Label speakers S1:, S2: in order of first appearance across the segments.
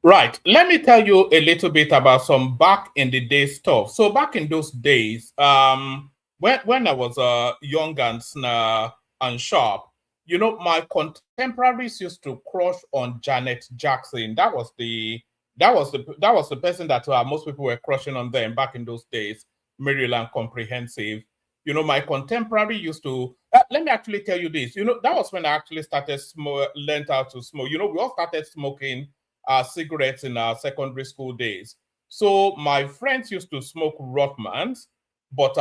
S1: Right. Let me tell you a little bit about some back in the day stuff. So back in those days, when I was young and sharp, my contemporaries used to crush on Janet Jackson. That was the person that most people were crushing on them back in those days. Maryland Comprehensive. My contemporary used to. Let me actually tell you this. That was when I actually started learned how to smoke. We all started smoking cigarettes in our secondary school days. So my friends used to smoke Rothmans, but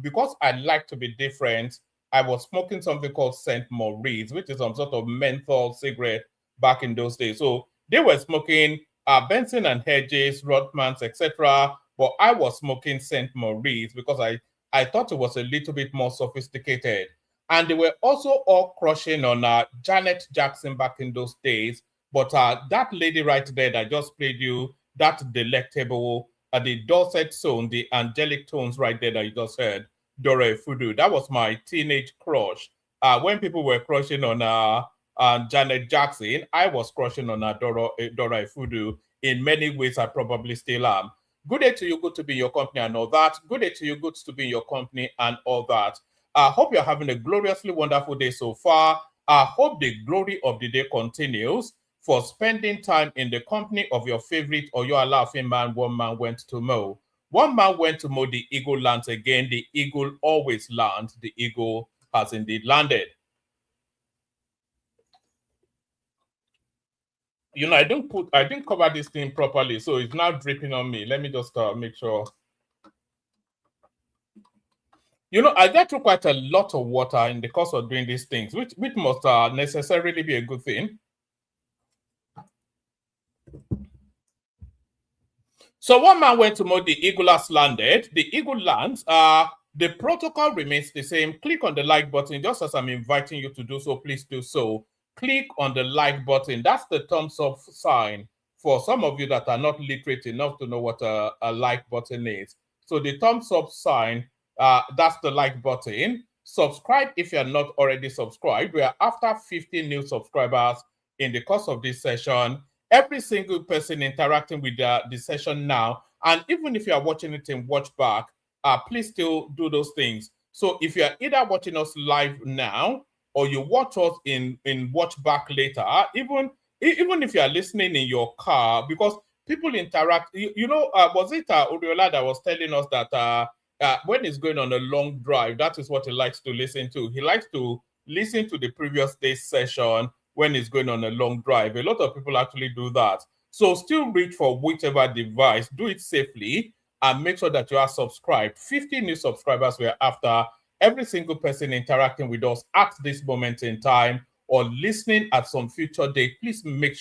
S1: because I like to be different, I was smoking something called Saint Maurice, which is some sort of menthol cigarette back in those days. So they were smoking Benson and Hedges, Rothmans, etc. But I was smoking Saint Maurice because I thought it was a little bit more sophisticated. And they were also all crushing on Janet Jackson back in those days. But that lady right there that just played you, that delectable, the dulcet tone, the angelic tones right there that you just heard, Dora Fudu, that was my teenage crush. When people were crushing on Janet Jackson, I was crushing on Dora Fudu. In many ways, I probably still am. Good day to you, good to be in your company and all that. Good day to you, good to be in your company and all that. I hope you're having a gloriously wonderful day so far. I hope the glory of the day continues for spending time in the company of your favorite or your laughing man. One man went to mow. One man went to mow, the eagle lands again. The eagle always lands. The eagle has indeed landed. I didn't cover this thing properly, so it's now dripping on me. Let me just make sure. I get through quite a lot of water in the course of doing these things, which must necessarily be a good thing. So one man went to mow, the eagle has landed. The eagle lands. The protocol remains the same. Click on the like button, just as I'm inviting you to do so. Please do so. Click on the like button. That's the thumbs up sign for some of you that are not literate enough to know what a like button is. So the thumbs up sign, that's the like button. Subscribe if you're not already subscribed. We are after 50 new subscribers in the course of this session. Every single person interacting with the session now, and even if you are watching it in watch back, please still do those things. So if you are either watching us live now or you watch us in watch back later, even if you are listening in your car, because people interact. Was it Uriola that was telling us that when he's going on a long drive, that is what he likes to listen to. He likes to listen to the previous day's session when he's going on a long drive. A lot of people actually do that. So still reach for whichever device, do it safely, and make sure that you are subscribed. 50 new subscribers we're after. Every single person interacting with us at this moment in time or listening at some future date, please make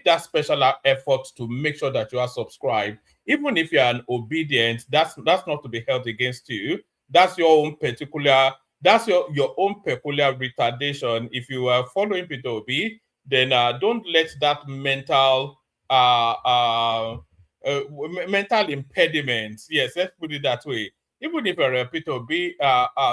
S1: that special effort to make sure that you are subscribed. Even if you're an obedient, that's not to be held against you. That's your own particular your own peculiar retardation. If you are following Peter Obi, then don't let that mental impediment. Yes, let's put it that way. Even if you're a Peter Obi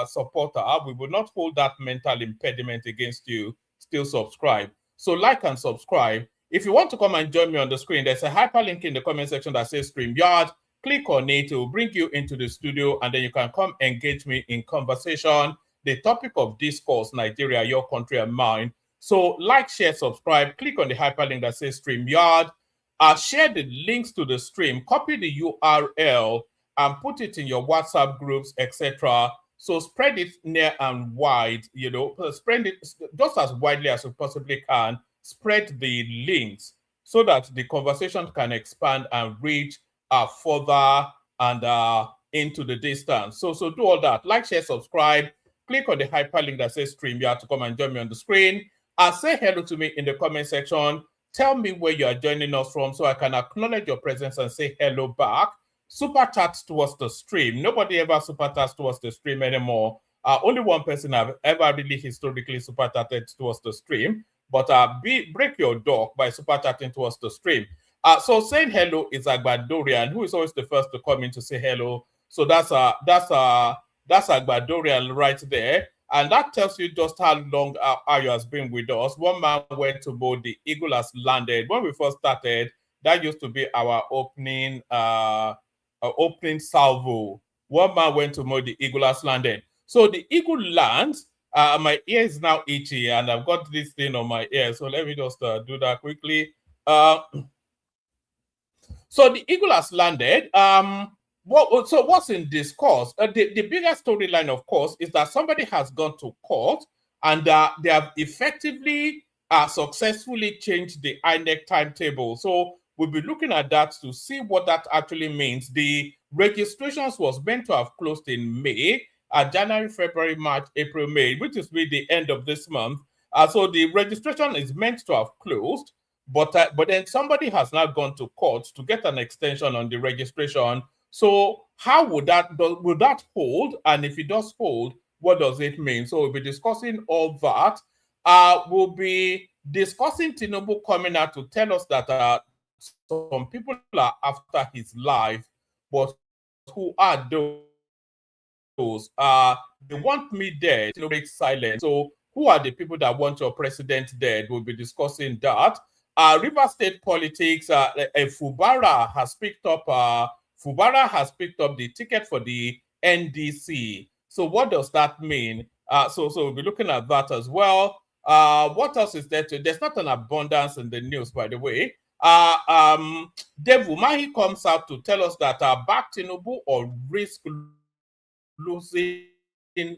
S1: supporter, we will not hold that mental impediment against you. Still subscribe. So like and subscribe. If you want to come and join me on the screen, there's a hyperlink in the comment section that says StreamYard. Click on it, it will bring you into the studio, and then you can come engage me in conversation. The topic of discourse, Nigeria, your country and mine. So like, share, subscribe, click on the hyperlink that says StreamYard. Share the links to the stream, copy the URL, and put it in your WhatsApp groups, etc. So spread it near and wide, spread it just as widely as you possibly can. Spread the links so that the conversation can expand and reach further and into the distance. So do all that. Like, share, subscribe. Click on the hyperlink that says StreamYard to come and join me on the screen. Say hello to me in the comment section. Tell me where you are joining us from so I can acknowledge your presence and say hello back. Super chat towards the stream. Nobody ever super chats towards the stream anymore. Only one person I've ever really historically super chatted towards the stream. But break your dog by super chatting towards the stream. So saying hello is Agbadorian, who is always the first to come in to say hello. So that's Agbadorian right there. And that tells you just how long Ayo has been with us. One man went to board, the eagle has landed. When we first started, That used to be our opening salvo. One man went to mow the eagle has landed. So the eagle lands. My ear is now itchy, and I've got this thing on my ear. So let me just do that quickly. So the eagle has landed. So what's in discourse? The biggest storyline, of course, is that somebody has gone to court and they have effectively successfully changed the Inec timetable. So we'll be looking at that to see what that actually means. The registrations was meant to have closed in May, January, February, March, April, May, which is really the end of this month. So the registration is meant to have closed. But then somebody has now gone to court to get an extension on the registration. So how would that hold? And if it does hold, what does it mean? So we'll be discussing all that. We'll be discussing Tinubu coming out to tell us that some people are after his life, but who are those? They want me dead. Tinubu breaks silence. So who are the people that want your president dead? We'll be discussing that. River State politics. Fubara has picked up. Fubara has picked up the ticket for the NDC. So what does that mean? So we'll be looking at that as well. What else is there? There's not an abundance in the news, by the way. Dave Umahi comes out to tell us that back Tinubu or risk losing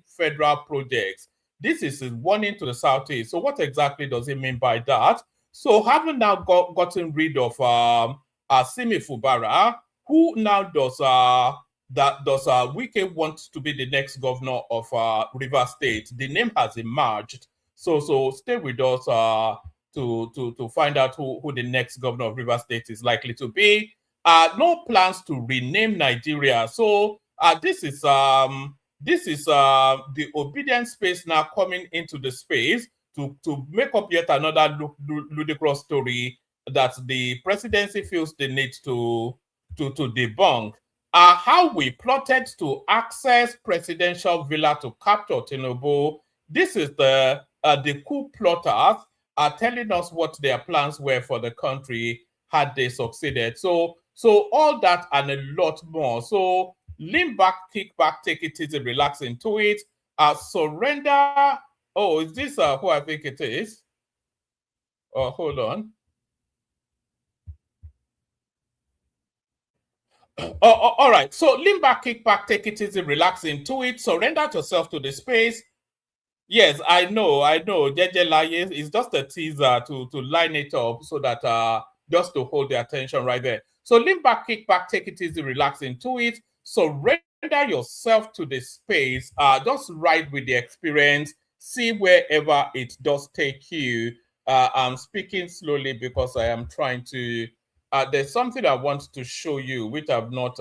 S1: federal projects. This is a warning to the Southeast. So what exactly does it mean by that? So having now gotten rid of Simi Fubara, who now does Wike want to be the next governor of River State? The name has emerged. So stay with us to find out who the next governor of River State is likely to be. No plans to rename Nigeria. So this is the obedient space now coming into the space to make up yet another ludicrous story that the presidency feels the need to debunk. How we plotted to access presidential villa to capture Tinubu. This is the coup plotters are telling us what their plans were for the country had they succeeded. So all that and a lot more. So lean back, kick back, take it easy, relax into it. Surrender. Oh, is this who I think it is? Oh, hold on. All right. So lean back, kick back, take it easy, relax into it. Surrender yourself to the space. Yes, I know. JJ Laye is just a teaser to line it up so that just to hold the attention right there. So lean back, kick back, take it easy, relax into it. Surrender yourself to the space. Just ride with the experience. See wherever it does take you. I'm speaking slowly because I am trying to. There's something I want to show you which I've not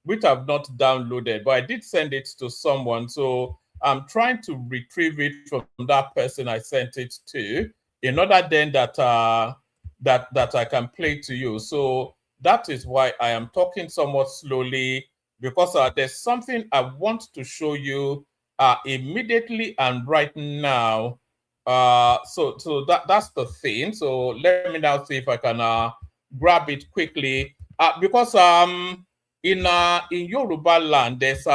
S1: downloaded, but I did send it to someone. So I'm trying to retrieve it from that person I sent it to, in order then that I can play to you. So that is why I am talking somewhat slowly, because there's something I want to show you immediately and right now. So that's the thing. So let me now see if I can grab it quickly. Because in Yoruba land there's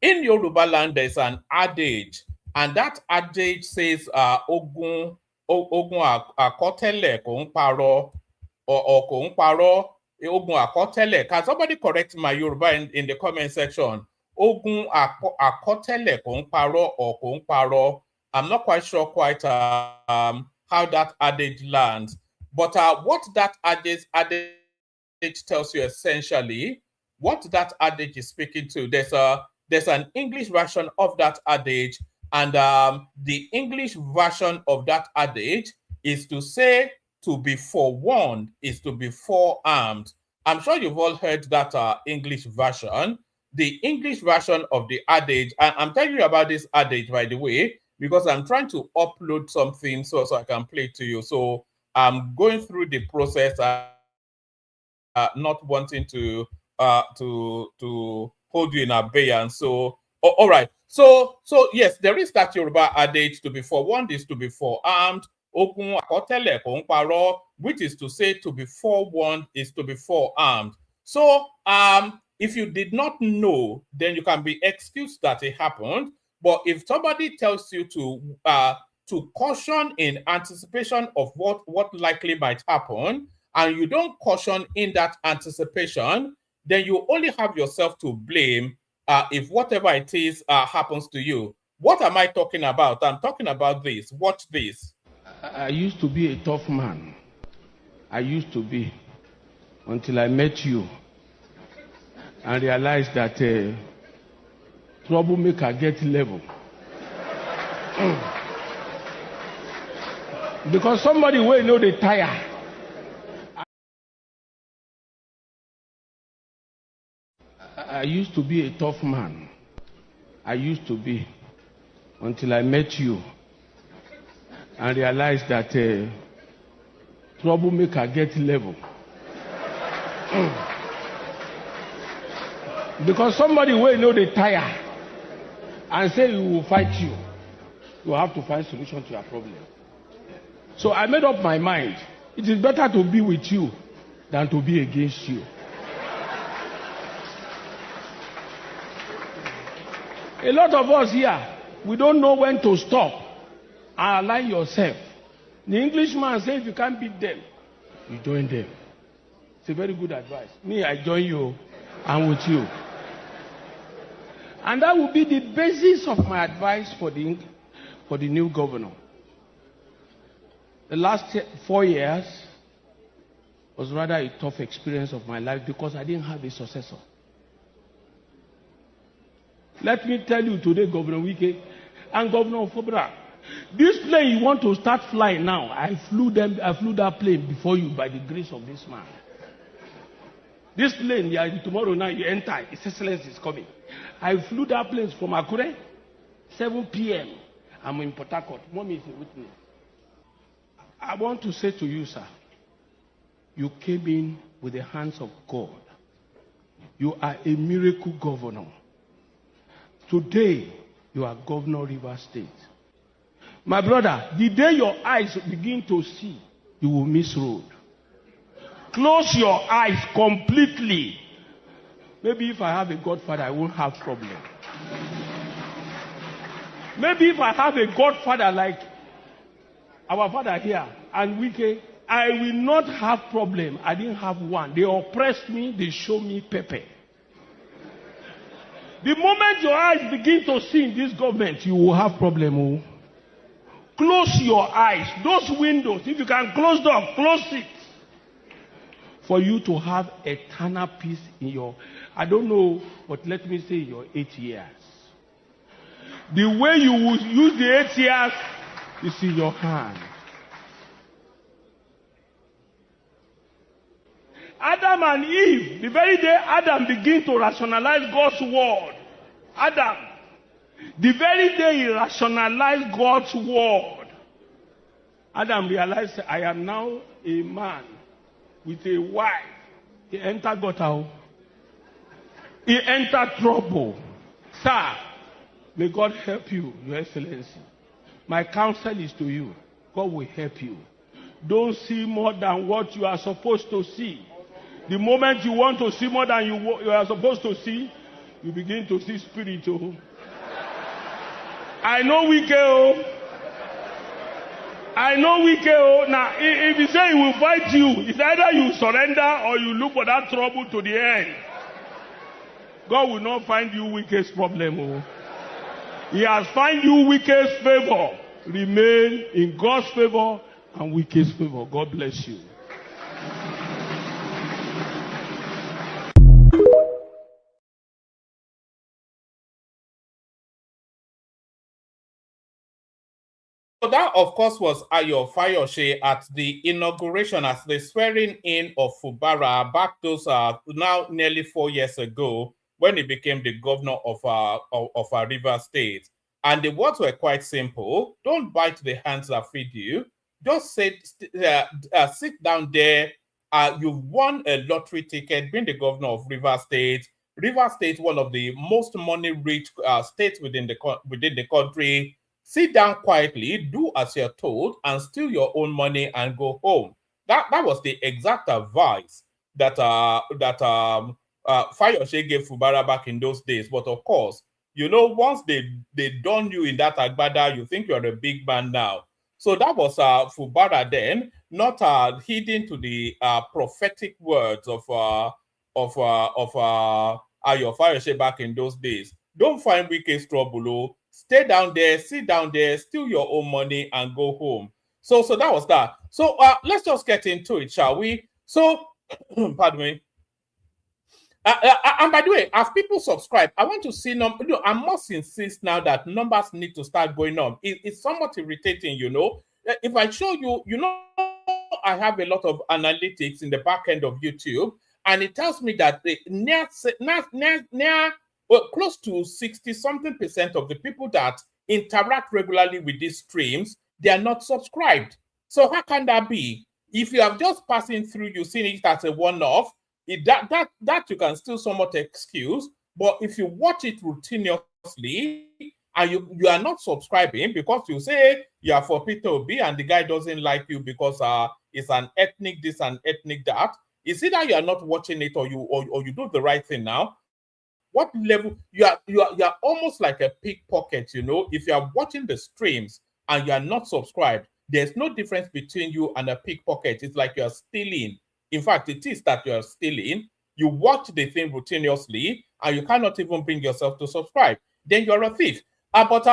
S1: in Yoruba land, there's an adage, and that adage says, "Ogun akotele kò ń parọ́, or kò ń parọ́, ogun akotele." Can somebody correct my Yoruba in the comment section? Ogun akotele kò ń parọ́, or kò ń parọ́. I'm not quite sure how that adage lands, but what that adage tells you essentially, what that adage is speaking to. There's an English version of that adage, and the English version of that adage is to say to be forewarned is to be forearmed. I'm sure you've all heard that English version. The English version of the adage, and I'm telling you about this adage, by the way, because I'm trying to upload something so I can play it to you. So I'm going through the process, not wanting to hold you in abeyance. So Oh, all right. So yes, there is that Yoruba adage, to be forewarned is to be forearmed. Ogun akotele ko nparo, which is to say to be forewarned is to be forearmed. So if you did not know, then you can be excused that it happened. But if somebody tells you to caution in anticipation of what likely might happen, and you don't caution in that anticipation, then you only have yourself to blame if whatever it is happens to you. What am I talking about? I'm talking about this. Watch this.
S2: I used to be a tough man. I used to be, until I met you and realized that troublemaker get level. Because somebody will know they tire. I used to be a tough man. I used to be, until I met you and realized that troublemaker get level. Because somebody will know they tire and say we will fight you. You have to find solution to your problem. So I made up my mind. It is better to be with you than to be against you. A lot of us here, we don't know when to stop and align yourself. The Englishman says if you can't beat them, you join them. It's a very good advice. Me, I join you. I'm with you. And that will be the basis of my advice for the new governor. The last 4 years was rather a tough experience of my life because I didn't have a successor. Let me tell you today, Governor Wike and Governor Fobra, this plane you want to start flying now, I flew that plane before you by the grace of this man. This plane, tomorrow night you enter, His Excellency is coming. I flew that plane from Akure, 7 p.m. I'm in Port Harcourt. Mommy is a witness. I want to say to you, sir, you came in with the hands of God. You are a miracle governor. Today, you are Governor Rivers State. My brother, the day your eyes begin to see, you will miss road. Close your eyes completely. Maybe if I have a godfather, I won't have problem. Maybe if I have a godfather like our father here and Wike, I will not have problem. I didn't have one. They oppressed me. They showed me pepper. The moment your eyes begin to see in this government, you will have problem. Oh. Close your eyes. Those windows, if you can close them, close it. For you to have eternal peace in your, I don't know, but let me say your 8 years. The way you will use the 8 years is in your hand. Adam and Eve, the very day Adam began to rationalize God's word, Adam, the very day he rationalized God's word, Adam realized, I am now a man with a wife. He entered gutter. He entered trouble. Sir, may God help you, Your Excellency. My counsel is to you. God will help you. Don't see more than what you are supposed to see. The moment you want to see more than you are supposed to see, you begin to see spirit. Oh. I know Wike. Oh. I know Wike. Oh. Now, if he say he will fight you, it's either you surrender or you look for that trouble to the end. God will not find you Wike's problem. Oh. He has found you Wike's favor. Remain in God's favor and Wike's favor. God bless you.
S1: So that, of course, was Ayo Fayose at the inauguration, as the swearing in of Fubara back those now nearly 4 years ago when he became the governor of our Rivers State. And the words were quite simple. Don't bite the hands that feed you. Just sit down there. You've won a lottery ticket, being the governor of Rivers State. Rivers State, one of the most money-rich states within the country. Sit down quietly, do as you're told, and steal your own money and go home. That was the exact advice that Fayose gave Fubara back in those days. But of course, once they done you in that agbada, you think you're a big man now. So that was Fubara then, not heeding to the prophetic words of Ayo Fayose back in those days. Don't find wicked trouble. Stay down there, sit down there, steal your own money, and go home. So that was that. So let's just get into it, shall we? So, pardon me. And by the way, as people subscribe, I want to see I must insist now that numbers need to start going on. It's somewhat irritating, If I show you, I have a lot of analytics in the back end of YouTube, and it tells me that close to 60-something% of the people that interact regularly with these streams, they are not subscribed. So how can that be? If you have just passing through, you see it as a one-off, that you can still somewhat excuse. But if you watch it routinely and you are not subscribing because you say you are for Peter Obi and the guy doesn't like you because it's an ethnic this and ethnic that, it's either you are not watching it or you do the right thing now. What level you are almost like a pickpocket, if you are watching the streams and you are not subscribed, there's no difference between you and a pickpocket. It's like you're stealing. In fact, it is that you're stealing. You watch the thing routinely and you cannot even bring yourself to subscribe. Then you're a thief. But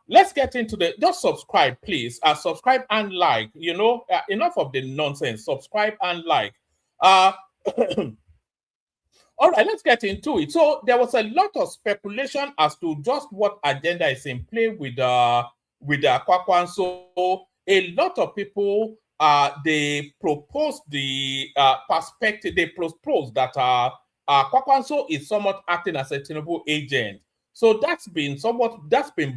S1: let's get into just subscribe, please. Subscribe and like, enough of the nonsense. Subscribe and like. All right, let's get into it. So there was a lot of speculation as to just what agenda is in play with Kwakwan. So a lot of people they proposed the perspective. They proposed that Kwakwanso is somewhat acting as a Tinubu agent. So that's been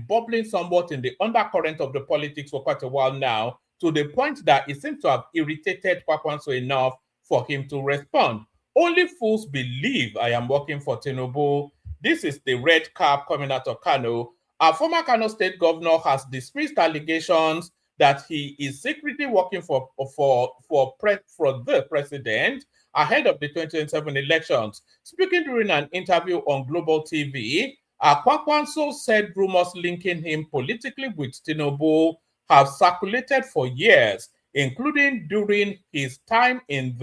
S1: bubbling somewhat in the undercurrent of the politics for quite a while now, to the point that it seems to have irritated Kwakwanso enough for him to respond. Only fools believe I am working for Tinubu. This is the red cap coming out of Kano. Our former Kano state governor has dismissed allegations that he is secretly working for the president ahead of the 2027 elections. Speaking during an interview on Global TV, Kwakwanso said rumors linking him politically with Tinubu have circulated for years, including during his time in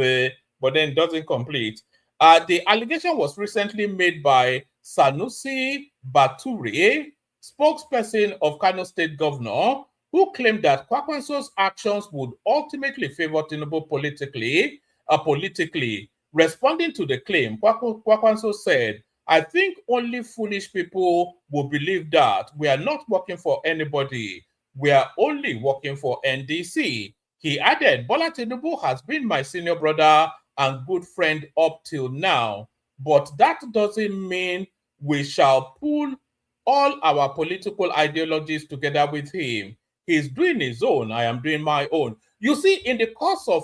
S1: but then doesn't complete. The allegation was recently made by Sanusi Bature, spokesperson of Kano State Governor, who claimed that Kwakwanso's actions would ultimately favor Tinubu politically. Responding to the claim, Kwakwanso said, "I think only foolish people will believe that. We are not working for anybody. We are only working for NDC." He added, "Bola Tinubu has been my senior brother and good friend up till now, but that doesn't mean we shall pull all our political ideologies together with him. He's doing his own, I am doing my own." You see, in the course of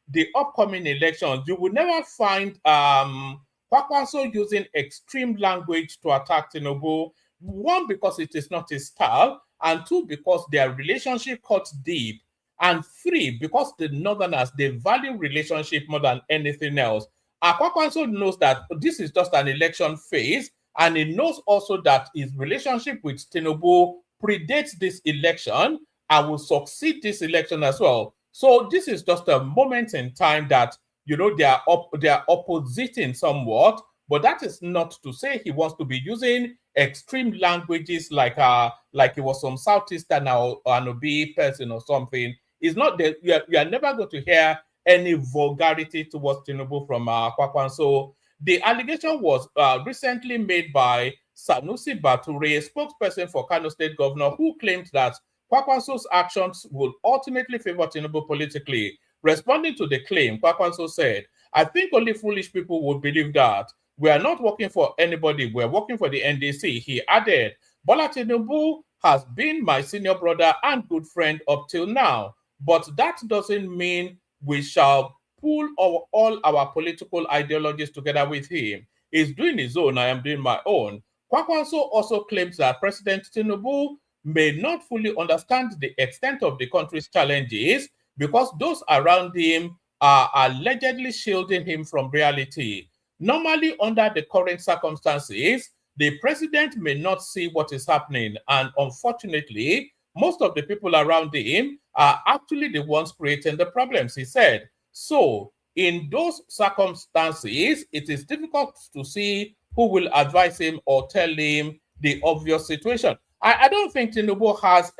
S1: the upcoming elections, you will never find Kwakwanso using extreme language to attack Tinubu. One, because it is not his style, and two, because their relationship cuts deep. And three, because the Northerners, they value relationship more than anything else. Kwakwanso knows that this is just an election phase, and he knows also that his relationship with Tinubu predates this election and will succeed this election as well. So this is just a moment in time that, they are oppositing somewhat, but that is not to say he wants to be using extreme languages like he was some Southeastern or an Obi person or something. It's not that you are never going to hear any vulgarity towards Tinubu from Kwakwanso. The allegation was recently made by Sanusi Bature, a spokesperson for Kano State Governor, who claimed that Kwakwanso's actions will ultimately favor Tinubu politically. Responding to the claim, Kwakwanso said, "I think only foolish people would believe that. We are not working for anybody. We are working for the NDC." He added, "Bola Tinubu has been my senior brother and good friend up till now, but that doesn't mean we shall pull all our political ideologies together with him. is doing his own, I am doing my own. Kwakwanso also claims that President Tinubu may not fully understand the extent of the country's challenges because those around him are allegedly shielding him from reality. Normally, under the current circumstances, the president may not see what is happening, and unfortunately, most of the people around him are actually the ones creating the problems, he said. So, in those circumstances, it is difficult to see who will advise him or tell him the obvious situation. I don't think Tinubu has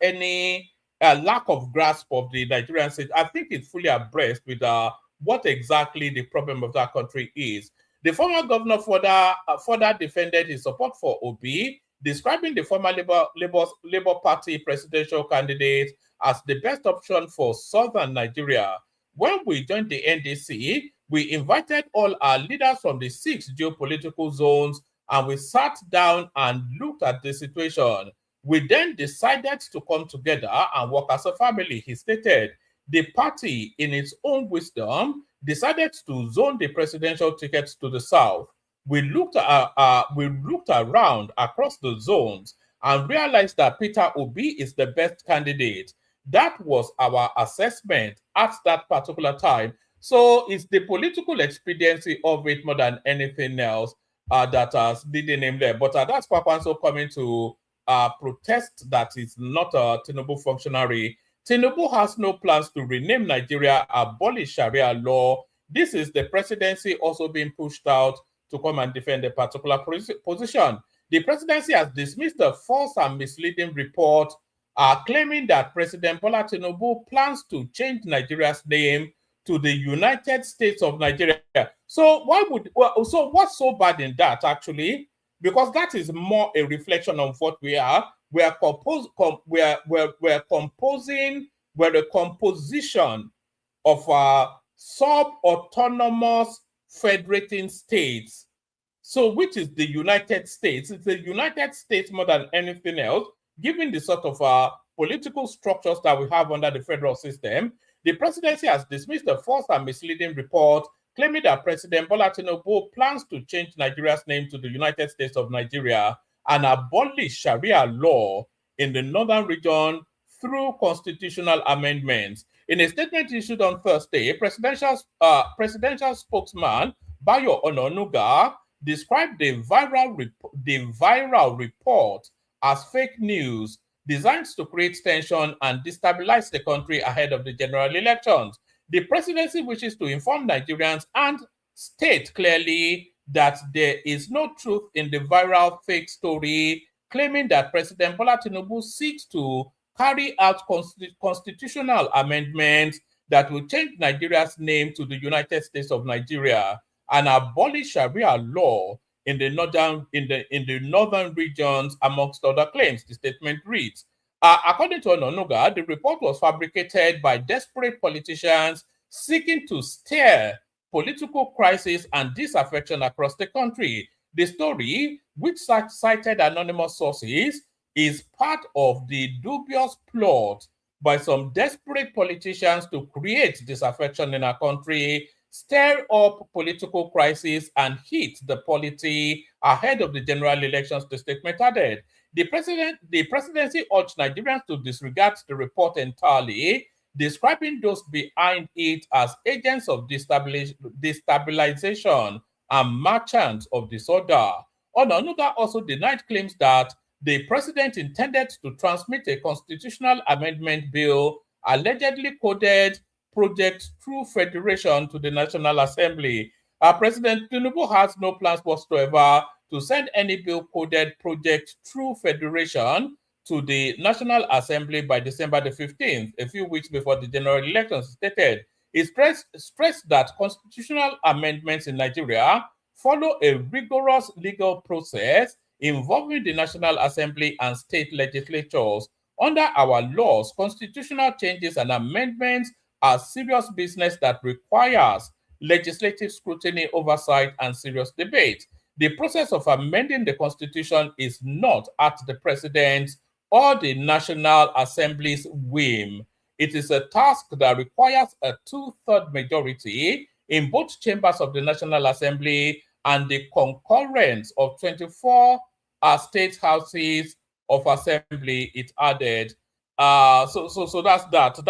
S1: any lack of grasp of the Nigerian state. I think it's fully abreast with what exactly the problem of that country is. The former governor further defended his support for Obi, describing the former Labour Party presidential candidate as the best option for southern Nigeria. When we joined the NDC, we invited all our leaders from the 6 geopolitical zones and we sat down and looked at the situation. We then decided to come together and work as a family, he stated. The party, in its own wisdom, decided to zone the presidential tickets to the south. We looked around across the zones and realized that Peter Obi is the best candidate. That was our assessment at that particular time. So it's the political expediency of it more than anything else that has leading him there. But that's Kwakwanso coming to protest that he's not a Tinubu functionary. Tinubu has no plans to rename Nigeria, abolish Sharia law. This is the presidency also being pushed out to come and defend a particular position. The presidency has dismissed a false and misleading report claiming that President Bola Tinubu plans to change Nigeria's name to the United States of Nigeria. So so what's so bad in that actually? Because that is more a reflection of what we are. We're a composition of sub-autonomous federating states. So which is the United States? It's the United States more than anything else, given the sort of political structures that we have under the federal system. The presidency has dismissed a false and misleading report claiming that President Bola Tinubu plans to change Nigeria's name to the United States of Nigeria and abolish Sharia law in the northern region through constitutional amendments. In a statement issued on Thursday, presidential spokesman Bayo Ononuga described the viral report as fake news designed to create tension and destabilize the country ahead of the general elections. The presidency wishes to inform Nigerians and state clearly that there is no truth in the viral fake story claiming that President Bola Tinubu seeks to carry out constitutional amendments that will change Nigeria's name to the United States of Nigeria and abolish Sharia law in the northern regions, amongst other claims, the statement reads. According to Ononuga, the report was fabricated by desperate politicians seeking to stir political crisis and disaffection across the country. The story, which cited anonymous sources, is part of the dubious plot by some desperate politicians to create disaffection in our country, stir up political crisis, and hit the polity ahead of the general elections, the statement added. The presidency urged Nigerians to disregard the report entirely, describing those behind it as agents of destabilization and merchants of disorder. Ononuga also denied claims that the president intended to transmit a constitutional amendment bill allegedly coded Project True Federation to the National Assembly. President Tinubu has no plans whatsoever to send any bill coded Project True Federation to the National Assembly by December the 15th, a few weeks before the general elections, stated. He stressed that constitutional amendments in Nigeria follow a rigorous legal process involving the National Assembly and state legislatures. Under our laws, constitutional changes and amendments are serious business that requires legislative scrutiny, oversight, and serious debate. The process of amending the Constitution is not at the President's or the National Assembly's whim. It is a task that requires a 2/3 majority in both chambers of the National Assembly and the concurrence of 24 state houses of assembly, it added. So that's that.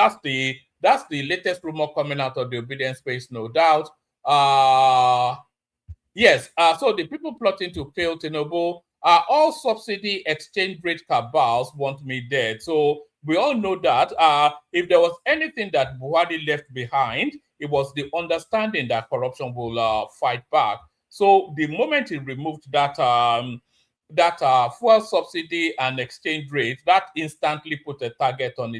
S1: That's the latest rumor coming out of the obedience space, no doubt. Yes, so the people plotting to kill Tinubu are all subsidy exchange rate cabals want me dead. So we all know that if there was anything that Buhari left behind, it was the understanding that corruption will fight back. So the moment he removed that fuel subsidy and exchange rate, that instantly put a target on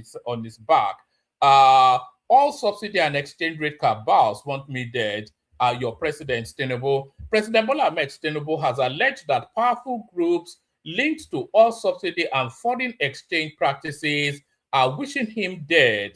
S1: his back. All subsidy and exchange rate cabals want me dead. Your president, Tinubu. President Bola Ahmed Tinubu has alleged that powerful groups linked to all subsidy and foreign exchange practices are wishing him dead,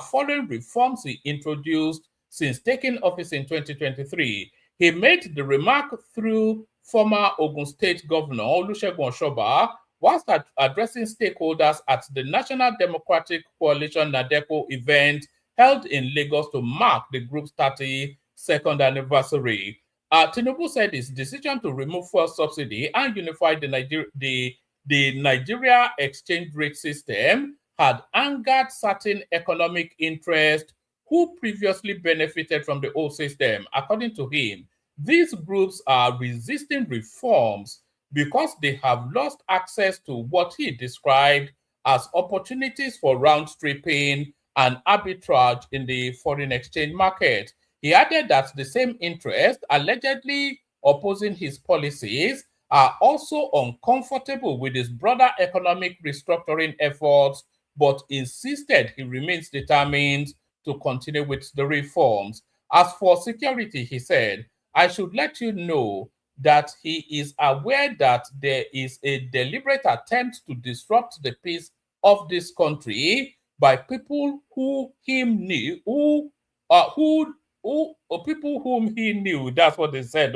S1: following reforms he introduced since taking office in 2023. He made the remark through former Ogun State Governor Olusegun Oshoba whilst addressing stakeholders at the National Democratic Coalition NADECO event held in Lagos to mark the group's 32nd anniversary. Tinubu said his decision to remove fuel subsidy and unify the Nigeria exchange rate system had angered certain economic interests who previously benefited from the old system. According to him, these groups are resisting reforms because they have lost access to what he described as opportunities for round-tripping and arbitrage in the foreign exchange market. He added that the same interests allegedly opposing his policies are also uncomfortable with his broader economic restructuring efforts, but insisted he remains determined to continue with the reforms. As for security, he said, I should let you know that he is aware that there is a deliberate attempt to disrupt the peace of this country by people who him knew, people whom he knew. That's what they said.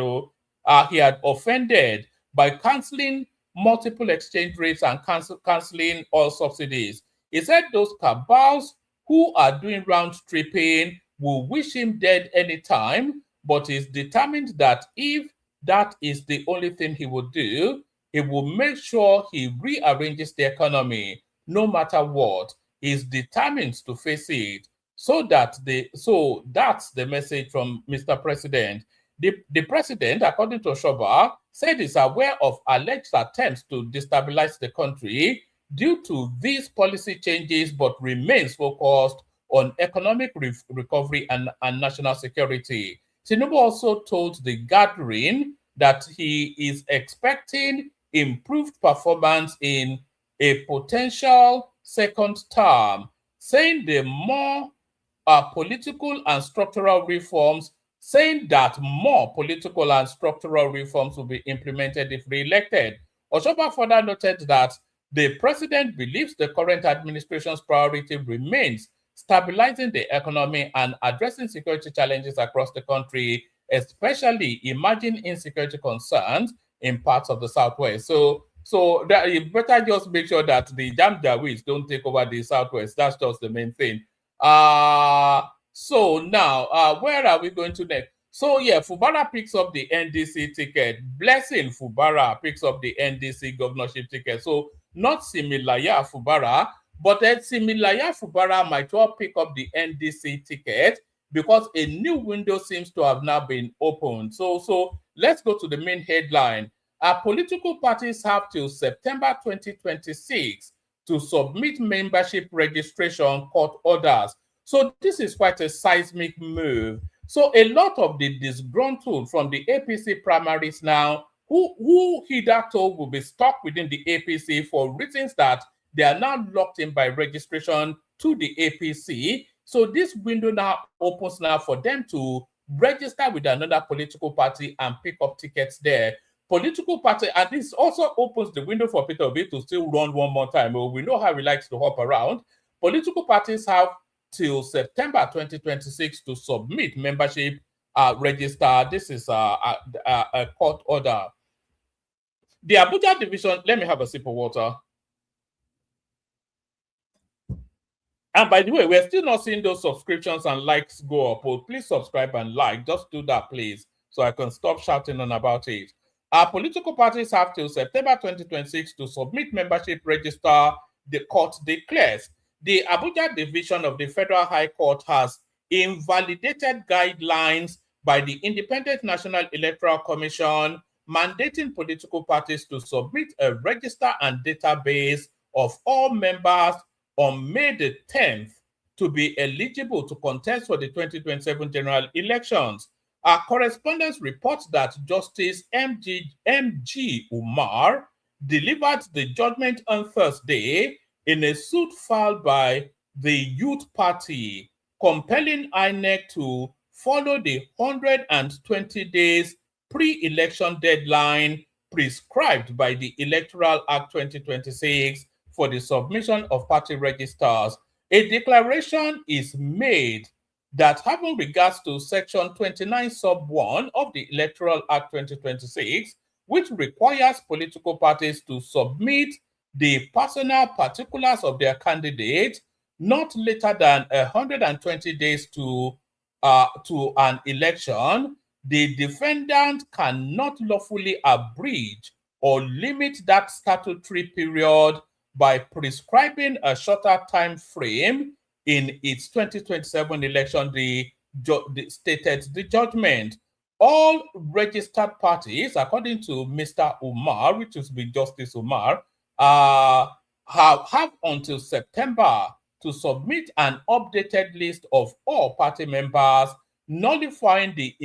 S1: He had offended by canceling multiple exchange rates and canceling all subsidies. He said those cabals who are doing round tripping will wish him dead anytime, but is determined that if that is the only thing he will do, he will make sure he rearranges the economy no matter what. He is determined to face it. So that's the message from Mr. President. The president, according to Shoba, said he's aware of alleged attempts to destabilize the country due to these policy changes, but remains focused on economic recovery and national security. Tinubu also told the gathering that he is expecting improved performance in a potential second term, saying the more political and structural reforms, saying that more political and structural reforms will be implemented if re-elected. Oshoba further noted that the president believes the current administration's priority remains stabilizing the economy and addressing security challenges across the country, especially emerging insecurity concerns in parts of the Southwest. So that you better just make sure that the Janjaweeds don't take over the Southwest. That's just the main thing. So now, where are we going to next? So yeah, Fubara picks up the NDC ticket. Blessing Fubara picks up the NDC governorship ticket. So not Similaya Fubara, but then Similaya Fubara might well pick up the NDC ticket because a new window seems to have now been opened. So let's go to the main headline. Political parties have till September 2026 to submit membership registration court orders. So this is quite a seismic move. So a lot of the disgruntled from the APC primaries now, who hitherto will be stuck within the APC for reasons that they are now locked in by registration to the APC. So this window now opens now for them to register with another political party and pick up tickets there. Political party, and this also opens the window for Peter Obi to still run one more time. Well, we know how he likes to hop around. Political parties have till September 2026 to submit membership register. This is a court order. The Abuja division, let me have a sip of water. And by the way, we're still not seeing those subscriptions and likes go up. Please subscribe and like. Just do that, please. so I can stop shouting on about it. Our political parties have till September 2026 to submit membership register, the court declares. The Abuja division of the Federal High Court has invalidated guidelines by the Independent National Electoral Commission mandating political parties to submit a register and database of all members on May the 10th to be eligible to contest for the 2027 general elections. Our correspondence reports that Justice M.G. Umar delivered the judgment on Thursday in a suit filed by the Youth Party, compelling Inec to follow the 120 days pre-election deadline prescribed by the Electoral Act 2026 for the submission of party registers. A declaration is made that having regards to Section 29 Sub 1 of the Electoral Act 2026, which requires political parties to submit the personal particulars of their candidate not later than 120 days to an election, the defendant cannot lawfully abridge or limit that statutory period by prescribing a shorter time frame in its 2027 election, stated the judgment. All registered parties, according to Mr. Umar, which is with Justice Umar, have until September to submit an updated list of all party members, nullifying the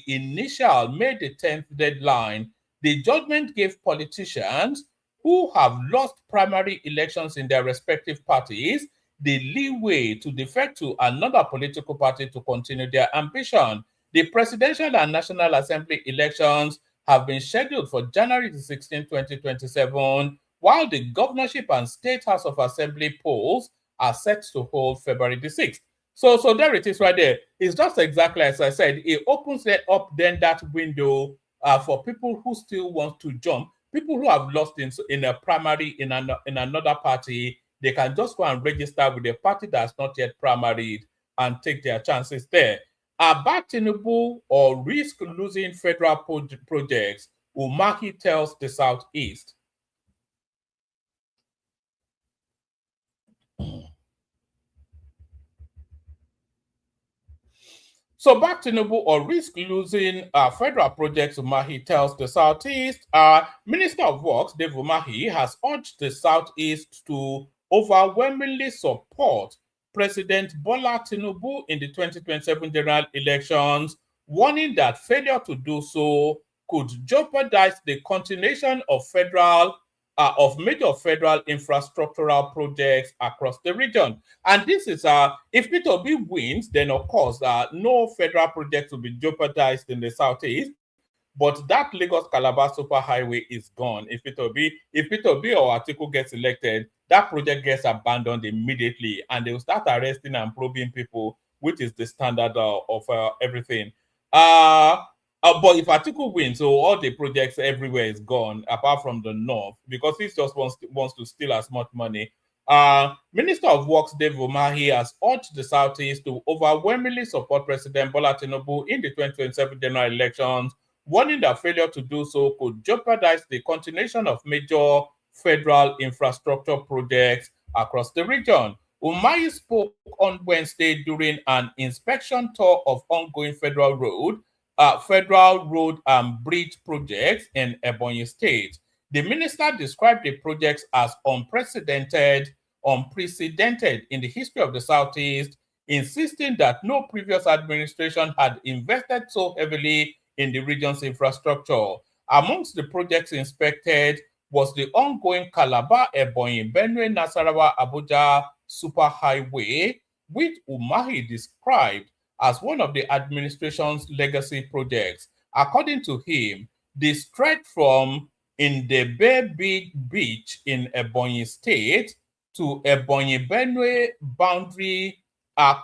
S1: initial May the 10th deadline. The judgment gave politicians who have lost primary elections in their respective parties the leeway to defect to another political party to continue their ambition. The presidential and National Assembly elections have been scheduled for January 16, 2027, while the governorship and State House of Assembly polls are set to hold February the 6th. So there it is right there. It's just exactly as I said. It opens it up then that window for people who still want to jump, people who have lost in a primary in another party. They can just go and register with a party that's not yet primaried and take their chances there. About Tinubu or risk losing federal projects, Umahi tells the Southeast. So back to Tinubu or risk losing federal projects, Umahi tells the Southeast. Minister of Works, Dave Umahi, has urged the Southeast to overwhelmingly support President Bola Tinubu in the 2027 general elections, warning that failure to do so could jeopardize the continuation of major federal infrastructural projects across the region. And this is if Peter Obi wins, then of course no federal projects will be jeopardized in the Southeast. But that Lagos-Calabar superhighway is gone. If Peter Obi or Atiku gets elected, that project gets abandoned immediately, and they will start arresting and probing people, which is the standard of everything. But if Atiku wins, so all the projects everywhere is gone, apart from the north, because he just wants to steal as much money. Minister of Works Dave Umahi has urged the Southeast to overwhelmingly support President Bola Tinubu in the 2027 general elections, warning that failure to do so could jeopardize the continuation of major federal infrastructure projects across the region. Umahi spoke on Wednesday during an inspection tour of ongoing federal road and bridge projects in Ebonyi State. The minister described the projects as unprecedented in the history of the Southeast, insisting that no previous administration had invested so heavily in the region's infrastructure. Amongst the projects inspected was the ongoing Calabar-Ebonyi Benue-Nasarawa-Abuja superhighway, which Umahi described as one of the administration's legacy projects. According to him, the stretch from Indebe Beach in Ebonyi State to Ebonyi Benue boundary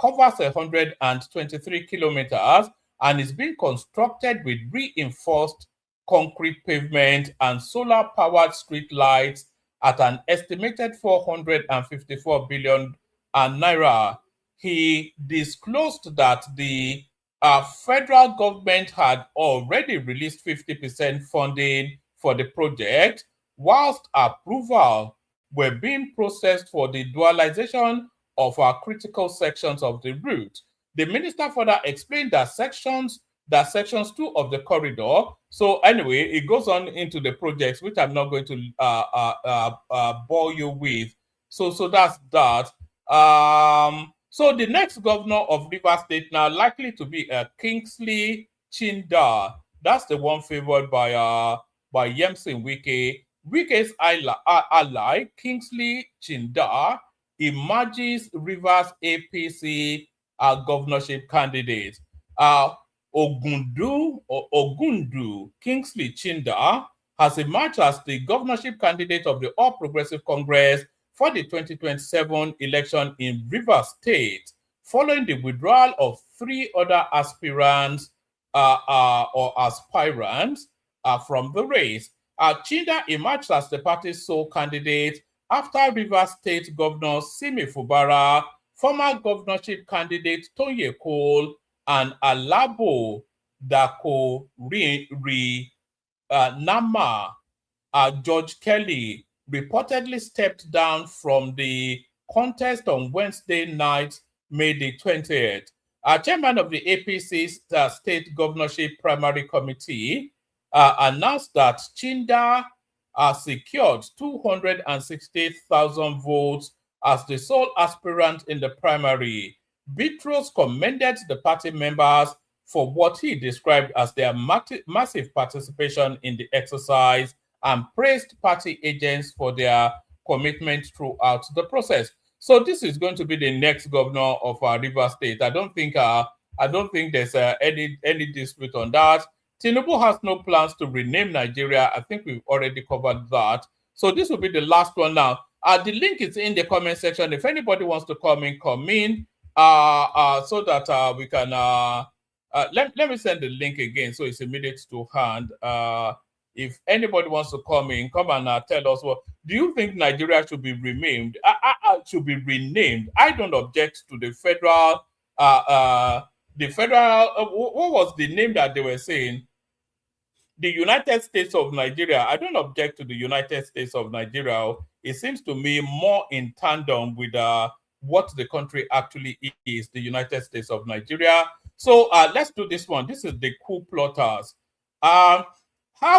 S1: covers 123 kilometers and is being constructed with reinforced concrete pavement and solar-powered street lights at an estimated 454 billion naira. He disclosed that the federal government had already released 50% funding for the project, whilst approval were being processed for the dualization of our critical sections of the route. The minister further explained that sections 2 of the corridor. So anyway, it goes on into the projects, which I'm not going to bore you with. So that's that. So the next governor of Rivers State now likely to be Kingsley Chinda. That's the one favored by Yemsin Wike. Wike's ally, Kingsley Chinda, emerges Rivers APC governorship candidate. Ogundu Kingsley Chinda has emerged as the governorship candidate of the All Progressive Congress for the 2027 election in Rivers State, following the withdrawal of 3 other aspirants from the race. Chinda emerged as the party's sole candidate after Rivers State Governor Simi Fubara, former governorship candidate Toye Cole, and Alabo Dako Nama George Kelly reportedly stepped down from the contest on Wednesday night, May the 20th. Chairman of the APC State Governorship Primary Committee announced that Chinda secured 260,000 votes as the sole aspirant in the primary. Bitros commended the party members for what he described as their massive participation in the exercise and praised party agents for their commitment throughout the process. So this is going to be the next governor of Rivers State. I don't think there's any dispute on that. Tinubu has no plans to rename Nigeria. I think we've already covered that. So this will be the last one now. The link is in the comment section. If anybody wants to come in, so that we can. Let me send the link again so it's immediate to hand. If anybody wants to come and tell us, what do you think Nigeria should be renamed? Should be renamed. I don't object to the federal. What was the name that they were saying? The United States of Nigeria. I don't object to the United States of Nigeria. It seems to me more in tandem with what the country actually is, the United States of Nigeria. So let's do this one. This is the coup plotters. How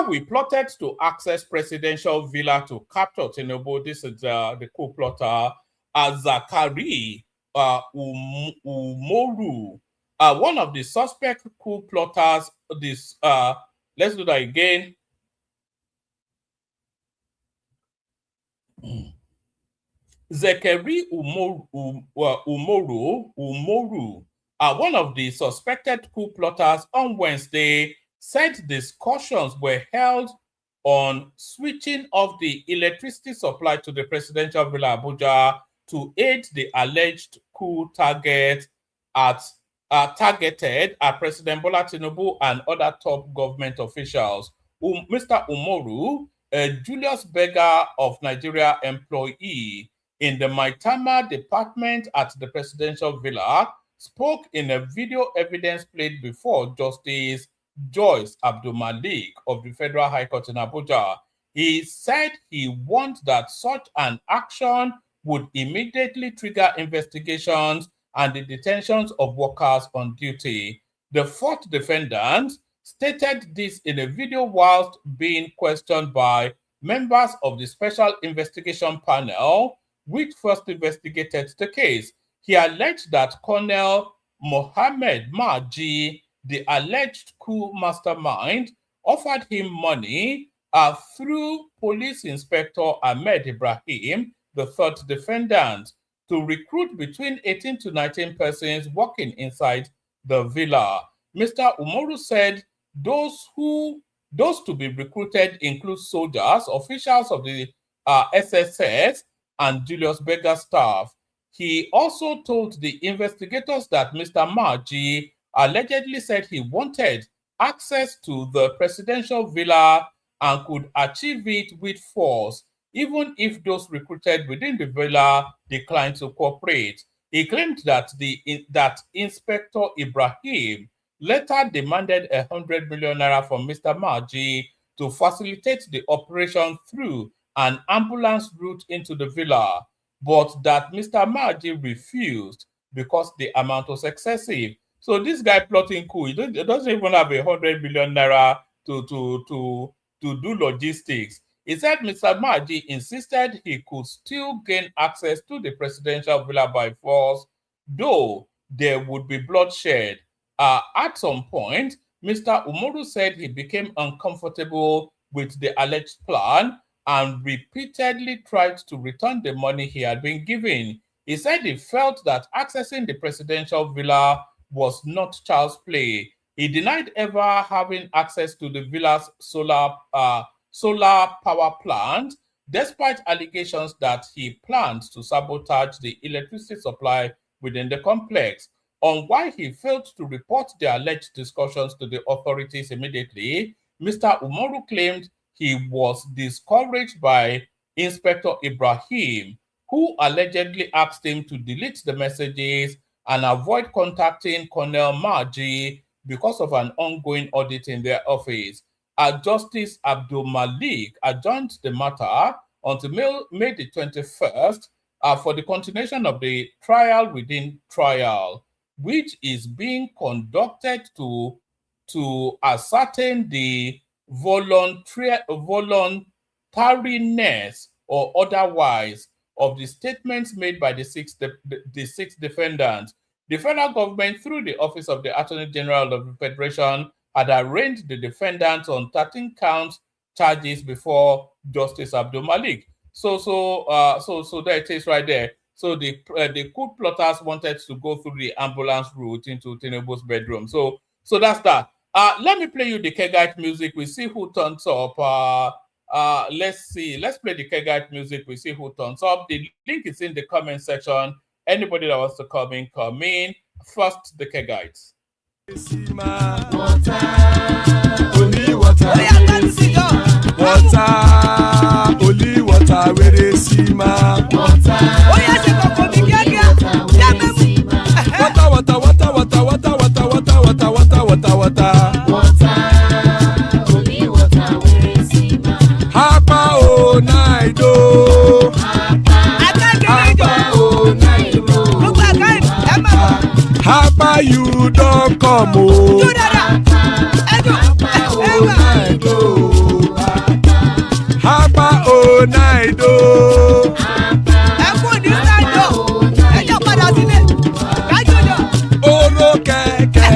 S1: we plotted to access presidential villa to capture Tinubu. This is the coup plotter. Zakari Umoru, one of the suspect coup plotters. Let's do that again. Zakari Umoru, one of the suspected coup plotters on Wednesday, said discussions were held on switching off the electricity supply to the presidential villa Abuja to aid the alleged coup targeted at President Bola Tinubu and other top government officials. Mr. Umoru, a Julius Berger of Nigeria employee in the Maitama department at the presidential villa, spoke in a video evidence played before Justice Joyce Abdul Malik of the Federal High Court in Abuja. He said he warned that such an action would immediately trigger investigations and the detentions of workers on duty. The fourth defendant stated this in a video whilst being questioned by members of the Special Investigation Panel, which first investigated the case. He alleged that Colonel Mohammed Maji, the alleged coup mastermind, offered him money through Police Inspector Ahmed Ibrahim, the third defendant, to recruit between 18 to 19 persons working inside the villa. Mr. Umoru said those to be recruited include soldiers, officials of the SSS, and Julius Berger staff. He also told the investigators that Mr. Maji allegedly said he wanted access to the presidential villa and could achieve it with force, even if those recruited within the villa declined to cooperate. He claimed that Inspector Ibrahim later demanded 100 million naira from Mr. Maji to facilitate the operation through an ambulance route into the villa, but that Mr. Maji refused because the amount was excessive. So this guy plotting coup, he doesn't even have 100 million naira to do logistics. He said Mr. Maji insisted he could still gain access to the presidential villa by force, though there would be bloodshed. At some point, Mr. Umoru said he became uncomfortable with the alleged plan and repeatedly tried to return the money he had been given. He said he felt that accessing the presidential villa was not child's play. He denied ever having access to the villa's solar power plant, despite allegations that he planned to sabotage the electricity supply within the complex. On why he failed to report the alleged discussions to the authorities immediately, Mr. Umoru claimed he was discouraged by Inspector Ibrahim, who allegedly asked him to delete the messages and avoid contacting Colonel Maji because of an ongoing audit in their office. Justice Abdul Malik adjourned the matter until May the 21st for the continuation of the trial within trial, which is being conducted to ascertain the voluntariness or otherwise of the statements made by the six defendants. The federal government, through the Office of the Attorney General of the Federation, had arraigned the defendants on 13 count charges before Justice Abdul Malik. So there it is right there. So the coup plotters wanted to go through the ambulance route into Tinubu's bedroom. So that's that. Let me play you the Kegite music. We see who turns up. Let's see. Let's play the Kegite music. We see who turns up. The link is in the comment section. Anybody that wants to come in, come in. First, the Kegites.
S3: Water, only water. Water, only water. Where they see ma. Water, water, water, water, water, water, water, water, water, water, water. Water, only water. Where they see ma. Hapa o naido. Hapa o naido. Hapa you don't come o. Hapa o naido. Oro kẹ̀kẹ́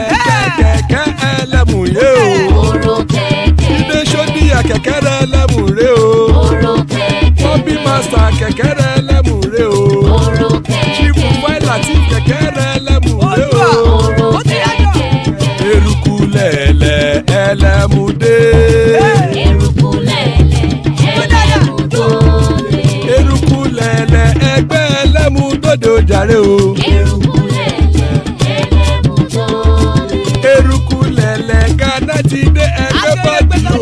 S3: kẹ̀kẹ́ ẹlẹ́mù yé o. Ilé sọ́díyà kẹ̀kẹ́ rẹ̀ ẹlẹ́mù rẹ̀ o. Bobby master kẹ̀kẹ́ rẹ̀ ẹlẹ́mù rẹ̀ o. Chifu Faila ti kẹ̀kẹ́ rẹ̀ ẹlẹ́mù rẹ̀ o. Eruku lẹ̀lẹ̀ ẹlẹ́mù dé. Eruku lẹ̀lẹ̀ ẹgbẹ́ ẹlẹ́mù dòde ojàre o. Eruku lẹ̀lẹ̀ Ghana ti dé ẹgbẹ́ bọ́dì o.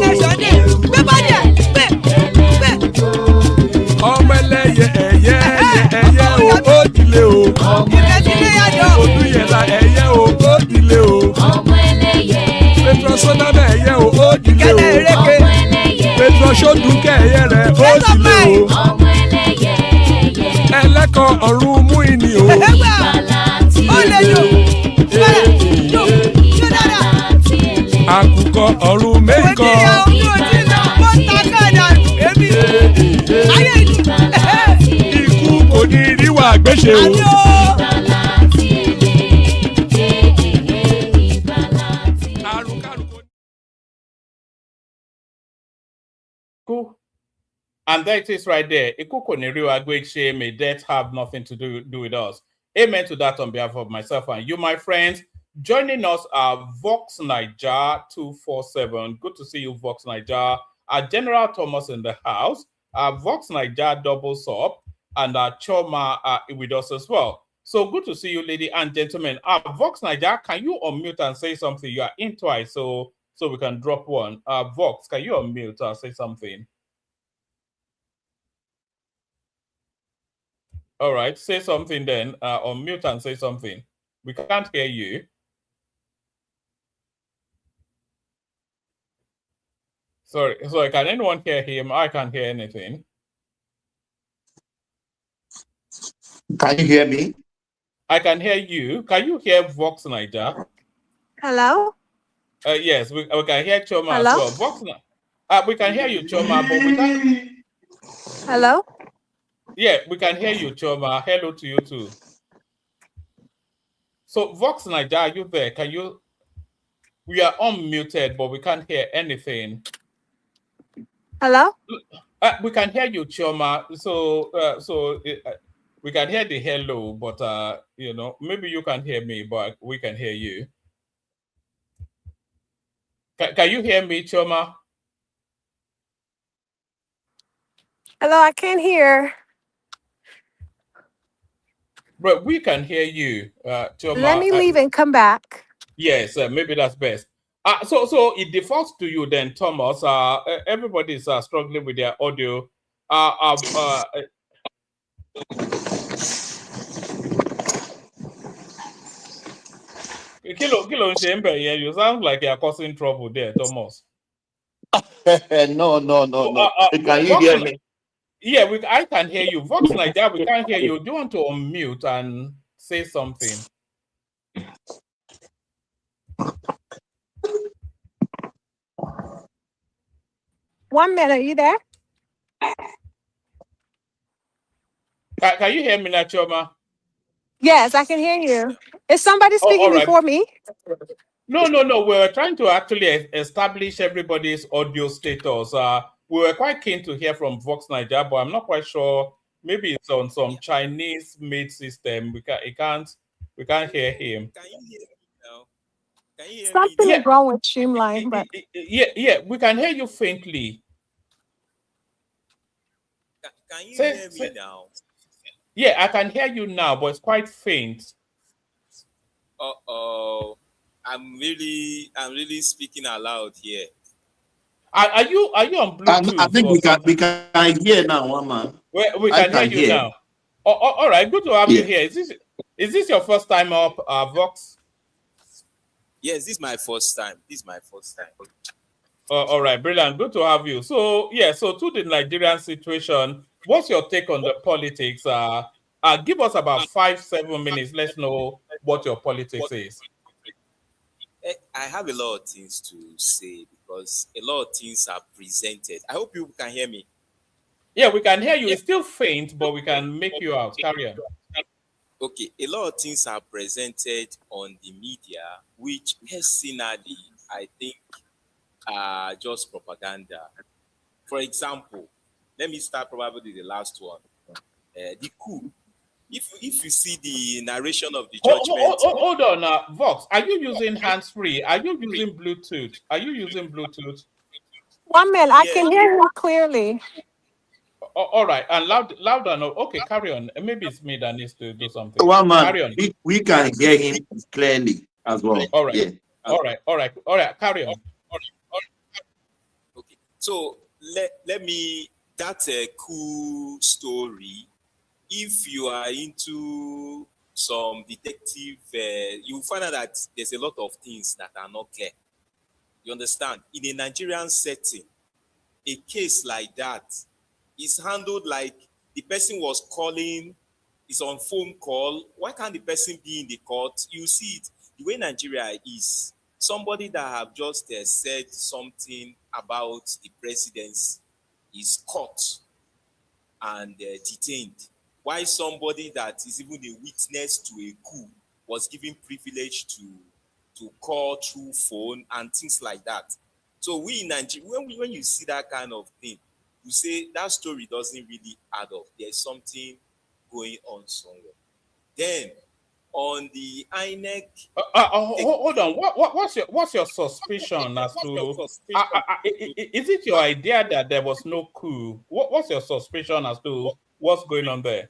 S3: Ọmọ ẹlẹ́yẹ ẹ̀yẹ ẹ̀yẹ o ó dilé o. Odúyẹ̀lá ẹ̀yẹ o ó dilé o. Petrosonama ẹ̀yẹ o ó dilé o. Petrosodúnkẹ́ ẹ̀yẹ rẹ̀ ó dilé o. Ẹlẹ́kọ̀ ọ̀run mú ìní o. Àkùkọ ọ̀run mẹ́kọ̀. Ikú kò ní ríwà gbéṣe o.
S1: Cool. And there it is right there. May death have nothing to do with us. Amen to that on behalf of myself and you, my friends. Joining us are Vox Niger 247. Good to see you, Vox Niger. General Thomas in the house. Vox Niger doubles up. And Choma with us as well. So good to see you, ladies and gentlemen. Vox Niger, can you unmute and say something? You are in twice, so we can drop one. Vox, can you unmute and say something? All right, say something then. Unmute and say something. We can't hear you. Sorry, can anyone hear him? I can't hear anything.
S4: Can you hear me?
S1: I can hear you. Can you hear Vox Niger?
S5: Hello?
S1: Yes, we can hear Choma
S5: Hello?
S1: as well. Vox, we can hear you, Choma, but we can't.
S5: Hello?
S1: Yeah, we can hear you, Choma. Hello to you too. So, Vox Niger, are you there? Can you? We are unmuted, but we can't hear anything.
S5: Hello?
S1: We can hear you, Choma. So, we can hear the hello, but maybe you can hear me, but we can hear you. Can you hear me, Choma?
S5: Hello, I can't hear.
S1: But we can hear you, Choma.
S5: Let me leave and come back.
S1: Yes, maybe that's best. So it defaults to you then, Thomas. Everybody is struggling with their audio. Kilo Shembe, yeah, you sound like you're causing trouble there, Thomas.
S4: No. Can you hear me?
S1: Yeah, I can hear you. Vox Niger, we can't hear you. Do you want to unmute and say something?
S5: One minute, are you there?
S1: Can you hear me, Nachoma?
S5: Yes, I can hear you. Is somebody speaking
S1: right.
S5: before me?
S1: No. We were trying to actually establish everybody's audio status. We were quite keen to hear from Vox Niger, but I'm not quite sure. Maybe it's on some Chinese-made system. We can't hear him.
S6: Can you hear me now? Can you hear
S5: Something
S6: me?
S5: is wrong with Streamline, but
S1: Yeah, we can hear you faintly.
S6: Can you hear me now?
S1: Yeah, I can hear you now, but it's quite faint.
S6: Uh-oh. I'm really speaking aloud here.
S1: Are you on Bluetooth?
S4: I think we can hear now, one man.
S1: We can hear you now. All right, good to have you here. Is this your first time up, Vox?
S6: Yes, this is my first time.
S1: All right, brilliant. Good to have you. So to the Nigerian situation, what's your take on the politics? Give us about 5-7 minutes. Let's know what your politics is.
S6: I have a lot of things to say because a lot of things are presented. I hope you can hear me.
S1: Yeah, we can hear you. It's still faint, but we can make you out. Carry on.
S6: Okay, a lot of things are presented on the media, which personally I think are just propaganda. For example, let me start probably the last one. The coup. If you see the narration of the judgment.
S1: Hold on, Vox. Are you using hands-free? Are you using Bluetooth?
S5: 1 minute, I can hear you clearly.
S1: All right, and louder. No, okay, carry on. Maybe it's me that needs to do something.
S4: One man,
S1: carry on.
S4: We can hear him clearly as well.
S1: All right.
S4: Yeah.
S1: All right. Carry on.
S6: Okay, so let me. That's a cool story. If you are into some detective, you find out that there's a lot of things that are not clear. You understand? In a Nigerian setting, a case like that is handled like the person was calling, is on phone call. Why can't the person be in the court? You see it. The way Nigeria is, somebody that have just said something about the presidency is caught and detained. Why somebody that is even a witness to a coup was given privilege to call through phone and things like that. So we in Nigeria, when you see that kind of thing, you say that story doesn't really add up. There's something going on somewhere. Then on the Inec,
S1: hold on. What's your suspicion as to? Is it your idea that there was no coup? What's your suspicion as to what's going on there?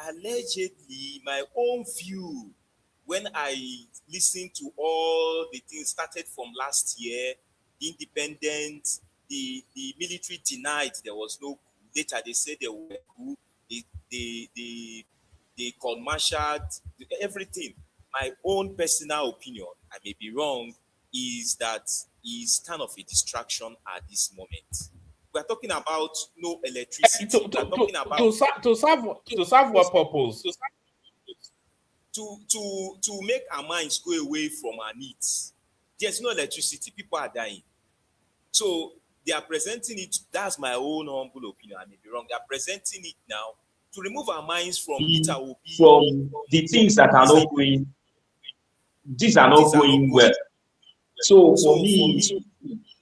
S6: Allegedly, my own view, when I listened to all the things started from last year, the independent, the military denied there was no coup. Later they said there were coup. They called martial, everything. My own personal opinion, I may be wrong, is that is kind of a distraction at this moment. We're talking about no electricity. We're talking about
S1: to serve what purpose?
S6: To make our minds go away from our needs. There's no electricity. People are dying. So they are presenting it. That's my own humble opinion. I may be wrong. They are presenting it now to remove our minds from
S7: from the things that are not going. These are not going well. So for me,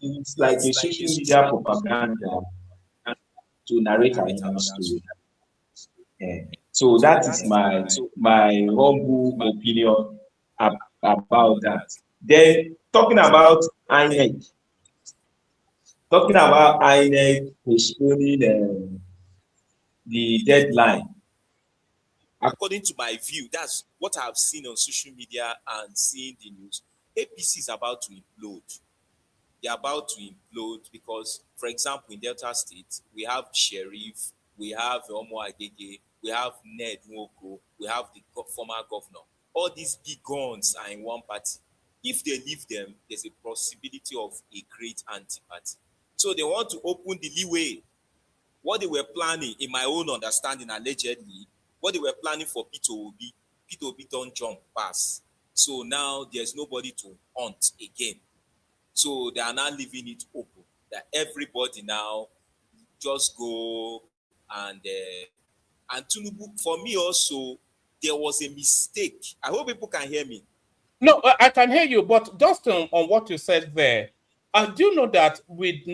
S7: it's like a social media propaganda to narrate another story. So that is my humble opinion about that. Then talking about Inec postponing the deadline.
S6: According to my view, that's what I've seen on social media and seeing the news. APC is about to implode. They're about to implode because, for example, in Delta State, we have Sheriff, we have Omo Agege, we have Ned Nwoko, we have the former governor. All these big guns are in one party. If they leave them, there's a possibility of a great anti-party. So they want to open the leeway. What they were planning, in my own understanding, allegedly, what they were planning for P2B don't jump pass. So now there's nobody to hunt again. So they are now leaving it open. That everybody now just go and Tinubu, for me also, there was a mistake. I hope people can hear me.
S1: No, I can hear you, but just on what you said there, do you know that with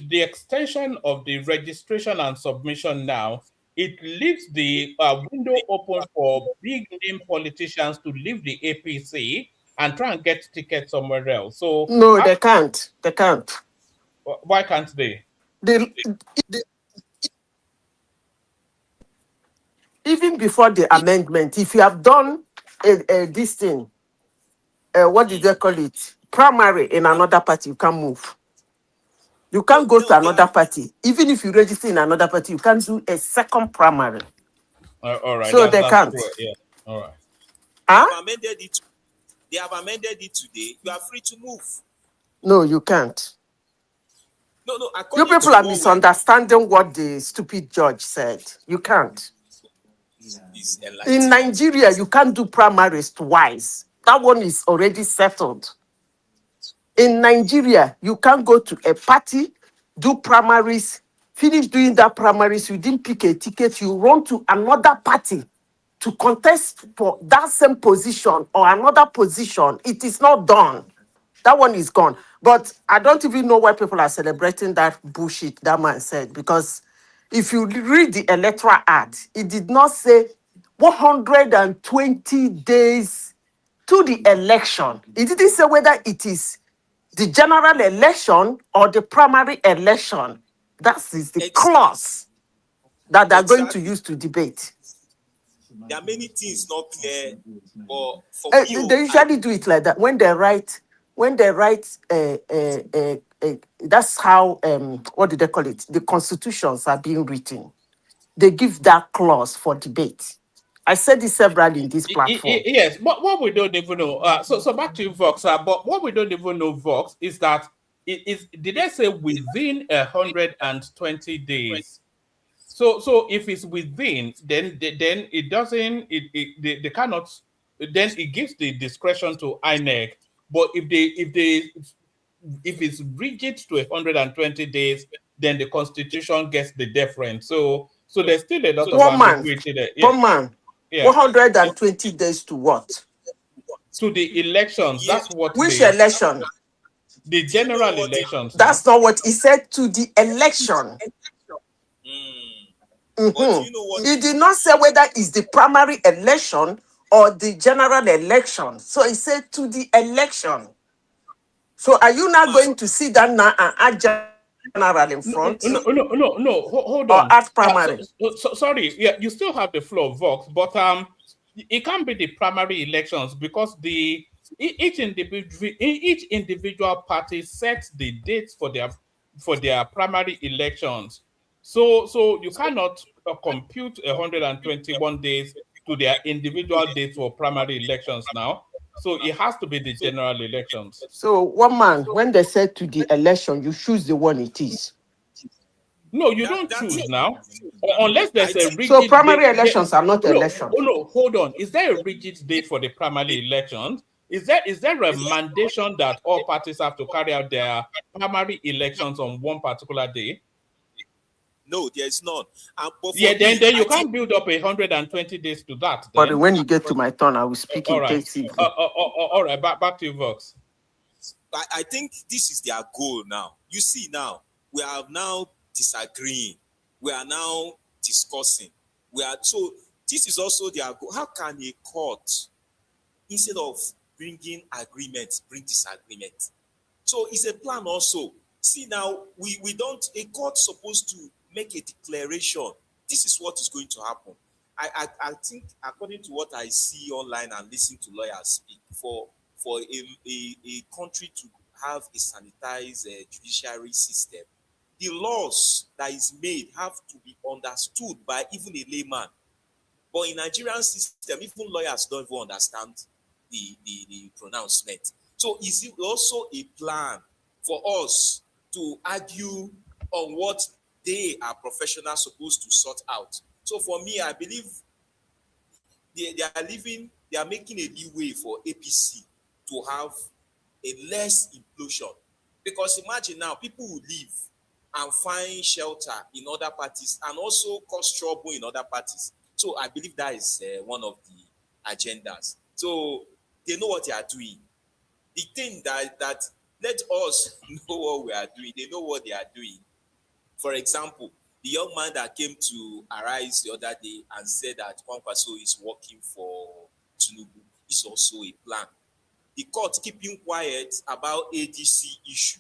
S1: the extension of the registration and submission now, it leaves the window open for big name politicians to leave the APC and try and get tickets somewhere else. So
S8: no, they can't. They can't.
S1: Why can't they?
S8: Even before the amendment, if you have done this thing, what did they call it? Primary in another party, you can't move. You can't go to another party. Even if you register in another party, you can't do a second primary.
S1: All right.
S8: So they can't.
S1: True. Yeah. All right.
S6: They have amended it today. You are free to move.
S8: No, you can't.
S6: No.
S8: You people are misunderstanding what the stupid judge said. You can't. In Nigeria, you can't do primaries twice. That one is already settled. In Nigeria, you can't go to a party, do primaries, finish doing that primaries, you didn't pick a ticket, you run to another party to contest for that same position or another position. It is not done. That one is gone. But I don't even know why people are celebrating that bullshit that man said, because if you read the electoral act, it did not say 120 days to the election. It didn't say whether it is the general election or the primary election. That is the clause that they're going to use to debate.
S6: There are many things not clear, but for
S8: they usually do it like that. When they write, that's how, what do they call it? The constitutions are being written. They give that clause for debate. I said this several in this platform.
S1: Yes, but what we don't even know, so back to you, Vox, but what we don't even know, Vox, is that did they say within 120 days? So if it's within, then it doesn't, they cannot, then it gives the discretion to INEC. But if it's rigid to 120 days, then the constitution gets the deference. So there's still a lot of ambiguity there.
S8: One man. Yeah. 120 days to what?
S1: To the elections. That's what.
S8: Which election?
S1: The general elections.
S8: That's not what he said. To the election.
S6: But you know what?
S8: He did not say whether it's the primary election or the general election. So he said to the election. So are you not going to sit down now and add general in front?
S1: No. Hold on.
S8: Or add primary?
S1: Sorry. Yeah, you still have the floor, Vox, but it can't be the primary elections because each individual party sets the dates for their primary elections. So you cannot compute 121 days to their individual dates for primary elections now. So it has to be the general elections.
S8: So, one man, when they said to the election, you choose the one it is.
S1: No, you don't choose now. Unless there's a rigid
S8: So, primary
S1: date.
S8: elections are not elections.
S1: Oh, no, hold on. Is there a rigid date for the primary elections? Is there a mandation that all parties have to carry out their primary elections on one particular day?
S6: No, there is none.
S1: Yeah, then you can't build up 120 days to that. Then.
S8: But when you get to my turn, I will speak intensively.
S1: All right, back to you, Vox.
S6: I think this is their goal now. You see now, we are now disagreeing. We are now discussing. So this is also their goal. How can a court, instead of bringing agreement, bring disagreement? So it's a plan also. See now, we don't, a court supposed to make a declaration. This is what is going to happen. I think, according to what I see online and listen to lawyers speak, for a country to have a sanitized judiciary system, the laws that is made have to be understood by even a layman. But in Nigerian system, even lawyers don't even understand the pronouncement. So is it also a plan for us to argue on what they are professionals supposed to sort out? So for me, I believe they are making a leeway for APC to have a less implosion. Because imagine now, people will leave and find shelter in other parties and also cause trouble in other parties. So I believe that is one of the agendas. So they know what they are doing. The thing that let us know what we are doing. They know what they are doing. For example, the young man that came to Arise the other day and said that Kwankwaso is working for Tinubu is also a plan. The court keeping quiet about ADC issue.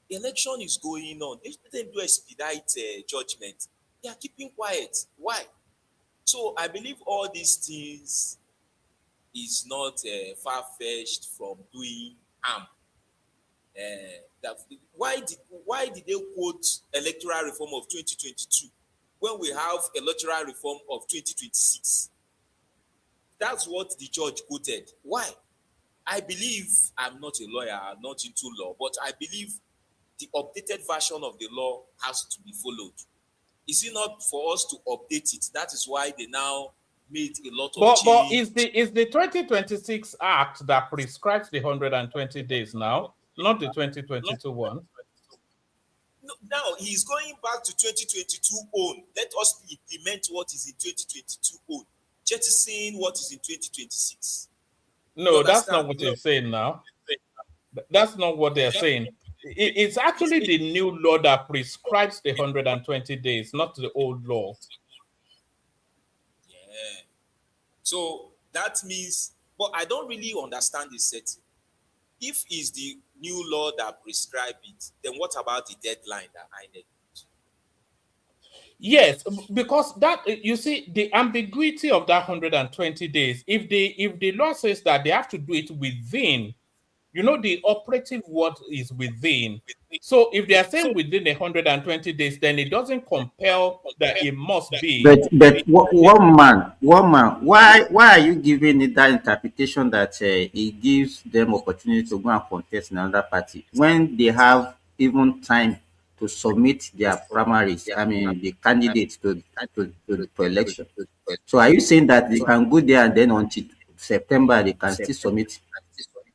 S6: The election is going on. They didn't do expedite judgment. They are keeping quiet. Why? So I believe all these things is not far-fetched from doing harm. Why did they quote electoral reform of 2022 when we have electoral reform of 2026? That's what the judge quoted. Why? I believe, I'm not a lawyer, I'm not into law, but I believe the updated version of the law has to be followed. Is it not for us to update it? That is why they now made a lot of change.
S1: But is the 2026 Act that prescribes the 120 days now, not the 2022 one?
S6: No, now he's going back to 2022 own. Let us implement what is in 2022 own. Jettison what is in 2026.
S1: No, that's not what they're saying now. That's not what they're saying. It's actually the new law that prescribes the 120 days, not the old law.
S6: Yeah. So that means, but I don't really understand this setting. If it's the new law that prescribes it, then what about the deadline that Inec put?
S1: Yes, because that, you see, the ambiguity of that 120 days, if the law says that they have to do it within, you know, the operative word is within. So if they are saying within 120 days, then it doesn't compel that it must be.
S9: But one man, why are you giving it that interpretation that it gives them opportunity to go and contest in another party when they have even time to submit their primaries? I mean, the candidates to election. So are you saying that they can go there and then until September they can still submit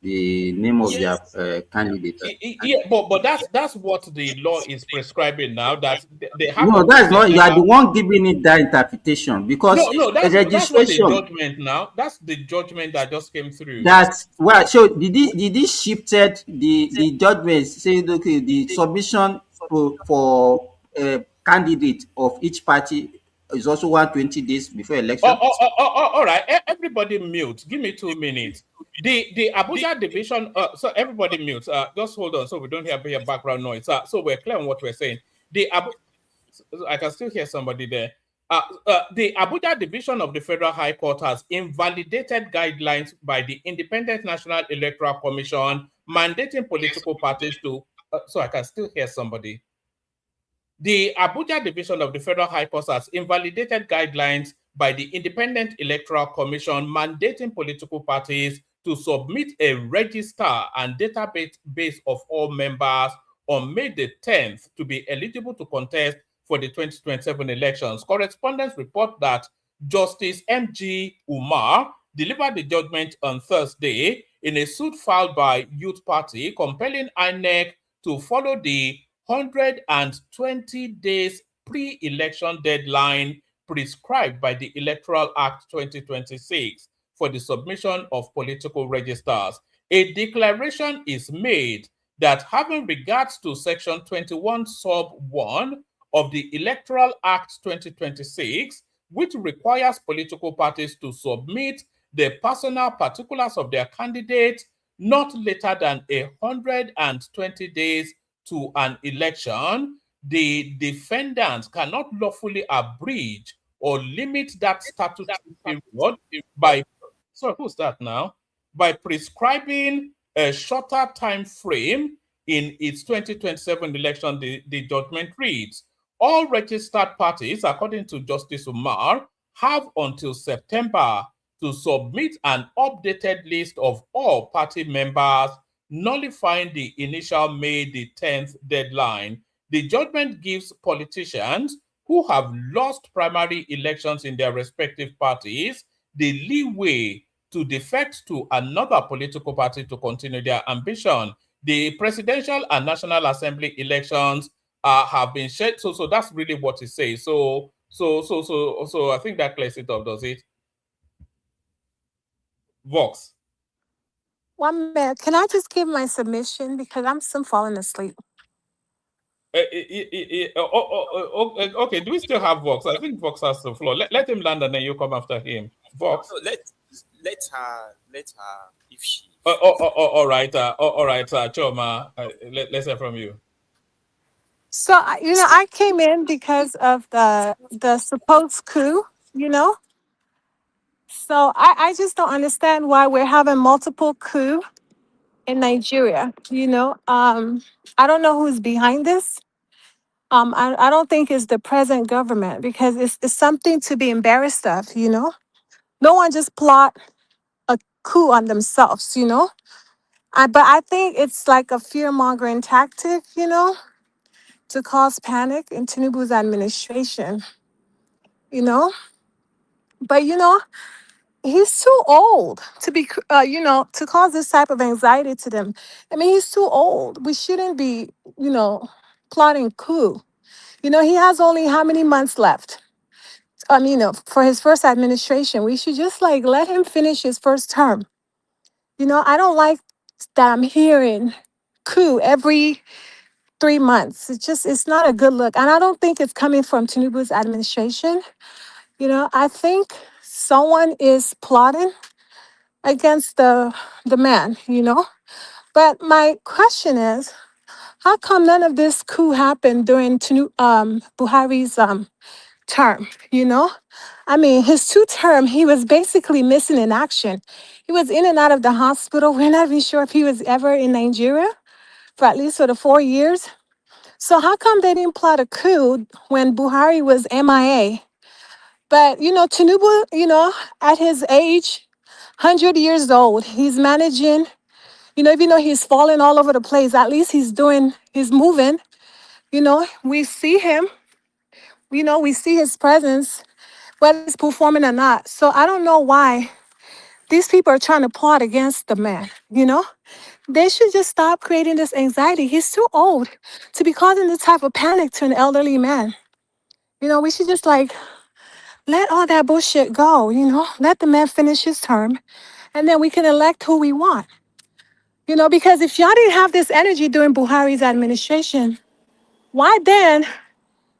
S9: the name of their candidate?
S1: Yeah, but that's what the law is prescribing now. That they have.
S9: No, that's not. You are the one giving it that interpretation because
S1: that's
S9: registration.
S1: Not the judgment now. That's the judgment that just came through.
S9: That's well. So did he shifted the judgment saying okay the submission for candidate of each party is also 120 days before election?
S1: All right, everybody mute. Give me 2 minutes. The Abuja division. So everybody mute. Just hold on, so we don't hear background noise. So we're clear on what we're saying. I can still hear somebody there. The Abuja division of the Federal High Court has invalidated guidelines by the Independent National Electoral Commission mandating political parties to. So I can still hear somebody. The Abuja division of the Federal High Court has invalidated guidelines by the Independent Electoral Commission mandating political parties to submit a register and database of all members on May the 10th to be eligible to contest for the 2027 elections. Correspondents report that Justice M.G. Umar delivered the judgment on Thursday in a suit filed by Youth Party compelling Inec to follow the 120 days pre-election deadline prescribed by the Electoral Act 2026 for the submission of political registers. A declaration is made that having regards to Section 21 Sub 1 of the Electoral Act 2026, which requires political parties to submit the personal particulars of their candidates not later than 120 days to an election, the defendants cannot lawfully abridge or limit that statutory period by, sorry, who's that now? By prescribing a shorter time frame in its 2027 election. The judgment reads, all registered parties, according to Justice Umar, have until September to submit an updated list of all party members, nullifying the initial May the 10th deadline. The judgment gives politicians who have lost primary elections in their respective parties the leeway to defect to another political party to continue their ambition. The presidential and National Assembly elections have been shared. So that's really what it says. So I think that clears it up, does it? Vox.
S5: 1 minute. Can I just give my submission because I'm still falling asleep?
S1: Okay, do we still have Vox? I think Vox has the floor. Let him land and then you come after him. Vox.
S6: No, let her if she.
S1: All right, Choma. Let's hear from you.
S5: So I came in because of the supposed coup. So I just don't understand why we're having multiple coups in Nigeria. I don't know who's behind this. I don't think it's the present government because it's something to be embarrassed of. No one just plot a coup on themselves. But I think it's like a fear-mongering tactic. To cause panic in Tinubu's administration. But he's too old to be, to cause this type of anxiety to them. I mean, he's too old. We shouldn't be, plotting coup. He has only how many months left? For his first administration, we should just let him finish his first term. I don't like that I'm hearing coup every 3 months. It's not a good look. And I don't think it's coming from Tinubu's administration. I think someone is plotting against the man. But my question is, how come none of this coup happened during Buhari's term? I mean, his 2 term, he was basically missing in action. He was in and out of the hospital. We're not even sure if he was ever in Nigeria for at least 4 years. So how come they didn't plot a coup when Buhari was MIA? But, Tinubu, at his age, 100 years old, he's managing, even though he's falling all over the place, at least he's moving. We see him, we see his presence, whether he's performing or not. So I don't know why these people are trying to plot against the man, They should just stop creating this anxiety. He's too old to be causing this type of panic to an elderly man. We should just let all that bullshit go, let the man finish his term and then we can elect who we want. Because if y'all didn't have this energy during Buhari's administration, why then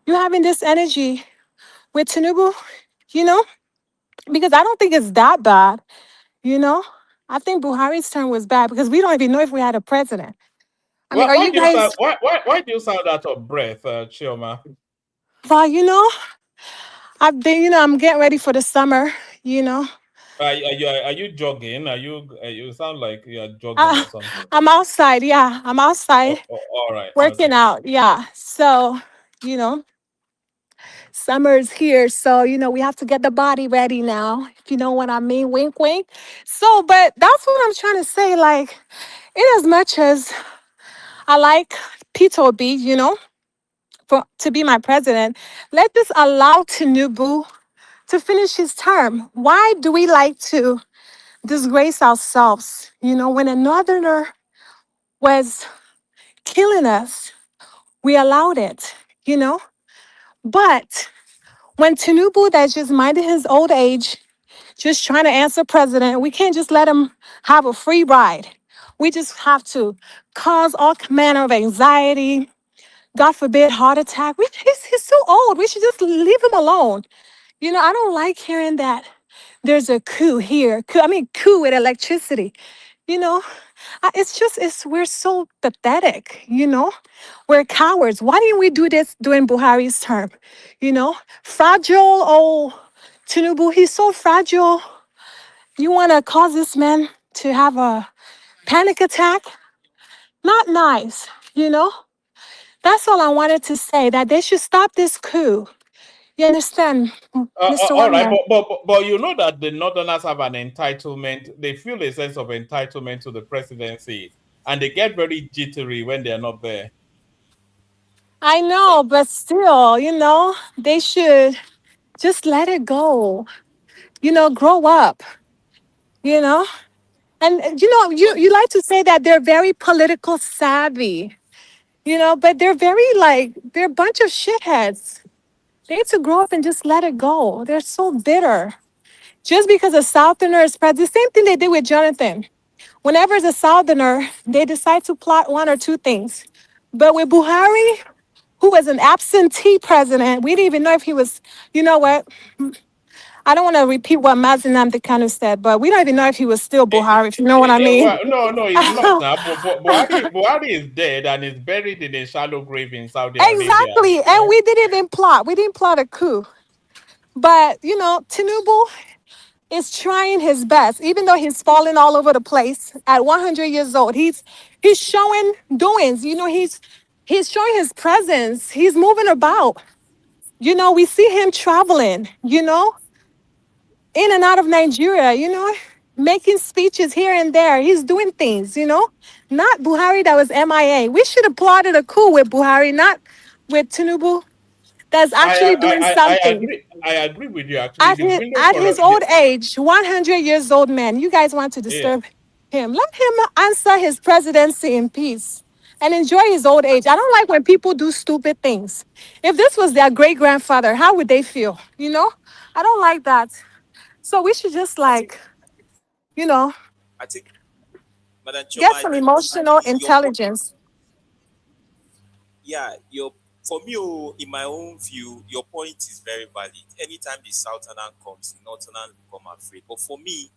S5: you having this energy with Tinubu, Because I don't think it's that bad, I think Buhari's term was bad because we don't even know if we had a president. I mean, are you guys...
S1: Why do you sound out of breath, Chioma?
S5: Well, I've been, I'm getting ready for the summer,
S1: Are you jogging? You sound like you're jogging or something.
S5: I'm outside, yeah. I'm outside.
S1: All right.
S5: Working out, yeah. So, Summer's here, so we have to get the body ready now, if you know what I mean. Wink, wink. So, but that's what I'm trying to say. Like, in as much as I like Peter B, to be my president, let's just allow Tinubu to finish his term. Why do we like to disgrace ourselves? When a northerner was killing us, we allowed it, you know? But when Tinubu, that's just minding his old age, just trying to answer president, we can't just let him have a free ride. We just have to cause all manner of anxiety, God forbid, heart attack. He's so old. We should just leave him alone. I don't like hearing that there's a coup here. Coup with electricity. You know, we're so pathetic. We're cowards. Why didn't we do this during Buhari's term? Fragile old Tinubu, he's so fragile. You want to cause this man to have a panic attack? Not nice, you know? That's all I wanted to say, that they should stop this coup. You understand, Mr.
S1: All right,
S5: Wagner?
S1: but you know that the Northerners have an entitlement. They feel a sense of entitlement to the presidency, and they get very jittery when they are not there.
S5: I know, but still, they should just let it go. Grow up, you know? And,
S6: But
S5: you like to say that they're very political savvy, but they're they're a bunch of shitheads. They need to grow up and just let it go. They're so bitter. Just because a Southerner is president, the same thing they did with Jonathan. Whenever it's a Southerner, they decide to plot one or two things. But with Buhari, who was an absentee president, we didn't even know if he was, you know what? I don't want to repeat what Mazinam Dekanu said, but we don't even know if he was still Buhari, if you know what I mean.
S1: Well, no, he's not now. But Buhari is dead and is buried in a shallow grave in Saudi Arabia.
S5: Exactly. And we didn't even plot. We didn't plot a coup. But, Tinubu is trying his best, even though he's falling all over the place at 100 years old. He's showing doings. He's showing his presence. He's moving about. We see him traveling, in and out of Nigeria, making speeches here and there. He's doing things, Not Buhari that was MIA. We should have plotted a coup with Buhari, not with Tinubu that's actually doing
S1: I
S5: something.
S1: agree. I agree with you. Actually, the window
S5: At
S1: for
S5: his old age, 100 years old man, you guys want to
S1: yeah.
S5: disturb him. Let him answer his presidency in peace and enjoy his old age. I don't like when people do stupid things. If this was their great grandfather, how would they feel? I don't like that. So we should just
S6: I think
S5: you know,
S6: I think Madam Choma,
S5: get
S6: I
S5: some
S6: think
S5: emotional
S6: your point,
S5: intelligence.
S6: yeah, your for me, in my own view, your point is very valid. Anytime the Southerner comes, the Northerner become afraid. But for me,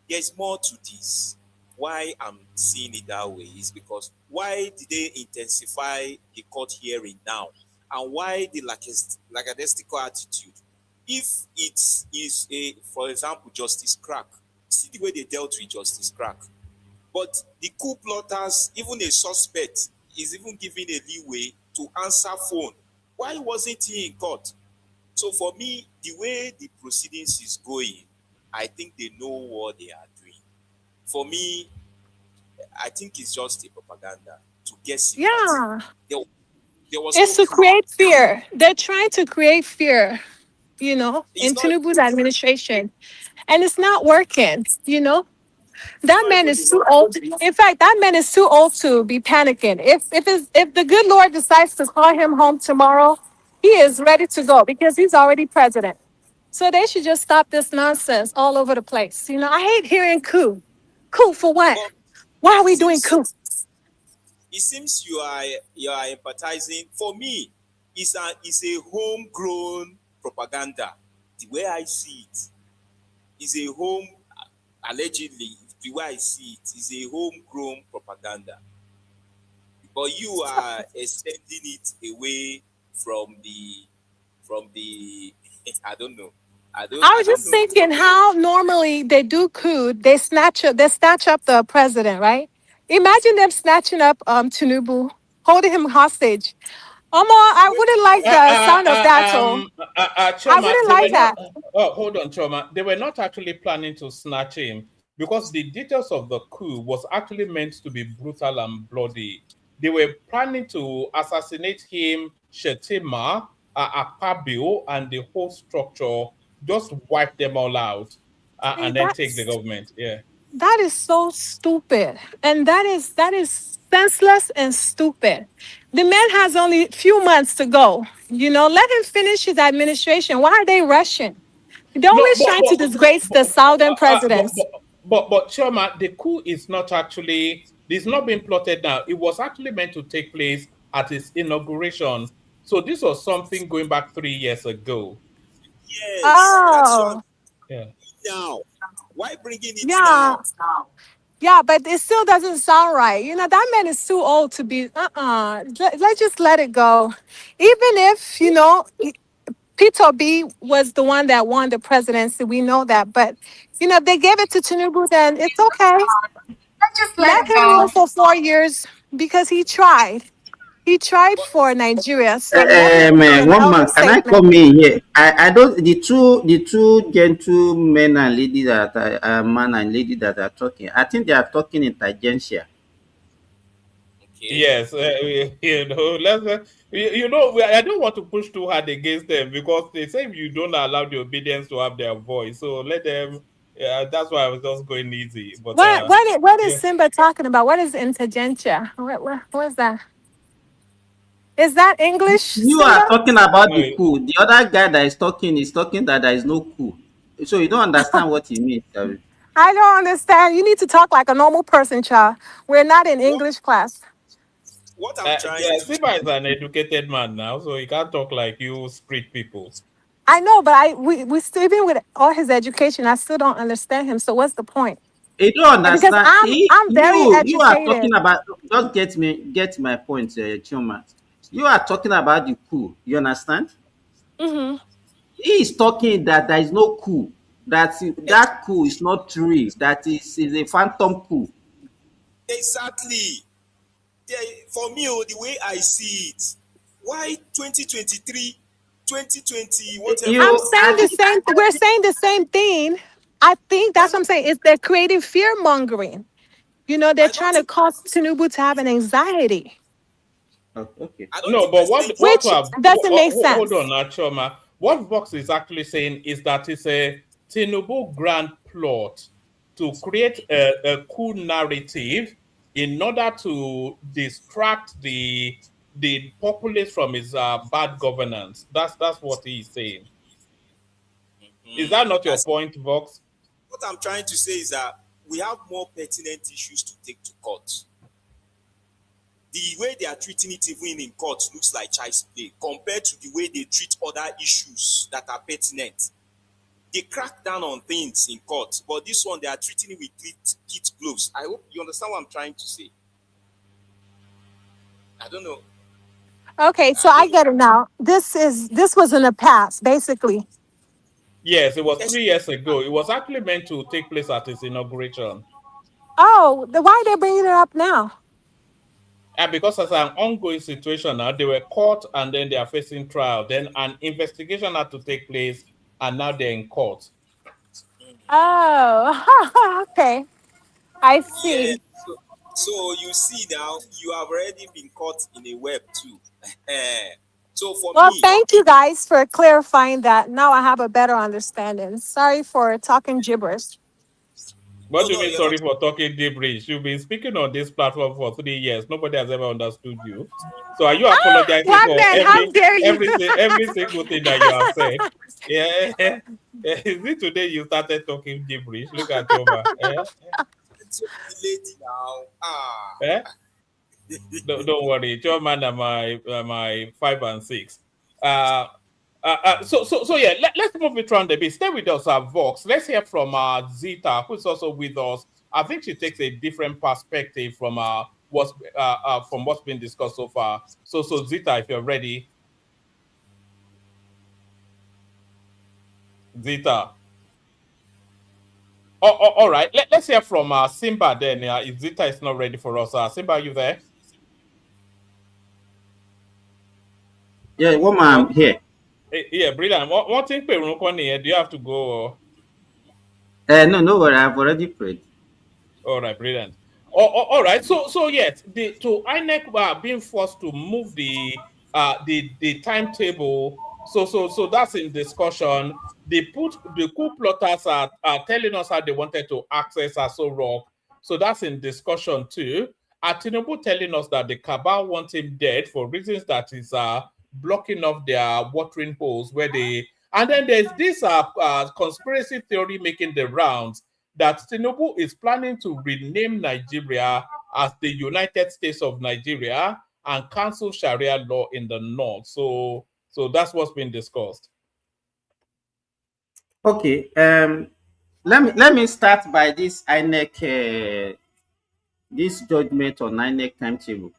S6: there's more to this. Why I'm seeing it that way is because why did they intensify the court hearing now? And why the lackadaisical attitude? If it is for example, Justice Crack, see the way they dealt with Justice Crack. But the coup plotters, even a suspect, is even given a leeway to answer phone. Why wasn't he in court? So for me, the way the proceedings is going, I think they know what they are doing. For me, I think it's just a propaganda to get sympathy.
S5: Yeah.
S6: There, there was
S5: It's
S6: no
S5: to
S6: coup.
S5: create fear. They're trying to create fear,
S6: It's
S5: in
S6: not.
S5: Tinubu's administration. And it's not working,
S6: It's
S5: That
S6: not
S5: man
S6: even
S5: is too old. In fact, that man is too old to be panicking. If the good Lord decides to call him home tomorrow, he is ready to go because he's already president. So they should just stop this nonsense all over the place. I hate hearing coup. Coup for what?
S6: But
S5: Why are
S6: it
S5: we doing
S6: seems
S5: coup?
S6: you are empathizing. For me, it's a homegrown propaganda. The way I see it is a home allegedly. The way I see it is a homegrown propaganda. But you are extending it away from the I don't know.
S5: I
S6: I
S5: was
S6: don't
S5: just
S6: know.
S5: thinking how normally they do coup. They snatch up the president, right? Imagine them snatching up Tinubu, holding him hostage. I wouldn't like the sound of that. So I
S1: Choma,
S5: wouldn't
S1: they were
S5: like
S1: not.
S5: that.
S1: Oh, hold on, Choma. They were not actually planning to snatch him because the details of the coup was actually meant to be brutal and bloody. They were planning to assassinate him, Shetima, Akpabio, and the whole structure, just wipe them all out,
S5: See,
S1: and then take the government. Yeah.
S5: that is so stupid, and that is senseless and stupid. The man has only a few months to go. Let him finish his administration. Why are they rushing? They're
S1: No,
S5: always trying to disgrace the southern presidents.
S1: but Choma, the coup is not actually. It's not being plotted now. It was actually meant to take place at his inauguration. So this was something going back 3 years ago.
S6: Yes, that's what
S5: Oh,
S1: Yeah.
S6: now. Why bringing it
S5: yeah.
S6: now?
S5: Yeah, but it still doesn't sound right. That man is too old to be. Let's just let it go. Even if Peter B was the one that won the presidency, we know that. But if they gave it to Tinubu, then it's okay. Let him rule for 4 years because he tried. He tried
S6: But
S5: for Nigeria, so let him be an
S9: One
S5: elder
S9: man, can I
S5: statesman.
S9: come in here? I don't the two gentlemen and lady that man and lady that are talking. I think they are talking intelligentsia.
S6: okay.
S1: Yes, let's. I don't want to push too hard against them because they say you don't allow the obedience to have their voice. So let them. Yeah, that's why I was just going easy. But
S5: What is
S1: yeah.
S5: Simba talking about? What is intelligentsia? What is that? Is that English,
S9: You are
S5: Simba?
S9: talking about
S1: No,
S9: the coup. The other guy that is talking that there is no coup. So you don't understand what he means.
S5: I don't understand. You need to talk like a normal person, child. We're not in
S6: What
S5: English class.
S6: what I'm trying
S1: yeah,
S6: to
S1: Siba is an educated man now, so he can't talk like you street people.
S5: I know, but we still, even with all his education, I still don't understand him. So what's the point?
S9: You don't
S5: Because
S9: understand.
S5: I'm very
S9: You are talking
S5: educated.
S9: about, just get my point, Chioma. You are talking about the coup. You understand?
S5: Hmm.
S9: He is talking that there is no coup.
S6: ex-
S9: That coup is not real. That is a phantom coup.
S6: exactly. For me, the way I see it, why 2023, 2020, whatever?
S5: I'm
S9: You
S5: saying
S9: I
S5: the
S9: think
S5: same. We're saying the same thing. I think
S6: Why
S5: that's what
S6: not?
S5: I'm saying. Is they're creating fear mongering. They're
S6: I don't
S5: trying to
S6: think.
S5: cause Tinubu to have an anxiety,
S9: oh, okay.
S6: I don't
S1: No,
S6: think
S1: but
S6: President.
S5: which doesn't make
S1: hold on,
S5: sense.
S1: Achoma. What Vox is actually saying is that it's a Tinubu grand plot to create a coup narrative in order to distract the populace from his bad governance. That's what he's saying. Is that not your
S6: That's
S1: point, Vox?
S6: what I'm trying to say is that we have more pertinent issues to take to court. The way they are treating it even in court looks like child's play compared to the way they treat other issues that are pertinent. They crack down on things in court, but this one they are treating it with kid gloves. I hope you understand what I'm trying to say. I don't know.
S5: Okay, so
S6: I
S5: I
S6: don't know.
S5: get it now. This was in the past, basically.
S1: Yes, it was
S6: Yes,
S1: 3 years ago. It was actually meant to take place at his inauguration.
S5: Oh, why are they bringing it up now?
S1: And because it's an ongoing situation now, they were caught and then they are facing trial. Then an investigation had to take place, and now they're in court.
S5: Oh, okay. I
S6: yeah.
S5: see.
S6: So you see now, you have already been caught in a web too. So for
S5: Well,
S6: me,
S5: thank you guys for clarifying that. Now I have a better understanding. Sorry for talking gibberish.
S1: What
S6: no,
S1: do you
S6: no,
S1: mean,
S6: you're not.
S1: sorry for talking gibberish? You've been speaking on this platform for 3 years. Nobody has ever understood you. So are you apologizing
S5: One
S1: for
S5: man, how dare you?
S1: every single thing that you have said? Yeah. Is it today you started talking gibberish? Look at Joma.
S6: It's the lady now.
S1: Eh? Don't worry, German are my 5 and 6. Uh, so yeah, let's move it around a bit. Stay with us, Vox. Let's hear from Zita, who's also with us. I think she takes a different perspective from what's been discussed so far. So Zita, if you're ready, Zita. All right. Let's hear from Simba then. If Zita is not ready for us, Simba, are you there?
S9: Yeah, woman, I'm here.
S1: Yeah, brilliant. One thing, do you have to go?
S9: No, no worry. I've already prayed.
S1: All right, brilliant. All right. So yes, to INEC being forced to move the timetable. So that's in discussion. The coup plotters are telling us how they wanted to access Aso Rock. So that's in discussion too. Tinubu telling us that the cabal want him dead for reasons that is blocking off their watering holes where they. And then there's this conspiracy theory making the rounds that Tinubu is planning to rename Nigeria as the United States of Nigeria and cancel Sharia law in the north. So that's what's been discussed.
S9: Okay. Let me start by this INEC this judgment on INEC timetable.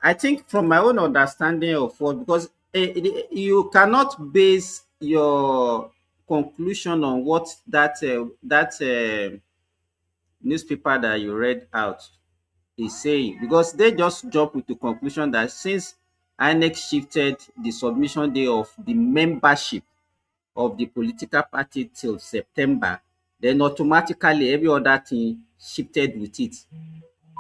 S9: I think from my own understanding of what, because you cannot base your conclusion on what that newspaper that you read out is saying, because they just jump with the conclusion that since INEC shifted the submission day of the membership of the political party till September, then automatically every other thing shifted with it.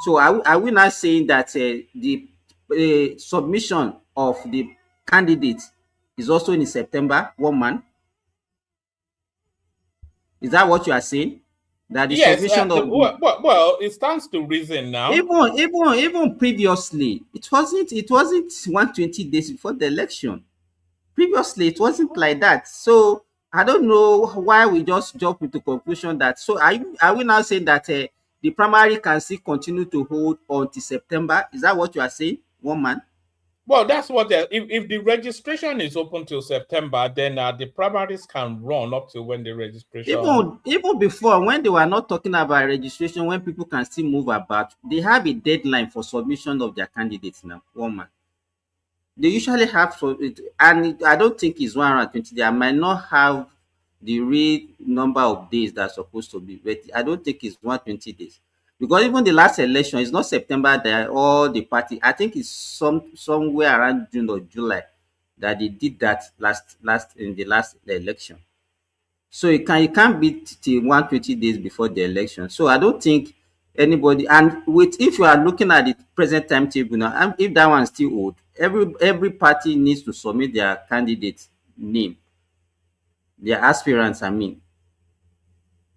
S9: So are we not saying that the submission of the candidate is also in September, one man? Is that what you are saying? That the
S1: Yes,
S9: submission of the,
S1: well, it stands to reason now.
S9: even previously, it wasn't 120 days before the election. Previously, it wasn't like that. So I don't know why we just jump into conclusion that. So are we now saying that the primary can still continue to hold until September? Is that what you are saying, one man?
S1: Well, that's what if the registration is open till September, then the primaries can run up to when the registration.
S9: Even before, when they were not talking about registration, when people can still move about, they have a deadline for submission of their candidates now, one man. They usually have, so I don't think it's 120 days. I might not have the real number of days that's supposed to be, but I don't think it's 120 days. Because even the last election is not September that all the party, I think it's somewhere around June or July that they did that last in the last election. So it can't be till 120 days before the election. So I don't think anybody, and with, if you are looking at the present timetable now, and if that one is still old, every party needs to submit their candidate name, their aspirants, I mean,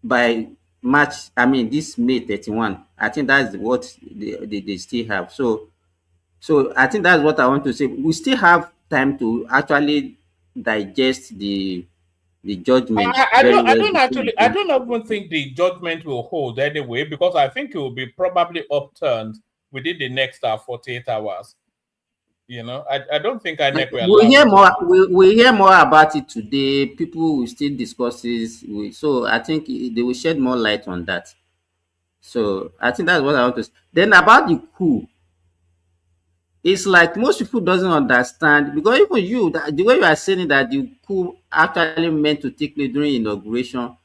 S9: by March, I mean this May 31. I think that's what they still have. So I think that's what I want to say. We still have time to actually digest the judgment very
S1: I
S9: well
S1: don't
S9: before
S1: actually, I
S9: we.
S1: don't even think the judgment will hold anyway, because I think it will be probably upturned within the next 48 hours. I don't think INEC will
S9: We'll
S1: allow
S9: hear
S1: it to
S9: more.
S1: go.
S9: We'll hear more about it today. People will still discuss this. So I think they will shed more light on that. So I think that's what I want to say. Then about the coup, it's like most people doesn't understand, because even you, the way you are saying that the coup actually meant to take place during inauguration.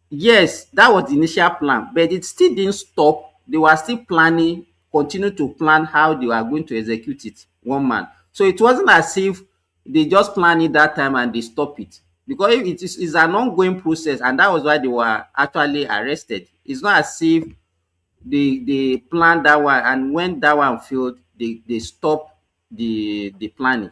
S9: Yes, that was the initial plan, but it still didn't stop. They were still planning, continue to plan how they were going to execute it, one man. So it wasn't as if they just planned it that time and they stop it. Because if it is it's an ongoing process, and that was why they were actually arrested. It's not as if they planned that one, and when that one failed, they stop the planning.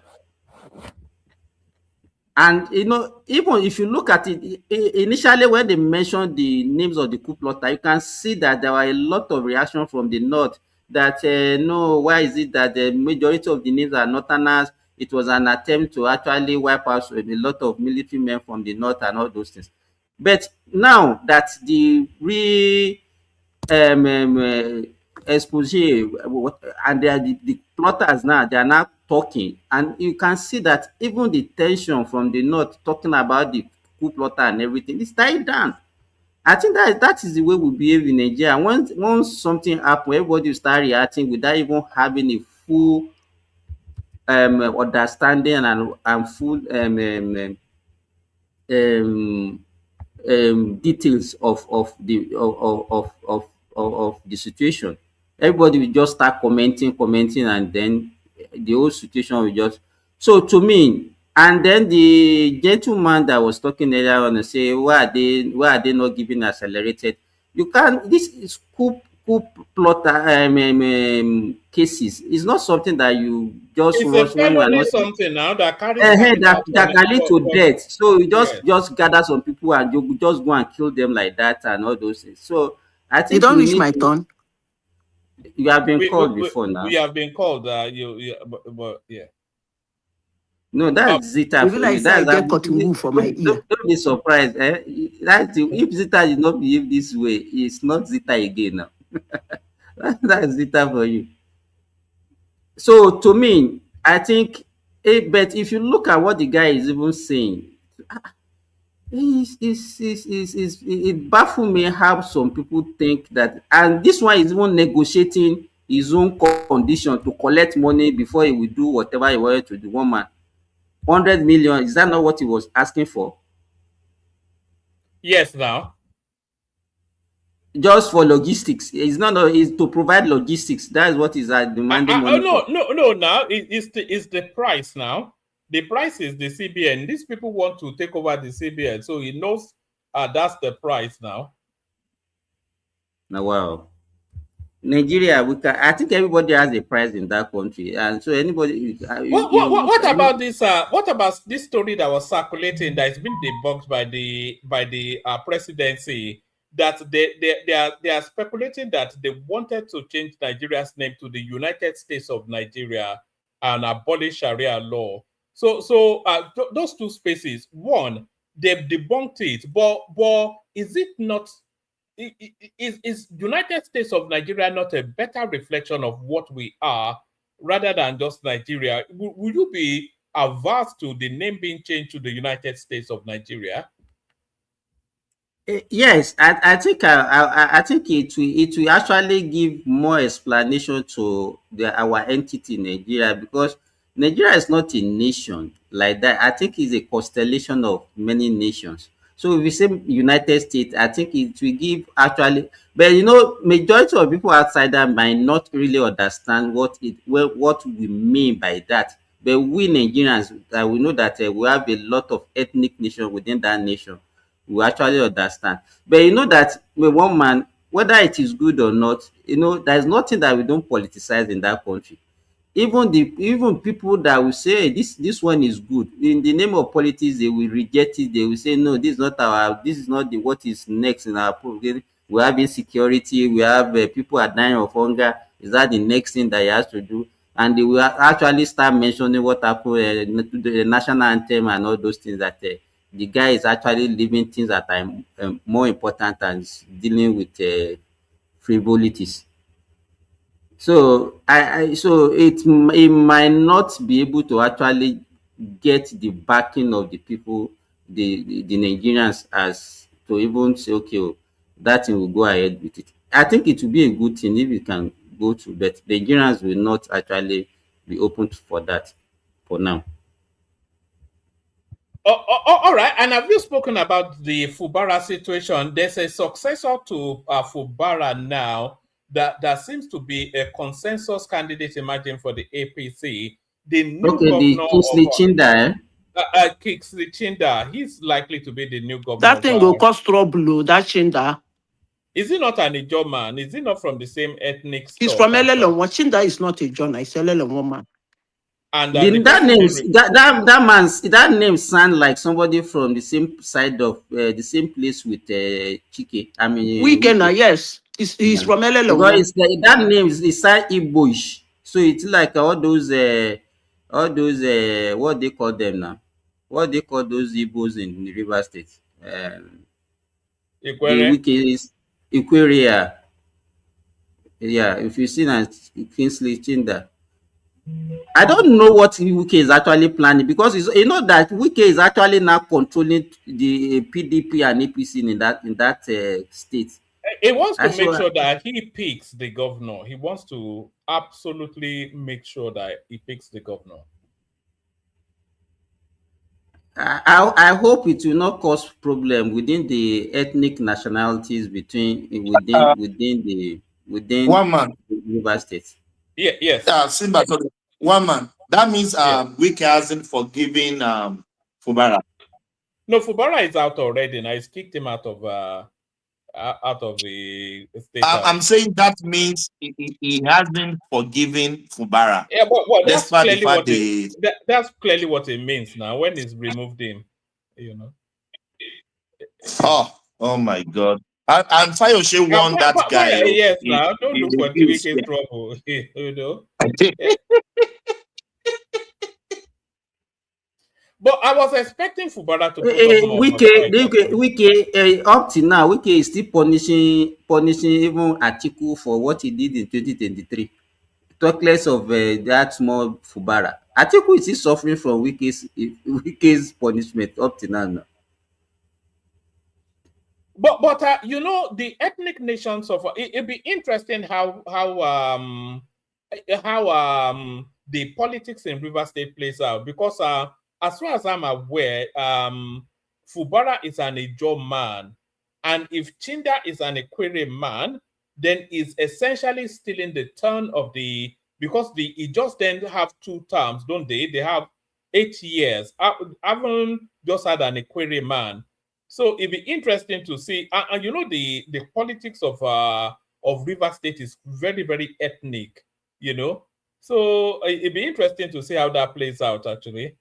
S9: And even if you look at it, initially when they mentioned the names of the coup plotter, you can see that there were a lot of reaction from the north that no, why is it that the majority of the names are northerners? It was an attempt to actually wipe out a lot of military men from the north and all those things. But now that the real expose, and they are the plotters now, they are now talking, and you can see that even the tension from the north talking about the coup plotter and everything is dying down. I think that is the way we behave in Nigeria. Once something happen, everybody will start reacting without even having a full understanding and full um details of the situation. Everybody will just start commenting, and then the whole situation will just So to me, and then the gentleman that was talking earlier on to say, why are they not giving accelerated? You can't. This is coup plot cases. It's not something that you just
S1: It's a
S9: rush when you are
S1: felony
S9: not
S1: something now that carries
S9: ahead,
S1: capital
S9: that can lead to death. So you
S1: yes.
S9: just gather some people and you just go and kill them like that and all those things. So I
S8: You
S9: think
S8: don't
S9: we
S8: reach
S9: need
S8: my
S9: to.
S8: turn.
S9: You have been
S1: We, we,
S9: called
S1: we,
S9: before
S1: we
S9: now.
S1: have been called, but yeah.
S9: No,
S1: Uh,
S9: that's Zita
S8: If you
S9: for you.
S8: like say I
S9: That's how.
S8: get cotton wool for my ear.
S9: Don't be surprised. If Zita did not behave this way, it's not Zita again now. That's Zita for you. So to me, I think, but if you look at what the guy is even saying, it baffles me how some people think that, and this one is even negotiating his own condition to collect money before he will do whatever he wanted to do. One man, 100 million, is that not what he was asking for?
S1: yes, now.
S9: Just for logistics. It's not, no, it's to provide logistics. That is what is demanding
S1: Oh
S9: money
S1: no,
S9: for.
S1: no. Now it's the price. Now the price is the CBN. These people want to take over the CBN, so he knows that's the price now.
S9: Now, wow. Nigeria, I think everybody has a price in that country, and so anybody,
S1: What about this? What about this story that was circulating that has been debunked by the presidency, that they are speculating that they wanted to change Nigeria's name to the United States of Nigeria and abolish Sharia law. So those two spaces, one, they've debunked it, but is it not? Is United States of Nigeria not a better reflection of what we are rather than just Nigeria? Would you be averse to the name being changed to the United States of Nigeria?
S9: Yes, I think it will actually give more explanation to our entity Nigeria, because Nigeria is not a nation like that. I think it's a constellation of many nations. So if we say United States, I think it will give actually, but majority of people outside that might not really understand what we mean by that. But we Nigerians, we know that we have a lot of ethnic nation within that nation. We actually understand. But you know that with one man, whether it is good or not, there's nothing that we don't politicize in that country. Even people that will say, "Hey, this one is good," in the name of politics, they will reject it. They will say, "No, this is not the what is next in our program. We have insecurity, we have people are dying of hunger. Is that the next thing that he has to do?" And they will actually start mentioning what happened to the national anthem and all those things, that the guy is actually living things that are more important than dealing with frivolities. So it might not be able to actually get the backing of the people, the Nigerians, as to even say, okay, oh, that thing will go ahead with it. I think it will be a good thing if it can go to, but the Nigerians will not actually be open for that for now.
S1: All right. And have you spoken about the Fubara situation? There's a successor to Fubara now that seems to be a consensus candidate emerging for the APC. The new
S9: Okay, the
S1: governor of
S9: Kingsley Chinda,
S1: Kingsley Chinda, he's likely to be the new governor
S8: That
S1: of.
S8: thing go cause trouble, that Chinda.
S1: Is he not an Ijo man? Is he not from the same ethnic
S8: He's
S1: stock
S8: from
S1: as
S8: Elelon. Chinda is not a John. It's Elelon woman.
S1: and the
S9: that
S1: person
S9: names
S1: being
S9: that name sound like somebody from the same side of the same place with Chike. I mean
S8: Weekender,
S9: Wike.
S8: yes. He's
S9: Yeah.
S8: from
S9: Because
S8: Elelon.
S9: it's that name is sound Igboish. So it's like all those what they call them now. What they call those Igbos in the River State. The
S1: Ikwere.
S9: Wike Equaria. Yeah, if you see that Kingsley Chinda. I don't know what Wike is actually planning, because that Wike is actually now controlling the PDP and APC in that state.
S1: He wants to
S9: And
S1: make
S9: so
S1: sure that he picks the governor. He wants to absolutely make sure that he picks the governor.
S9: I hope it will not cause problem within the ethnic nationalities within
S4: One man.
S9: the River State.
S1: Yeah, yes.
S4: Simba, sorry. One man. That means Wike hasn't forgiven Fubara.
S1: No, Fubara is out already. Now he's kicked him out of the state house.
S4: I'm saying that means he hasn't forgiven Fubara.
S1: Yeah, but that's
S4: despite
S1: clearly that's clearly what it means now when he's removed him. You know.
S4: Oh my God! And Fayose won that guy.
S1: Yes, now don't look for Wike's trouble. You know. But I was expecting Fubara to put up more.
S9: Wike, up to now, Wike is still punishing even Atiku for what he did in 2023. Talk less of that small Fubara. Atiku is still suffering from Wike's punishment up to now.
S1: But you know, the ethnic nations of it'd be interesting how the politics in River State plays out, because as far as I'm aware, Fubara is an Ijaw man, and if Chinda is an Ekwere man, then is essentially stealing the turn of because the Ijaws then have 2 terms, don't they? They have 8 years. Haven't just had an Ekwere man. So it'd be interesting to see, and you know, the politics of River State is very, very ethnic, you know. So it'd be interesting to see how that plays out, actually.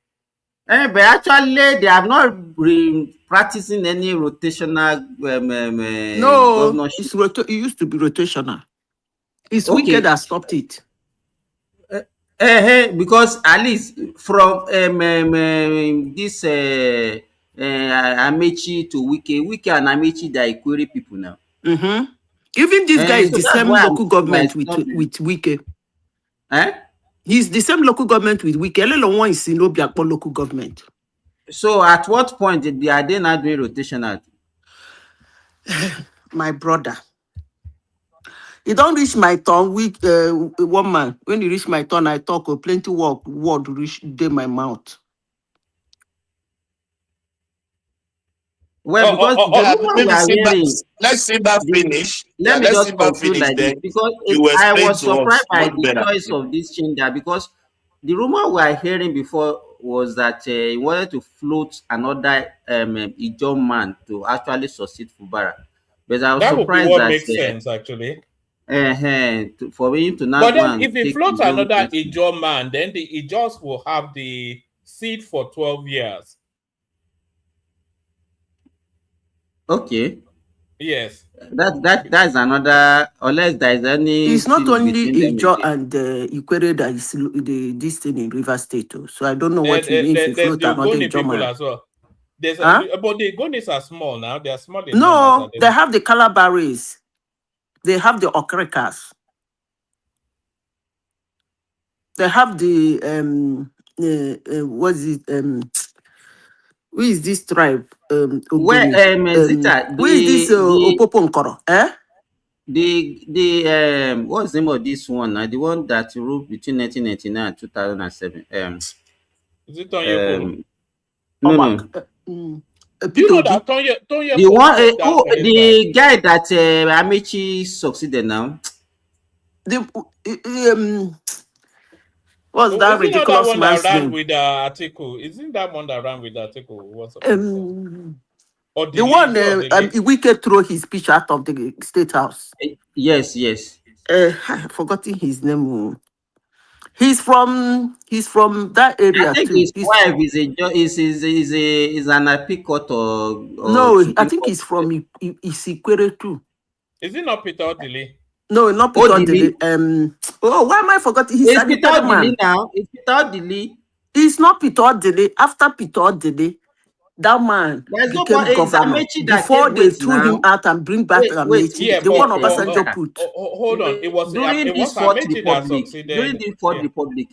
S9: But actually, they are not practicing any rotational governorship.
S8: It used to be rotational. It's Wike that stopped it.
S9: Because at least from this Amechi to Wike and Amechi, they are Ekwere people now.
S8: Even this guy is the same local government with Wike. He's the same local government with Wike. One is in Obiakpo local government.
S9: So at what point are they not doing rotational?
S8: My brother. It don't reach my turn with one man. When it reach my turn, I talk plenty word reach in my mouth.
S9: Well, because
S4: let's see that finish.
S9: Let me just conclude like this, because I was surprised by the choice of this changer, because the rumor we are hearing before was that he wanted to float another Ijaw man to actually succeed Fubara. But I was surprised
S1: that makes sense, actually.
S9: For him to not.
S1: But then, if he floats another Ijaw man, then the Ijaws will have the seat for 12 years.
S9: Okay.
S1: Yes.
S9: That's another, unless there is any.
S8: It's not only Ijaw and Ekwere that is this thing in River State. So I don't know what you mean if you float another Ijaw man.
S1: As well. But the Gonis are small now. They are small.
S8: No, they have the Calabaris. They have the Okrekas. They have the what's it? Who is this tribe?
S9: Where Zita,
S8: who is this Opoponkoro?
S9: What's the name of this one? The one that ruled between 1999 and 2007.
S1: Is it Tonye?
S9: No.
S1: Do you know that Tonye
S9: the one? The guy that Amechi succeeded now.
S8: What's that ridiculous man's name?
S1: With Atiku? Isn't that one that ran with Atiku?
S8: The one Wike threw his speech out of the state house.
S9: Yes.
S8: I've forgotten his name. He's from that area.
S9: I think his wife is an Apicot or
S8: no, I think he's from Isikwere too.
S1: Is it not Peter Odili?
S8: No, not Peter Odili. Why am I forgetting?
S9: He's Peter Odili now. It's Peter Odili.
S8: It's not Peter Odili. After Peter Odili, that man became governor before they threw him out and bring back Amechi. The one Obasanjo put.
S1: Hold on, it was
S9: during this Fourth Republic.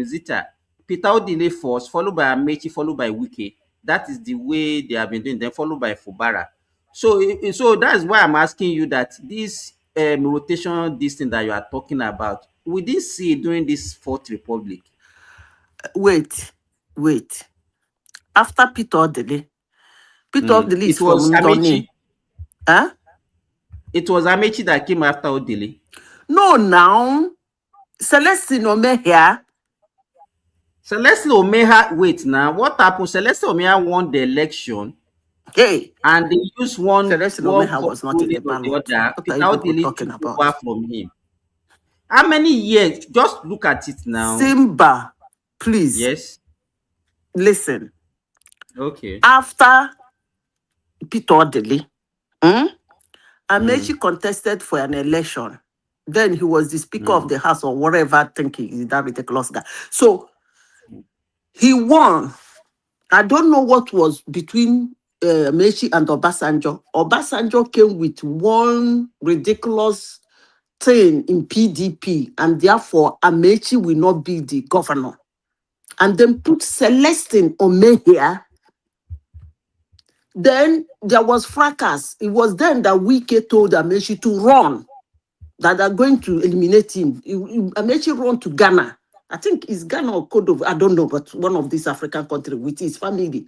S9: Zita, Peter Odili first, followed by Amechi, followed by Wike. That is the way they have been doing. Then followed by Fubara. So that's why I'm asking you that this rotation, this thing that you are talking about, we did see during this Fourth Republic.
S8: Wait. After Peter Odili is from Ndoni. Huh?
S9: It was Amechi that came after Odili.
S8: No, now Celestine Ome here.
S9: Celestine Omeha, wait now. What happened? Celestine Omeha won the election
S8: Hey,
S9: and they used one
S8: Celestine
S9: one
S8: Omeha was not in the
S9: ruling or the
S8: ballot.
S9: other.
S8: What are
S9: Peter
S8: you people
S9: Odili
S8: talking
S9: took over
S8: about?
S9: from him. How many years? Just look at it now.
S8: Simba, please
S9: Yes.
S8: listen.
S9: Okay.
S8: After Peter Odili,
S9: Mm.
S8: Amechi contested for an election. Then he was the Speaker of
S9: Mm.
S8: the House or whatever, thinking is that ridiculous guy. So he won. I don't know what was between Amechi and Obasanjo. Obasanjo came with one ridiculous thing in PDP, and therefore Amechi will not be the governor. And then put Celestine Omehia. Then there was fracas. It was then that Wike told Amechi to run, that they're going to eliminate him. Amechi run to Ghana. I think it's Ghana or Cote d'Ivoire, I don't know, but one of these African countries with his family.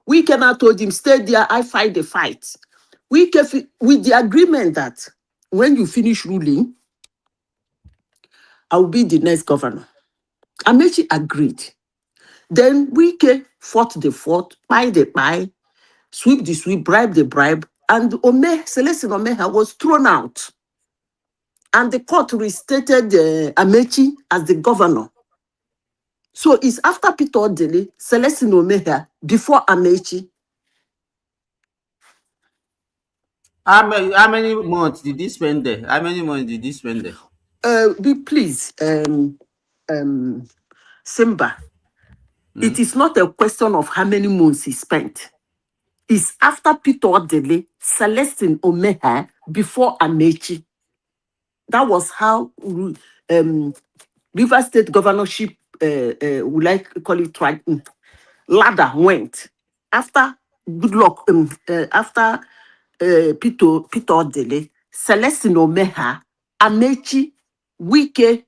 S8: Wike now told him, stay there, I fight the fight. Wike, with the agreement that when you finish ruling, I will be the next governor. Amechi agreed. Then Wike fought the fought, buy the buy, sweep the sweep, bribe the bribe, and Celestine Omeha was thrown out. And the court restated Amechi as the governor. So it's after Peter Odili, Celestine Omeha, before Amechi.
S9: How many months did he spend there? How many months did he spend there?
S8: Please, Simba, it
S9: Mm.
S8: is not a question of how many months he spent. It's after Peter Odili, Celestine Omeha, before Amechi. That was how River State governorship, we like call it ladder went. After good luck, after Peter Odili, Celestine Omeha, Amechi, Wike,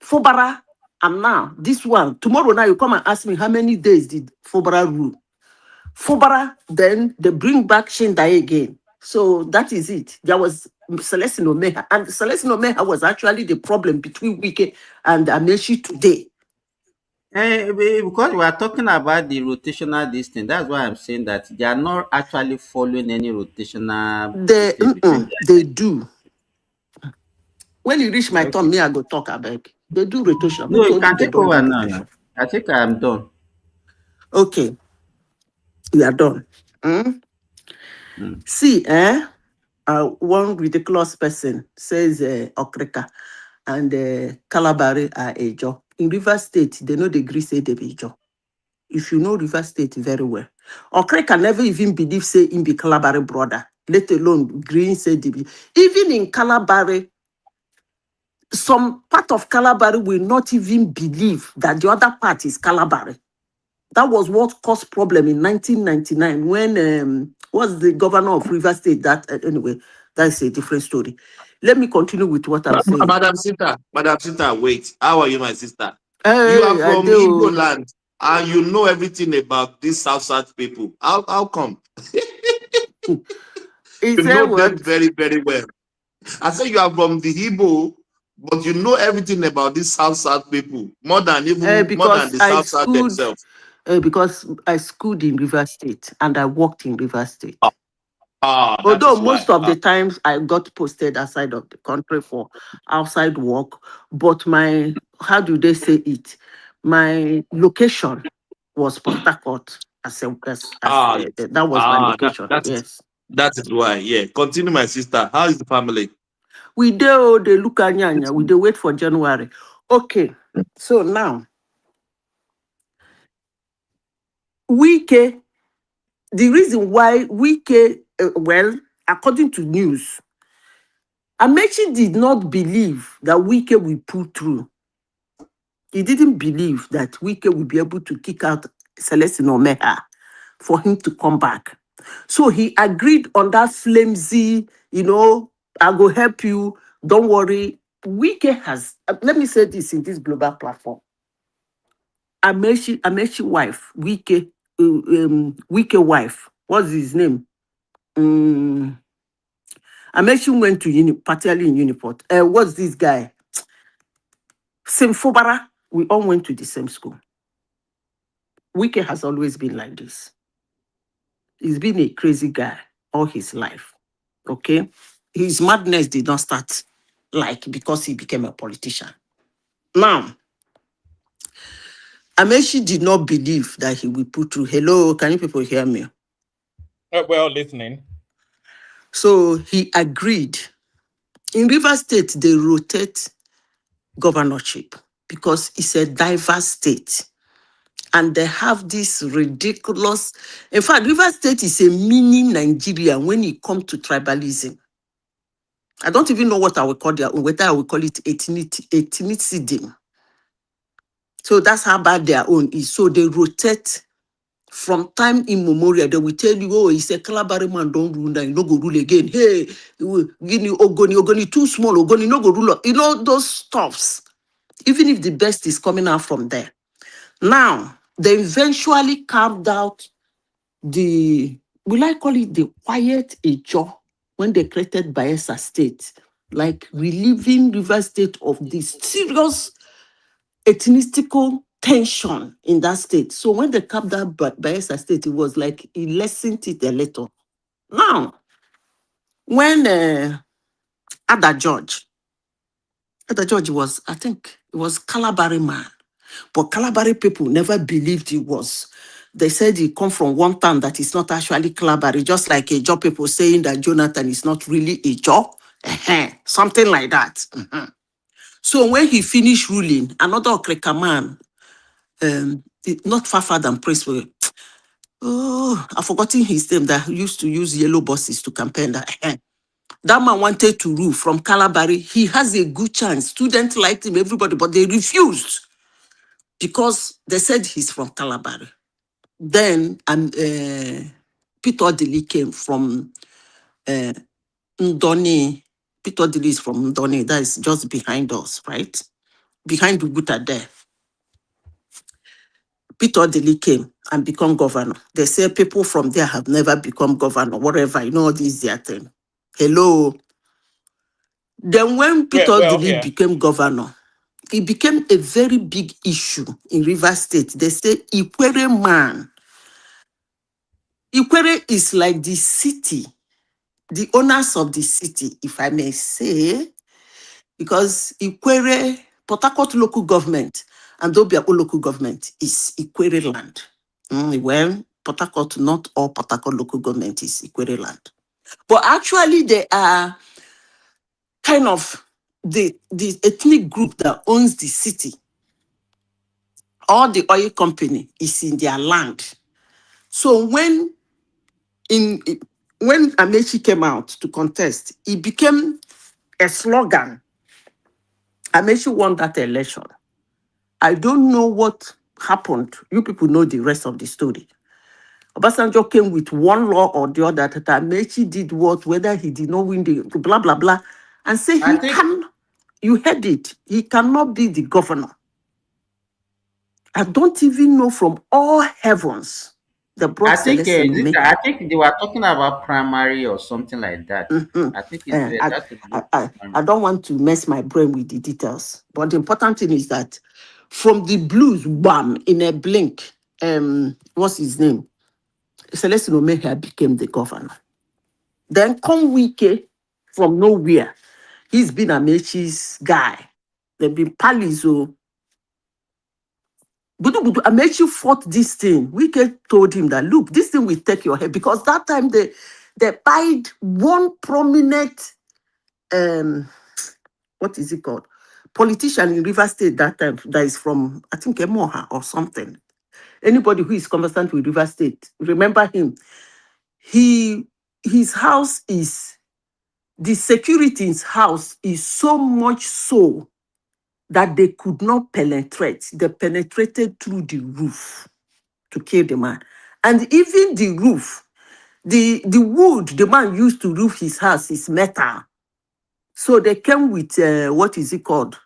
S8: Fubara, and now this one. Tomorrow now you come and ask me how many days did Fubara rule. Fubara, then they bring back Shindai again. So that is it. There was Celestine Omeha, and Celestine Omeha was actually the problem between Wike and Amechi today.
S9: Because we are talking about the rotational this thing, that's why I'm saying that they are not actually following any rotational this thing between
S8: They do. When you reach my
S9: them.
S8: turn,
S9: Okay.
S8: me, I go talk about. They do rotation. Who
S9: No, you
S8: told you
S9: can
S8: they
S9: take
S8: don't do
S9: over now.
S8: rotation?
S9: I think I am done.
S8: Okay, we are done.
S9: Mm.
S8: See, one ridiculous person says Okrika and Calabari are a job. In River State, they know the agree say they be job. If you know River State very well, Okrika never even believe say in be Calabari brother, let alone Green say they be. Even in Calabari, some part of Calabari will not even believe that the other part is Calabari. That was what caused problem in 1999 when was the governor of River State. That anyway, that's a different story. Let me continue with what I'm saying.
S4: Madam Sita, wait. How are you, my sister? You are
S8: Hey, I
S4: from Igbo
S8: do.
S4: land and you know everything about these South people. How come?
S8: He
S4: You
S8: said
S4: know them
S8: what?
S4: very, very well. I say you are from the Igbo, but you know everything about these South people, more than
S8: Because
S4: the
S8: I
S4: South
S8: schooled.
S4: themselves.
S8: Because I schooled in River State and I worked in River State.
S4: That
S8: Although
S4: is why.
S8: most of the times I got posted outside of the country for outside work, but my, how do they say it? My location was Port Harcourt that was my location. Yes.
S4: That is why. Yeah. Continue, my sister. How is the family?
S8: We do they look at Nyanya, we do wait for January. Okay. So now Wike, the reason why Wike, well, according to news, Amechi did not believe that Wike will pull through. He didn't believe that Wike will be able to kick out Celestine Omeha for him to come back. So he agreed on that flimsy, I will help you, don't worry. Wike has, let me say this in this global platform. Amechi wife, Wike wife, what's his name? Amechi went to partially in Uniport. What's this guy? Same Fubara. We all went to the same school. Wike has always been like this. He's been a crazy guy all his life. Okay? His madness did not start like because he became a politician. Now, Amechi did not believe that he will put through. Hello, can you people hear me?
S1: Well, listening.
S8: So he agreed. In Rivers State, they rotate governorship because it's a diverse state. And they have this ridiculous. In fact, Rivers State is a mini Nigeria when it comes to tribalism. I don't even know what I will call it, whether I will call it ethnicity. So that's how bad their own is. So they rotate from time immemorial. They will tell you, oh, it's a Calabari man, don't rule now, you no go rule again. Hey, Guinea, Ogoni too small, Ogoni no go rule. You know, those stuffs. Even if the best is coming out from there. Now, they eventually carved out will I call it the quiet Ejo, when they created Bayelsa State, like relieving River State of this serious ethnistical tension in that state. So when they carved out Bayelsa State, it was like it lessened it a little. Now, when Ada George was, I think, it was Calabari man. But Calabari people never believed he was. They said he come from one town that is not actually Calabari, just like a job people saying that Jonathan is not really a job. Something like that. So when he finished ruling, another Okreka man, not far than Prince, I've forgotten his name, that used to use yellow buses to campaign. That man wanted to rule from Calabari. He has a good chance. Students liked him, everybody, but they refused because they said he's from Calabari. Then Peter Odili came from Ndoni. Peter Odili is from Ndoni. That is just behind us, right? Behind Uguta there. Peter Odili came and become governor. They say people from there have never become governor, whatever. You know, this is their thing. Hello. Then when Peter Odili became governor, it became a very big issue in Rivers State. They say Ikwere man. Ikwere is like the city, the owners of the city, if I may say, because Ikwere, Port Harcourt local government and Obiapo local government is Ikwere land. Well, Port Harcourt, not all Port Harcourt local government is Ikwere land. But actually, they are kind of the ethnic group that owns the city. All the oil company is in their land. So when Amechi came out to contest, it became a slogan. Amechi won that election. I don't know what happened. You people know the rest of the story. Obasanjo came with one law or the other that Amechi did what, whether he did not win the blah, blah, blah, and say you heard it, he cannot be the governor. I don't even know from all heavens the
S9: I think they were talking about primary or something like that. I think
S8: I don't want to mess my brain with the details, but the important thing is that from the blues, bam, in a blink, what's his name? Celestine Omehia became the governor. Then come Wike from nowhere. He's been Amechi's guy. They've been palizo. Amechi fought this thing. Wike told him that, look, this thing will take your head, because that time they pied one prominent, what is it called? Politician in River State that time, that is from, I think, Emoha or something. Anybody who is conversant with River State, remember him. His house is, the security in his house is so much so that they could not penetrate. They penetrated through the roof to kill the man. And even the roof, the wood the man used to roof his house is metal. So they came with, what is it called?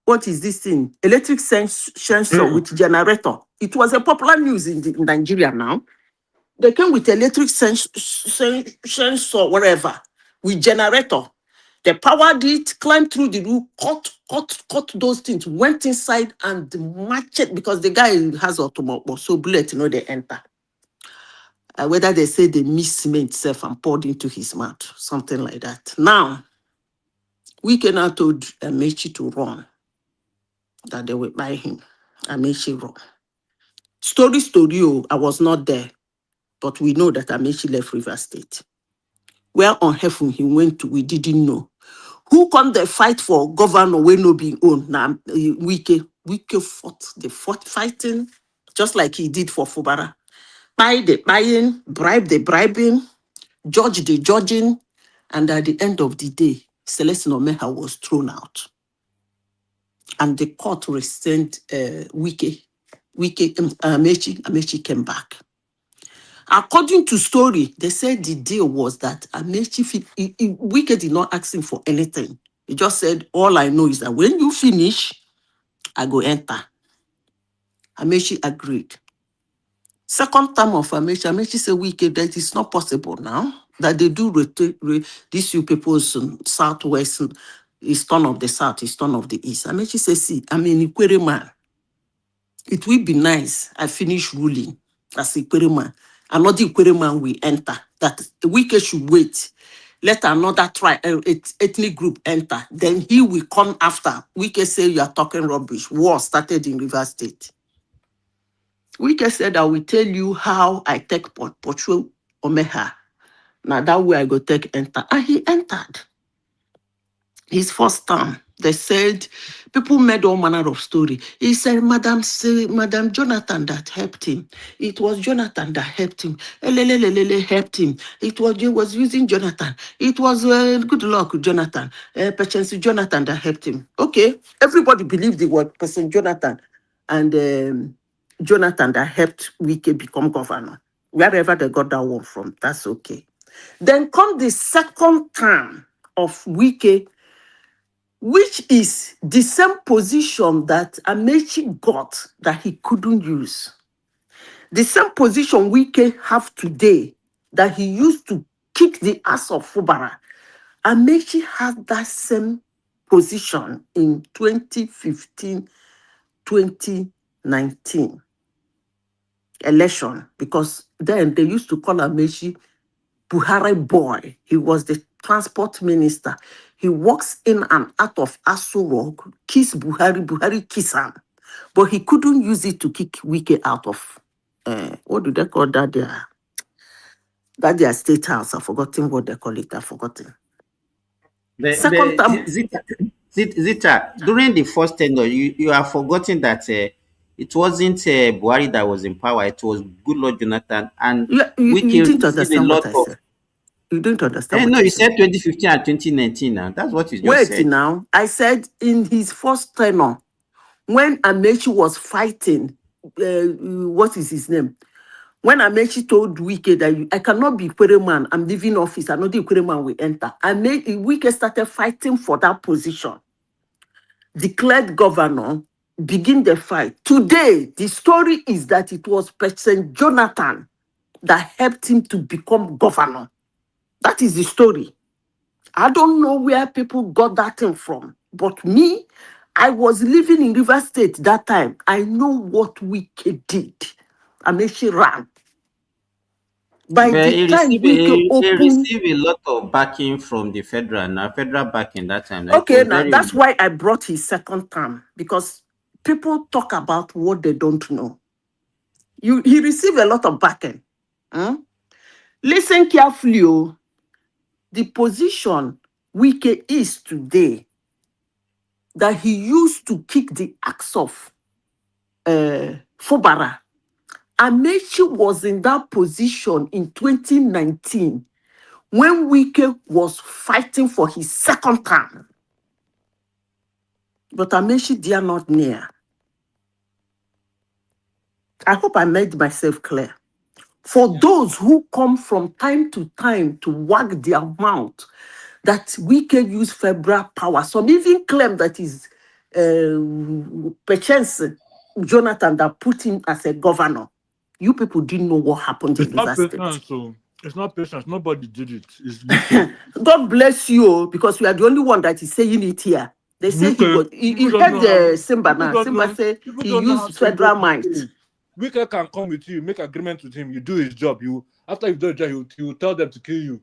S8: What is this thing? Electric sensor with generator. It was a popular news in Nigeria now. They came with electric sensor, whatever, with generator. They powered it, climbed through the roof, cut those things, went inside and matched it because the guy has automobile, so bullet, they enter. Whether they say they mismeant self and poured into his mouth, something like that. Now, Wike now told Amechi to run, that they would buy him. Amechi run. Story, I was not there, but we know that Amechi left River State. Where on heaven he went to, we didn't know. Who come the fight for governor when no being owned? Now, Wike fought. They fought fighting, just like he did for Fubara. Buy the buying, bribe the bribing, judge the judging, and at the end of the day, Celestine Omeha was thrown out. And the court rescinded Wike. Amechi came back. According to story, they said the deal was that Amechi, Wike did not ask him for anything. He just said, all I know is that when you finish, I go enter. Amechi agreed. Second time of Amechi said, Wike, that is not possible now. That they do these you people's southwest, eastern of the south, eastern of the east. Amechi says, see, I'm an Ikwere man. It will be nice. I finish ruling as Ikwere man. Another Ikwere man will enter. That Wike should wait. Let another ethnic group enter. Then he will come after. Wike say you are talking rubbish. War started in River State. Wike said, I will tell you how I take portray Omeha. Now that way I go take enter. And he entered. His first time, they said, people made all manner of story. He said, Madam Jonathan that helped him. It was Jonathan that helped him. Elelelelele helped him. It was using Jonathan. It was good luck, Jonathan. Patience Jonathan that helped him. Okay, everybody believed the word person Jonathan. And Jonathan that helped Wike become governor. Wherever they got that one from, that's okay. Then come the second term of Wike, which is the same position that Amechi got that he couldn't use. The same position Wike have today that he used to kick the ass of Fubara. Amechi had that same position in 2015, 2019 election, because then they used to call Amechi Buhari boy. He was the transport minister. He walks in and out of Aso Rock, kiss Buhari kiss him. But he couldn't use it to kick Wike out of, what do they call that their state house? I've forgotten what they call it. I've forgotten. Second time.
S9: Zita, during the first tenure, you have forgotten that it wasn't Buhari that was in power. It was good Lord Jonathan. And
S8: you didn't understand what I said. You don't understand.
S9: No, you said 2015 and 2019 now. That's what you just said.
S8: Wait now. I said in his first tenure, when Amechi was fighting, what is his name? When Amechi told Wike that I cannot be Ikwere man, I'm leaving office, another Ikwere man will enter. Wike started fighting for that position. Declared governor, begin the fight. Today, the story is that it was President Jonathan that helped him to become governor. That is the story. I don't know where people got that thing from. But me, I was living in River State that time. I know what Wike did. Amechi ran. By the time Wike opened...
S9: He received a lot of backing from the federal backing that time.
S8: Okay, now that's why I brought his second term. Because people talk about what they don't know. He received a lot of backing. Listen carefully. The position Wike is today, that he used to kick the axe of Fubara. Amechi was in that position in 2019 when Wike was fighting for his second term. But Amechi dare not near. I hope I made myself clear. For those who come from time to time to wag their mouth that Wike use federal power, some even claim that is Patience Jonathan that put him as a governor. You people didn't know what happened in River State.
S10: It's not patience. Nobody did it. It's Wike.
S8: God bless you, because we are the only one that is saying it here. They say
S10: Wike.
S8: he
S10: People don't
S8: heard
S10: know how.
S8: the Simba
S10: People
S8: now.
S10: don't
S8: Simba
S10: know.
S8: say
S10: People
S8: he
S10: don't know how
S8: used federal
S10: somebody
S8: might.
S10: is. Wike can come with you, make agreement with him. You do his job. You after you do his job, he will tell them to kill you,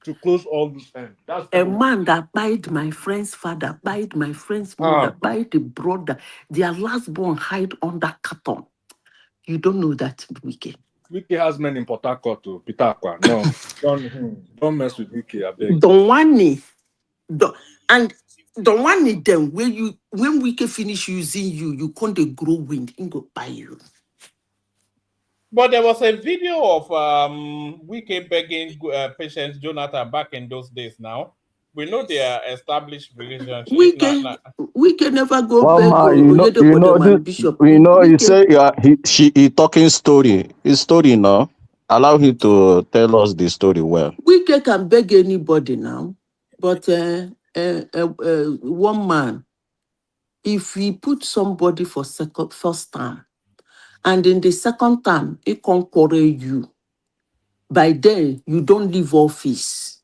S10: to close all loose ends. That's
S8: A
S10: Wike.
S8: man that buyed my friend's father, buyed my friend's mother, buyed the brother, their last born hide under carton. You don't know that, Wike.
S10: Wike has men in Port Harcourt to Peter Akwa. No, don't mess with Wike, I beg.
S8: Don't want me. And don't want it then when Wike finish using you, you can't grow wind, he go buy you.
S1: But there was a video of Wike begging Patience Jonathan back in those days now. We know their established relationship.
S8: Wike never go
S11: One
S8: beg
S11: man,
S8: Oyedepo Bishop.
S11: he say he talking story. His story now. Allow him to tell us the story well.
S8: Wike can beg anybody now, but one man, if he put somebody for first time, and in the second time he can quarrel you, by then you don't leave office.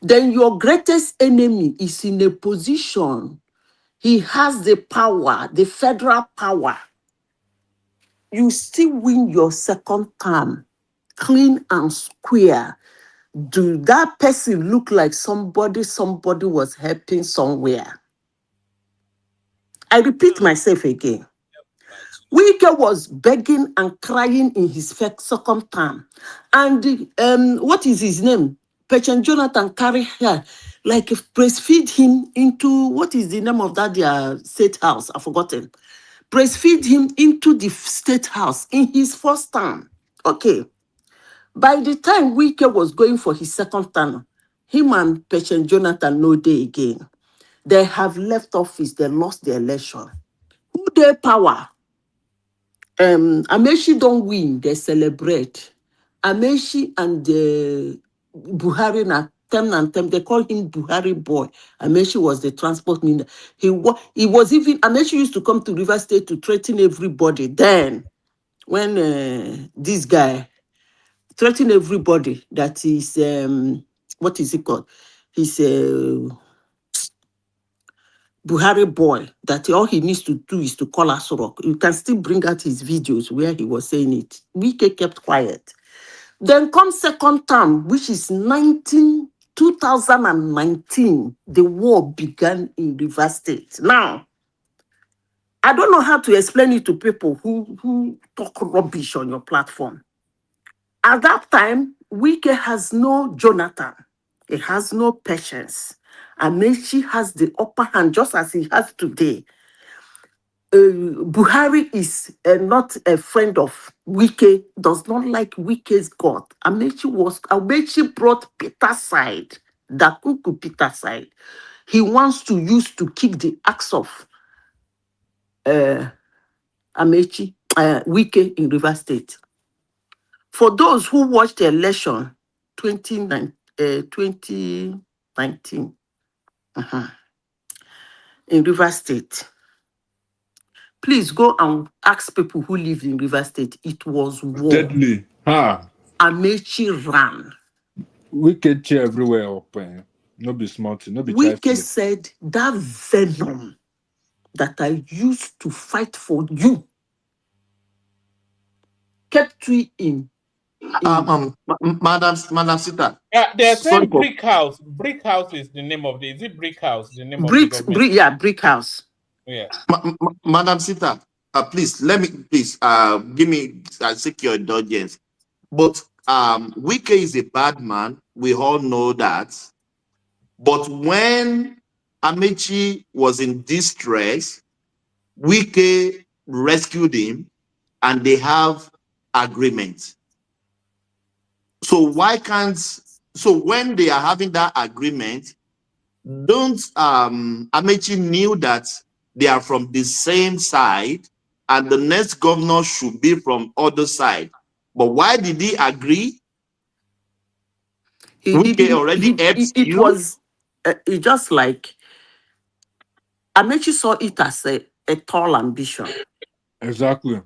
S8: Then your greatest enemy is in a position. He has the power, the federal power. You still win your second term, clean and square. Do that person look like somebody was helping somewhere? I repeat myself again. Wike was begging and crying in his second term. And what is his name? Patient Jonathan carry her, like breastfeed him into, what is the name of that their state house? I've forgotten. Breastfeed him into the state house in his first term. Okay. By the time Wike was going for his second term, him and Patient Jonathan no day again. They have left office. They lost the election. Who their power? Amechi don't win. They celebrate. Amechi and Buhari na tem. They call him Buhari boy. Amechi was the transport minister. He was even Amechi used to come to River State to threaten everybody. Then when this guy threaten everybody that is what is it called? He's Buhari boy, that all he needs to do is to call Asorok. You can still bring out his videos where he was saying it. Wike kept quiet. Then comes second term, which is 2019. The war began in River State. Now, I don't know how to explain it to people who talk rubbish on your platform. At that time, Wike has no Jonathan. He has no patience. Amechi has the upper hand, just as he has today. Buhari is not a friend of Wike, does not like Wike's God. Amechi brought Peter's side, the Kuku Peter side. He wants to use to kick the axe of Amechi, Wike in River State. For those who watched the election 2019 in River State, please go and ask people who lived in River State. It was war.
S10: Deadly.
S8: Amechi ran.
S10: Wike cheer everywhere up. No be smart. No be
S8: Wike said that venom that I used to fight for you kept you in.
S4: Madam Sita.
S1: Yeah, they're saying Brick House. Brick House is the name of is it Brick House? The name of the government?
S8: Brick House.
S1: Yeah.
S4: Madam Sita, please give me seek your indulgence. But Wike is a bad man. We all know that. But when Amechi was in distress, Wike rescued him, and they have agreement. So why can't? So when they are having that agreement, don't Amechi knew that they are from the same side, and the next governor should be from other side. But why did he agree?
S8: It was just like Amechi saw it as a tall ambition.
S10: Exactly.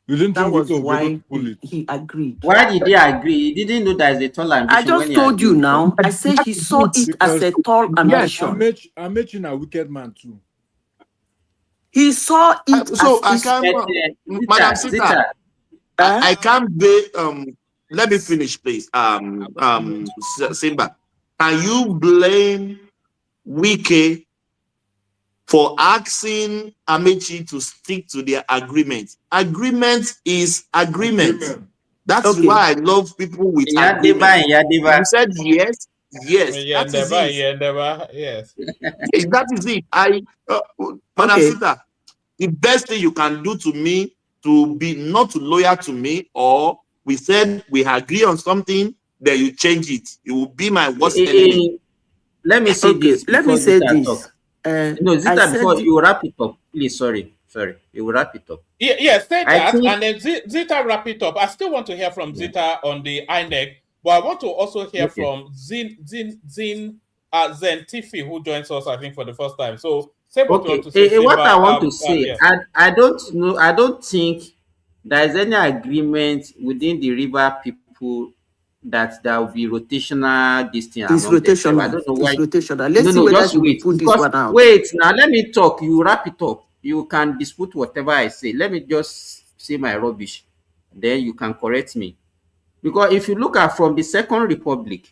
S10: You didn't
S8: That
S10: think
S8: was
S10: Wike would be able
S8: why
S10: to pull it?
S8: he agreed.
S9: Why did he agree? He didn't know there is a tall
S8: I
S9: ambition when
S8: just
S9: he
S8: told you
S9: agreed before.
S8: now. I said he saw it as
S10: Because
S8: a tall ambition.
S10: I met you a wicked man too.
S8: He saw it
S4: So
S8: as
S4: I
S8: his.
S4: can't,
S9: But,
S4: Madam
S9: Zita,
S4: Sita,
S9: Zita,
S4: I can't be, let me finish, please. Simba, can you blame Wike for asking Amechi to stick to their agreement? Agreement is agreement. That's
S8: Okay.
S4: why I love people with
S9: Yadeva
S4: agreement.
S9: and Yadeva.
S4: You said yes, yes.
S1: Yeah,
S4: That is
S1: never,
S4: it.
S1: yeah, never, yes.
S4: Yes, that is it. Madam
S8: Okay.
S4: Sita, the best thing you can do to me to be not loyal to me, or we said we agree on something, then you change it. It will be my
S9: Eh,
S4: worst
S9: eh,
S4: enemy.
S9: Let me say
S8: Okay.
S9: this
S8: Let me
S9: before
S8: say
S9: Zita
S8: this.
S9: talk. No,
S8: I
S9: Zita, before
S8: said
S9: you wrap it up, please. Sorry. You wrap it up.
S1: Yeah, say
S9: I
S1: that,
S9: think
S1: and then Zita wrap it up. I still want to hear from
S9: yeah.
S1: Zita on the INEC, but I want to also hear
S9: Okay.
S1: from Zen Tiffy, who joins us, I think, for the first time. So say what you want
S9: Okay.
S1: to say,
S9: What I
S1: Simba.
S9: want to say,
S1: Yes.
S9: I don't know. I don't think there is any agreement within the river people that there will be rotational this thing
S8: it's
S9: among themselves. I
S8: rotational.
S9: don't know
S8: It's
S9: why.
S8: rotational.
S9: No,
S8: Let's see
S9: no,
S8: whether
S9: just
S8: she will
S9: wait.
S8: put this
S9: Because
S8: one out.
S9: wait now, let me talk. You wrap it up. You can dispute whatever I say. Let me just say my rubbish. Then you can correct me. Because if you look at from the Second Republic,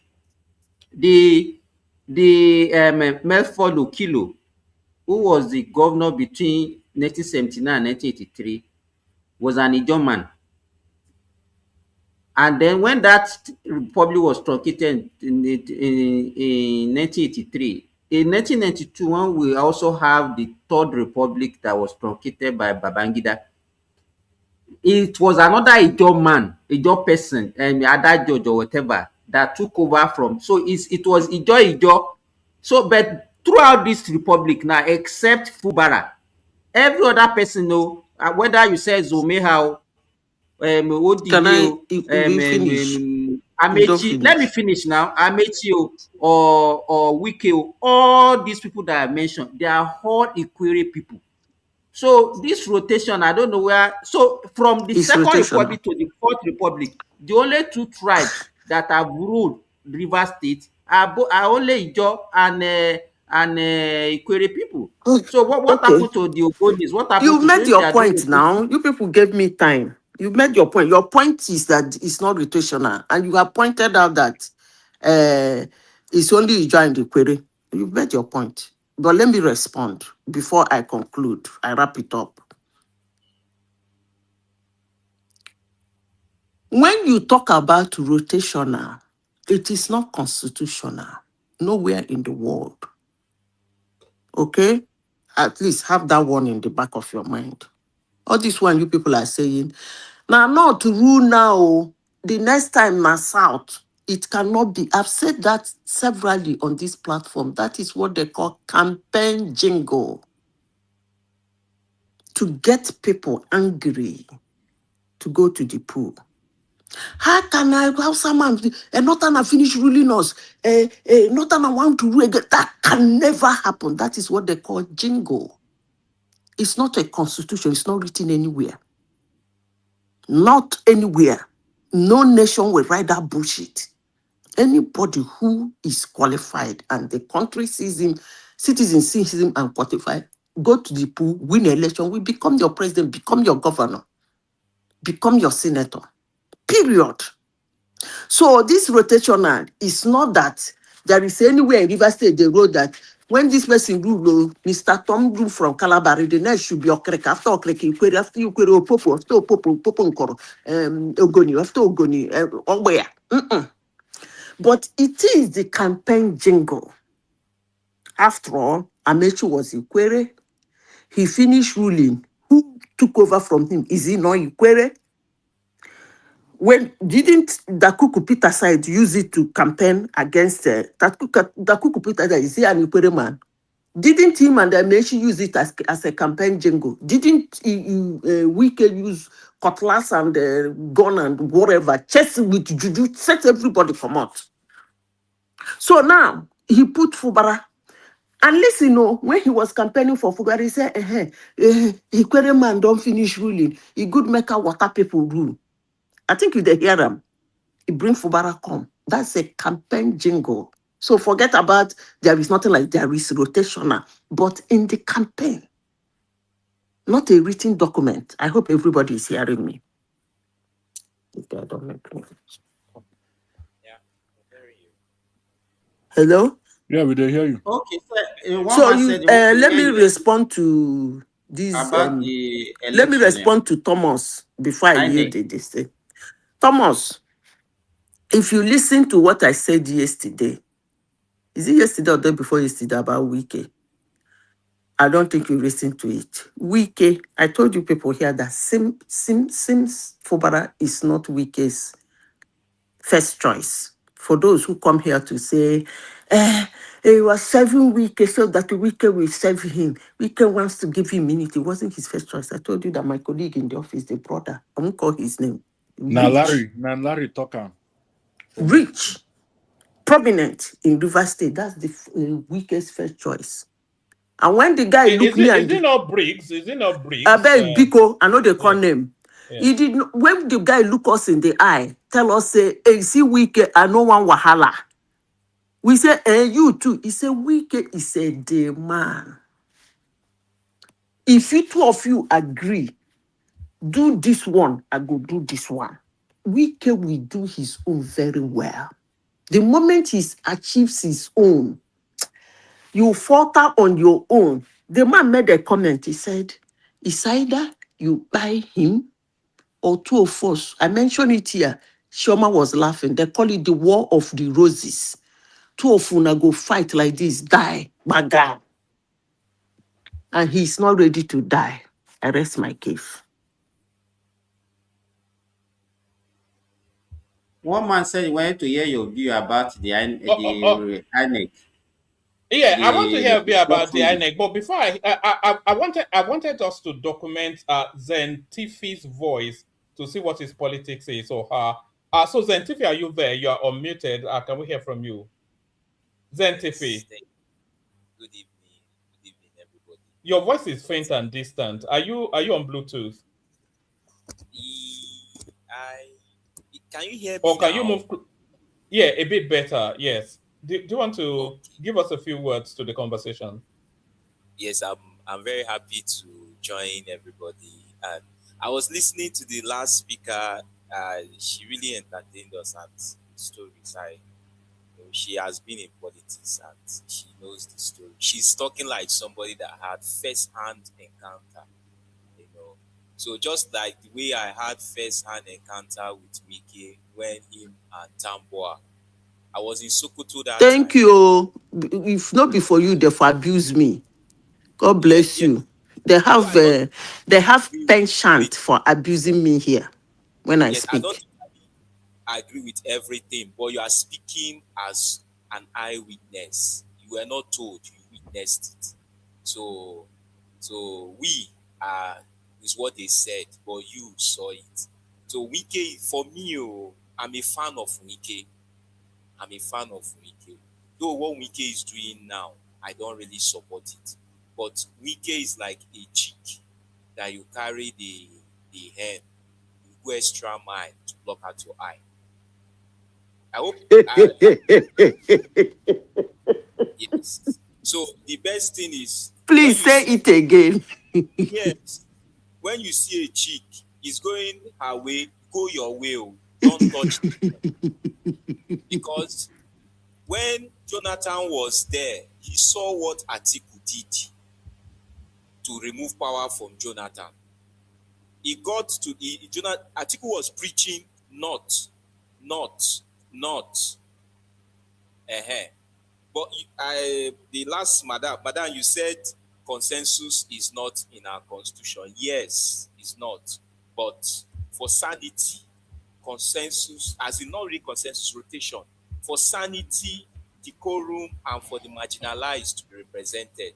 S9: the Melford Okilo, who was the governor between 1979 and 1983, was an Ijaw man. And then when that republic was truncated in 1983, in 1992, when we also have the Third Republic that was truncated by Babangida, it was another Ijaw man, Ijaw person, Ada George or whatever, that took over from. So it was Ijaw. So, but throughout this republic now, except Fubara, every other person know, whether you say Zomeha,
S8: Can
S9: Odile,
S8: I you finish? You don't
S9: Amechi. Let me
S8: finish.
S9: finish now. Amechi or Wike, all these people that I mentioned, they are all Ikwere people. So this rotation, I don't know where. So from the
S8: It's
S9: Second
S8: rotational.
S9: Republic to the Fourth Republic, the only two tribes that have ruled River State are only Ijaw and Ikwere people. So what
S8: Okay.
S9: happened to the Ogbonis? What happened
S8: You
S9: to, so
S8: made
S9: if they
S8: your
S9: are doing
S8: point
S9: rotation?
S8: now. You people gave me time. You made your point. Your point is that it's not rotational, and you have pointed out that it's only you join the query. You made your point. But let me respond before I conclude. I wrap it up. When you talk about rotational, it is not constitutional. Nowhere in the world. Okay? At least have that one in the back of your mind. All this one you people are saying, now not to rule now. Oh. The next time na south, it cannot be. I've said that severally on this platform. That is what they call campaign jingle. To get people angry to go to the pool. How can I, how someone, Northern finish ruling us, Northern want to rule again? That can never happen. That is what they call jingle. It's not a constitution. It's not written anywhere. Not anywhere. No nation will write that bullshit. Anybody who is qualified and the country sees him, citizens see him and qualified, go to the pool, win election, will become your president, become your governor, become your senator. Period. So this rotational is not that there is anywhere in River State they wrote that when this person rule, Mr. Tom rule from Calabar, the next should be Okreka. After Okreka, you query, after you query Opopo, after Opopo, Nkoro, Ogoni, after Ogoni, Ongwea. But it is the campaign jingle. After all, Amechi was Ikwere. He finished ruling. Who took over from him? Is he not Ikwere? When didn't Dakuku Peter side use it to campaign against Dakuku Peter? Is he an Ikwere man? Didn't him and Amechi use it as a campaign jingle? Didn't Wike use cutlass and gun and whatever, chase with juju, set everybody come out? So now he put Fubara And listen, when he was campaigning for Fugari, he said, Ikwere man don't finish ruling. He good make a water people rule. I think you dey hear him. He bring Fubara come. That's a campaign jingle. So forget about there is nothing like there is rotational. But in the campaign, not a written document. I hope everybody is hearing me. Okay, I don't make me.
S6: Yeah, I'm hearing you.
S8: Hello?
S10: Yeah, we did hear you.
S9: Okay, so one
S8: So
S9: man
S8: you
S9: said he want to
S8: let
S9: hear
S8: me
S9: you
S8: respond to this.
S9: about the
S8: Let me
S9: election.
S8: respond to Thomas before I yield
S9: INEC.
S8: this thing. Thomas, if you listen to what I said yesterday, is it yesterday or the day before yesterday about Wiki? I don't think you listened to it. Wiki, I told you people here that Sims Fubara is not Wiki's first choice. For those who come here to say, he was serving Wiki so that Wiki will serve him. Wiki wants to give him immunity. It wasn't his first choice. I told you that my colleague in the office, the brother, I won't call his name,
S10: Now
S8: Rich,
S10: Larry talker.
S8: Rich, prominent in River State. That's the weakest first choice. And when the guy looked me
S1: Is
S8: and
S1: it not Briggs? Is it not
S8: I
S1: Briggs?
S8: beg Biko, I know they call
S1: Yeah,
S8: name.
S1: yeah.
S8: He did when the guy look us in the eye, tell us say, hey, see Wike, I know one wahala. We say, you too. He said, Wike is a day man. If you two of you agree, do this one, I go do this one. Wike will do his own very well. The moment he achieves his own, you falter on your own. The man made a comment. He said, it's either you buy him or two of us. I mentioned it here. Shoma was laughing. They call it the war of the roses. Two of una go fight like this, die, baga. And he's not ready to die. I rest my case.
S9: One man said he wanted to hear your view about the
S1: Oh, oh, oh.
S9: INEC,
S1: Yeah, I want to
S9: the
S1: hear a bit about the
S9: process.
S1: INEC, but before I wanted us to document Zen Tiffy's voice to see what his politics is or her. So Zen Tiffy, are you there? You are unmuted. Can we hear from you? Zen
S6: Yes,
S1: Tiffy,
S6: good evening. Good evening, everybody.
S1: your voice is faint and distant. Are you on Bluetooth?
S6: I can you hear me
S1: Or can you
S6: now?
S1: move? Yeah, a bit better. Yes. Do you want to
S6: Okay.
S1: give us a few words to the conversation?
S6: Yes, I'm very happy to join everybody. And I was listening to the last speaker. She really entertained us at stories. She has been in politics and she knows the story. She's talking like somebody that had first-hand encounter, you know. So just like the way I had first-hand encounter with Wiki when him and Tamboa, I was in Sokoto that
S8: Thank
S6: time.
S8: you. If not before you, they for abuse me. God
S6: Yeah,
S8: bless
S6: yeah.
S8: you. They
S6: Though
S8: have
S6: I don't agree with
S8: penchant for abusing me here when I
S6: yes, I don't
S8: speak.
S6: agree with everything, but you are speaking as an eyewitness. You were not told, you witnessed it. So, so we are is what they said, but you saw it. So Wike, for me, I'm a fan of Wike. I'm a fan of Wike. Though what Wike is doing now, I don't really support it. But Wike is like a chick that you carry the hen, you go extra mile to block out your eye. I hope yes. So the best thing is when
S8: Please
S6: you
S8: say
S6: see
S8: it again.
S6: yes, when you see a chick is going her way, go your way. Don't touch because when Jonathan was there, he saw what Atiku did to remove power from Jonathan. He got to Jonathan. Atiku was preaching not, not, not. Uh-huh. But the last madam, you said consensus is not in our constitution. Yes, it's not. But for sanity, consensus, as in not really consensus rotation, for sanity, decorum, and for the marginalized to be represented,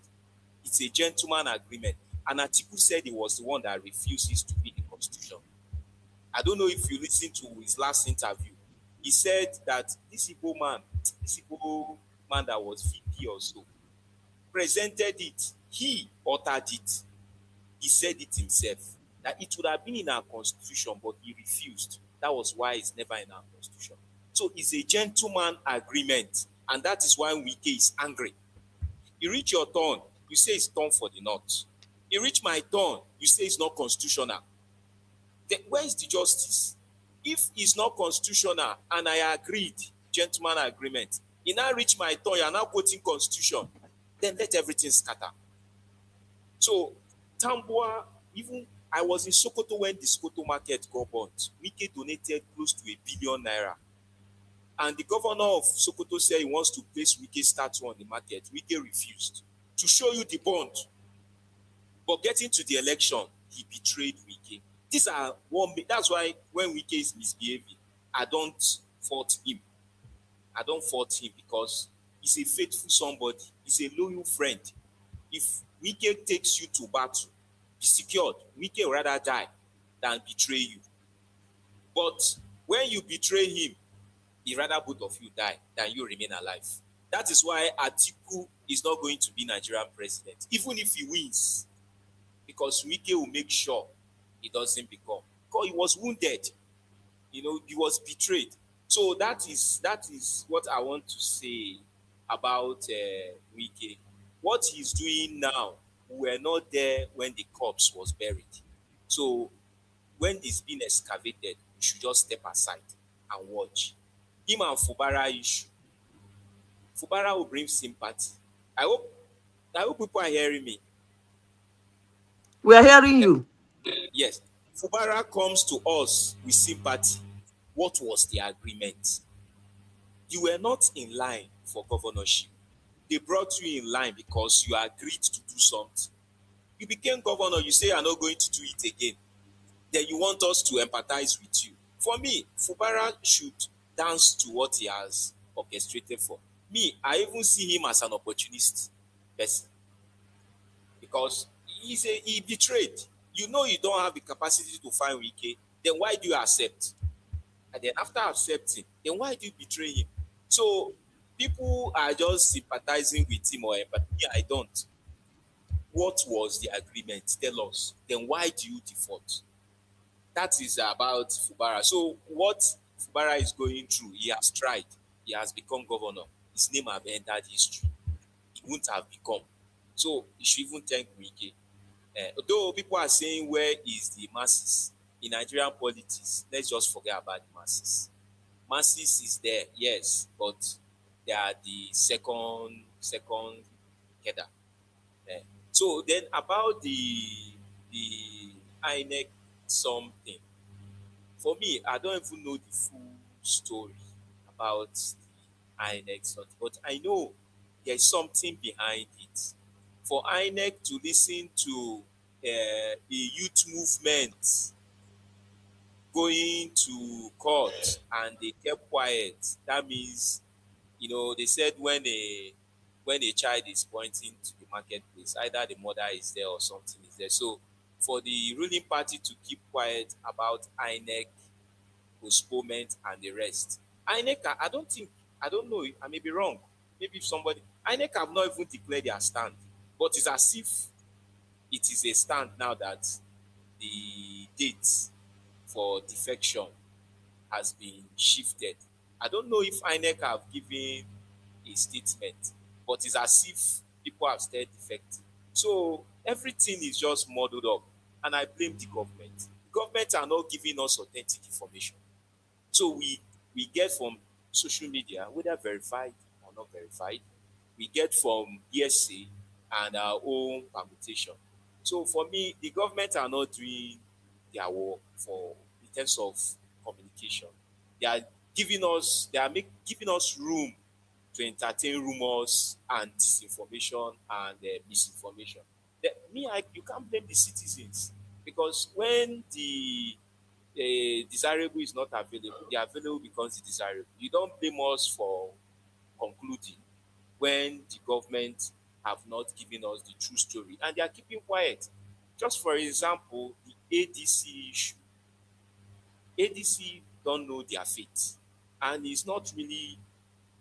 S6: it's a gentleman agreement. And Atiku said he was the one that refuses to be the constitution. I don't know if you listened to his last interview. He said that this Igbo man that was VP or so, presented it, he authored it, he said it himself, that it would have been in our constitution, but he refused. That was why it's never in our constitution. So it's a gentleman agreement, and that is why Wike is angry. You reach your turn, you say it's turn for the North. You reach my turn, you say it's not constitutional. Then where is the justice? If it's not constitutional and I agreed, gentleman agreement, you now reach my turn, you are now quoting constitution, then let everything scatter. So Tambua, even I was in Sokoto when the Sokoto market got burnt. Wike donated close to ₦1 billion. And the governor of Sokoto said he wants to place Wike statue on the market. Wike refused to show you the bond. But getting to the election, he betrayed Wike. These are that's why when Wike is misbehaving, I don't fault him. I don't fault him because he's a faithful somebody. He's a loyal friend. If Wike takes you to battle, be secured. Wike would rather die than betray you. But when you betray him, he rather both of you die than you remain alive. That is why Atiku is not going to be Nigerian president, even if he wins, because Wike will make sure he doesn't become. Because he was wounded, he was betrayed. So that is what I want to say about Wike. What he's doing now, we were not there when the corpse was buried. So when it's been excavated, we should just step aside and watch. Him and Fubara issue. Fubara will bring sympathy. I hope people are hearing me.
S8: We are hearing you.
S6: Yes. Fubara comes to us with sympathy. What was the agreement? You were not in line for governorship. They brought you in line because you agreed to do something. You became governor, you say you're not going to do it again. Then you want us to empathize with you. For me, Fubara should dance to what he has orchestrated for. Me, I even see him as an opportunist person. Because he betrayed. You know you don't have the capacity to find Wike, then why do you accept? And then after accepting, then why do you betray him? So people are just sympathizing with him or empathy. I don't. What was the agreement? Tell us. Then why do you default? That is about Fubara. So what Fubara is going through, he has tried. He has become governor. His name have entered history. He wouldn't have become. So he should even thank Wike. Though people are saying where is the masses in Nigerian politics, let's just forget about the masses. Masses is there, yes, but they are the second header. So then about the Inec something. For me, I don't even know the full story about the Inec something, but I know there's something behind it. For Inec to listen to a youth movement going to court and they kept quiet, that means, they said when a child is pointing to the marketplace, either the mother is there or something is there. So for the ruling party to keep quiet about Inec postponement and the rest, Inec, I don't know, I may be wrong. Maybe if somebody, Inec have not even declared their stand, but it's as if it is a stand now that the date for defection has been shifted. I don't know if Inec have given a statement, but it's as if people have started defecting. So everything is just muddled up, and I blame the government. The government are not giving us authentic information. So we get from social media, whether verified or not verified, we get from ESA and our own permutation. So for me, the government are not doing their work in terms of communication. They are giving us room to entertain rumors and disinformation and misinformation. You can't blame the citizens, because when the desirable is not available, the available becomes the desirable. You don't blame us for concluding when the government have not given us the true story and they are keeping quiet. Just for example, the ADC issue. ADC don't know their fate, and it's not really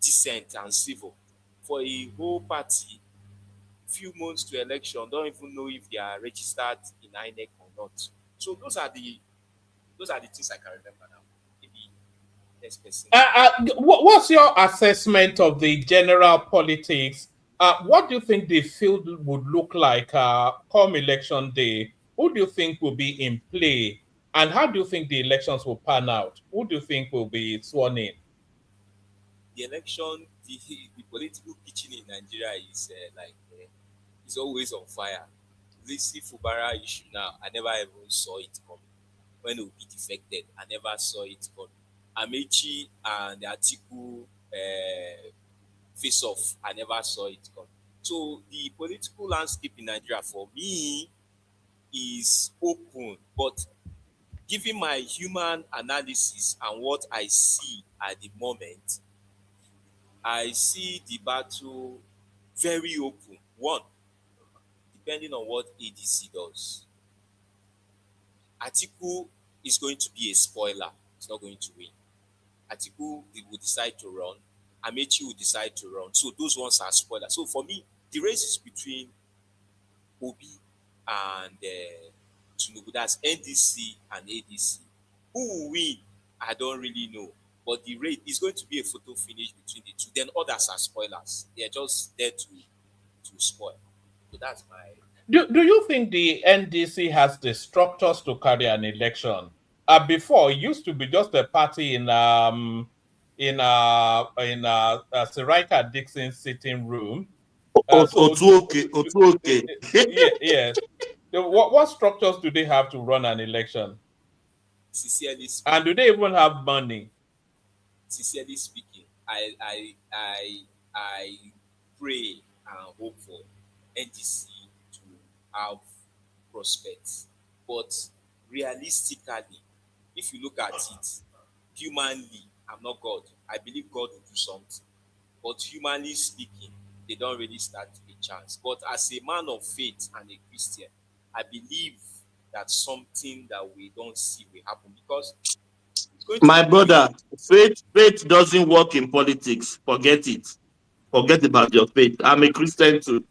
S6: decent and civil for a whole party few months to election don't even know if they are registered in Inec or not. So those are the things I can remember now. Maybe next person.
S1: What's your assessment of the general politics? What do you think the field would look like come election day? Who do you think will be in play? And how do you think the elections will pan out? Who do you think will be sworn in?
S6: The election, the political pitching in Nigeria is is always on fire. This Fubara issue now, I never even saw it coming. When Obi defected, I never saw it coming. Amechi and the Atiku face off, I never saw it coming. So the political landscape in Nigeria for me is open, but given my human analysis and what I see at the moment, I see the battle very open. One, depending on what ADC does. Atiku is going to be a spoiler. It's not going to win. Atiku will decide to run. Amechi will decide to run. So those ones are spoilers. So for me, the race is between Obi and Tinubu. That's NDC and ADC. Who will win? I don't really know. But the race is going to be a photo finish between the two. Then others are spoilers. They are just there to spoil. So that's my.
S1: Do you think the NDC has the structures to carry an election? Before it used to be just a party in Sirika Dixon's sitting room.
S4: Okay.
S1: Yes. What structures do they have to run an election?
S6: Sincerely speaking,
S1: and do they even have money?
S6: Sincerely speaking, I pray and hope for NDC to have prospects. But realistically, if you look at it, humanly, I'm not God. I believe God will do something. But humanly speaking, they don't really stand a chance. But as a man of faith and a Christian, I believe that something that we don't see will happen, because it's going to
S4: My
S6: be
S4: brother, faith doesn't work in politics. Forget it. Forget about your faith. I'm a Christian too.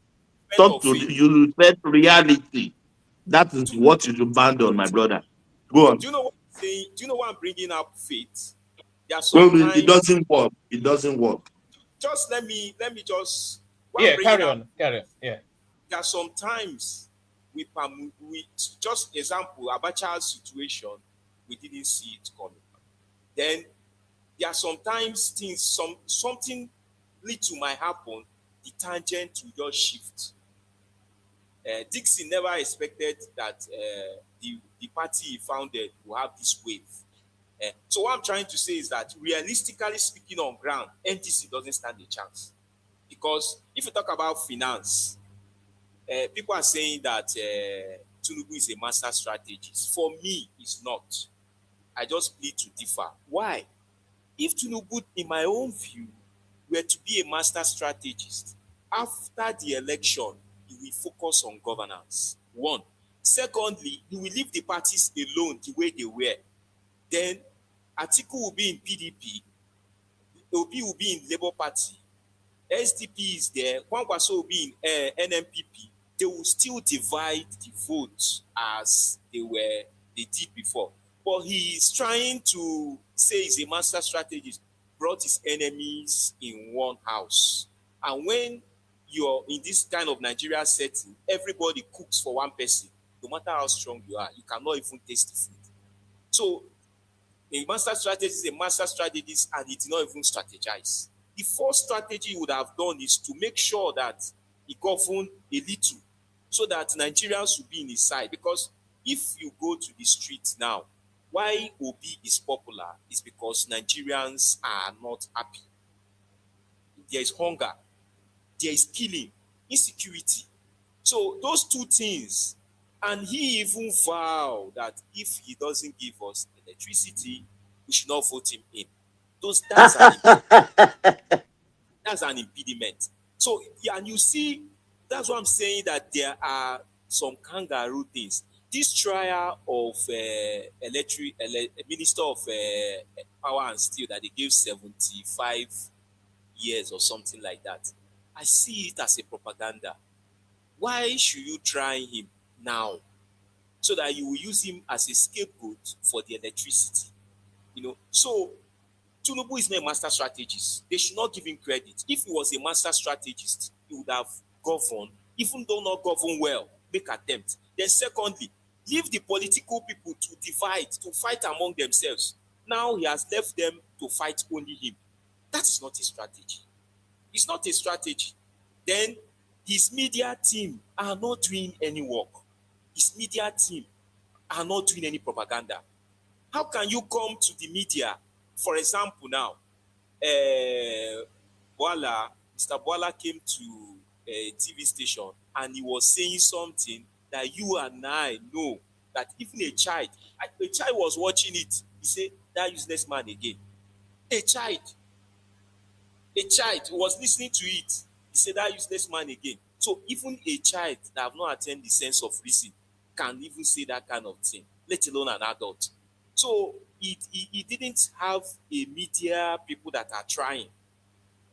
S4: Talk to
S6: faith.
S4: you. Said reality. That is
S6: Do
S4: what you should band on, my brother. Go on.
S6: you know what I'm saying? Do you know why I'm bringing up faith? There are
S4: Well,
S6: sometimes
S4: it doesn't work. It doesn't work.
S6: just let me just
S1: yeah, carry on. Yeah.
S6: There are sometimes we just example Abacha's situation, we didn't see it coming. Then there are sometimes things something little might happen, the tangent will just shift. Dixon never expected that the party he founded will have this wave. So what I'm trying to say is that realistically speaking on ground, NTC doesn't stand a chance. Because if you talk about finance, people are saying that Tinubu is a master strategist. For me, it's not. I just plead to differ. Why? If Tinubu, in my own view, were to be a master strategist, after the election, he will focus on governance. One. Secondly, he will leave the parties alone the way they were. Then Atiku will be in PDP, Obi will be in Labour Party, SDP is there, Kwankwaso will be in NMPP. They will still divide the votes as they did before. But he is trying to say he's a master strategist, brought his enemies in one house. And when you're in this kind of Nigeria setting, everybody cooks for one person. No matter how strong you are, you cannot even taste the food. So a master strategist is a master strategist, and he did not even strategize. The first strategy he would have done is to make sure that he governed a little, so that Nigerians will be in his side. Because if you go to the streets now, why Obi is popular is because Nigerians are not happy. There is hunger, there is killing, insecurity. So those two things, and he even vowed that if he doesn't give us electricity, we should not vote him in. That's an impediment. So, yeah, and you see, that's what I'm saying, that there are some kangaroo things. This trial of Minister of Power and Steel that they gave 75 years or something like that, I see it as a propaganda. Why should you try him now so that you will use him as a scapegoat for the electricity? So Tinubu is not a master strategist. They should not give him credit. If he was a master strategist, he would have governed, even though not govern well, make attempt. Then secondly, leave the political people to divide, to fight among themselves. Now he has left them to fight only him. That is not a strategy. It's not a strategy. Then his media team are not doing any work. His media team are not doing any propaganda. How can you come to the media, for example now, Mr. Boala came to a TV station and he was saying something that you and I know that even a child was watching it. He said, that useless man again. A child was listening to it. He said, that useless man again. So even a child that have not attained the sense of reason can even say that kind of thing, let alone an adult. So he didn't have a media people that are trying.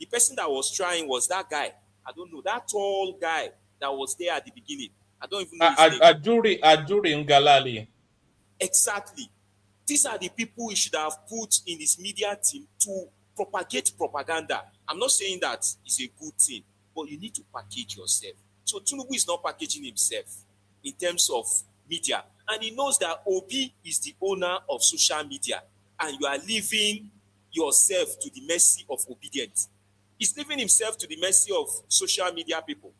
S6: The person that was trying was that guy. I don't know, that tall guy that was there at the beginning. I don't even know his name.
S1: Ajuri Ngalali.
S6: Exactly. These are the people he should have put in his media team to propagate propaganda. I'm not saying that it's a good thing, but you need to package yourself. So Tinubu is not packaging himself in terms of media. And he knows that Obi is the owner of social media, and you are leaving yourself to the mercy of obedience. He's leaving himself to the mercy of social media people.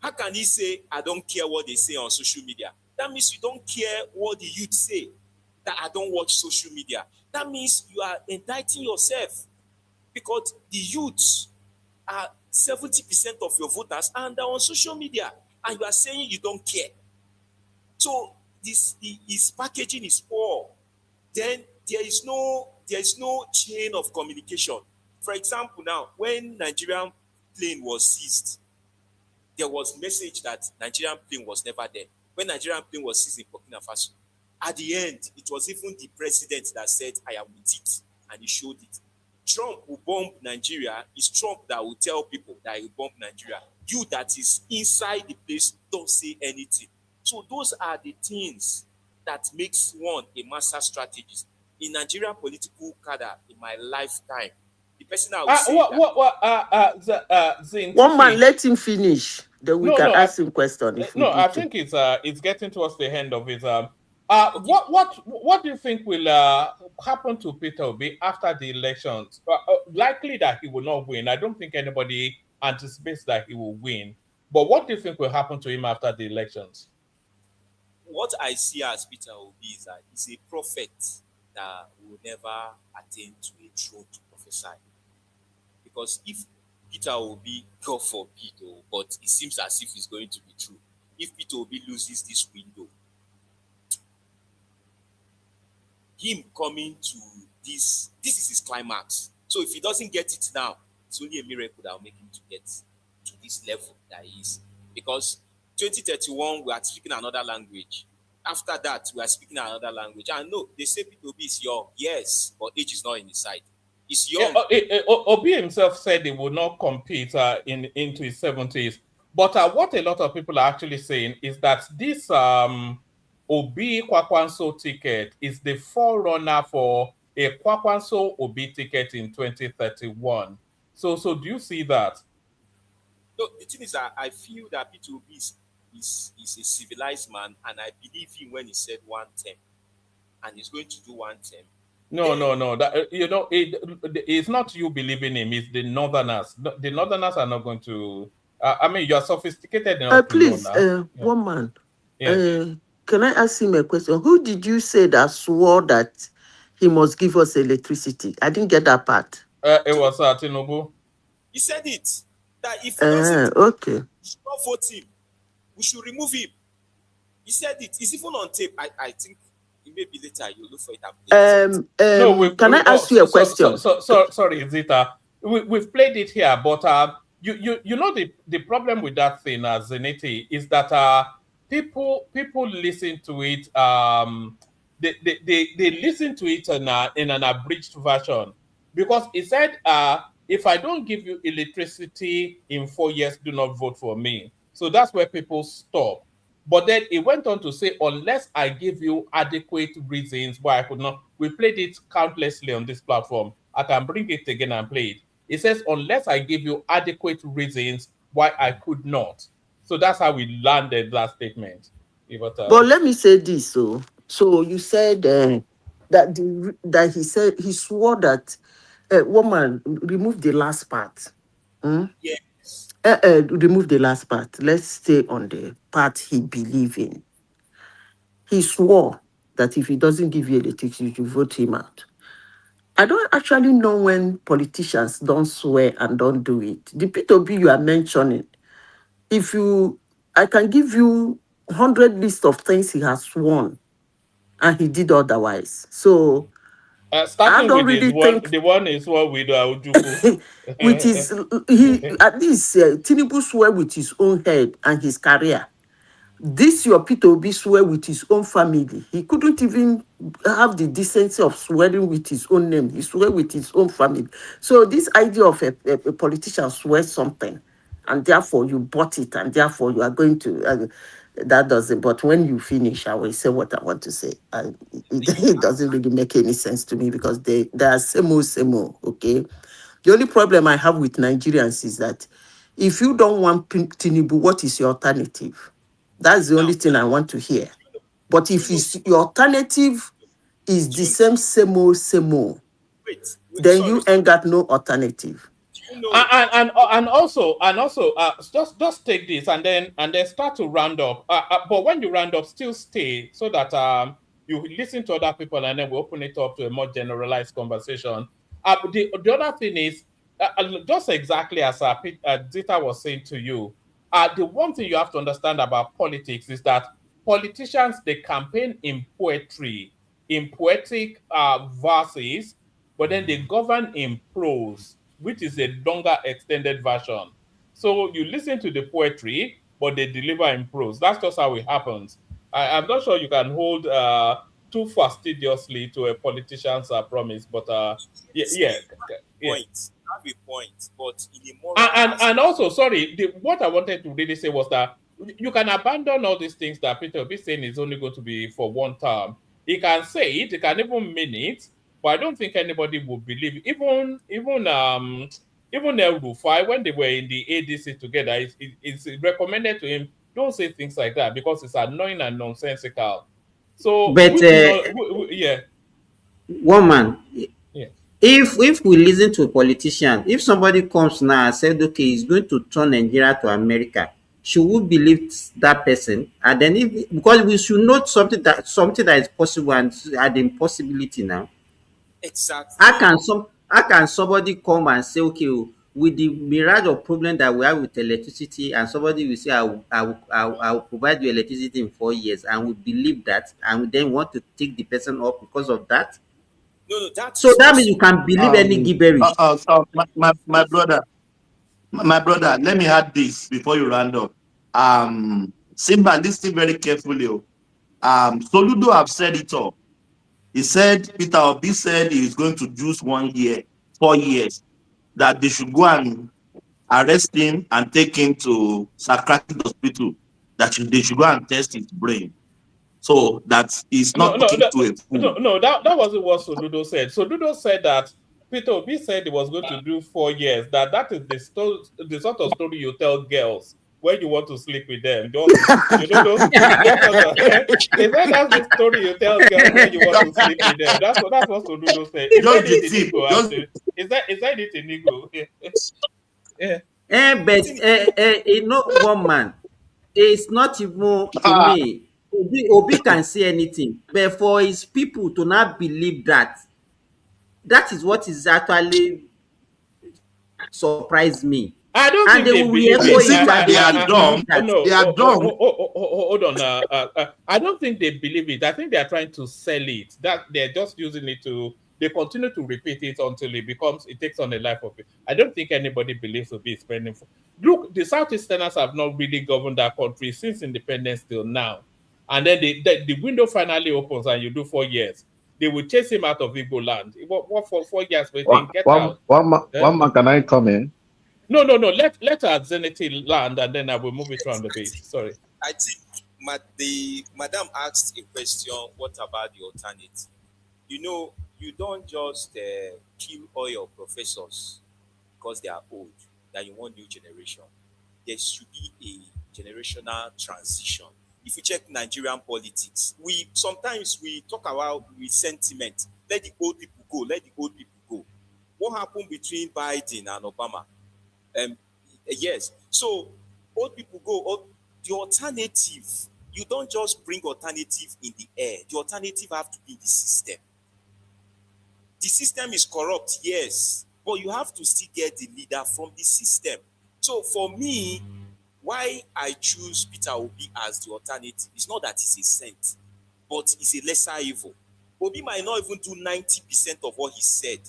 S6: How can he say, I don't care what they say on social media? That means you don't care what the youth say, that I don't watch social media. That means you are indicting yourself, because the youth are 70% of your voters and they're on social media, and you are saying you don't care. So his packaging is poor. Then there is no chain of communication. For example, now when Nigerian plane was seized, there was message that Nigerian plane was never there. When Nigerian plane was seized in Burkina Faso, at the end, it was even the president that said, I am with it, and he showed it. Trump will bomb Nigeria. It's Trump that will tell people that he will bomb Nigeria. You that is inside the place, don't say anything. So those are the things that makes one a master strategist. In Nigerian political cadre, in my lifetime, the person I would say
S8: one man, let him finish. Then we can ask him question if we
S1: I think it's getting towards the end of it. What do you think will happen to Peter Obi after the elections? Likely that he will not win. I don't think anybody anticipates that he will win. But what do you think will happen to him after the elections?
S6: What I see as Peter Obi is that he's a prophet that will never attain to a throne to prophesy. Because if Peter Obi, God forbid, but it seems as if it's going to be true. If Peter Obi loses this window, him coming to this is his climax. So if he doesn't get it now, it's only a miracle that will make him to get to this level that he is. Because 2031, we are speaking another language. After that, we are speaking another language. And no, they say Peter Obi is young. Yes, but age is not in his side. He's young.
S1: Obi himself said he would not compete into his 70s. But what a lot of people are actually saying is that this Obi Kwakwanso ticket is the forerunner for a Kwakwanso Obi ticket in 2031. So do you see that?
S6: No, the thing is that I feel that Peter Obi is a civilized man, and I believe him when he said one term, and he's going to do one term.
S1: No. That, it's not you believing him. It's the Northerners. The Northerners are not going to. I mean, you are sophisticated enough.
S8: Please, one man. Yes. Can I ask him a question? Who did you say that swore that he must give us electricity? I didn't get that part.
S1: It was Tinubu.
S6: He said it. That if he doesn't,
S8: okay,
S6: we should not vote him. We should remove him. He said it. It's even on tape. I think it may be later. You look for it.
S8: Can I ask you a question?
S1: Sorry, Zita. We've played it here, but you know the problem with that thing, Zeniti, is that people listen to it. They listen to it in an abridged version, because it said if I don't give you electricity in 4 years, do not vote for me. So that's where people stop. But then it went on to say, unless I give you adequate reasons why I could not, we played it countlessly on this platform. I can bring it again and play it. It says, unless I give you adequate reasons why I could not. So that's how we landed that statement.
S8: But let me say this, so you said that he said he swore that woman remove the last part.
S6: Yes.
S8: Remove the last part. Let's stay on the part he believe in. He swore that if he doesn't give you electricity, you vote him out. I don't actually know when politicians don't swear and don't do it. The P2B you are mentioning, I can give you 100 lists of things he has sworn and he did otherwise. So I
S1: starting
S8: don't
S1: with
S8: really think
S1: the one is what with Ujuku.
S8: with his he at least Tinubu swear with his own head and his career. This your P2B swear with his own family. He couldn't even have the decency of swearing with his own name. He swear with his own family. So this idea of a politician swear something, and therefore you bought it, and therefore you are going to, that doesn't. But when you finish, I will say what I want to say. It doesn't really make any sense to me because they are same old, okay? The only problem I have with Nigerians is that if you don't want Tinubu, what is your alternative? That's the only thing I want to hear. But if your alternative is the same old, then you ain't got no alternative.
S1: And also just take this and then start to round up. But when you round up, still stay so that you listen to other people and then we open it up to a more generalized conversation. The other thing is just exactly as Zita was saying to you. The one thing you have to understand about politics is that politicians, they campaign in poetry, in poetic verses, but then they govern in prose, which is a longer extended version. So you listen to the poetry, but they deliver in prose. That's just how it happens. I'm not sure you can hold too fastidiously to a politician's promise, but yeah.
S6: Point. Have a point, but in a moral
S1: And also, sorry, what I wanted to really say was that you can abandon all these things that Peter will be saying is only going to be for one term. He can say it, he can even mean it, but I don't think anybody will believe it. Even El Rufai, when they were in the ADC together, it's recommended to him, don't say things like that because it's annoying and nonsensical. So
S9: But
S1: yeah.
S9: One man,
S1: Yeah.
S9: if we listen to a politician, if somebody comes now and said, okay, he's going to turn Nigeria to America, should we believe that person? And then because we should know something that is possible and the impossibility now.
S6: Exactly.
S9: How can somebody come and say, okay, with the myriad of problem that we have with electricity, and somebody will say, I will provide you electricity in 4 years, and we believe that, and we then want to take the person up because of that?
S6: No,
S9: So that means you can believe any gibberish.
S4: So my brother, let me add this before you round up. Simba, listen very carefully. Soludo have said it all. He said, Peter Obi said he is going to use 1 year, 4 years, that they should go and arrest him and take him to psychiatric hospital, that they should go and test his brain. So that he's not talking to a fool.
S1: That wasn't what Soludo said. Soludo said that Peter Obi said he was going to do 4 years. That is the sort of story you tell girls when you want to sleep with them. That's the story you tell girls when you want to sleep with them. That's what Soludo said. Is that it in Igbo?
S9: Yeah. But one man, it's not even to me. Obi can say anything, but for his people to not believe that is what is actually surprised me.
S1: I don't
S9: And
S1: think they
S9: will
S1: believe
S9: echo
S1: it.
S9: it.
S4: They are dumb.
S1: No,
S4: they are dumb.
S1: Hold on. I don't think they believe it. I think they are trying to sell it. That they're just using it to. They continue to repeat it until it takes on a life of it. I don't think anybody believes Obi is spending. Look, the Southeasterners have not really governed that country since independence till now, and then the window finally opens and you do 4 years. They will chase him out of Igbo land. What for 4 years? Waiting, get out.
S11: One man, can I come in?
S1: No. Let our Zenity land, and then I will move it around the base. Sorry.
S6: I think the madam asked a question. What about the alternative? You don't just kill all your professors because they are old. That you want new generation. There should be a generational transition. If you check Nigerian politics, we sometimes talk about sentiment. Let the old people go. Let the old people go. What happened between Biden and Obama? Yes. So old people go. The alternative. You don't just bring alternative in the air. The alternative have to be the system. The system is corrupt, yes, but you have to still get the leader from the system. So for me, why I choose Peter Obi as the alternative is not that he's a saint, but he's a lesser evil. Obi might not even do 90% of what he said,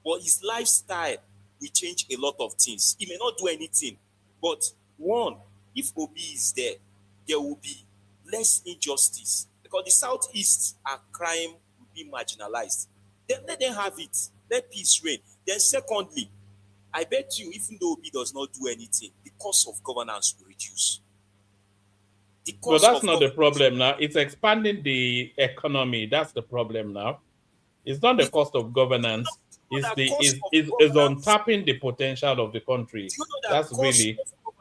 S6: but his lifestyle will change a lot of things. He may not do anything, but one, if Obi is there, there will be less injustice because the Southeast are crime will be marginalized. Then let them have it. Let peace reign. Then secondly, I bet you, even though Obi does not do anything, the cost of governance will reduce.
S1: But that's not the problem now. It's expanding the economy. That's the problem now. It's not the cost of governance. It's on tapping the potential of the country. That's really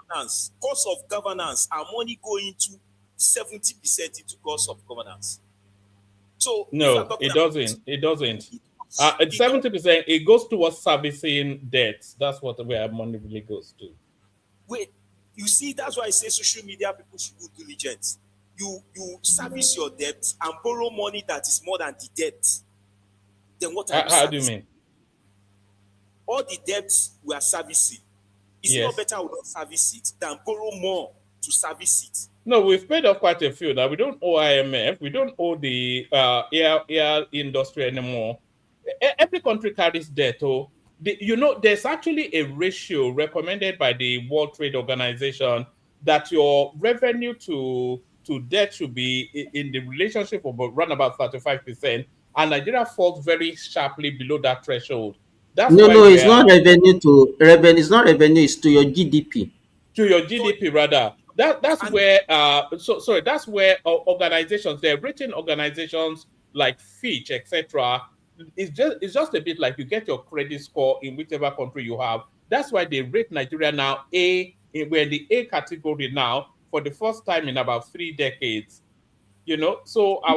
S6: cost of governance. Our money going to 70% into cost of governance. So
S1: no, it doesn't. It doesn't. 70%. It goes towards servicing debts. That's where our money really goes to.
S6: Wait, you see, that's why I say social media people should do diligence. You service your debt and borrow money that is more than the debt. Then what are you
S1: how do you mean?
S6: All the debts we are servicing. Is it not better we don't service it than borrow more to service it?
S1: No, we've paid off quite a few. Now we don't owe IMF. We don't owe the air industry anymore. Every country carries debt. There's actually a ratio recommended by the World Trade Organization that your revenue to debt should be in the relationship of around about 35%, and Nigeria falls very sharply below that threshold. That's
S9: it's not revenue to revenue. It's not revenue. It's to your GDP.
S1: To your GDP, rather. That's where that's where organizations, they're rating organizations like Fitch, etc. It's just a bit like you get your credit score in whichever country you have. That's why they rate Nigeria now A. We're in the A category now for the first time in about 3 decades. So our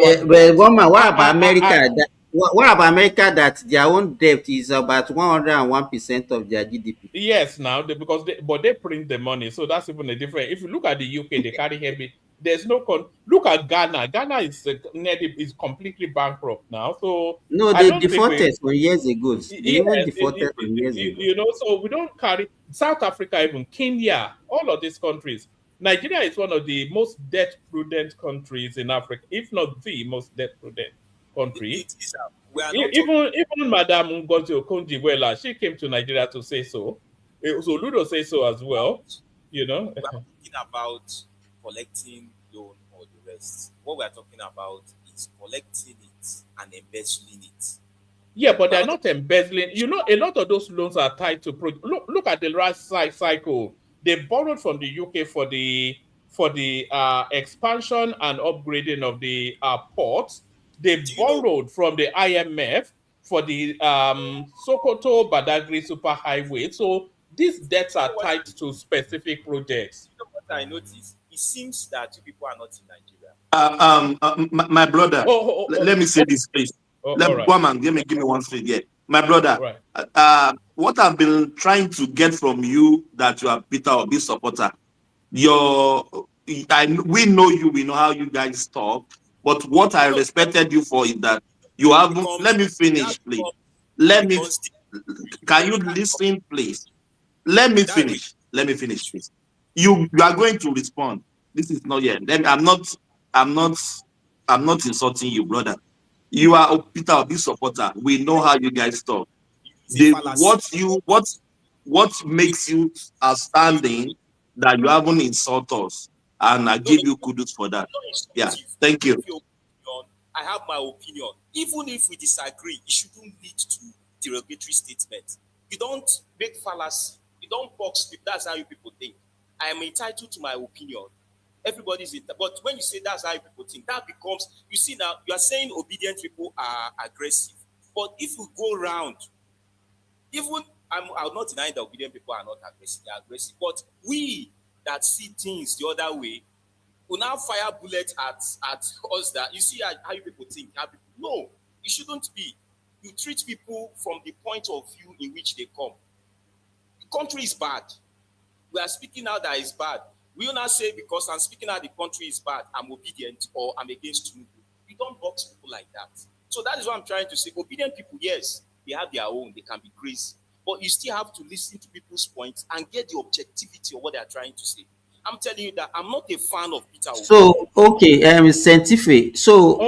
S9: what about America? What about America that their own debt is about 101% of their GDP?
S1: Yes, now because they print the money, so that's even a different. If you look at the UK, they carry heavy. There's no look at Ghana. Ghana is completely bankrupt now. So
S9: no, they defaulted for years ago.
S1: So we don't carry South Africa, even Kenya, all of these countries. Nigeria is one of the most debt prudent countries in Africa, if not the most debt prudent country. Even Madam Ngozi Okonjo-Iweala, she came to Nigeria to say so. So Ludo says so as well.
S6: We're not talking about collecting loan or the rest. What we're talking about is collecting it and embezzling it.
S1: Yeah, but they're not embezzling. A lot of those loans are tied to look at the last cycle. They borrowed from the UK for the expansion and upgrading of the ports. They borrowed from the IMF for the Sokoto Badagry superhighway. So these debts are tied to specific projects.
S6: What I noticed, it seems that you people are not in
S4: Nigeria. My brother, let me say this, please. Right. Give me one straight here. My brother, right. What I've been trying to get from you that you are Peter Obi supporter, we know you, we know how you guys talk, but what I respected you for is that you haven't. Let me finish, please. Can you listen, please? Let me finish, please. You are going to respond. This is not yet. Then I'm not insulting you, brother. You are a Peter Obi supporter. We know how you guys talk. What makes you outstanding that you haven't insulted us, and I give you kudos for that. Yeah, thank you.
S6: I have my opinion. Even if we disagree, it shouldn't lead to derogatory statement. You don't make fallacy. don't box people. That's how you people think. I am entitled to my opinion. Everybody's it. But when you say that's how people think, that becomes, you see now, you are saying obedient people are aggressive. But if you go around, even I'll not deny that obedient people are not aggressive, they are aggressive. But we that see things the other way will now fire bullets at us that you see how you people think. No, it shouldn't be. You treat people from the point of view in which they come. The country is bad. We are speaking out that it's bad. We will not say because I'm speaking out the country is bad, I'm obedient or I'm against Tinubu. You don't box people like that. So that is what I'm trying to say. Obedient people, yes, they have their own, they can be crazy. But you still have to listen to people's points and get the objectivity of what they are trying to say. I'm telling you that I'm not a fan of Peter Obi.
S9: So okay, scientific. So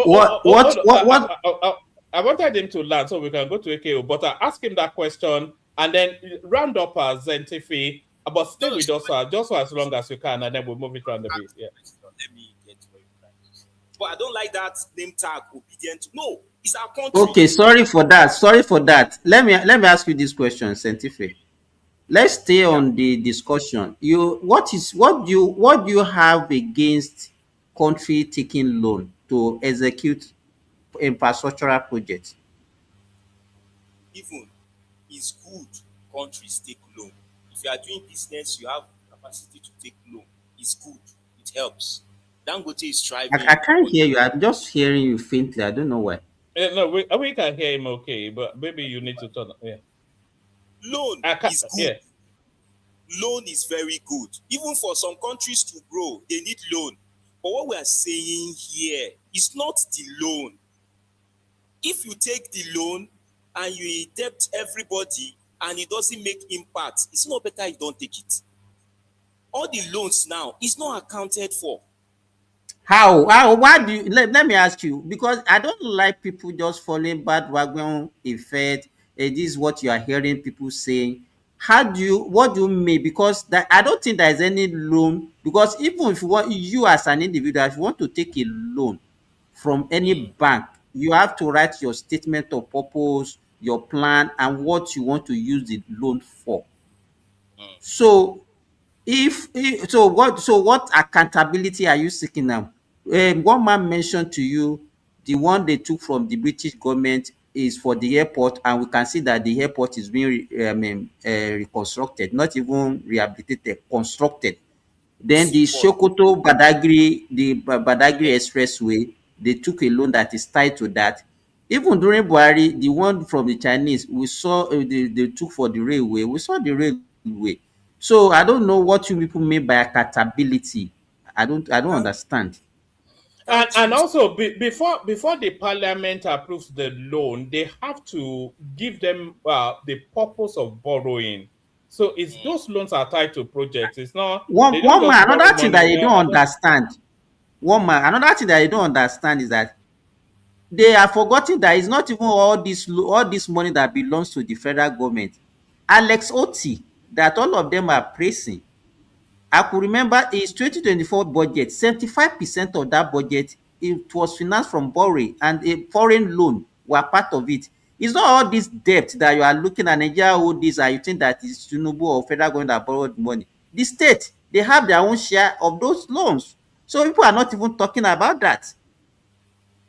S1: I wanted him to land so we can go to AKO, but I ask him that question and then round up as Zentifi, but stay with us just for as long as you can, and then we'll move it around a bit. Yeah.
S6: Let me get to where you're trying to say. But I don't like that name tag, obedient. No, it's our country.
S9: Okay, sorry for that. Let me ask you this question, scientific. Let's stay on the discussion. What do you have against country taking loan to execute infrastructural projects?
S6: Even it's good countries take loan. If you are doing business, you have capacity to take loan. It's good. It helps. Dangote is striving.
S9: I can't hear you. I'm just hearing you faintly. I don't know why.
S1: No, we can hear him okay, but maybe you need to turn up. Yeah.
S6: Loan is good.
S1: Yeah.
S6: Loan is very good. Even for some countries to grow, they need loan. But what we are saying here is not the loan. If you take the loan and you debt everybody and it doesn't make impact, it's not better you don't take it. All the loans now is not accounted for.
S9: How? Why do you, let me ask you, because I don't like people just following bandwagon effect. This is what you are hearing people saying. What do you mean? Because that I don't think there is any loan, because even if you want, you as an individual, if you want to take a loan from any bank, you have to write your statement of purpose, your plan, and what you want to use the loan for. So what accountability are you seeking now? One man mentioned to you the one they took from the British government is for the airport, and we can see that the airport is being reconstructed, not even rehabilitated, constructed. Then the Sokoto Badagry, Badagry Expressway, they took a loan that is tied to that. Even during Buhari, the one from the Chinese, we saw they took for the railway. We saw the railway. So I don't know what you people mean by accountability. I don't understand.
S1: And also before the parliament approves the loan, they have to give them the purpose of borrowing. So it's those loans are tied to projects. It's not
S9: another thing that you don't understand. Another thing that you don't understand is that they are forgetting that it's not even all this money that belongs to the federal government. Alex Oti, that all of them are praising. I could remember his 2024 budget, 75% of that budget, it was financed from borrowing, and a foreign loan were part of it. It's not all this debt that you are looking at Nigeria owe this, and you think that is Tinubu or federal government that borrowed money. The state, they have their own share of those loans. So people are not even talking about that.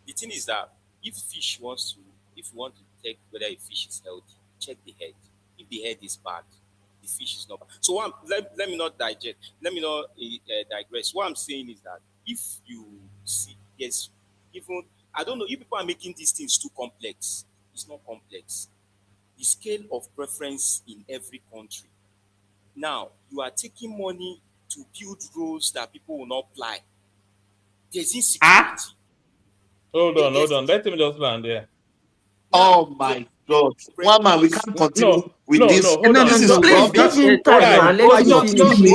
S6: The thing is that if you want to check whether a fish is healthy, check the head. If the head is bad, the fish is not bad. So let me not digress. What I'm saying is that if you see, yes, even I don't know, you people are making these things too complex. It's not complex. The scale of preference in every country. Now, you are taking money to build roads that people will not fly. There's insecurity.
S1: Hold on. Let him just land there.
S4: Oh my God. One man, we can't continue with this.
S8: No, please give him time now. Let him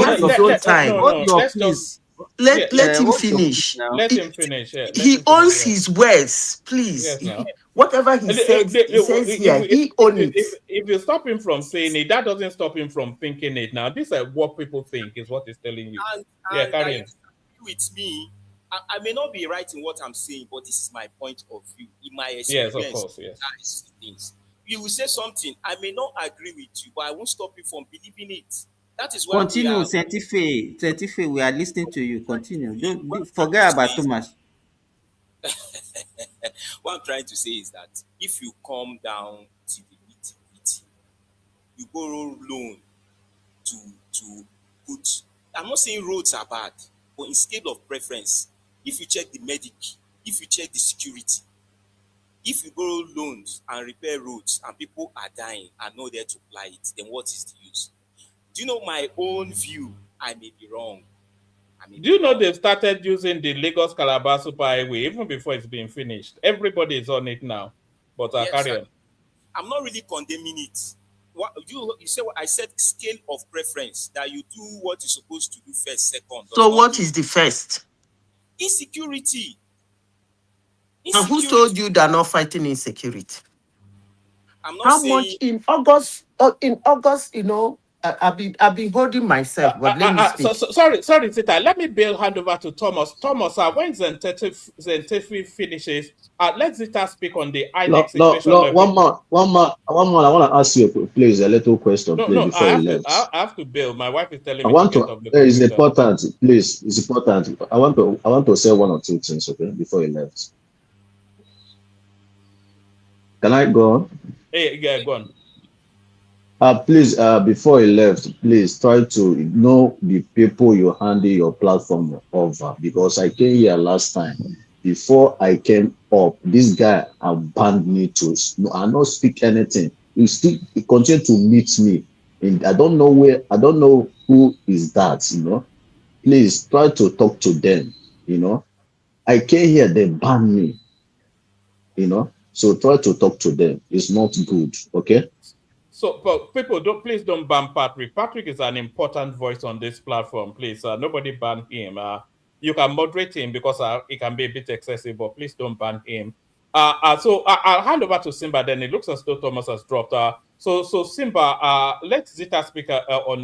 S8: finish. Let him finish.
S1: Let him finish.
S8: He owns his words, please. Whatever he says here, he owns it.
S1: If you stop him from saying it, that doesn't stop him from thinking it. Now, this is what people think, is what he's telling you. Carry on.
S6: With me, I may not be right in what I'm saying, but this is my point of view. In my experience,
S1: yes, of course, yes.
S6: Things. you will say something. I may not agree with you, but I won't stop you from believing it. That is why we
S9: Continue,
S6: are.
S9: Scientific, we are listening to you. Continue.
S6: What I'm trying
S9: Forget
S6: to say
S9: about
S6: is,
S9: Thomas.
S6: what I'm trying to say is that if you come down to the nitty-gritty, you borrow loan to to put. I'm not saying roads are bad, but in scale of preference, if you check the medic, if you check the security, if you borrow loans and repair roads and people are dying and not there to ply it, then what is the use? Do you know my own view? I may be wrong.
S1: Do you know they've started using the Lagos Calabar Superhighway even before it's been finished? Everybody is on it now. But
S6: Yes,
S1: carry on.
S6: I'm not really condemning it. What you say? What I said, scale of preference, that you do what you're supposed to do first, second.
S8: So what is the first?
S6: Insecurity.
S8: And who told you they're not fighting insecurity?
S6: I'm not
S8: How
S6: saying
S8: much in August? In August, I've been holding myself, but let me speak.
S1: Sorry, Zita. Let me hand over to Thomas. Thomas, when Zentefi finishes, let Zita speak on the INEC situation.
S11: One more. I want to ask you, please, a little question, please,
S1: No,
S11: before you left.
S1: I have to bail. My wife is telling
S11: I
S1: me to
S11: want
S1: get
S11: to.
S1: off the
S11: It's
S1: computer.
S11: important, please. It's important. I want to say one or two things, okay, before you left. Can I go on?
S1: Hey, yeah, go on.
S11: Please, before you left, please try to know the people you handle your platform over, because I came here last time. Before I came up, this guy banned me to I not speak anything. He continued to meet me, and I don't know who is that. Please try to talk to them. I came here, they banned me. So try to talk to them. It's not good, okay?
S1: So, but people, please don't ban Patrick. Patrick is an important voice on this platform. Please, nobody ban him. You can moderate him because it can be a bit excessive, but please don't ban him. So I'll hand over to Simba. Then it looks as though Thomas has dropped. So Simba, let Zita speak on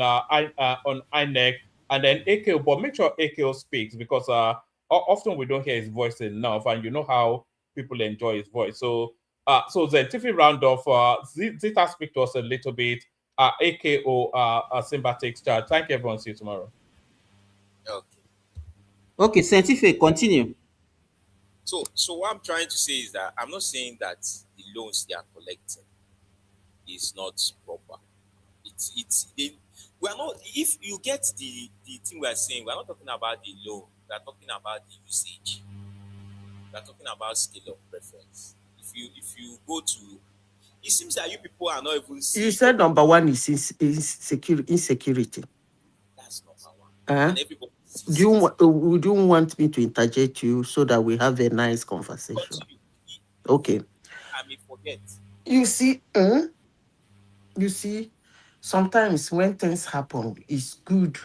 S1: INEC and then AKO, but make sure AKO speaks because often we don't hear his voice enough, and you know how people enjoy his voice. So Scientific roundoff, Zita speak to us a little bit. AKO Simba takes charge. Thank you, everyone. See you tomorrow.
S9: Okay, Scientific, continue.
S6: So what I'm trying to say is that I'm not saying that the loans they are collecting is not proper. We are not. If you get the thing we are saying, we are not talking about the loan. We are talking about the usage. We are talking about scale of preference. If you go to, it seems that you people are not even.
S8: You said number one is insecurity.
S6: That's number one. And everybody.
S8: Would you want me to interject you so that we have a nice conversation? Okay.
S6: I may forget.
S8: You see, sometimes when things happen, it's good.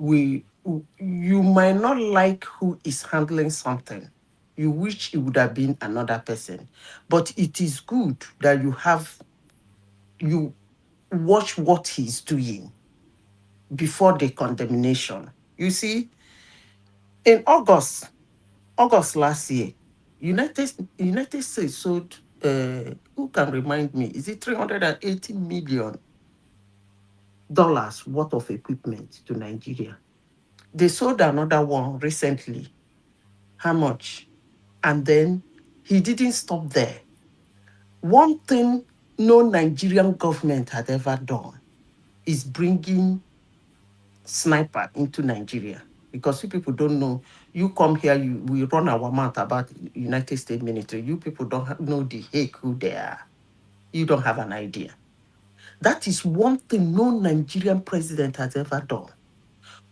S8: You might not like who is handling something. You wish it would have been another person, but it is good that you watch what he's doing before the condemnation. You see, in August last year, United States sold, who can remind me, is it $380 million worth of equipment to Nigeria? They sold another one recently. How much? And then he didn't stop there. One thing no Nigerian government had ever done is bringing sniper into Nigeria. Because you people don't know, you come here, we run our mouth about United States military. You people don't know the heck who they are. You don't have an idea. That is one thing no Nigerian president has ever done.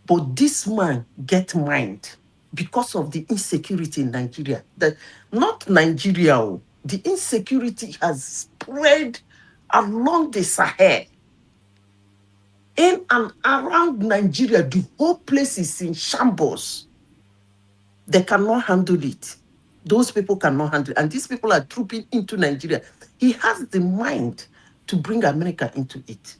S8: But this man get mind because of the insecurity in Nigeria. That not Nigeria, the insecurity has spread along the Sahel. In and around Nigeria, the whole place is in shambles. They cannot handle it. Those people cannot handle it. And these people are trooping into Nigeria. He has the mind to bring America into it.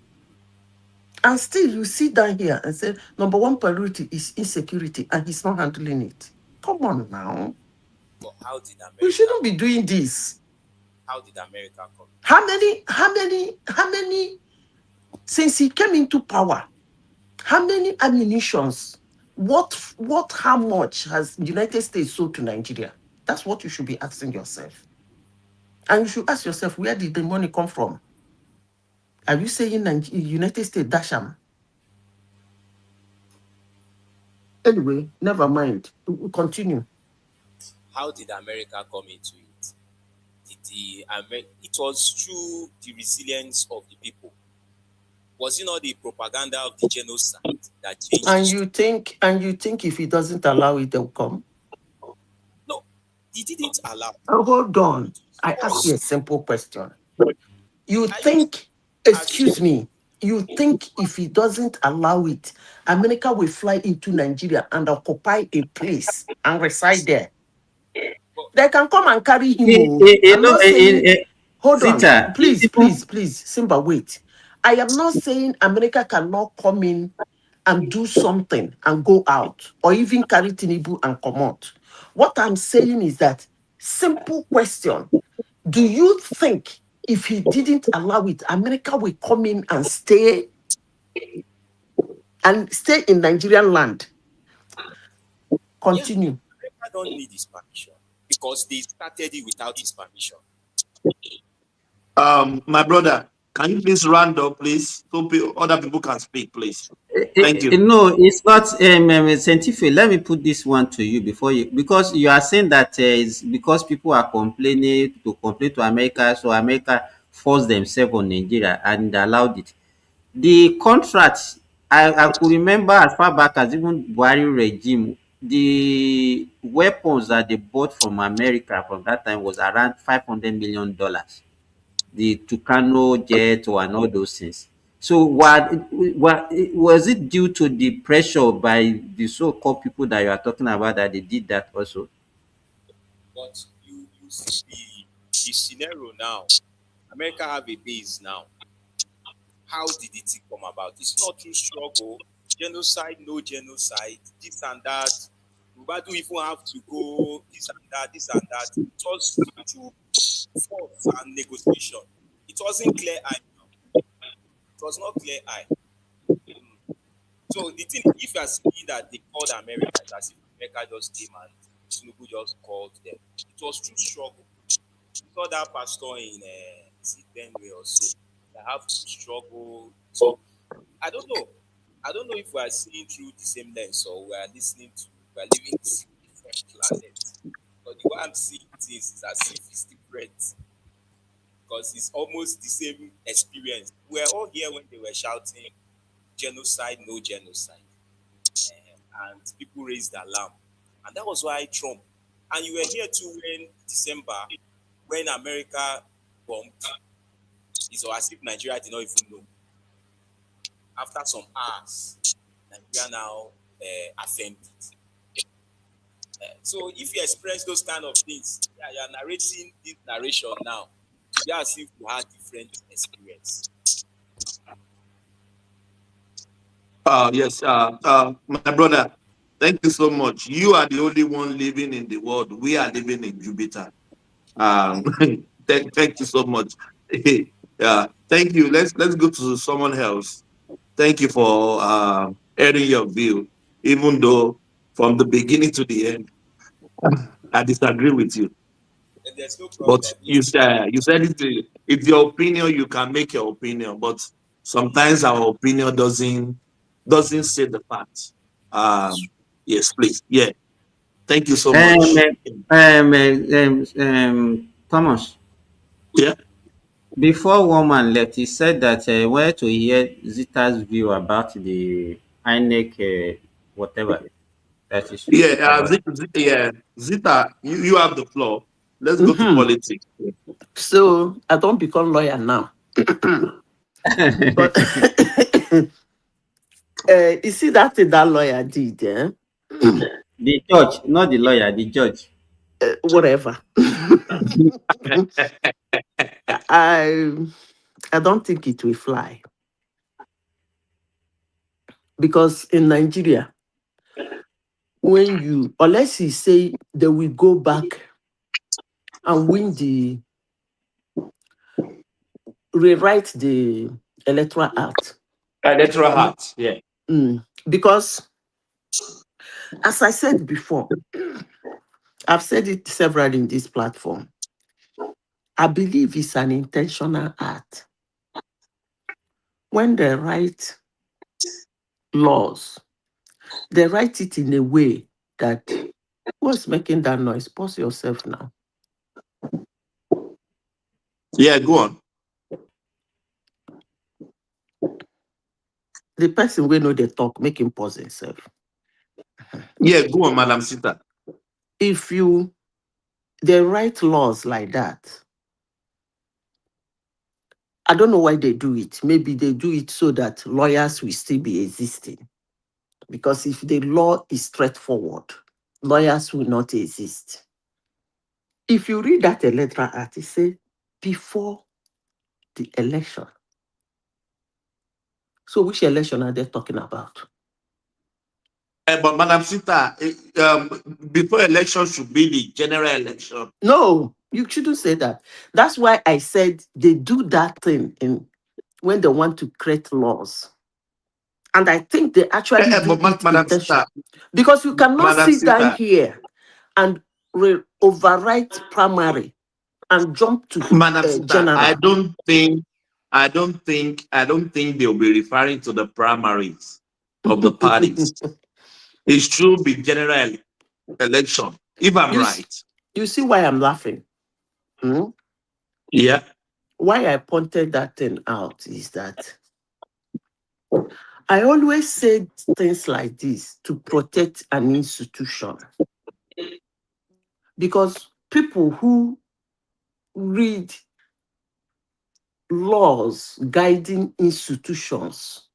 S8: And still, you sit down here and say, number one priority is insecurity, and he's not handling it. Come on now.
S6: But how did America?
S8: We shouldn't be doing this.
S6: How did America come?
S8: How many, since he came into power, how many ammunitions, how much has the United States sold to Nigeria? That's what you should be asking yourself. And you should ask yourself, where did the money come from? Are you saying United States Dasham? Anyway, never mind. We'll continue.
S6: How did America come into it? It was through the resilience of the people. Was it not the propaganda of the genocide that changed
S8: And
S6: history?
S8: you think if he doesn't allow it, they'll come?
S6: No, he didn't allow.
S8: Hold on. I ask you a simple question. You
S6: Are you
S8: think, excuse me, you think if he doesn't allow it, America will fly into Nigeria and occupy a place and reside there? They can come and carry him. I'm not saying, hold on,
S9: Zita,
S8: please, Simba, wait. I am not saying America cannot come in and do something and go out, or even carry Tinubu and come out. What I'm saying is that, simple question, do you think if he didn't allow it, America will come in and stay in Nigerian land? Continue.
S6: Yeah, America don't need his permission because they started it without his permission.
S4: My brother, can you please round up, please, so other people can speak, please? Thank you.
S9: No, it's not scientific. Let me put this one to you because you are saying that it's because people are complaining to America, so America forced themselves on Nigeria and allowed it. The contract, I could remember as far back as even Buhari regime, the weapons that they bought from America from that time was around $500 million. The Tucano jet and all those things. So what was it due to the pressure by the so-called people that you are talking about that they did that also?
S6: But you see the scenario now. America have a base now. How did it come about? It's not through struggle, genocide, no genocide, this and that. Nobody even have to go this and that, this and that. It was through force and negotiation. It wasn't clear eye. It was not clear eye. So the thing, if you are saying that they called America, it's as if America just came and Tinubu just called them. It was through struggle. We saw that pastor in Benue also. They have to struggle. So I don't know. I don't know if we are seeing through the same lens or we are living in different planets. But the way I'm seeing things is as if it's different. Because it's almost the same experience. We were all here when they were shouting genocide, no genocide. And people raised alarm. And that was why Trump. And you were here too when December, when America bombed. It's as if Nigeria did not even know. After some hours, Nigeria now affirmed it. So if you experience those kind of things, you are narrating this narration now to be as if you had different experience.
S4: Yes, my brother, thank you so much. You are the only one living in the world. We are living in Jupiter. Thank you so much. Thank you. Let's go to someone else. Thank you for airing your view, even though from the beginning to the end, I disagree with you.
S6: And there's no
S4: But
S6: problem.
S4: you said it's your opinion. You can make your opinion, but sometimes our opinion doesn't say the fact. Yes, please. Yeah. Thank you so much.
S9: Thomas,
S4: Yeah.
S9: before one man left, he said that he wanted to hear Zita's view about the Inec, whatever that is to
S4: Yeah.
S9: speak about.
S4: Yeah. Zita, you have the floor. Let's go to
S8: Mhm.
S4: politics.
S8: So I don't become lawyer now. But you see that thing that lawyer did,
S9: The judge, not the lawyer, the judge.
S8: whatever. I I don't think it will fly, because in Nigeria, when you, unless you say they will go back and win rewrite the Electoral Act.
S4: Electoral Act, yeah.
S8: Because, as I said before, I've said it several in this platform, I believe it's an intentional act. When they write laws, they write it in a way that, what's making that noise? Pause yourself now.
S4: Yeah, go on.
S8: The person will know they talk, make him pause himself.
S4: Yeah, go on, Madam Sita.
S8: If they write laws like that, I don't know why they do it. Maybe they do it so that lawyers will still be existing. Because if the law is straightforward, lawyers will not exist. If you read that Electoral Act, it says before the election. So which election are they talking about?
S4: But Madam Sita, before election should be the general election.
S8: No, you shouldn't say that. That's why I said they do that thing when they want to create laws. And I think they actually do it
S4: Madam
S8: intentionally.
S4: Sita,
S8: Because you cannot
S4: Madam
S8: sit down
S4: Sita,
S8: here and overwrite primary and jump to
S4: Madam Sita, I
S8: general.
S4: don't think they'll be referring to the primaries of the parties. It should be general election, if I'm right.
S8: You see why I'm laughing?
S4: Yeah.
S8: Why I pointed that thing out is that I always said things like this to protect an institution. Because people who read laws guiding institutions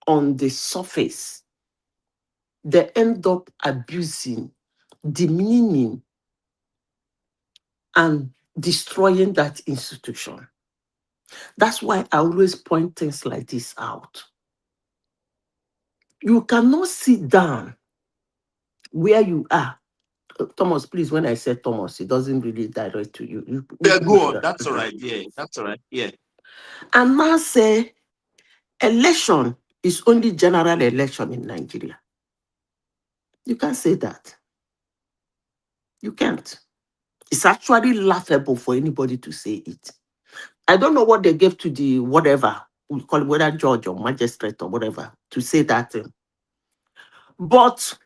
S8: on the surface, they end up abusing, demeaning, and destroying that institution. That's why I always point things like this out. You cannot sit down where you are. Thomas, please, when I said Thomas, it doesn't really direct to you.
S4: Yeah, go on. That's all right. Yeah, that's all right. Yeah.
S8: And now say election is only general election in Nigeria. You can't say that. You can't. It's actually laughable for anybody to say it. I don't know what they gave to the whatever, we call it whether judge or magistrate or whatever, to say that thing. But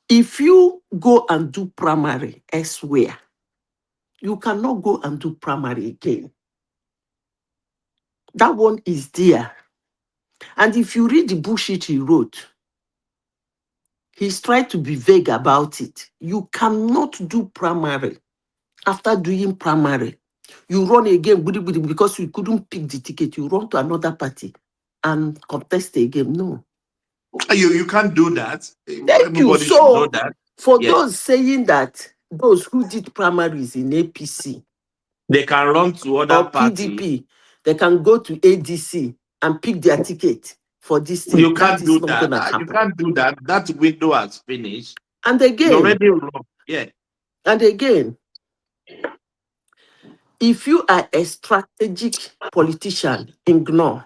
S8: if you go and do primary elsewhere, you cannot go and do primary again. That one is there. And if you read the bullshit he wrote, he's tried to be vague about it. You cannot do primary. After doing primary, you run again because you couldn't pick the ticket. You run to another party and contest again. No.
S4: You can't do that.
S8: Thank you.
S4: Everybody should know
S8: So,
S4: that.
S8: for
S4: Yeah.
S8: those saying that, those who did primaries in APC,
S4: they can run to other
S8: or
S4: party.
S8: PDP, they can go to ADC and pick their ticket for this thing.
S4: You can't do
S8: not
S4: that.
S8: gonna happen.
S4: You can't do that. That window has finished.
S8: And again,
S4: You're already wrong. Yeah.
S8: And again, if you are a strategic politician, ignore.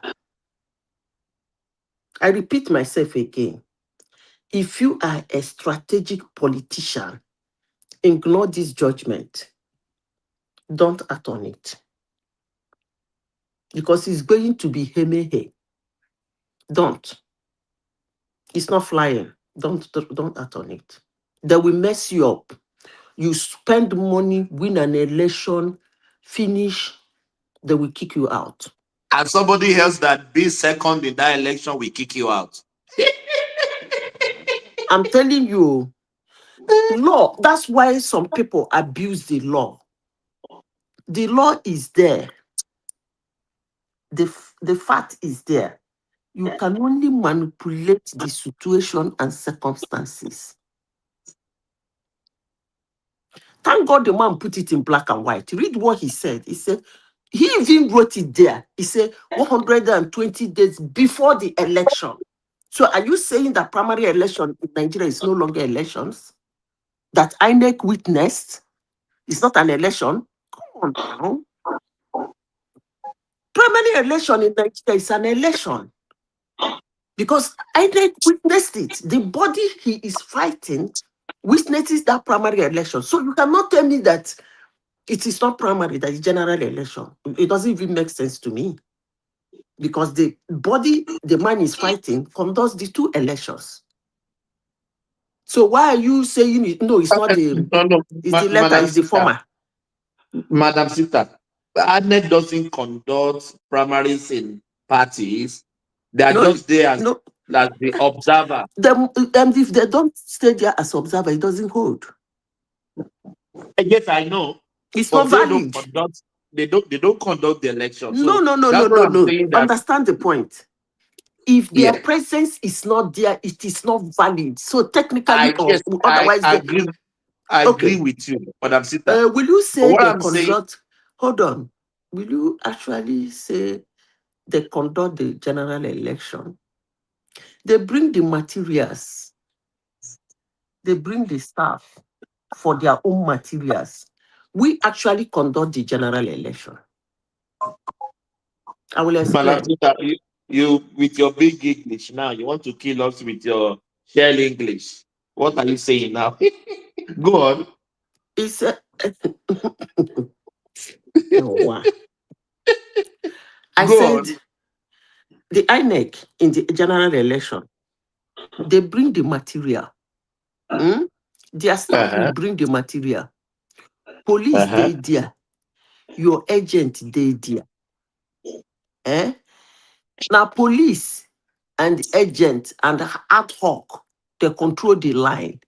S8: I repeat myself again. If you are a strategic politician, ignore this judgment. Don't act on it. Because it's going to be hemehe. Don't. It's not flying. Don't act on it. They will mess you up. You spend money, win an election, finish, they will kick you out.
S4: And somebody else that be second in that election will kick you out.
S8: I'm telling you, law, that's why some people abuse the law. The law is there. The fact is there. You can only manipulate the situation and circumstances. Thank God the man put it in black and white. Read what he said. He said, he even wrote it there. He said 120 days before the election. So are you saying that primary election in Nigeria is no longer elections? That Inec witnessed is not an election? Come on now. primary election in Nigeria is an election. Because INEC witnessed it. The body he is fighting witnesses that primary election. So you cannot tell me that it is not primary, that is general election. It doesn't even make sense to me. Because the body the man is fighting conducts the two elections. So why are you saying it? No, it's not the,
S4: no,
S8: it's the letter, it's the former.
S4: Madam Sister, INEC doesn't conduct primaries in parties. They are just there as the observer.
S8: If they don't stay there as observer, it doesn't hold.
S4: Yes, I know.
S8: It's not valid.
S4: They don't conduct the election.
S8: No. Understand the point. If their presence is not there, it is not valid. So technically, otherwise,
S4: I agree with you, Madam Sita.
S8: Will you say they conduct? Hold on. Will you actually say they conduct the general election? They bring the materials. They bring the staff for their own materials. We actually conduct the general election. I will explain.
S4: Madam Sita, you with your big English now, you want to kill us with your shell English. What are you saying now? Go on.
S8: It's no, I said the INEC in the general election, they bring the material. Their staff will bring the material. Police, they there. Your agent, they there. Now, police and agent and ad hoc, they control the line.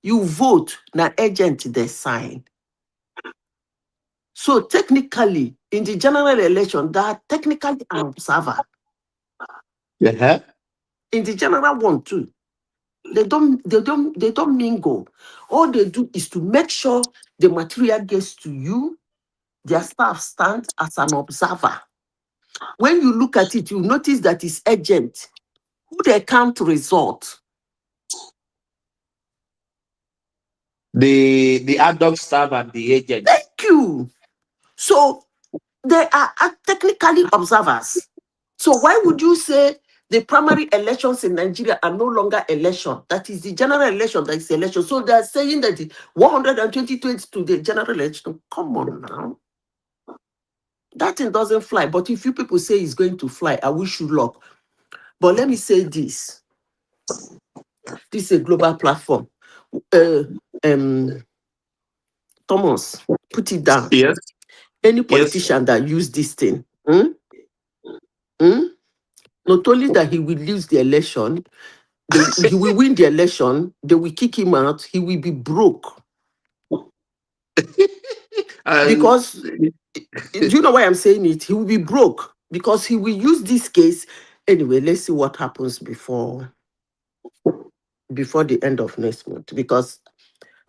S8: You vote, now agent, they sign. So technically, in the general election, they are technically an observer. In the general one too, they don't mingle. All they do is to make sure the material gets to you. Their staff stand as an observer. When you look at it, you notice that it's agent who they count result.
S4: The ad hoc staff and the agent.
S8: Thank you. So they are technically observers. So why would you say the primary elections in Nigeria are no longer election? That is the general election that is election. So they are saying that the 120 to the general election. Come on now. That thing doesn't fly. But if you people say it's going to fly, I wish you luck. But let me say this. This is a global platform. Thomas, put it down.
S4: Yes.
S8: Any politician that use this thing, not only that he will lose the election, he will win the election, they will kick him out, he will be broke. Because, do you know why I'm saying it? He will be broke because he will use this case. Anyway, let's see what happens before the end of next month, because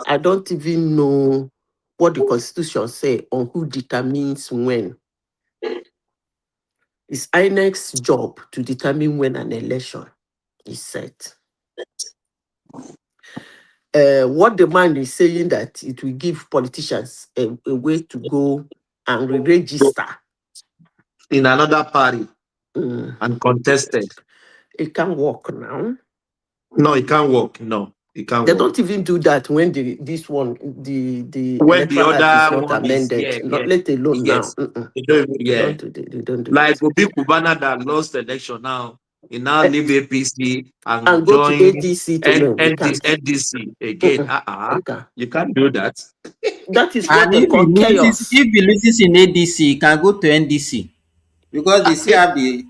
S8: I don't even know what the Constitution say on who determines when. It's INEC's job to determine when an election is set. What the man is saying that it will give politicians a way to go and re-register
S4: in another party and contested.
S8: It can't work now.
S4: No, it can't work. No, it can't
S8: They
S4: work.
S8: don't even do that when the
S4: when
S8: electoral
S4: the
S8: act is
S4: other
S8: not
S4: one
S8: amended.
S4: is,
S8: Not let alone now.
S4: They don't
S8: do
S4: like
S8: it.
S4: Obi Kubana that lost the election now. He now leave APC and
S8: go to
S4: join
S8: ADC to learn.
S4: NDC again. You can't do that.
S8: That is what
S9: And
S8: they call chaos.
S9: If he loses in ADC, he can go to NDC because they still have the.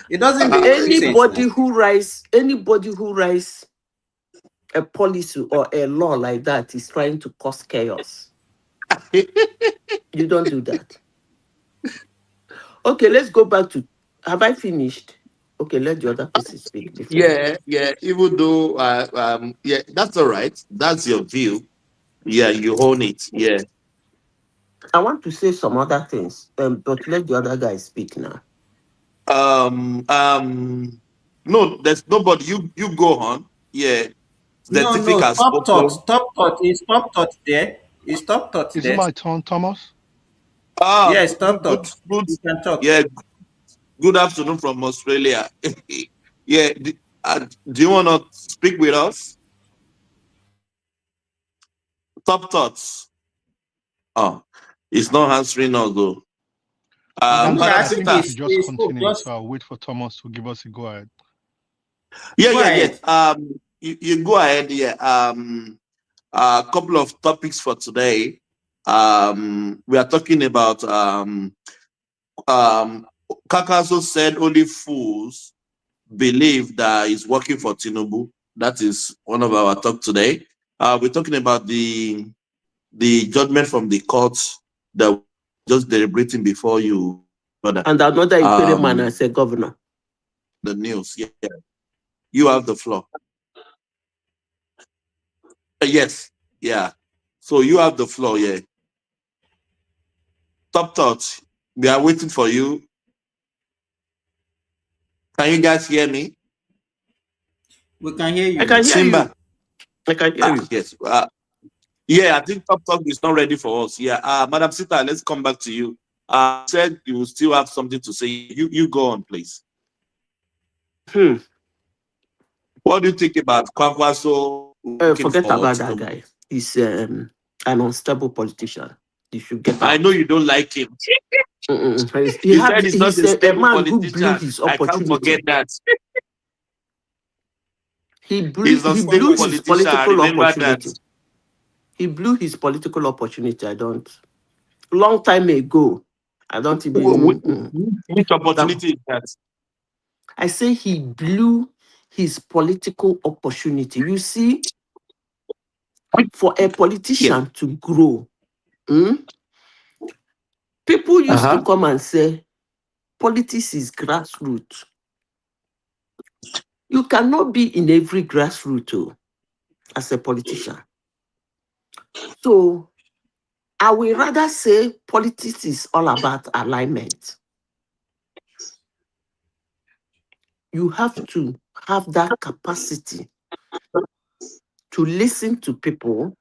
S9: It doesn't make
S8: anybody
S9: sense.
S8: who writes a policy or a law like that is trying to cause chaos. You don't do that. Okay, let's go back to. Have I finished? Okay, let the other person speak before.
S4: Yeah. Even though, that's all right. That's your view. Yeah, you own it. Yeah.
S8: I want to say some other things, but let the other guy speak now.
S4: No, there's nobody. You go on. Yeah.
S9: No, stop thought. Stop thought. Is stop thought there? Is stop thought
S10: Is
S9: there?
S10: it my turn, Thomas?
S9: Yes, top
S4: Good,
S9: thought.
S4: good.
S9: You can talk.
S4: Yeah, good afternoon from Australia. Yeah, do you want to speak with us? Top thoughts. Oh, it's not answering us though.
S12: Madam
S9: No,
S12: Sita,
S4: Madam
S9: I
S12: I
S9: think
S12: think we
S4: Sita.
S12: should just
S9: he spoke.
S12: continue.
S9: Just
S12: So I'll wait for Thomas to give us a go ahead.
S4: Yeah,
S9: go
S4: yeah, yeah.
S9: ahead.
S4: You go ahead. Yeah. A couple of topics for today. We are talking about um Kakazo said only fools believe that he's working for Tinubu. That is one of our talk today. We're talking about the judgment from the courts that we're just deliberating before you, brother.
S8: And another Ikere man
S4: Um,
S8: as a governor.
S4: the news. Yeah, you have the floor. Yes, yeah. So you have the floor. Yeah. Top thoughts. We are waiting for you. Can you guys hear me?
S9: We can hear
S8: I
S9: you.
S8: can hear you.
S4: Simba.
S8: I can hear you.
S4: Yes. Yeah, I think Top Talk is not ready for us. Yeah. Madam Sita, let's come back to you. Said you will still have something to say. You go on, please.
S8: Hmm.
S4: What do you think about Kwakwaso looking
S8: Forget
S4: for
S8: about that
S4: Tinubu?
S8: guy. He's an unstable politician. He should get
S4: I know
S8: out.
S4: you don't like him.
S8: He
S4: You
S8: had.
S4: said he's not
S8: He's
S4: a
S8: a
S4: stable
S8: man who blew
S4: politician.
S8: his
S4: I can't forget
S8: opportunity.
S4: that.
S8: He blew.
S4: He's
S8: He
S4: unstable
S8: blew his
S4: politician. I
S8: political
S4: remember that.
S8: opportunity. He blew his political opportunity. I don't. Long time ago. I don't even.
S4: Which
S8: That,
S4: opportunity is that?
S8: I say he blew his political opportunity. You see, for a
S4: Yeah.
S8: politician to grow, people used to
S4: Uh-huh.
S8: come and say, politics is grassroots. You cannot be in every grassroots as a politician. So I will rather say politics is all about alignment. You have to have that capacity to listen to people,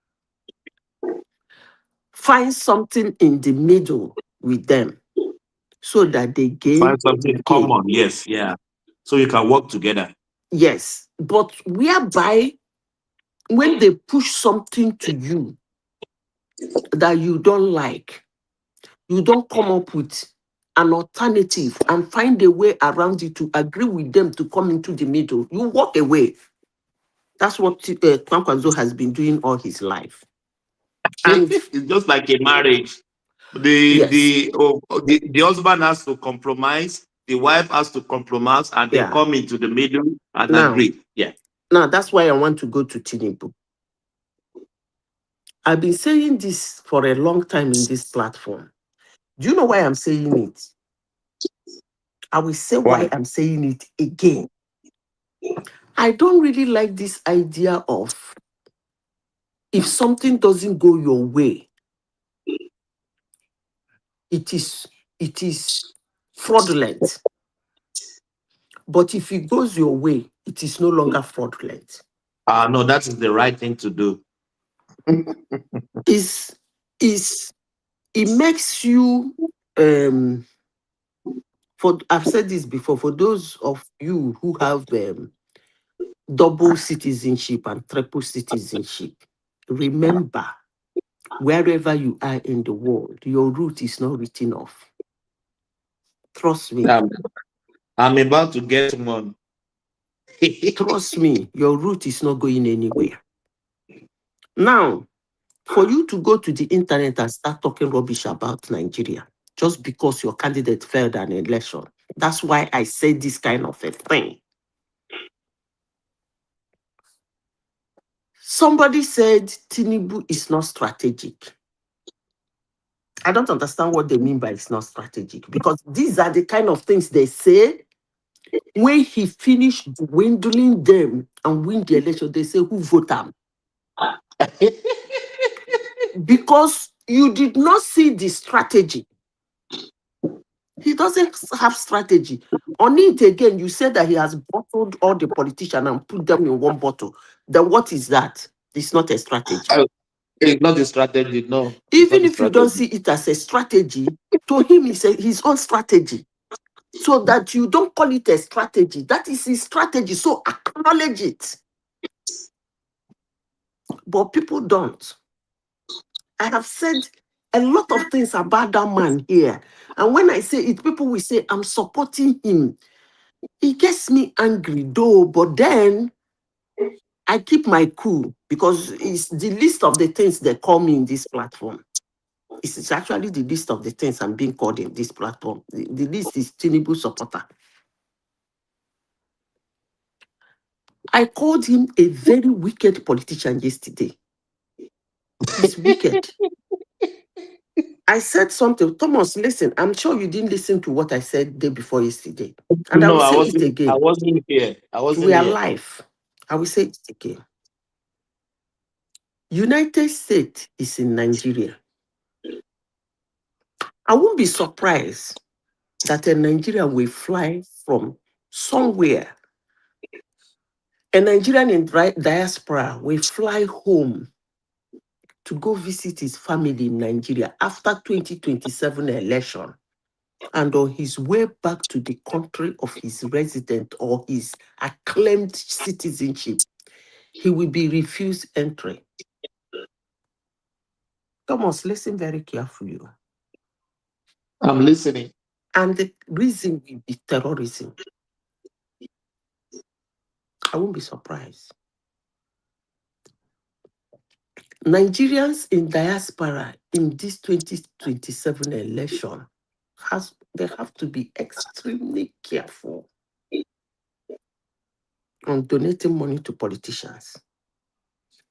S8: find something in the middle with them so that they gain,
S4: Find something
S8: you gain.
S4: common. Yes, yeah. So you can work together.
S8: Yes, but whereby when they push something to you that you don't like, you don't come up with an alternative and find a way around it to agree with them to come into the middle. You walk away. That's what Kwankwaso has been doing all his life. And
S4: It's just like a marriage. The
S8: yes,
S4: the, oh, the husband has to compromise, the wife has to compromise, and they
S8: yeah.
S4: come into the middle and
S8: Now,
S4: agree. Yeah.
S8: that's why I want to go to Tinubu. I've been saying this for a long time in this platform. Do you know why I'm saying it? I will say why
S4: Why?
S8: I'm saying it again. I don't really like this idea of if something doesn't go your way, it is fraudulent. But if it goes your way, it is no longer fraudulent.
S4: No, that is the right thing to do.
S8: Is it makes you for I've said this before, for those of you who have double citizenship and triple citizenship, remember, wherever you are in the world, your route is not written off. Trust me.
S4: I'm about to get one.
S8: Trust me, your route is not going anywhere. Now, for you to go to the internet and start talking rubbish about Nigeria just because your candidate failed an election, that's why I say this kind of a thing. Somebody said Tinubu is not strategic. I don't understand what they mean by it's not strategic, because these are the kind of things they say when he finished dwindling them and win the election. They say, who vote him? Because you did not see the strategy. He doesn't have strategy. On it again, you said that he has bottled all the politicians and put them in one bottle. Then what is that? It's not a strategy.
S4: It's not a strategy, no. It's
S8: Even
S4: not a
S8: if you don't see
S4: strategy.
S8: it as a strategy, to him it's his own strategy. So that you don't call it a strategy. That is his strategy. So acknowledge it. But people don't. I have said a lot of things about that man here. And when I say it, people will say, I'm supporting him. It gets me angry though, but then I keep my cool because it's the list of the things they call me in this platform. It's actually the list of the things I'm being called in this platform. The list is Tinubu supporter. I called him a very wicked politician yesterday. He's wicked. I said something. Thomas, listen, I'm sure you didn't listen to what I said day before yesterday. And I
S4: No,
S8: will
S4: I
S8: say it
S4: wasn't. I
S8: again.
S4: wasn't here. I wasn't
S8: We are
S4: here.
S8: live. I will say it again. United States is in Nigeria. I won't be surprised that a Nigerian will fly from somewhere. A Nigerian in diaspora will fly home to go visit his family in Nigeria after 2027 election. And on his way back to the country of his resident or his acclaimed citizenship, he will be refused entry. Thomas, listen very carefully.
S4: I'm listening.
S8: And the reason will be terrorism. I won't be surprised. Nigerians in diaspora in this 2027 election, they have to be extremely careful on donating money to politicians.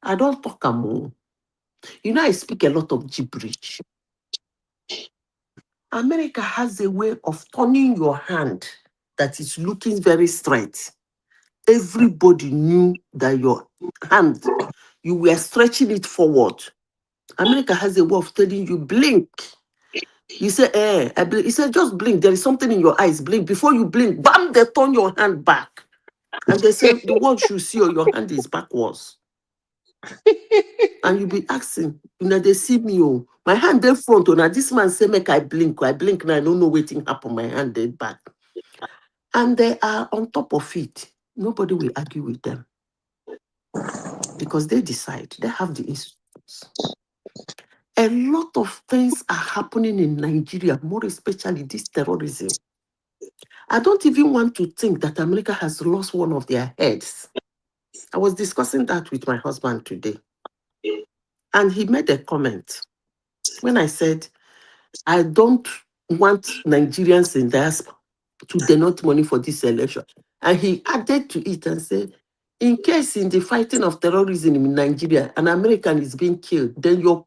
S8: I don't talk more. You know, I speak a lot of gibberish. America has a way of turning your hand that is looking very straight. Everybody knew that your hand, you were stretching it forward. America has a way of telling you, blink. You say, I blink. He said, just blink. There is something in your eyes. Blink. Before you blink, bam, they turn your hand back. And they say, the world should see your hand is backwards. And you be asking, they see me, my hand there front, now this man say, make I blink now, I don't know waiting happen, my hand there back. And they are on top of it. Nobody will argue with them. Because they decide, they have the institutions. A lot of things are happening in Nigeria, more especially this terrorism. I don't even want to think that America has lost one of their heads. I was discussing that with my husband today. And he made a comment when I said, I don't want Nigerians in diaspora to donate money for this election. And he added to it and said, in case in the fighting of terrorism in Nigeria, an American is being killed, then your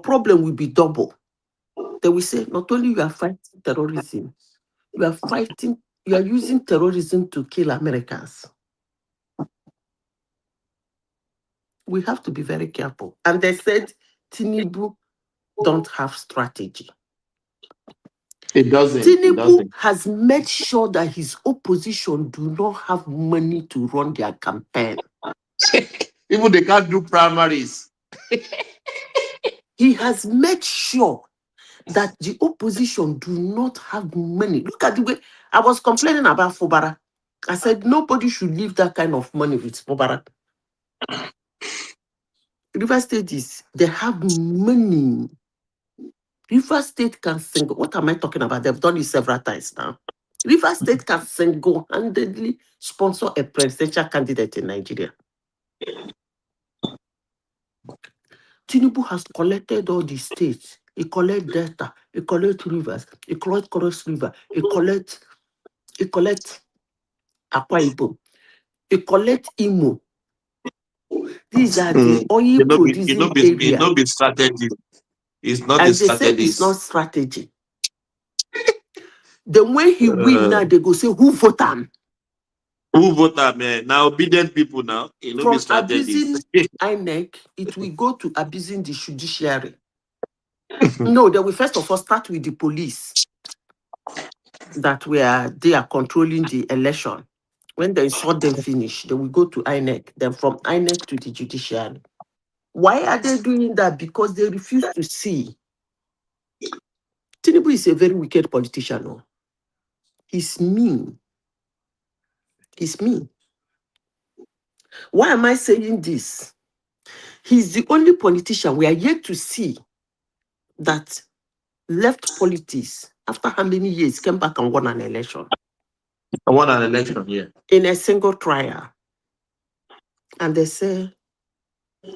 S8: problem will be double. They will say, not only you are fighting terrorism, you are using terrorism to kill Americans. We have to be very careful. And they said, Tinubu don't have strategy.
S4: It doesn't.
S8: Tinubu has made sure that his opposition do not have money to run their campaign.
S4: Even they can't do primaries.
S8: He has made sure that the opposition do not have money. Look at the way I was complaining about Fubara. I said nobody should leave that kind of money with Fubara. River State they have money. River State can sing. What am I talking about? They've done it several times now. River State can single-handedly sponsor a presidential candidate in Nigeria. Tinubu has collected all the states. He collects Delta, he collects rivers, he collects Cross River, he collects Akwa Ibom, he collects Imo. These are the oil producing areas.
S4: It not be strategy. It's not
S8: and
S4: the
S8: they say it's not strategy. Then when he win now, they go say, who vote him?
S4: Who vote him, man? Now obedient people now. It not be
S8: From
S4: strategy.
S8: abusing Inec, it will go to abusing the judiciary. No, they will first of all start with the police that they are controlling the election. When they saw them finish, they will go to INEC. Then from INEC to the judiciary. Why are they doing that? Because they refuse to see. Tinubu is a very wicked politician. No? He's mean. He's mean. Why am I saying this? He's the only politician we are yet to see that left politics after how many years came back and won an election.
S4: I won an election, yeah.
S8: In a single trial. And they say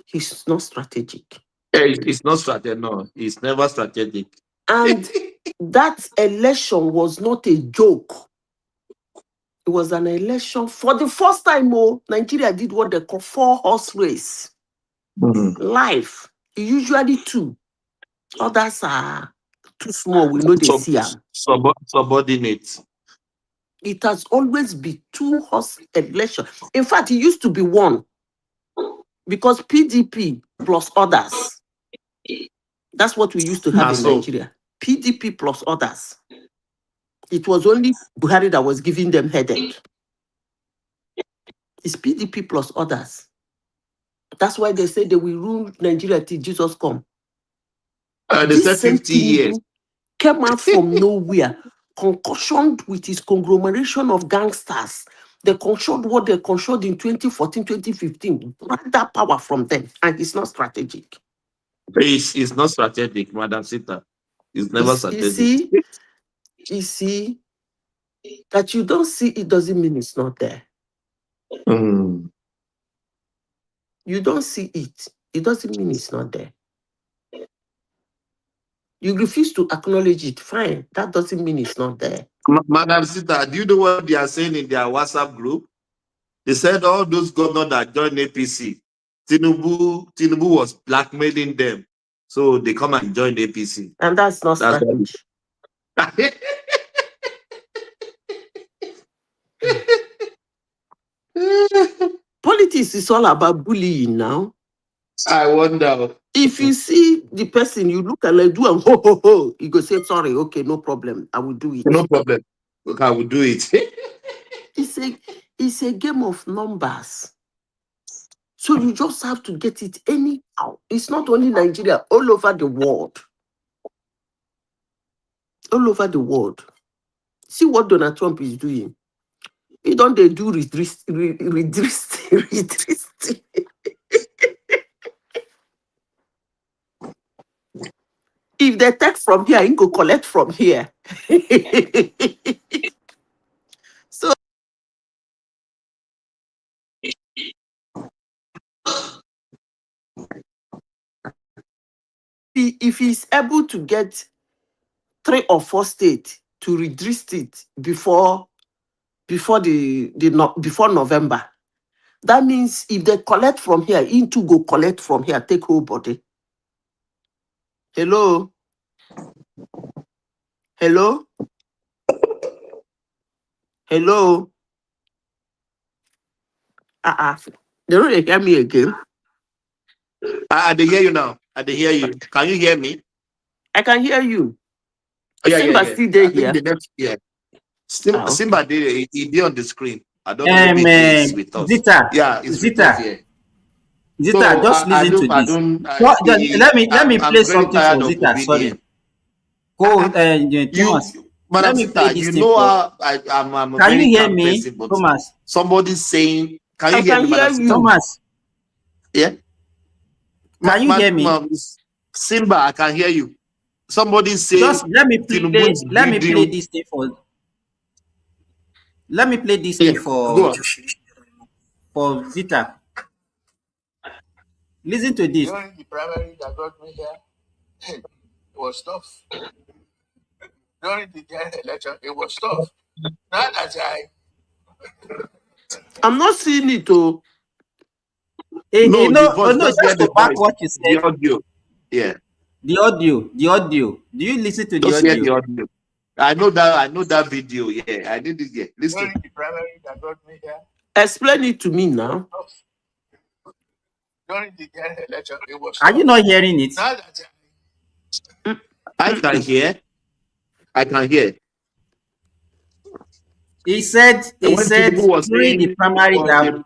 S8: he's not strategic.
S4: It's not strategic, no. It's never strategic.
S8: And that election was not a joke. It was an election. For the first time, Nigeria did what they call 4-horse race. Live. Usually 2. Others are too small. We know they see them.
S4: Subordinate.
S8: It has always been 2-horse election. In fact, it used to be 1. Because PDP plus others. That's what we used to have in Nigeria. PDP plus others. It was only Buhari that was giving them headache. It's PDP plus others. That's why they say they will rule Nigeria till Jesus come.
S4: They said 50 years.
S8: Came out from nowhere, concussioned with his conglomeration of gangsters. They controlled what they controlled in 2014, 2015. Brought that power from them, and it's not strategic.
S4: It's not strategic, Madam Sita. It's never strategic.
S8: You see, that you don't see it doesn't mean it's not there. You don't see it. It doesn't mean it's not there. You refuse to acknowledge it. Fine. That doesn't mean it's not there.
S4: Madam Sita, do you know what they are saying in their WhatsApp group? They said all those governors that joined APC, Tinubu was blackmailing them. So they come and join APC.
S8: And that's not strategy. Politics is all about bullying now.
S4: I wonder.
S8: If you see the person, you look and like do and ho ho ho, you go say sorry, okay, no problem, I will do it.
S4: No problem. Okay, I will do it.
S8: It's a game of numbers. So you just have to get it anyhow. It's not only Nigeria, all over the world. All over the world. See what Donald Trump is doing. He don't they do redress. If they take from here, he go collect from here. So if he's able to get 3 or 4 states to redress it before November, that means if they collect from here, into go collect from here, take whole body. Hello? Hello? Hello? They don't hear me again.
S4: They hear you now. They hear you. Can you hear me?
S8: I can hear you.
S4: Yeah,
S8: Simba still there here.
S4: Simba did. He did on the screen. I don't know if he's with us.
S9: Zita,
S4: yeah, it's
S9: Zita.
S4: with us here.
S9: Zita,
S4: So,
S9: just listen to this. Let me play something for Zita. Sorry. Go Thomas.
S4: Madam Zita, you know how I'm a
S9: can
S4: very
S9: you hear
S4: calm
S9: me,
S4: person, but
S9: Thomas?
S4: somebody's saying, can you
S8: I
S4: hear
S8: can
S4: me,
S8: hear
S4: Madam
S8: you.
S4: Zita?
S9: Thomas,
S4: Yeah.
S9: can you hear me?
S4: Simba, I can hear you. Somebody say,
S9: just let me play this thing for. Let me play this thing for Zita. Listen to this.
S13: During the primary that got me here, it was tough. During the general election, it was tough. Now that
S8: I'm not seeing it, though.
S9: Just to back what you said.
S4: The audio. Yeah.
S9: The audio. Do you listen to the audio?
S4: Hear the audio? I know that video. Yeah, I did it. Yeah. Listen.
S13: During the primary that got me here.
S8: Explain it to me now.
S13: During the general election, it was.
S9: Are you not hearing it?
S13: Now that
S4: I can hear. I can hear.
S9: He said during the primary election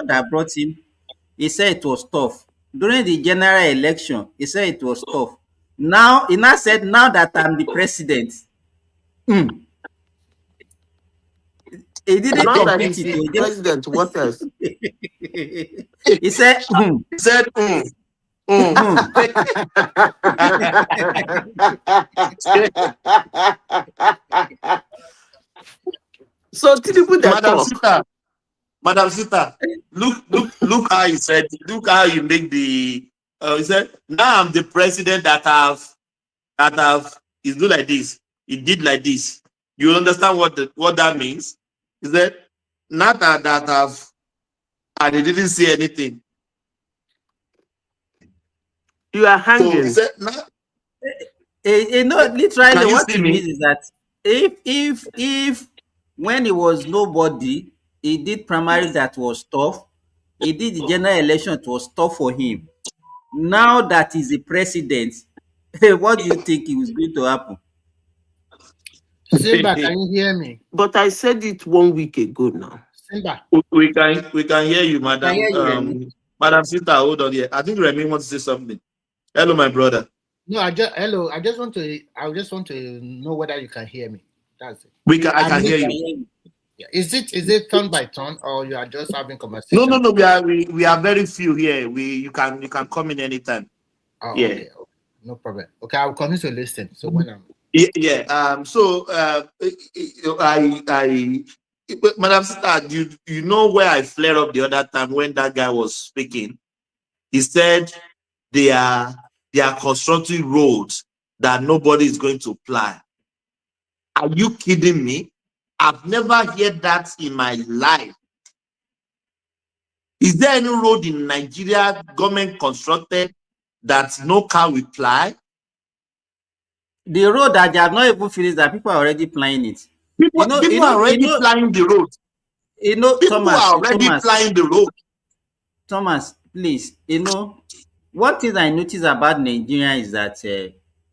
S9: that brought him, he said it was tough. During the general election, he said it was tough. Now, he now said, now that I'm the president, he didn't
S8: Not that
S9: complete
S8: he's
S9: it.
S8: the president, what else?
S9: He said,
S4: He said,
S8: So Tinubu that
S4: Madam
S8: talk.
S4: Sita, Madam Sita, look how he said, look how you make the, he said, now I'm the president that he do like this, he did like this. You understand what that means? He said, not that have, and he didn't say anything.
S8: You are
S4: So he
S8: hanging.
S4: said, nah,
S9: literally
S4: can you
S9: what
S4: see
S9: it
S4: me?
S9: means is that if when he was nobody, he did primary that was tough, he did the general election, it was tough for him. Now that he's the president, what do you think is going to happen?
S14: Simba, can you hear me?
S8: But I said it 1 week ago now.
S14: Simba.
S4: We can hear you,
S9: I
S4: Madam.
S9: hear you, Remy.
S4: Madam Sita, hold on here. I think Remy wants to say something. Hello, my brother.
S14: No, I just want to know whether you can hear me. That's it.
S4: I can hear you.
S14: Yeah. Is it turn by turn, or you are just having conversation?
S4: No. We are very few here. You can come in anytime.
S14: Oh,
S4: yeah.
S14: Okay. No problem. Okay, I will continue to listen. So when I'm
S4: So Madam Sita, you know where I flared up the other time when that guy was speaking? He said they are constructing roads that nobody is going to ply. Are you kidding me? I've never heard that in my life. Is there any road in Nigeria government constructed that no car will ply?
S9: The road that they have not even finished, that people are already plying it.
S4: People are already plying the road. People
S9: Thomas,
S4: are already plying the road.
S9: Thomas, please, one thing I notice about Nigeria is that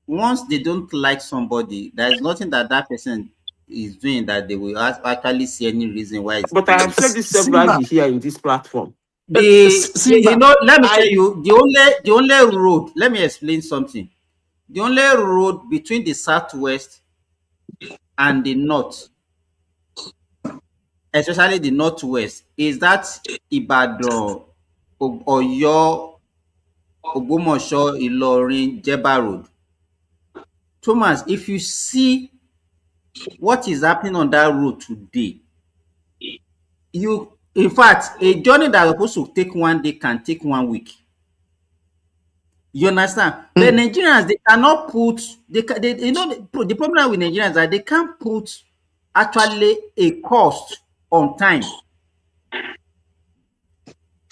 S9: once they don't like somebody, there is nothing that person is doing that they will actually see any reason why it's
S8: But I have said this severally here in this platform.
S9: let me tell you, the only road, let me explain something. The only road between the southwest and the north, especially the northwest, is that Ibadan, Oyo, Ogbomoso, Ilorin, Jeba road. Thomas, if you see what is happening on that road today, in fact, a journey that is supposed to take 1 day can take 1 week. You understand? But Nigerians, they cannot put, the problem with Nigerians is that they can't put actually a cost on time.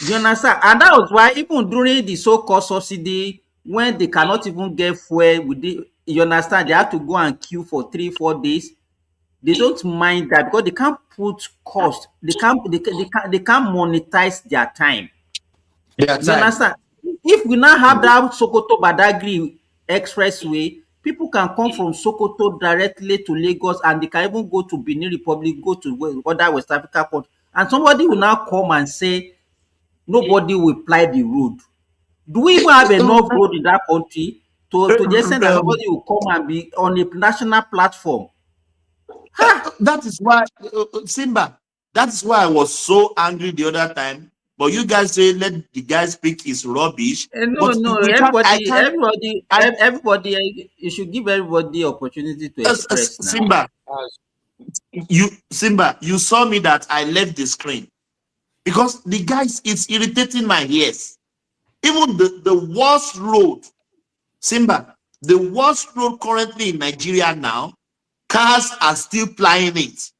S9: You understand? And that was why even during the so-called subsidy, when they cannot even get fuel, you understand, they have to go and queue for 3-4 days. They don't mind that because they can't put cost. They can't monetize their time. You understand? If we now have that Sokoto Badagry expressway, people can come from Sokoto directly to Lagos, and they can even go to Benin Republic, go to other West Africa countries, and somebody will now come and say nobody will ply the road. Do we even have enough road in that country to the extent that somebody will come and be on a national platform?
S4: That is why, Simba, that is why I was so angry the other time. But you guys say let the guy speak his rubbish.
S9: No, everybody, you should give everybody opportunity to express now.
S4: Simba, you saw me that I left the screen because the guys, it's irritating my ears. Even the worst road, Simba, the worst road currently in Nigeria now, cars are still plying it.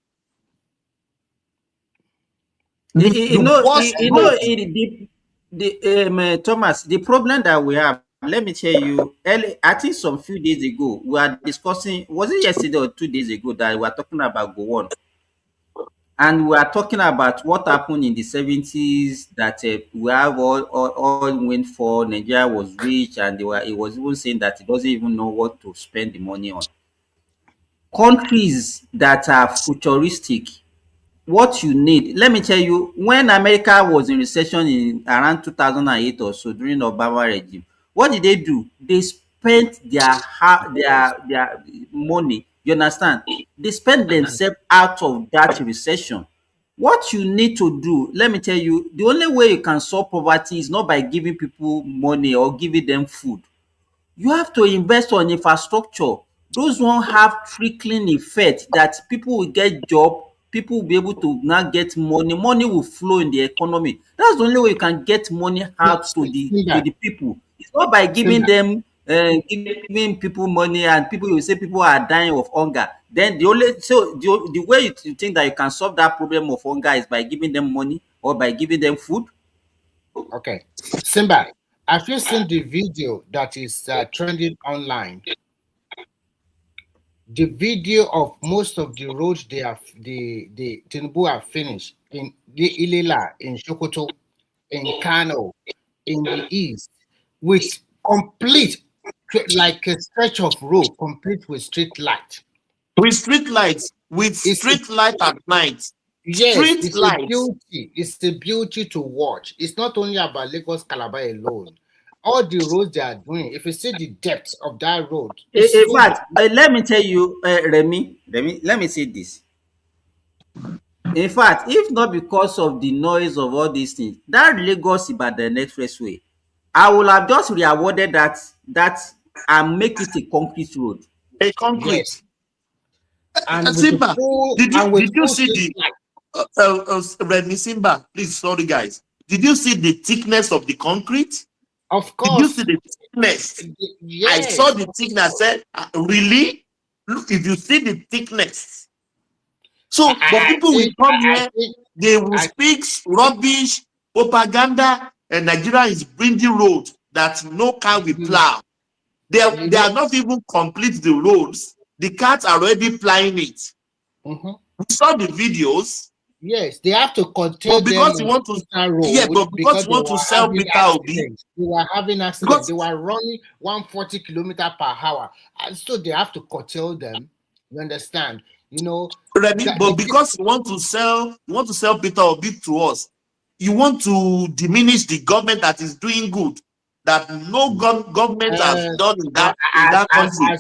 S9: Thomas, the problem that we have, let me tell you, I think some few days ago, we are discussing, was it yesterday or 2 days ago, that we were talking about Gowon? And we are talking about what happened in the 70s, that we have all went for, Nigeria was rich, and it was even saying that it doesn't even know what to spend the money on. Countries that are futuristic, what you need. Let me tell you, when America was in recession in around 2008 or so during Obama regime, what did they do? They spent their money. You understand? They spent themselves out of that recession. What you need to do, let me tell you, the only way you can solve poverty is not by giving people money or giving them food. You have to invest on infrastructure. Those one have trickling effect that people will get job, people will be able to now get money, money will flow in the economy. That's the only way you can get money out to
S14: Simba,
S9: the people. It's not by giving
S14: Simba.
S9: them giving people money and people will say people are dying of hunger. Then the way you think that you can solve that problem of hunger is by giving them money or by giving them food.
S14: Okay, Simba. Have you seen the video that is trending online? The video of most of the roads they have the Tinubu have finished in the Ilela, in Sokoto, in Kano, in the east, with complete like a stretch of road complete with street light.
S4: With street lights, with street light at night.
S14: Yes,
S4: Street
S14: it's a
S4: lights.
S14: beauty. It's a beauty to watch. It's not only about Lagos Calabar alone. All the roads they are doing, if you see the depth of that road, it's
S9: In
S14: so
S9: fact, let me tell you, Remy, let me say this. In fact, if not because of the noise of all these things, that Lagos Ibadan expressway, I will have just re-awarded that and make it a concrete road.
S4: A concrete.
S14: yes. And with the
S4: Simba,
S14: full
S4: did
S14: and with
S4: you
S14: full
S4: see
S14: street
S4: the
S14: light.
S4: Remy Simba? Please, sorry guys. Did you see the thickness of the concrete?
S14: Of
S4: Did you see
S14: course.
S4: the thickness? I saw
S14: Yes.
S4: the thickness. I said, really? Look, if you see the thickness. So, but people will come here, they will speak rubbish, propaganda, and Nigeria is bringing road that no car will plow. They are not even complete the roads. The cars are already plying it.
S14: Mm-hmm.
S4: We saw the videos.
S14: Yes, they have to curtail
S4: But
S14: them
S4: because you want to,
S14: road
S4: but because
S14: because
S4: you
S14: they
S4: want to
S14: were
S4: sell
S14: having
S4: Peter Obi,
S14: accidents. They were having accidents. They
S4: because
S14: were running 140 kilometer per hour, and so they have to curtail them. You understand? You know,
S4: Remy, but because you want to sell Peter Obi to us, you want to diminish the government that is doing good, that no government has done in
S14: but
S4: that country.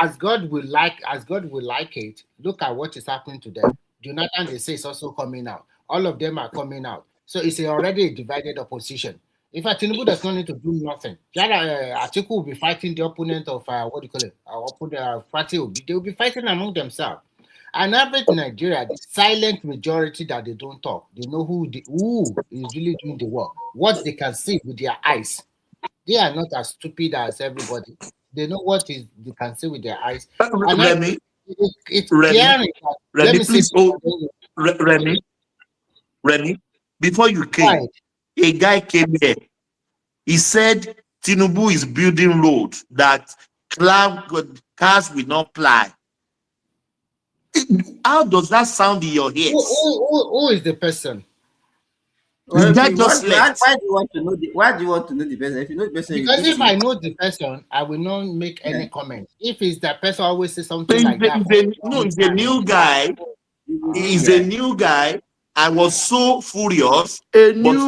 S14: as God will like it. Look at what is happening to them. Jonathan, they say, is also coming out. All of them are coming out. So it's already a divided opposition. In fact, Tinubu does not need to do nothing. Atiku will be fighting the opponent of what do you call it? Our opponent party they will be fighting among themselves. And average Nigeria, the silent majority that they don't talk, they know who is really doing the work, what they can see with their eyes. They are not as stupid as everybody. They know what is they can see with their eyes. And
S4: Remy,
S14: it's
S4: Remy,
S14: let me say
S4: Remy, before you came, a guy came here. He said Tinubu is building road that cars will not ply. How does that sound in your ears?
S14: Who is the person?
S9: Well,
S4: The guy just left.
S9: Why do you want to know the person? If you know the person,
S14: Because if I know the person, I will not make any comment. If it's that person always say something
S4: He's
S14: like that.
S4: he's a new guy. He's a new guy. I was so furious, but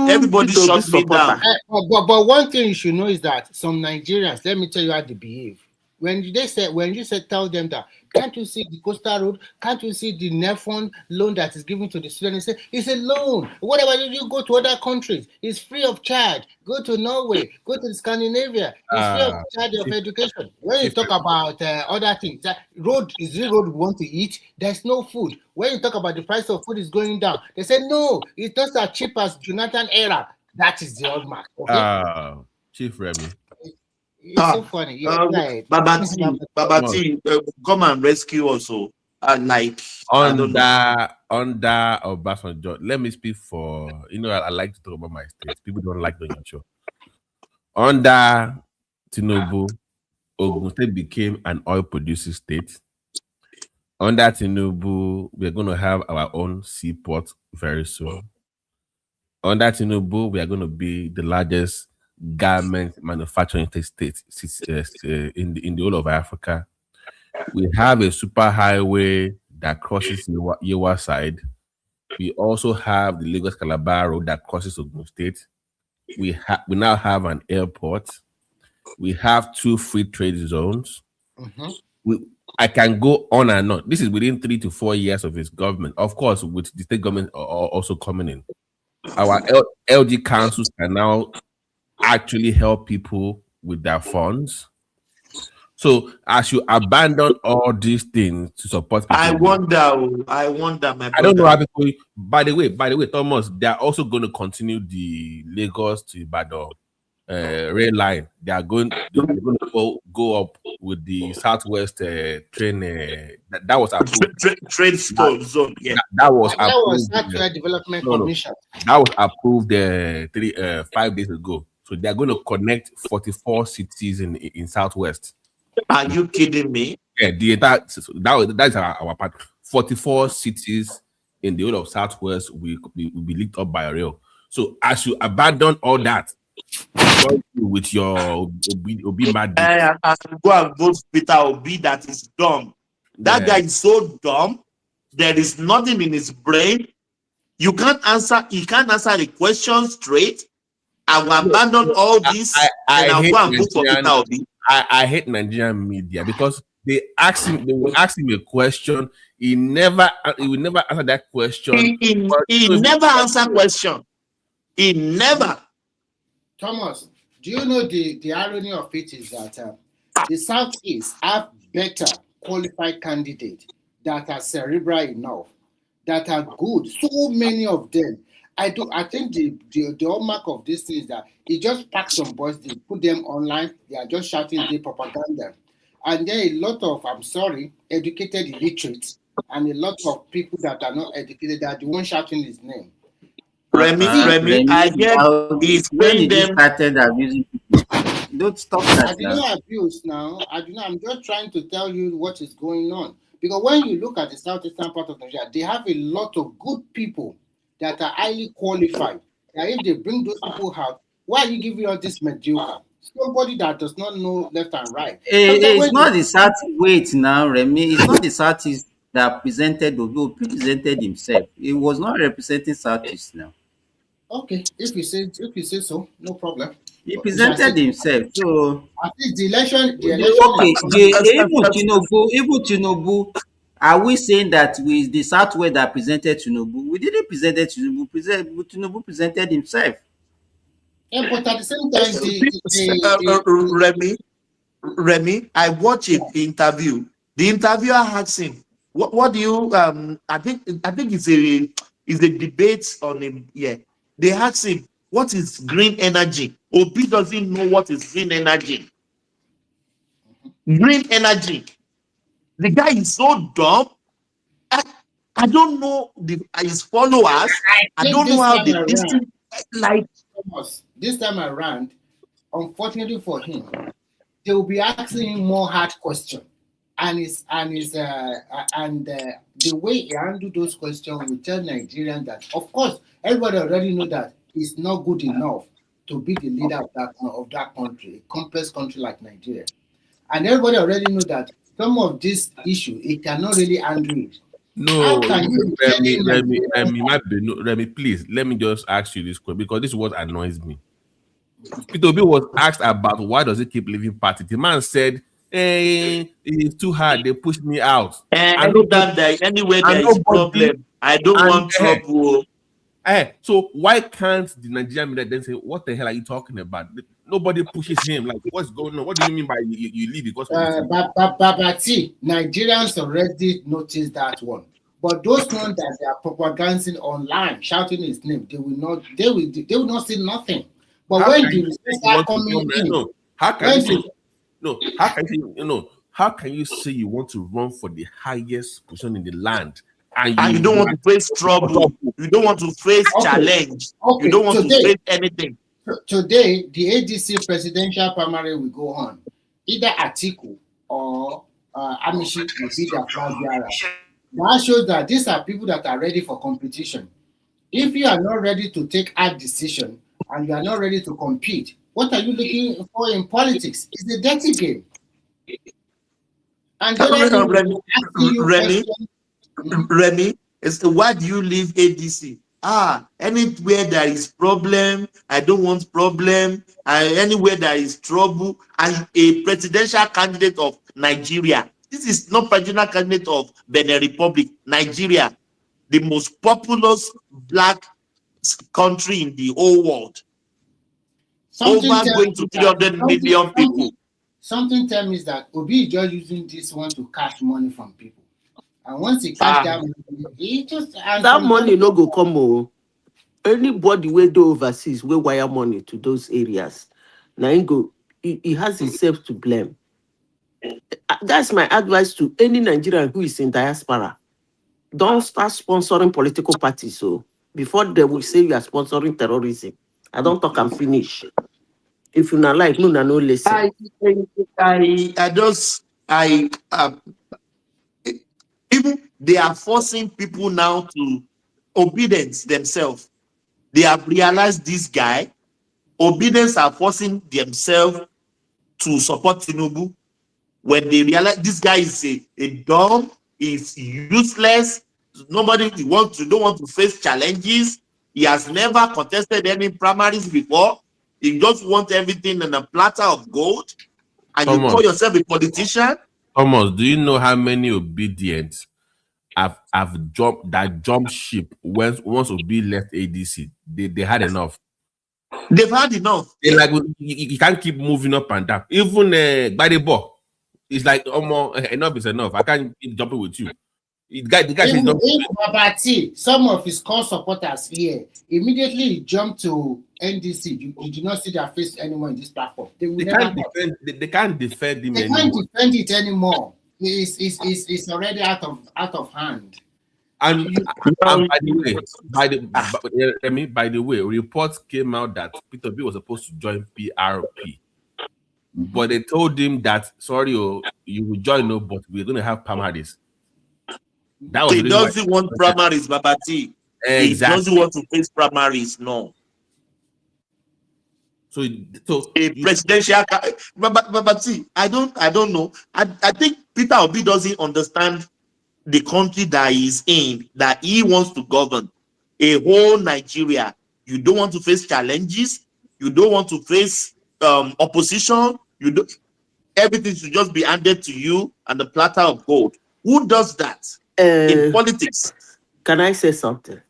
S4: everybody shut me down.
S14: But one thing you should know is that some Nigerians, let me tell you how they behave. When you said tell them that, can't you see the coastal road? Can't you see the NEFON loan that is given to the students? They say it's a loan. Whatever you go to other countries, it's free of charge. Go to Norway, go to Scandinavia, it's free of charge of education. When you talk about other things, that road is the road we want to eat. There's no food. When you talk about the price of food is going down, they say no, it's not as cheap as Jonathan era. That is the old mark. Okay.
S12: Chief Remy.
S14: It's so funny.
S4: Babati, come and rescue us. Like
S12: under Obasanjo. Let me speak for I like to talk about my state. People don't like the show. Under Tinubu, Ogun State became an oil producing state. Under Tinubu, we're going to have our own seaport very soon. Under Tinubu, we are going to be the largest garment manufacturing state in the whole of Africa. We have a super highway that crosses Yewa side. We also have the Lagos Calabar road that crosses Ogun State. We now have an airport. We have 2 free trade zones. I can go on and on. This is within 3 to 4 years of his government. Of course, with the state government also coming in. Our LG councils can now actually help people with their funds. So as you abandon all these things to support people,
S4: I wonder, my brother.
S12: I don't know how people. By the way, Thomas, they are also going to continue the Lagos to Ibadan rail line. They're going to go up with the Southwest train. That was approved.
S4: Trade zone. Yeah,
S12: that was
S14: That was
S12: approved.
S14: Software Development Commission.
S12: That was approved 5 days ago. So they're going to connect 44 cities in Southwest.
S4: Are you kidding me?
S12: Yeah, that's our part. 44 cities in the whole of Southwest will be linked up by rail. So as you abandon all that, with your Obi mad,
S4: and go and vote Peter Obi that is dumb. That guy is so dumb. There is nothing in his brain. You can't answer. He can't answer the question straight. I will abandon all this and I'll go and vote for Peter Obi.
S12: I hate Nigerian media because they will ask him a question. He will never answer that question.
S4: He never answer question. He never.
S14: Thomas, do you know the irony of it is that the Southeast have better qualified candidates that are cerebral enough, that are good. So many of them. I think the hallmark of this thing is that he just packs some boys, they put them online, they are just shouting the propaganda. And there are a lot of, I'm sorry, educated illiterates and a lot of people that are not educated that are the ones shouting his name.
S4: Remy, I get he's paying them.
S9: Started abusing people. Don't stop that.
S14: I do not abuse now. I'm just trying to tell you what is going on. Because when you look at the southeastern part of Nigeria, they have a lot of good people that are highly qualified. That if they bring those people out, why are you giving all this mediocre? Somebody that does not know left and right.
S9: It's not the South. Wait now, Remy. It's not the Southeast that presented Obi presented himself. He was not representing Southeast now.
S14: Okay, if you say so, no problem.
S9: He presented himself. So
S14: I think the election.
S9: Okay, even Tinubu. Are we saying that with the Southwest that presented Tinubu? We didn't present Tinubu. Tinubu presented himself.
S14: Yeah, but at the same time,
S4: Remy, I watched an interview. The interviewer asked him, "What do you?" I think it's a debate on him. Yeah, they asked him, "What is green energy?" Obi doesn't know what is green energy. Green energy. The guy is so dumb. I don't know his followers. I don't know how they listen. Like
S14: this time around, unfortunately for him, they will be asking him more hard questions, and the way he handle those questions will tell Nigerians that, of course, everybody already know that he's not good enough to be the leader of that country, a complex country like Nigeria, and everybody already know that some of this issue it cannot really handle it.
S12: No, Remy, please let me just ask you this question because this is what annoys me. Peter Obi was asked about why does he keep leaving party. The man said, "Hey, it's too hard. They pushed me out."
S4: Anywhere there is problem, I don't want trouble.
S12: So why can't the Nigerian media then say, "What the hell are you talking about?" Nobody pushes him. Like, what's going on? What do you mean by you leave because?
S14: But see, Nigerians already noticed that one. But those ones that they are propagandizing online, shouting his name, they will not see nothing. But
S12: How
S14: when
S12: can
S14: the
S12: you
S14: results start coming in,
S12: how can you say you want to run for the highest position in the land and
S4: you don't want to face trouble? You don't want to face challenge. You don't want to face anything.
S14: Today, the ADC presidential primary will go on. Either Atiku or Amishi will be the flag bearer. That shows that these are people that are ready for competition. If you are not ready to take hard decision and you are not ready to compete, what are you looking for in politics? It's a dirty game. And
S4: Remy, Why do you leave ADC? Anywhere there is problem, I don't want problem. Anywhere there is trouble, and a presidential candidate of Nigeria. This is not presidential candidate of Benin Republic, Nigeria, the most populous black country in the whole world. Over going to 300 million people.
S14: Something tells me that Obi is just using this one to cash money from people. And once he cash that money, he just...
S8: That money no go come o. Anybody wey do overseas wey wire money to those areas, now he has himself to blame. That's my advice to any Nigerian who is in diaspora. Don't start sponsoring political parties. So before they will say you are sponsoring terrorism, I don't talk and finish. If you not like, no listen.
S4: Even they are forcing people now to obedience themselves. They have realized this guy. Obedience are forcing themselves to support Tinubu when they realize this guy is a dumb, is useless. Nobody don't want to face challenges. He has never contested any primaries before. He just wants everything in a platter of gold. And you call yourself a politician?
S12: Thomas, do you know how many obedience have jumped ship once Obi left ADC? They had enough.
S4: They've had enough.
S12: They like you can't keep moving up and down. Even by the ball, it's like enough is enough. I can't keep jumping with you. The guy says no.
S14: Babati, some of his core supporters here immediately jumped to NDC. You do not see their face anymore in this platform. They
S12: can't defend him.
S14: They can't defend it anymore. It's already out of hand.
S12: And by the way, reports came out that Peter B was supposed to join PRP, but they told him that sorry, you will join, but we're going to have primaries.
S4: He doesn't want primaries, Babati. Exactly. He doesn't want to face primaries, no. So a presidential, Babati, I don't know. I think Peter Obi doesn't understand the country that he's in, that he wants to govern. A whole Nigeria. You don't want to face challenges. You don't want to face opposition. Everything should just be handed to you and the platter of gold. Who does that in politics?
S8: Can I say something?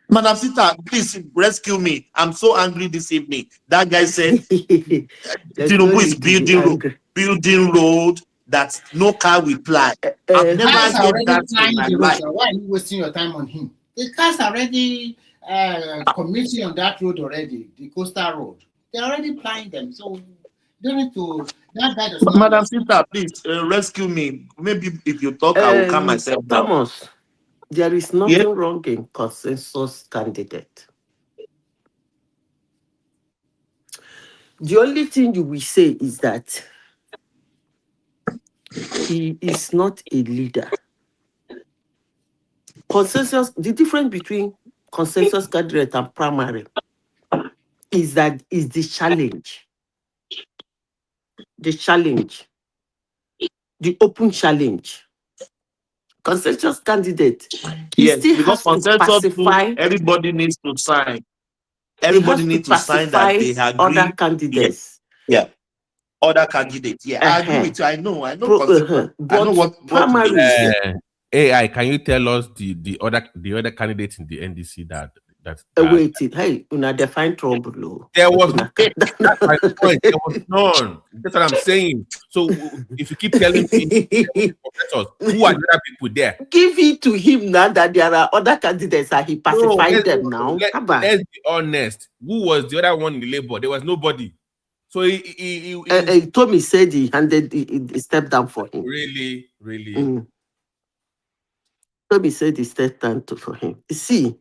S4: Madam Sita, please rescue me. I'm so angry this evening. That guy said Tinubu is building road that no car will fly. I've never heard that in my life.
S14: Why are you wasting your time on him? The cars are already committing on that road already, the coastal road. They're already plying them. So you don't need to. That guy does not.
S4: Madam Sita, please rescue me. Maybe if you talk, I will calm myself down.
S8: Thomas, there is nothing wrong in consensus candidate. The only thing you will say is that he is not a leader. Consensus, the difference between consensus candidate and primary is the challenge. The challenge. The open challenge. Consensus candidate.
S4: Yes, because consensus everybody needs to sign. Everybody needs to sign that they agree.
S8: Other candidates.
S4: Yeah. Other candidates. Yeah, I agree with you. I know. I know what
S8: primaries.
S12: AI, can you tell us the other candidates in the NDC that
S8: waiting? Hey, una define trouble.
S12: There was that's my point. There was none. That's what I'm saying. So if you keep telling me who are the other people there,
S8: give it to him now that there are other candidates and he pacified them now.
S12: Let's be honest. Who was the other one in the Labour? There was nobody. So he
S8: Tommy said he stepped down for him.
S12: Really?
S8: Tommy said he stepped down for him. See,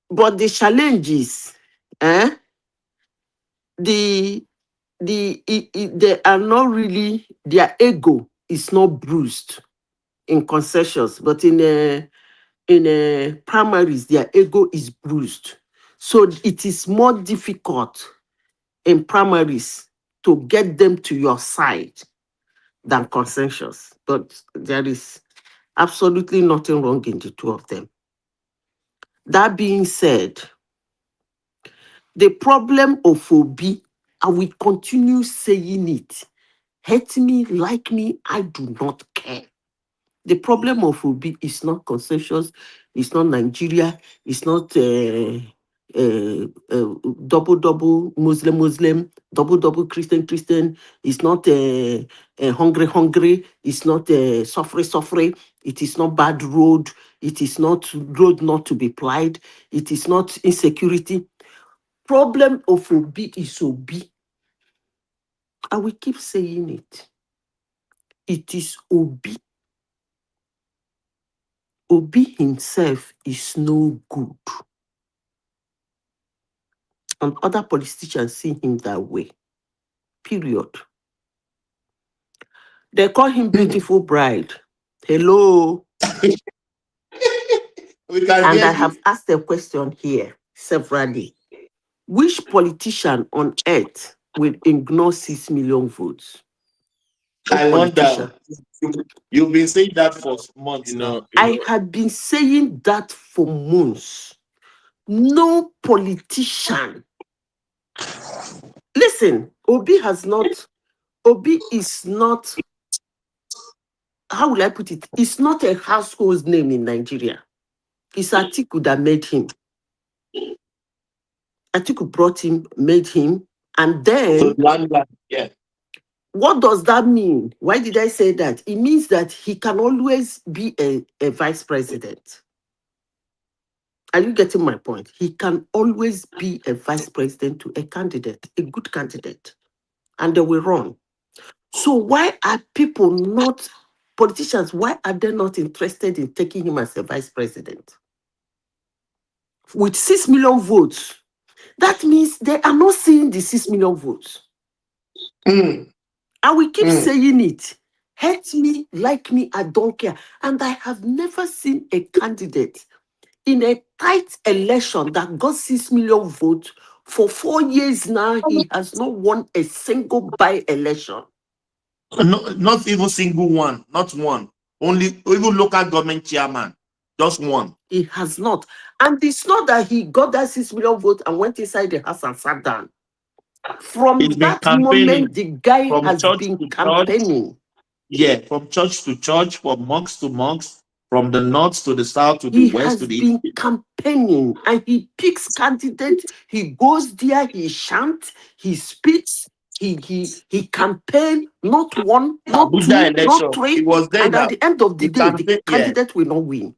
S8: but the challenge is, they are not really, their ego is not bruised in concessions, but in primaries, their ego is bruised. So it is more difficult in primaries to get them to your side than consensus. But there is Absolutely nothing wrong in the two of them. That being said, the problem of Obi, I will continue saying it. Hate me, like me, I do not care. The problem of Obi is not consensus, it's not Nigeria, it's not double Muslim, double Christian, it's not hungry, it's not suffer, it is not bad road, it is not road not to be plied, it is not insecurity. Problem of Obi is Obi. I will keep saying it. It is Obi. Obi himself is no good. And other politicians see him that way. Period. They call him beautiful bride. Hello.
S4: We can
S8: And
S4: hear
S8: I
S4: you.
S8: have asked a question here severally. Which politician on earth will ignore 6 million votes?
S4: I wonder. You've been saying that for months now.
S8: I have been saying that for months. No politician. Listen, Obi is not, how will I put it? It's not a household name in Nigeria. It's Atiku that made him. Atiku brought him, made him, and then
S4: yeah.
S8: What does that mean? Why did I say that? It means that he can always be a vice president. Are you getting my point? He can always be a vice president to a candidate, a good candidate, and they will run. So why are people not, politicians, why are they not interested in taking him as a vice president? With 6 million votes, that means they are not seeing the 6 million votes. I will keep saying it. Hate me, like me, I don't care. And I have never seen a candidate in a tight election that got 6 million votes. For 4 years now, he has not won a single by-election.
S4: No, not even single one, not one. Only even local government chairman, just one.
S8: He has not. And it's not that he got that 6 million vote and went inside the house and sat down. From that moment, the guy has been campaigning.
S4: Yeah, from church to church, from mosque to mosque, from the north to the south to the west to the east.
S8: He has been campaigning and he picks candidates. He goes there, he chants, he speaks, he campaign, not one, not
S4: Abuja
S8: two,
S4: election,
S8: not three.
S4: he was there.
S8: And at the end of the day, the candidate will not win.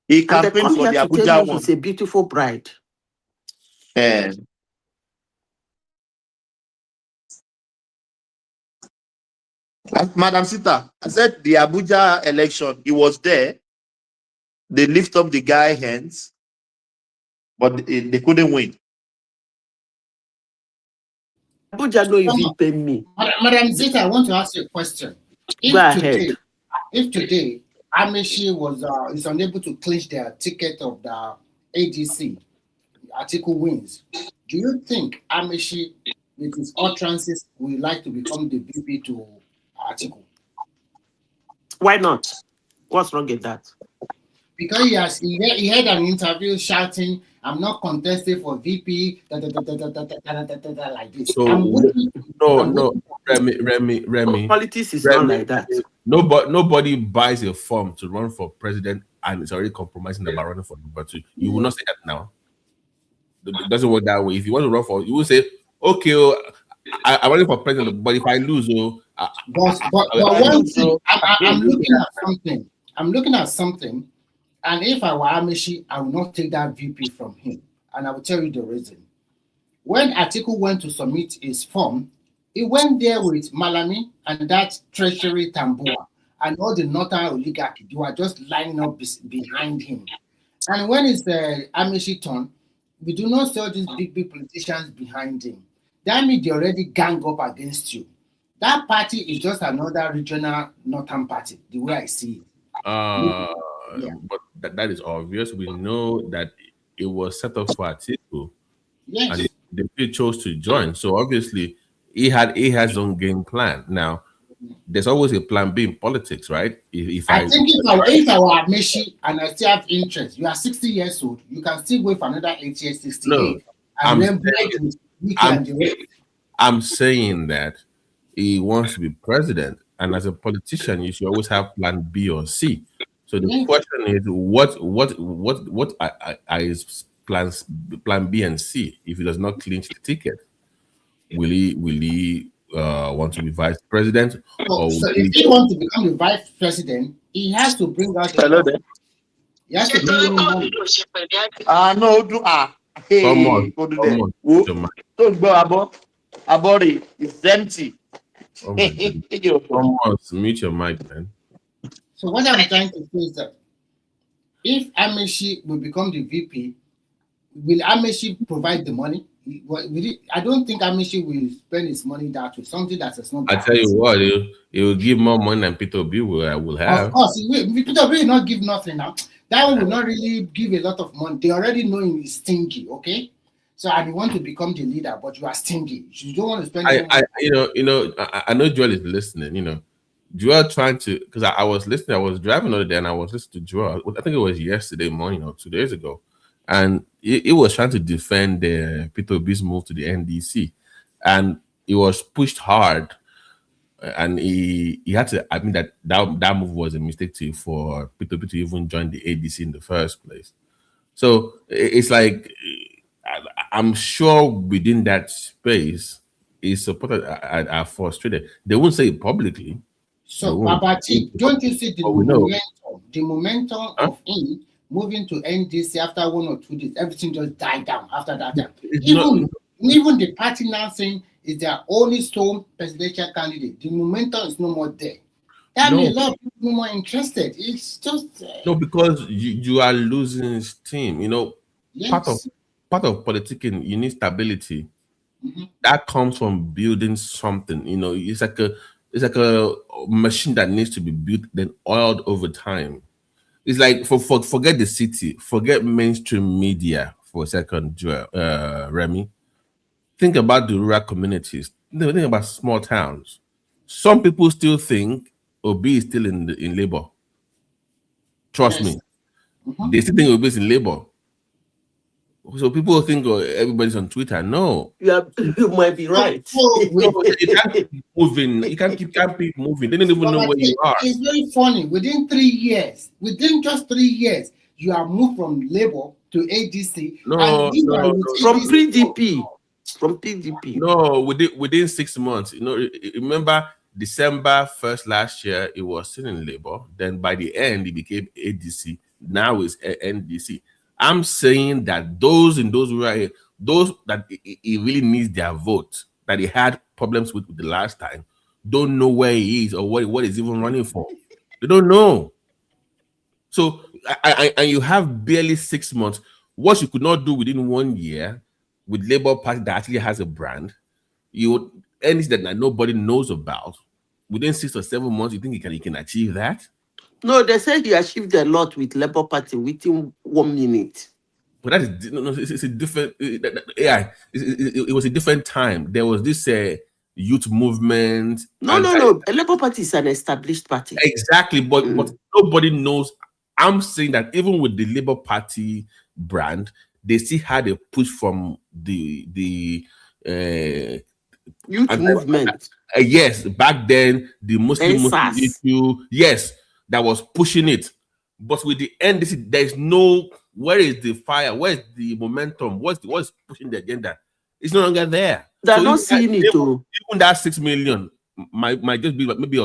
S4: He
S8: And they
S4: campaigned
S8: come
S4: for
S8: here
S4: the
S8: to tell
S4: Abuja
S8: you
S4: one.
S8: he's a beautiful bride.
S4: Madam Sita, I said the Abuja election, he was there. They lift up the guy hands, but they couldn't win.
S8: Abuja no even pay me.
S14: Madam Zita, I want to ask you a question.
S8: Go ahead.
S14: If today Amechi is unable to clinch their ticket of the ADC, Atiku wins, do you think Amechi, with his utterances, would like to become the VP to Atiku?
S8: Why not? What's wrong with that?
S14: Because he had an interview shouting, "I'm not contesting for VP," like this.
S12: So no, Remy.
S8: Politics is not like that.
S12: Nobody buys a form to run for president and it's already compromising about running for number two. You will not say that now. It doesn't work that way. If you want to run for, you will say, "Okay, I'm running for president, but if I lose,
S14: but one thing, I'm looking at something. I'm looking at something, and if I were Amechi, I would not take that VP from him, and I will tell you the reason. When Atiku went to submit his form, he went there with Malami and that treasury Tambua and all the northern oligarchy. They were just lining up behind him. And when it's Amechi turn, we do not see all these big politicians behind him. That means they already gang up against you. That party is just another regional northern party, the way I see it.
S12: But that is obvious. We know that it was set up for Atiku, and the people chose to join. So obviously, he has his own game plan. Now, there's always a plan B in politics, right? If
S14: I think if I were Meshi and I still have interest, you are 60 years old, you can still wait for another 8 years, 68, and then break with Wiki and the rest.
S12: I'm saying that he wants to be president, and as a politician, you should always have plan B or C. So the question is, what are his plan B and C if he does not clinch the ticket? Will he want to be vice president?
S14: So if he wants to become the vice president, he has to bring out the he has to bring in money.
S4: Hey, go do that. Don't go about it. It's empty.
S12: Oh my goodness. Almost mute your mic, man.
S14: So what I'm trying to say is that if Amechi will become the VP, will Amechi provide the money? I don't think Amechi will spend his money that way. Something that is not.
S12: I tell you what, he will give more money than Peter Obi will have.
S14: Of course, Peter Obi will not give nothing now. That one will not really give a lot of money. They already know him is stingy, okay? So and you want to become the leader, but you are stingy. You don't want to spend.
S12: I know Joel is listening. You know, Joel trying to, because I was listening. I was driving the other day and I was listening to Joel. I think it was yesterday morning or 2 days ago, and he was trying to defend Peter Obi's move to the NDC, and he was pushed hard, and he had to admit that move was a mistake for Peter Obi to even join the ADC in the first place. So it's like, I'm sure within that space, his supporters are frustrated. They won't say it publicly.
S14: So, Babati, don't you see the momentum of him moving to NDC after 1 or 2 days? Everything just died down after that time. Even the party now saying is their only sole presidential candidate. The momentum is no more there. That means a lot of people no more interested. It's just
S12: no, because you are losing steam. You know,
S14: yes.
S12: part of politicking, you need stability. That comes from building something. You know, it's like a machine that needs to be built, then oiled over time. It's like forget the city, forget mainstream media for a second, Remy. Think about the rural communities. Think about small towns. Some people still think Obi is still in labor. Trust me. They still think Obi is in labor. So people think everybody's on Twitter. No.
S8: You might be right.
S12: You can't keep moving. You can't keep moving. They don't even know where you are.
S14: It's very funny. Within just 3 years, you are moved from labor to ADC.
S12: No.
S8: From PDP. From PDP.
S12: No, within 6 months. You know, remember December 1st last year, it was still in labor. Then by the end, it became ADC. Now it's NDC. I'm saying that those rural areas, those that he really needs their vote, that he had problems with the last time, don't know where he is or what he's even running for. They don't know. So, and you have barely 6 months. What you could not do within 1 year with Labour Party that actually has a brand, anything that nobody knows about, within 6 or 7 months, you think he can achieve that?
S8: No, they said he achieved a lot with Labour Party within 1 minute.
S12: But that is it's a different AI. It was a different time. There was this youth movement.
S8: No. Labour Party is an established party.
S12: Exactly, but nobody knows. I'm saying that even with the Labour Party brand, they still had a push from the
S8: youth movement.
S12: Yes, back then the Muslim issue. Yes. That was pushing it, but with the NDC, there is no. Where is the fire? Where is the momentum? What's pushing the agenda? It's no longer there.
S8: They're not seeing it too.
S12: Even that 6 million might just be like maybe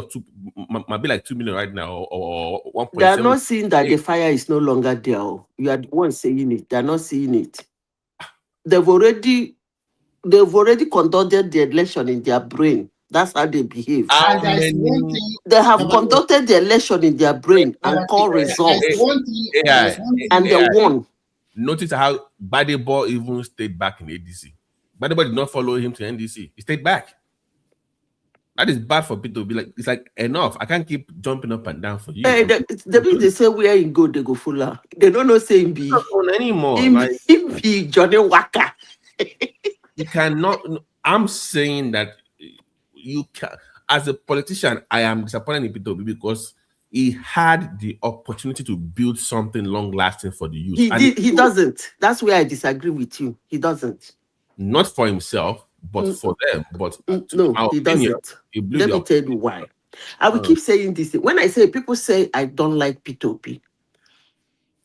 S12: might be like 2 million right now or 1.7.
S8: They're not seeing that the fire is no longer there. You are the one saying it. They're not seeing it. They've already conducted the election in their brain. That's how they behave. They have conducted the election in their brain and call results. And they won.
S12: Notice how Badebo even stayed back in ADC. Badebo did not follow him to NDC. He stayed back. That is bad for people to be like, it's like, enough. I can't keep jumping up and down for you.
S8: Hey, they say where you go, they go fuller. They don't know saying be
S12: anymore.
S8: Him be Johnny Waka.
S12: You cannot. I'm saying that you can. as a politician, I am disappointed in Peter Obi because he had the opportunity to build something long-lasting for the youth.
S8: He doesn't. That's where I disagree with you. He doesn't.
S12: Not for himself, but for them. But
S8: no, he doesn't. Let me tell you why. I will keep saying this. When I say people say I don't like Peter Obi,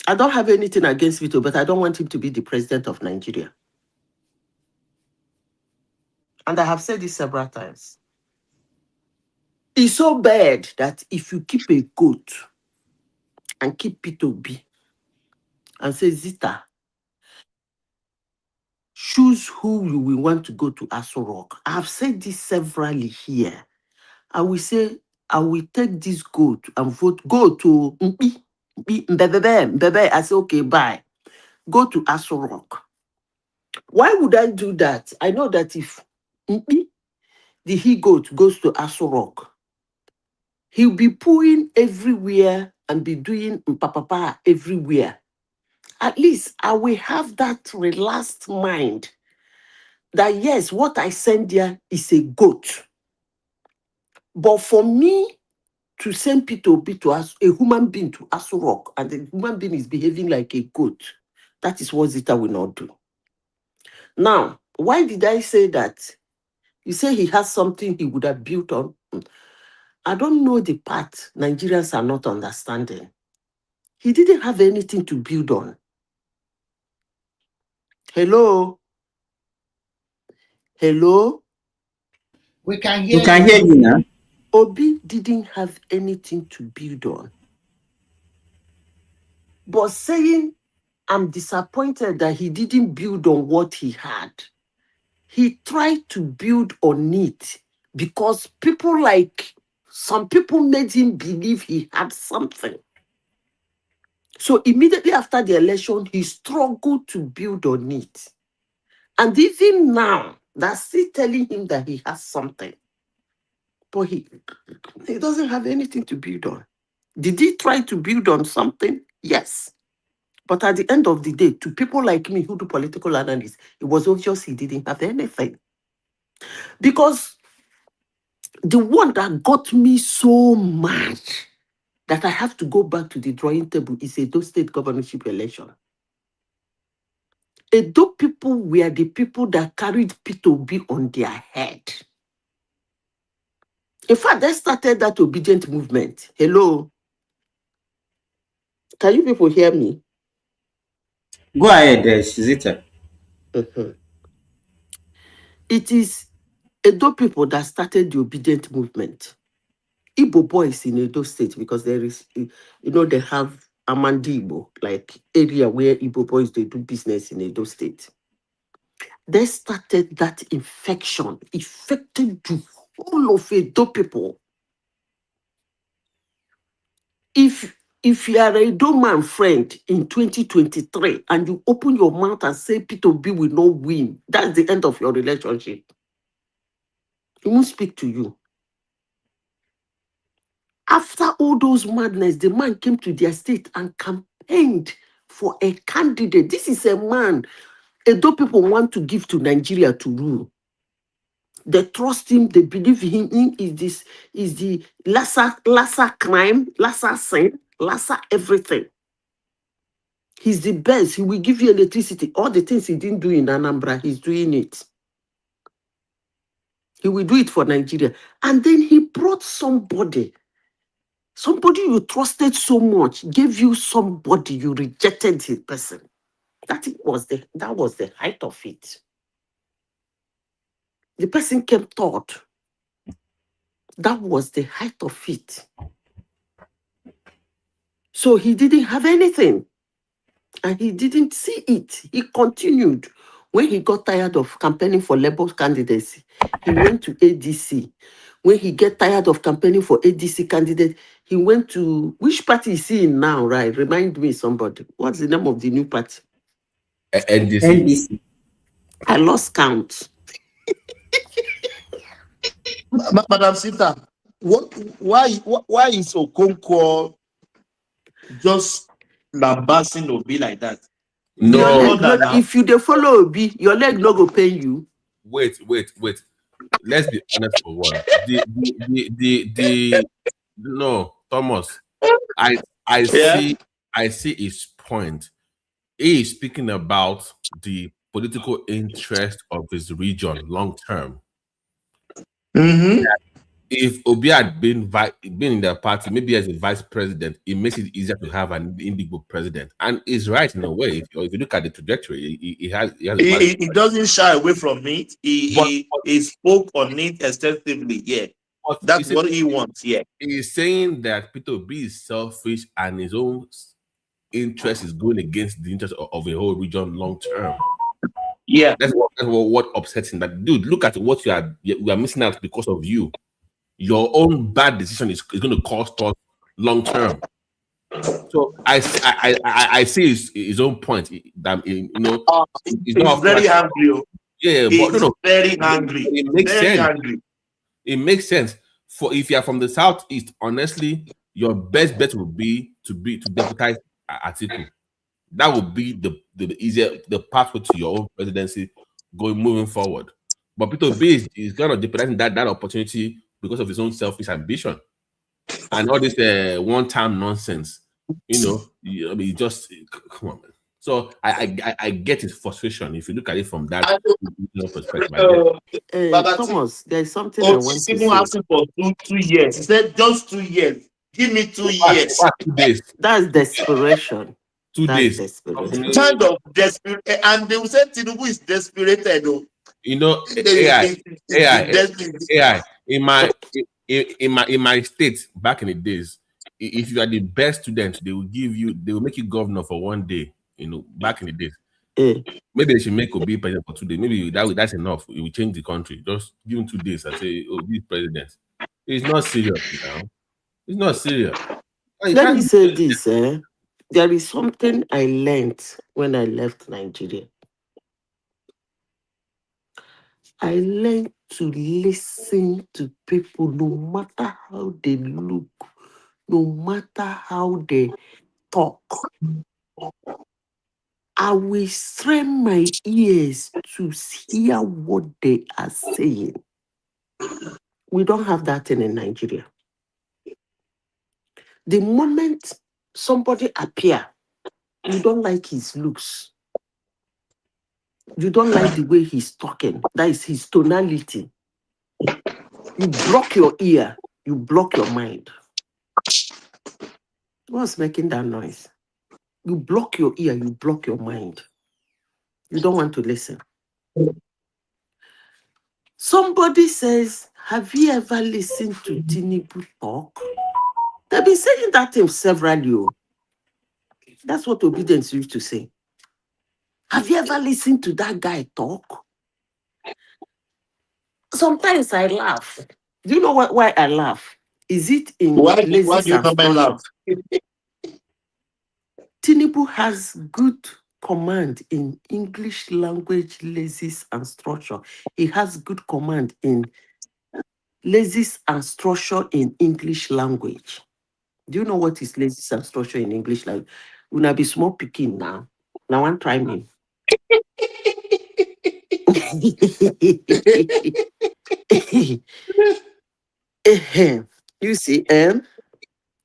S8: I don't have anything against Peter, but I don't want him to be the president of Nigeria. And I have said this several times. It's so bad that if you keep a goat and keep Peter Obi and say, Zita, choose who you will want to go to Aso Rock. I have said this severally here. I will say, I will take this goat and vote, go to Mbebe. I say, okay, bye. Go to Aso Rock. Why would I do that? I know that if the he-goat goes to Aso Rock, he'll be pooing everywhere and be doing mpapapa everywhere. At least I will have that relaxed mind that yes, what I send there is a goat. But for me to send Peter Obi to a human being to Aso Rock and the human being is behaving like a goat, that is what Zita will not do. Now, why did I say that? You say he has something he would have built on. I don't know the part Nigerians are not understanding. He didn't have anything to build on. Hello? Hello?
S14: We can hear
S9: You can hear you now.
S8: Obi didn't have anything to build on. But saying, I'm disappointed that he didn't build on what he had. He tried to build on it because some people made him believe he had something. So immediately after the election, he struggled to build on it. And even now, they're still telling him that he has something. But he doesn't have anything to build on. Did he try to build on something? Yes. But at the end of the day, to people like me who do political analysis, it was obvious he didn't have anything. Because the one that got me so mad that I have to go back to the drawing table is Edo State governorship election. Edo people were the people that carried Peter Obi on their head. In fact, they started that obedient movement. Hello? Can you people hear me?
S9: Go ahead, Zita.
S8: It is Edo people that started the obedient movement. Igbo boys in Edo State, because there is, they have Amandi Igbo, like area where Igbo boys, they do business in Edo State. They started that infection, affected the whole of Edo people. If you are a Edo man friend in 2023 and you open your mouth and say Peter Obi will not win, that's the end of your relationship. He won't speak to you. After all those madness, the man came to their state and campaigned for a candidate. This is a man Edo people want to give to Nigeria to rule. They trust him, they believe him is the lesser crime, lesser sin, lesser everything. He's the best. He will give you electricity. All the things he didn't do in Anambra, he's doing it. He will do it for Nigeria. And then he brought somebody you trusted so much, gave you somebody, you rejected the person. That was the height of it. The person came third. That was the height of it. So he didn't have anything. And he didn't see it. He continued. When he got tired of campaigning for Labour candidacy, he went to ADC. When he get tired of campaigning for ADC candidate, he went to, which party is he in now, right? Remind me, somebody. What's the name of the new party?
S12: NDC.
S8: I lost count.
S4: Madam Sita, why is Okonkwo just lambasting Obi like that?
S12: No.
S8: If you dey follow Obi, your leg no go pain you.
S12: Wait. let's be honest for once. The no, Thomas. I I
S4: Yeah.
S12: see I see his point. He is speaking about the political interest of his region long term.
S4: Mm-hmm.
S12: If Obi had been in the party, maybe as a vice president, it makes it easier to have an indigo president. And he's right in a way. If you look at the trajectory, he has a valid
S4: He
S12: point.
S4: doesn't shy away from it.
S12: But, but,
S4: He spoke on it extensively. Yeah.
S12: but you
S4: That's
S12: see,
S4: what he wants. Yeah.
S12: he's saying that Peter Obi is selfish and his own interest is going against the interest of a whole region long term.
S4: Yeah.
S12: That's what upsets him. That dude, look at what we are missing out because of you. Your own bad decision is going to cost us long term. So I see his own point that it's
S4: He's
S12: not
S4: very angry. Oh.
S12: yeah, but
S4: He's
S12: no,
S4: very angry.
S12: it makes
S4: Very
S12: sense.
S4: angry.
S12: It makes sense. For if you are from the southeast, honestly, your best bet would be to deputize Atiku. That would be the easier the pathway to your own presidency moving forward. But Peter Obi is kind of jeopardizing that opportunity because of his own selfish ambition and all this one-time nonsense. I mean, just come on, man. So I get his frustration if you look at it from that perspective. I get it.
S4: Baba
S8: Thomas, there's something I want to
S4: even
S8: say.
S4: asking for 2 years. He said just 2 years. Give me 2 years.
S12: 2 days.
S8: That's desperation.
S12: 2 days.
S8: Desperation.
S4: Kind of desperate, and they will say Tinubu is desperate. Though.
S12: AI. In my state back in the days, if you are the best student, they will make you governor for 1 day. Back in the days. Maybe they should make Obi president for 2 days. Maybe that's enough. It will change the country. Just give him 2 days and say, "Oh, be president." It's not serious now. It's not serious.
S8: Let me say this. There is something I learned when I left Nigeria. I learned to listen to people no matter how they look, no matter how they talk. I will strain my ears to hear what they are saying. We don't have that in Nigeria. The moment somebody appear, you don't like his looks. You don't like the way he's talking. That is his tonality. You block your ear. You block your mind. What's making that noise? You block your ear. You block your mind. You don't want to listen. Somebody says, have you ever listened to Tinubu talk? They've been saying that thing severally. That's what obedience used to say. Have you ever listened to that guy talk? Sometimes I laugh. Do you know why I laugh? Is it in
S4: why do you
S8: laugh? Tinubu has good command in English language, lazies, and structure. He has good command in lazies and structure in English language. Do you know what is lazies and structure in English language? When I be small picking now. Now I'm trying me. You see,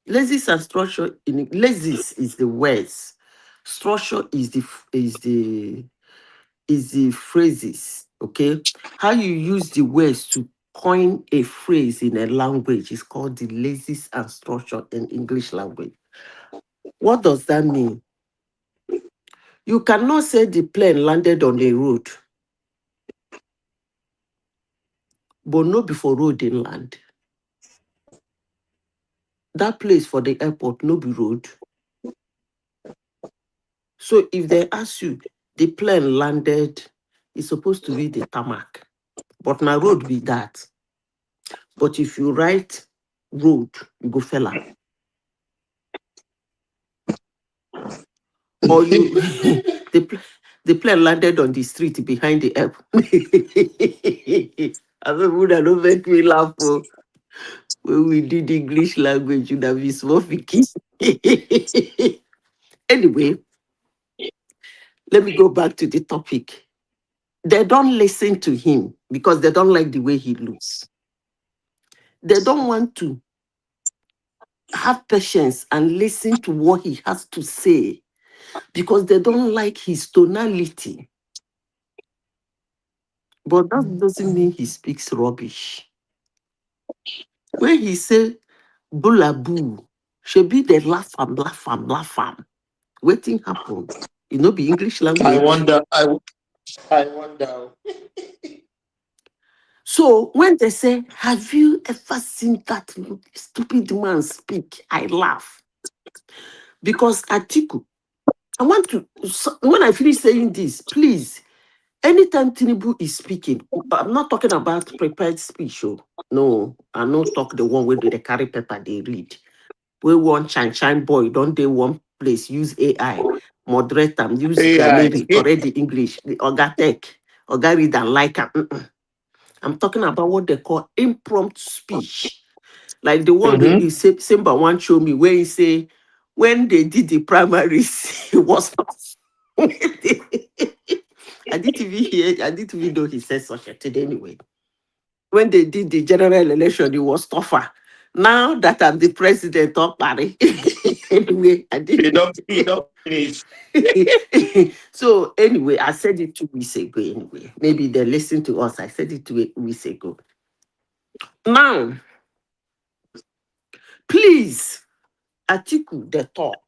S8: lazies and structure in lazies is the words. Structure is the phrases. Okay, how you use the words to coin a phrase in a language is called the lazies and structure in English language. What does that mean? You cannot say the plane landed on the road, but no before road didn't land. That place for the airport, no be road. So if they ask you, the plane landed, it's supposed to be the tarmac, but my road be that. But if you write road, you go fella. Or you, the plane landed on the street behind the airport. I don't make me laugh. When we did English language, you'd have been small picky. Anyway, let me go back to the topic. They don't listen to him because they don't like the way he looks. They don't want to have patience and listen to what he has to say because they don't like his tonality. But that doesn't mean he speaks rubbish. When he say "bulaboo," should be the laugh and laugh and laugh am. Waiting happen. You know, be English
S4: I
S8: language.
S4: wonder. I wonder.
S8: So when they say, "Have you ever seen that stupid man speak?" I laugh because Atiku. I want to. When I finish saying this, please. Anytime Tinubu is speaking, I'm not talking about prepared speech. Oh. No, I not talk the one where they carry paper they read. We want shine boy, don't they one place, use AI, moderate them, use
S4: AI.
S8: Grammarly, correct the English, the Oga Tech, Oga read and like 'em. I'm talking about what they call impromptu speech. Like the one
S4: Mhm.
S8: Simba one show me where he say, when they did the primaries, it was I didn't even hear, I didn't even know he said such a thing anyway. When they did the general election, it was tougher. Now that I'm the president of Paris, anyway, I
S4: He
S8: did.
S4: don't finish.
S8: So anyway, I said it 2 weeks ago. Anyway, maybe they listen to us. I said it 2 weeks ago. Now, please, Atiku, the talk.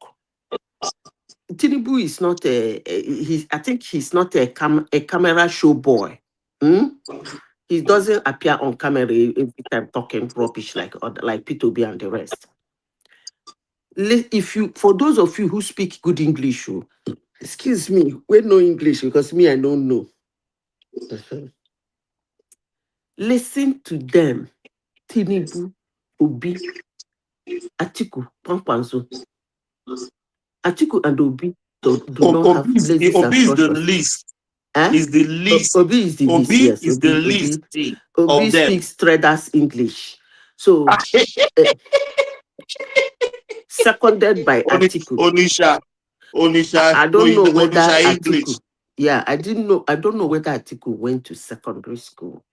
S8: Tinubu is not I think he's not a camera show boy. Hmm? He doesn't appear on camera every time talking rubbish like P2B and the rest. If you, for those of you who speak good English, excuse me, we know English because me I don't know. Listen to them, Tinubu, Obi, Atiku, Pampwanzo. Atiku and Obi do not have places and
S4: Obi is the
S8: structures.
S4: least.
S8: Eh?
S4: Is the least.
S8: Obi is the least,
S4: Obi
S8: yes.
S4: is the least
S8: Obi
S4: of them.
S8: speaks traders English. So seconded by Atiku.
S4: Onisha.
S8: I don't know whether
S4: Onisha
S8: Atiku.
S4: English.
S8: Yeah, I don't know whether Atiku went to secondary school.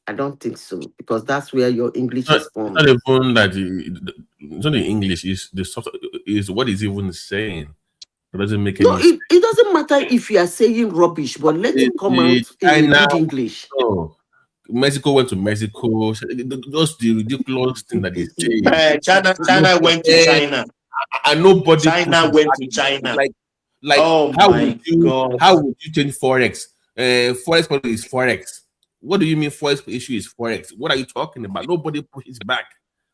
S8: I don't think so because that's where your English is
S12: It's
S8: formed.
S12: not even that it's not the English. Is the soft is what is even saying. It doesn't make
S8: No,
S12: any sense.
S8: it doesn't matter if you are saying rubbish, but let it come
S12: The
S8: out in a
S12: China,
S8: good English.
S12: no. Mexico went to Mexico. Those the ridiculous thing that they say.
S4: China went to China.
S12: And nobody
S4: China
S12: pushes
S4: went
S12: back.
S4: to China.
S12: Like
S4: Oh
S12: how would
S4: my
S12: you
S4: God.
S12: change forex? Forex policy is forex. What do you mean forex issue is forex? What are you talking about? Nobody pushes back,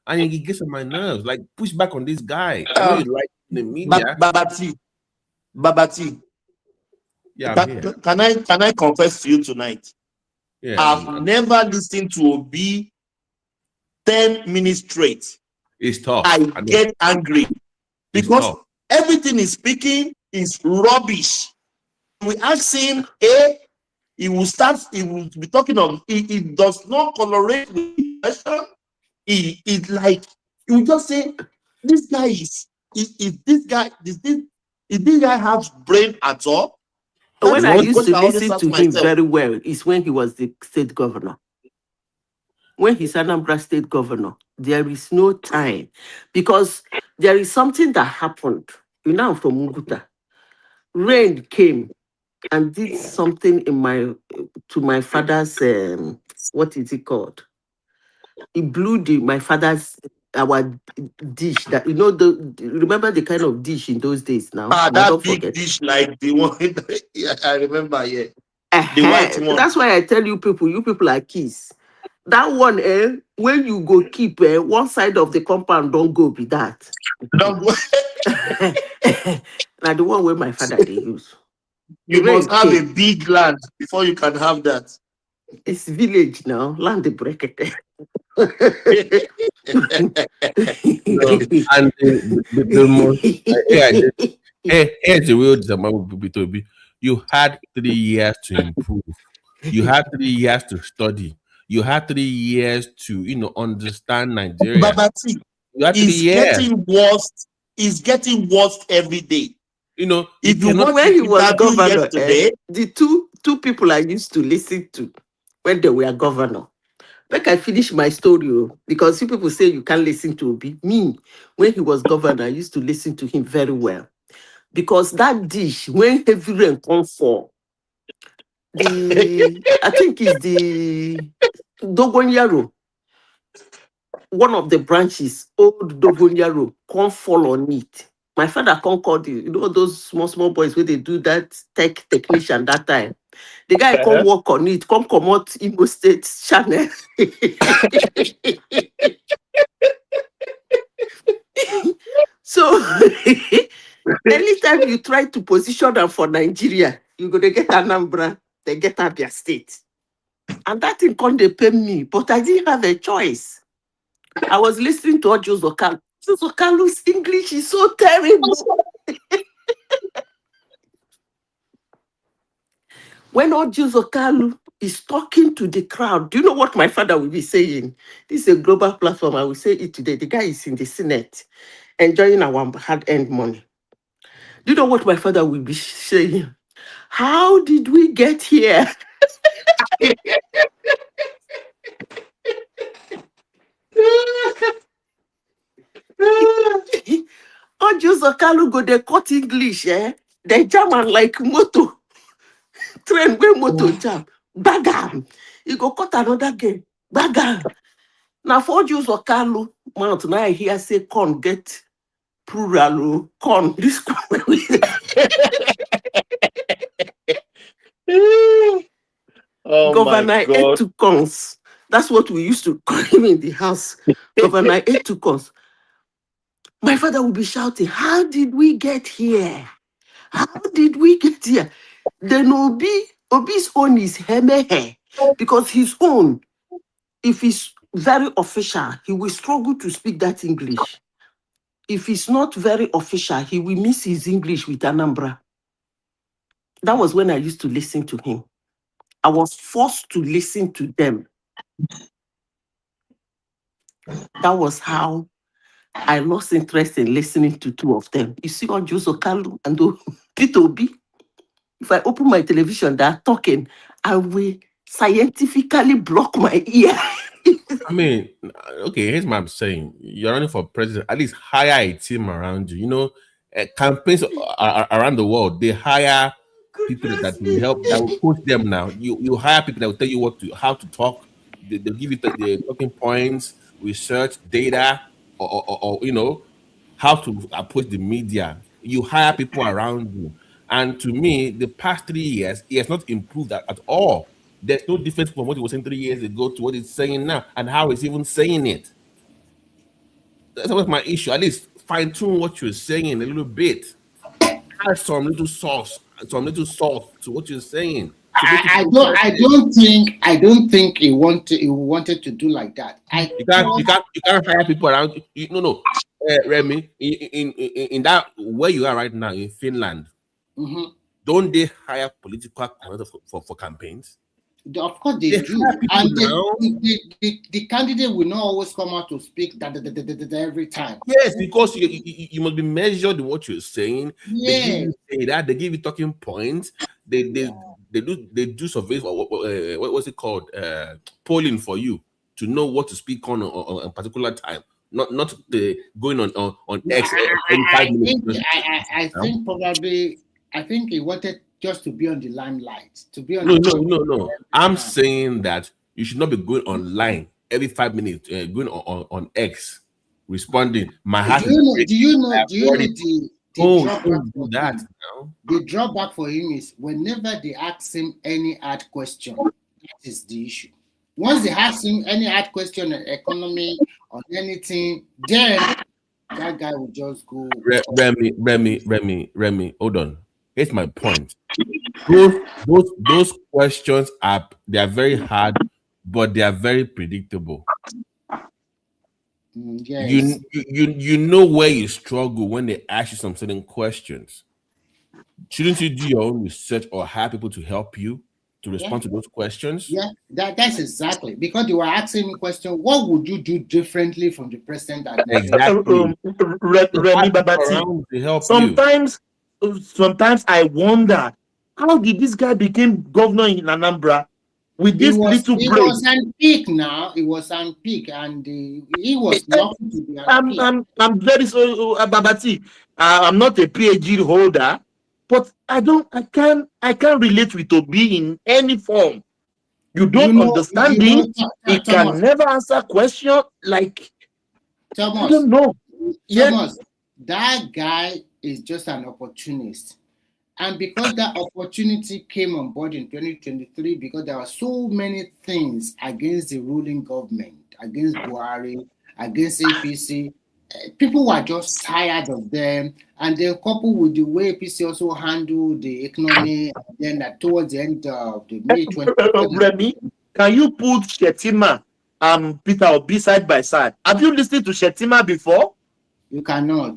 S12: and it gets on my nerves. Like push back on this guy. I know you like the media.
S4: Babati.
S12: Yeah, I'm here.
S4: Can I confess to you tonight?
S12: Yeah,
S4: I've never listened to Obi 10 minutes straight.
S12: it's tough.
S4: I
S12: I know.
S4: get angry
S12: It's
S4: because
S12: tough.
S4: everything he's speaking is rubbish. We ask him, he will be talking of, he does not tolerate with the question. He will just say, this guy is this guy has brain at all? That
S8: When
S4: is
S8: I
S4: the
S8: used to
S4: question I always
S8: listen
S4: ask
S8: to him
S4: myself.
S8: very well is when he was the state governor. When he's Anambra state governor, there is no time because there is something that happened. You know, I'm from Muguta. Rain came and did something to my father's what is it called? It blew my father's our dish that remember the kind of dish in those days now, and I
S4: That
S8: don't
S4: big
S8: forget.
S4: dish like the one yeah, I remember, yeah. The white one.
S8: That's why I tell you people are kids. That one, when you go keep one side of the compound, don't go be that.
S4: Don't go.
S8: Now the one where my father they use.
S4: You
S8: Rain
S4: must have a
S8: came.
S4: big land before you can have that.
S8: It's village now, land the bracket.
S12: No, and the most here's the real disadvantage with Toby. You had 3 years to improve. You had 3 years to study. You had 3 years to understand Nigeria.
S4: Babati
S12: You had 3 years.
S4: getting worse. Is getting worse every day.
S12: You
S4: If you
S12: cannot.
S4: watch
S8: When
S4: the
S8: he was
S4: interview
S8: governor,
S4: yesterday,
S8: the two two people I used to listen to when they were governor. Make I finish my story, because you people say you can't listen to Obi. Me, when he was governor, I used to listen to him very well. Because that dish, when heavy rain comes for, I think it's the Dogonyaro, one of the branches, old Dogonyaro, can't fall on it. My father can't call those small boys where they do that technician that time. The guy can't work on it, come out Imo State channel. So anytime you try to position them for Nigeria, you're gonna get Anambra, they get Abia State. And that thing can't they pay me, but I didn't have a choice. I was listening to Ojo Zokalu. Zokalu's English is so terrible. When Ojo Zokalu is talking to the crowd, do you know what my father will be saying? This is a global platform. I will say it today. The guy is in the Senate, enjoying our hard-earned money. Do you know what my father will be saying? How did we get here? Ojo Zokalu go dey cut English, the German like moto. Train wey moto jam. Bagam. You go cut another game. Bagam. Now for Ojo Zokalu, mount now I hear say corn get plural. Corn. This corn. Governor ate two corns. That's what we used to call him in the house. Governor ate two corns. My father would be shouting, how did we get here? How did we get here? Then Obi's own is Hemehe, because his own, if he's very official, he will struggle to speak that English. If he's not very official, he will miss his English with Anambra. That was when I used to listen to him. I was forced to listen to them. That was how I lost interest in listening to two of them. You see, Ojo Zokalu and Peter Obi. If I open my television, they're talking, I will scientifically block my ear.
S12: I mean, okay, here's what I'm saying. You're running for president, at least hire a team around you. You know, campaigns around the world, they hire people that will help, that will coach them now. You hire people that will tell you how to talk. They'll give you the talking points, research, data, or you know, how to approach the media. You hire people around you. And to me, the past 3 years, he has not improved at all. There's no difference from what he was saying 3 years ago to what he's saying now, and how he's even saying it. That's always my issue. At least fine-tune what you're saying a little bit. Add some little sauce to what you're saying.
S14: I don't think he wanted to do like that.
S12: You can't hire people around. No. Remy, in that where you are right now in Finland, don't they hire political candidates for campaigns?
S14: Of course they do. And the candidate will not always come out to speak every time.
S12: Yes, because you must be measured in what you're saying.
S14: Yeah.
S12: They give you talking points. They do surveys. What's it called? Polling for you to know what to speak on a particular time. Not going on X.
S14: I think he wanted just to be on the limelight.
S12: No. I'm saying that you should not be going online every 5 minutes, going on X, responding. My heart.
S14: Do you know the drawback for him is whenever they ask him any hard question, that is the issue. Once they ask him any hard question on economy or anything, then that guy will just go.
S12: Remy, hold on. Here's my point. Those questions they are very hard, but they are very predictable.
S14: Yes.
S12: You know where you struggle when they ask you some certain questions. Shouldn't you do your own research or hire people to help you to respond to those questions?
S14: Yeah, that's exactly, because you were asking me a question. What would you do differently from the president?
S12: Exactly.
S4: Remy Babati. Sometimes I wonder How did this guy become governor in Anambra with this little
S14: It
S4: brain?
S14: was on peak now. It was on peak, and he was lucky to be on peak.
S4: I'm very sorry, Babati. I'm not a PhD holder, but I can't relate with Obi in any form. You don't understand him. He can
S14: Thomas,
S4: never answer question. Like, I
S14: Thomas,
S4: don't know. Yeah.
S14: Thomas, that guy is just an opportunist. And because that opportunity came on board in 2023, because there are so many things against the ruling government, against Buhari, against APC, people were just tired of them. And then coupled with the way APC also handled the economy, and then towards the end of the May 2020.
S4: Remy, can you put Shetima and Peter Obi side by side? Have you listened to Shetima before?
S14: You cannot.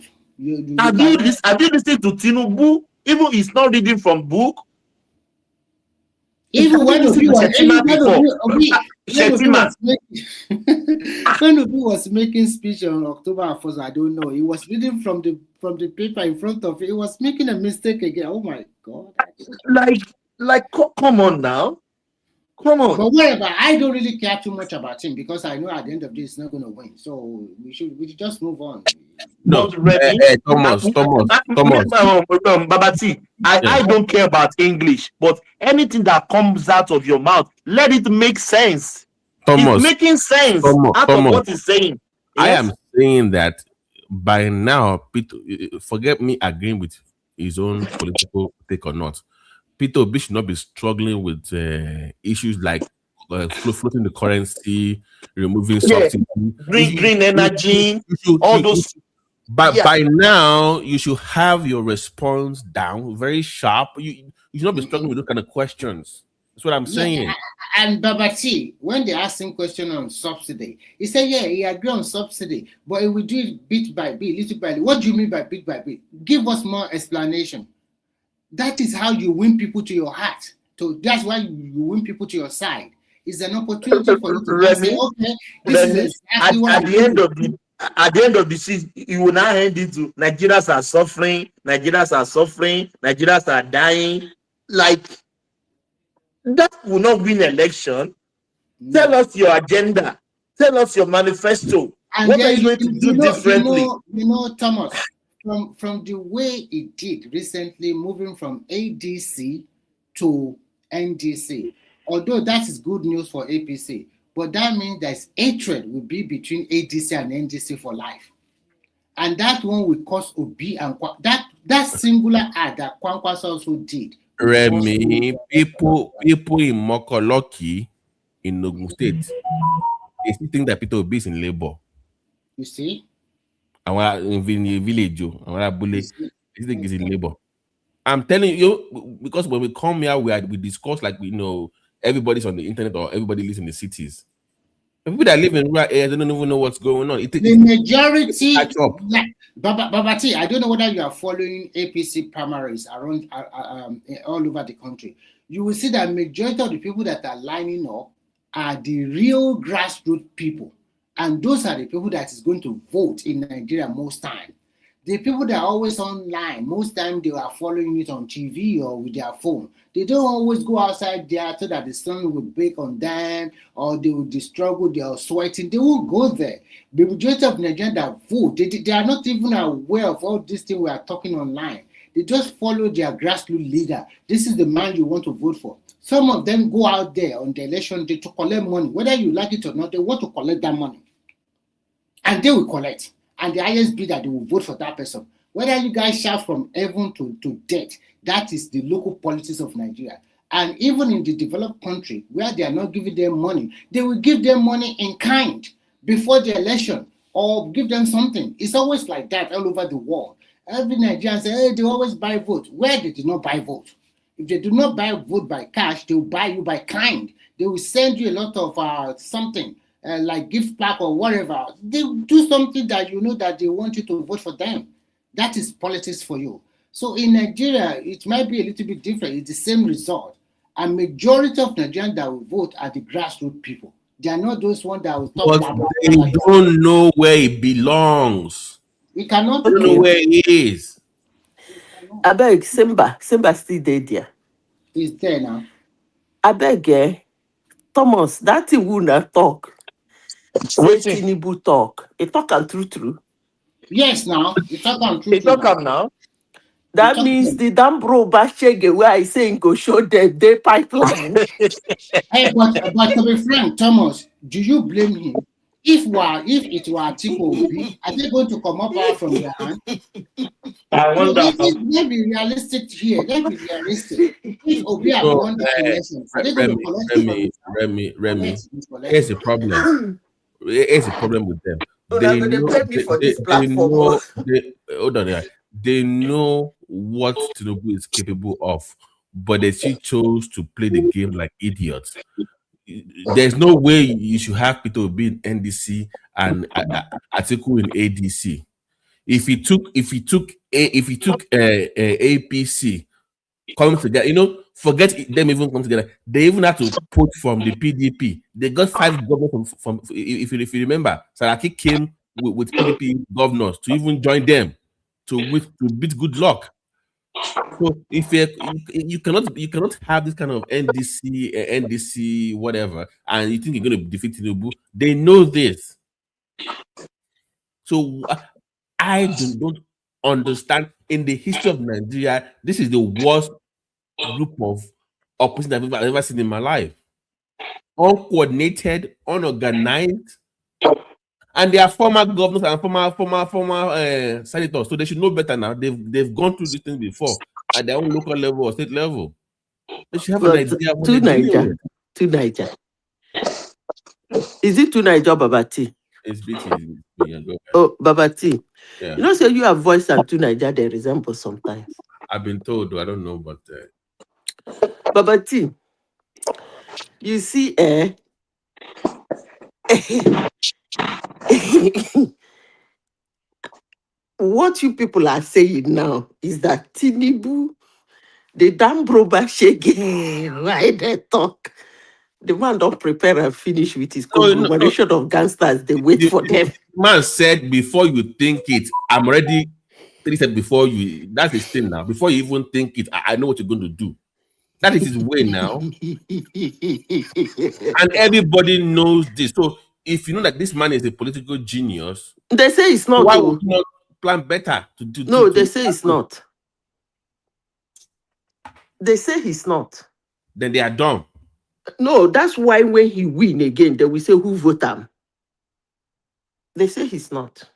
S4: Have you listened to Tinubu? Even he's not reading from book.
S14: Even when Obi was making speech on October 1st, I don't know. He was reading from the paper in front of it. He was making a mistake again. Oh my God!
S4: Come on now. Come on.
S14: But whatever, I don't really care too much about him because I know at the end of this he's not going to win. So we should just move on.
S12: No, Thomas.
S4: Babati, I don't care about English, but anything that comes out of your mouth, let it make sense. It's making sense out of what he's saying.
S12: Yes? I am saying that by now, Peter, forget me agreeing with his own political take or not. Peter Obi should not be struggling with issues like floating the currency, removing subsidy,
S4: green energy, all those.
S12: By now, you should have your response down, very sharp. You should not be struggling with those kind of questions. That's what I'm saying.
S14: And Babati, when they asked him question on subsidy, he said, yeah, he agreed on subsidy, but he will do it bit by bit, little by little. What do you mean by bit by bit? Give us more explanation. That is how you win people to your heart. So that's why you win people to your side. It's an opportunity for you to say, okay, this is exactly what
S4: at the end of the season, you will now hand it to Nigerians are suffering, Nigerians are dying. Like, that will not win election. No. Tell us your agenda. Tell us your manifesto.
S14: And what are you going to do differently? You know, Thomas, from the way it did recently, moving from ADC to NDC, although that is good news for APC, but that means there's hatred will be between ADC and NDC for life. And that one will cause Obi and that singular act that Kwankwas also did.
S12: Remy, people in Mokoloki in Ogun State, they still think that Peter Obi is in labor.
S14: You see?
S12: In the village, they think he's in labor. I'm telling you, because when we come here, we discuss like everybody's on the internet or everybody lives in the cities. The people that live in rural areas, they don't even know what's going on.
S14: The majority, Babati, I don't know whether you are following APC primaries around all over the country. You will see that majority of the people that are lining up are the real grassroots people. And those are the people that is going to vote in Nigeria most time. The people that are always online, most time they are following it on TV or with their phone. They don't always go outside there so that the sun will break on them or they will struggle, they are sweating. They won't go there. The majority of Nigerians that vote, they are not even aware of all these things we are talking online. They just follow their grassroots leader. This is the man you want to vote for. Some of them go out there on the election day to collect money. Whether you like it or not, they want to collect that money. And they will collect. And the highest bidder, they will vote for that person. Whether you guys shout from heaven to death, that is the local politics of Nigeria. And even in the developed country, where they are not giving them money, they will give them money in kind before the election or give them something. It's always like that all over the world. Every Nigerian says, hey, they always buy vote. Where they do not buy vote? If they do not buy vote by cash, they will buy you by kind. They will send you a lot of something. Like gift pack or whatever, they do something that you know that they want you to vote for them. That is politics for you. So in Nigeria, it might be a little bit different. It's the same result. A majority of Nigerians that will vote are the grassroots people. They are not those ones that will talk
S12: about. But they don't know where it belongs.
S14: We cannot
S12: know where it is.
S8: I beg Simba still there.
S14: He's there now.
S8: I beg, Thomas, that thing will not talk. Say Tinubu talk. He talk and true.
S14: Yes, now. You talk on
S4: They
S14: true
S4: talk now.
S8: That means the damn bro Bashege where I say go show them day pipeline.
S14: Hey, but to be frank, Thomas, do you blame him? If it were Atiku Obi, are they going to come up power from their hand?
S4: I
S14: So
S4: wonder.
S14: let's be realistic here. Let's be realistic. If Obi had won the elections, are they going to collect it from his hand?
S12: Remy, here's the problem. Here's the problem with them. They know hold on there. They know what Tinubu is capable of, but they still chose to play the game like idiots. There's no way you should have Peter Obi in NDC and Atiku in ADC. If he took APC come together, forget them even come together. They even had to put from the PDP. They got 5 governors from if you remember, Saraki came with PDP governors to even join them to beat good luck. So if you cannot have this kind of NDC whatever, and you think you're going to defeat Tinubu, they know this. So I don't understand. In the history of Nigeria, this is the worst group of opposition I've ever seen in my life. Uncoordinated, unorganized, and they are former governors and former senators, so they should know better now. They've gone through this thing before at their own local level or state level. They should have an idea what they're doing.
S8: To Niger. Is it to Niger, Babati?
S12: It's BT.
S8: Oh, Babati.
S12: Yeah.
S8: You know, say you have voice and to Niger, they resemble sometimes.
S12: I've been told, I don't know, but
S8: Babati, you see, what you people are saying now is that Tinubu, the damn broba shege, why they talk? The man don't prepare and finish with his conglomeration of gangsters. They wait for them.
S12: The man said, before you think it, I'm already 3 steps before you. That's his thing now. Before you even think it, I know what you're going to do. That is his way now. And everybody knows this. So if you know that this man is a political genius,
S8: they say it's not.
S12: Why would you not plan better to do?
S8: No, they say it's not. They say he's not.
S12: Then they are dumb.
S8: No, that's why when he win again, they will say who vote him. They say he's not.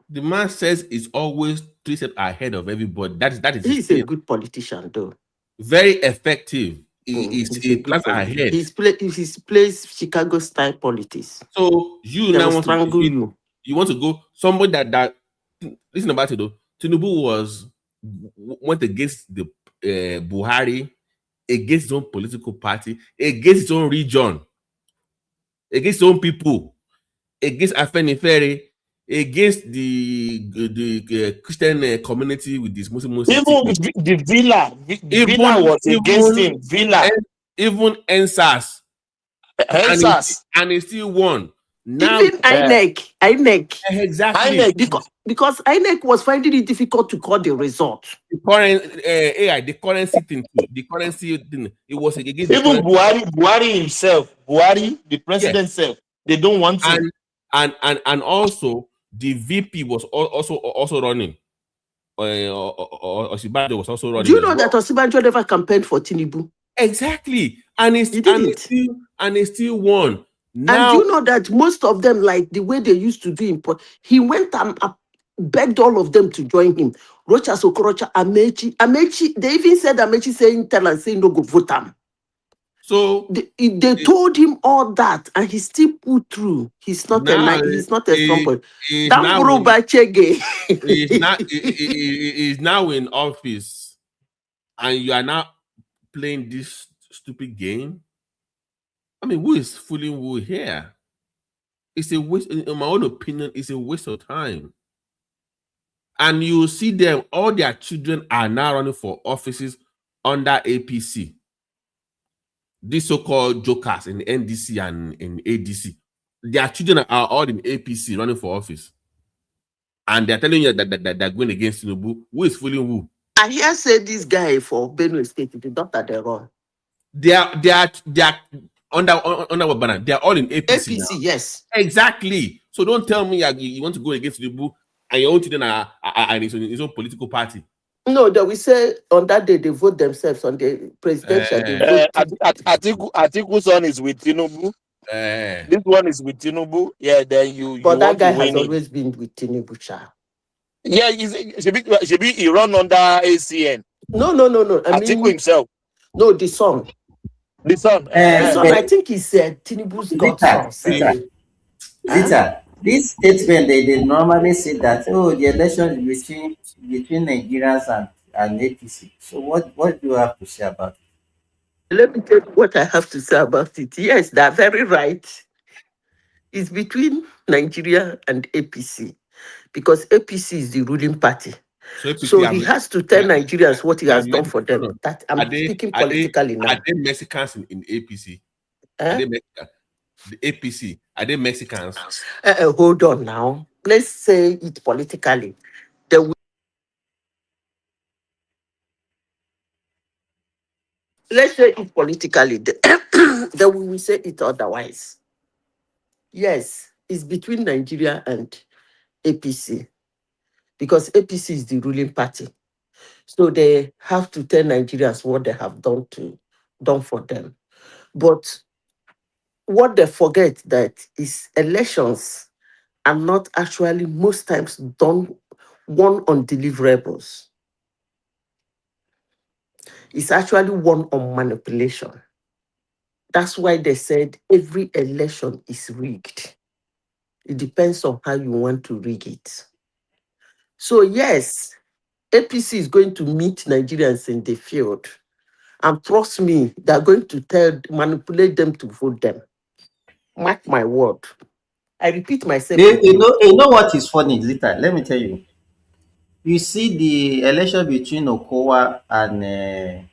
S12: The man says he's always 3 steps ahead of everybody. That is
S8: he's a good politician, though.
S12: Very effective. He plans ahead.
S8: He plays Chicago style politics.
S12: So you now want to you want to go somebody that listen about it though. Tinubu went against the Buhari, against his own political party, against his own region, against his own people, against Afenifere, against the Christian community with this Muslim.
S4: Even the Villa was against him. Villa,
S12: even NSAS, and he still won. Now,
S8: even Inec,
S12: exactly,
S8: because Inec was finding it difficult to call the result.
S12: The currency thing, it was against
S4: even Buhari himself, the president himself, they don't want him.
S12: And also the VP was also running. Osibanjo was also running.
S8: Do you know that Osibanjo never campaigned for Tinubu?
S12: Exactly, and he still won. Now,
S8: and you know that most of them, like the way they used to do import, he went and begged all of them to join him. Rocha Sokorocha, Amechi, they even said Amechi saying tell and saying no go vote him.
S12: So
S8: they told him all that, and he still put through. He's not a strong boy.
S12: He's now in office, and you are now playing this stupid game. I mean, who is fooling who here? It's a waste. In my own opinion, it's a waste of time. And you see them, all their children are now running for offices under APC. These so-called jokers in NDC and in ADC, their children are all in APC running for office. And they're telling you that they're going against Tinubu. Who is fooling who?
S8: I hear say this guy for Benue State, the doctor they run.
S12: They are under what banner? They are all in APC now.
S8: APC, yes.
S12: Exactly. So don't tell me you want to go against the book and your own children are in his own political party.
S8: No, that we say on that day they vote themselves on the presidential. They vote.
S4: Atiku son is with Tinubu. This one is with Tinubu. Yeah, then you.
S8: But
S4: you
S8: that
S4: want
S8: guy
S4: to
S8: has
S4: win
S8: always
S4: it.
S8: been with Tinubu. Cha.
S4: Yeah, he run under ACN.
S8: No. I mean
S4: Atiku himself.
S8: No, the son.
S4: The son.
S8: The son, I think he's Tinubu's godson.
S9: Zita, this statement they normally say that the election is between Nigerians and APC. So what do you have to say about it?
S8: Let me tell you what I have to say about it. Yes, they're very right. It's between Nigeria and APC because APC is the ruling party. So he has to tell Nigerians what he has done for them. That I'm speaking politically now.
S12: Are they Mexicans in APC? Are they Mexicans? The APC, are they Mexicans?
S8: Hold on now. Let's say it politically. Let's say it politically. Then we will say it otherwise. Yes, it's between Nigeria and APC because APC is the ruling party. So they have to tell Nigerians what they have done for them. But what they forget that is elections are not actually most times won on deliverables. It's actually won on manipulation. That's why they said every election is rigged. It depends on how you want to rig it. So yes, APC is going to meet Nigerians in the field. And trust me, they're going to manipulate them to vote them. Mark my word. I repeat myself.
S9: You know what is funny, Zita? Let me tell you. You see the election between Okowa and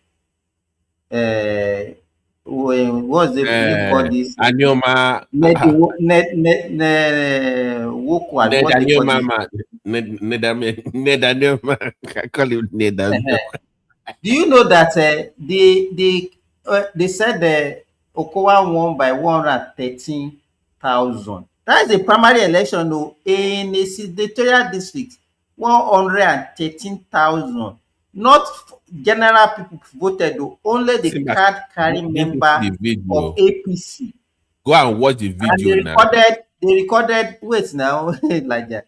S9: what's the call this?
S12: Anyoma.
S9: Woko, what they call
S12: Nedanyoma. I call him Nedanyoma.
S9: Do you know that they said Okowa won by 113,000? That is a primary election in a senatorial district. 113,000. Not general people voted, only the card carrying member of APC.
S12: Go and watch the video
S9: and they recorded, wait now, like that.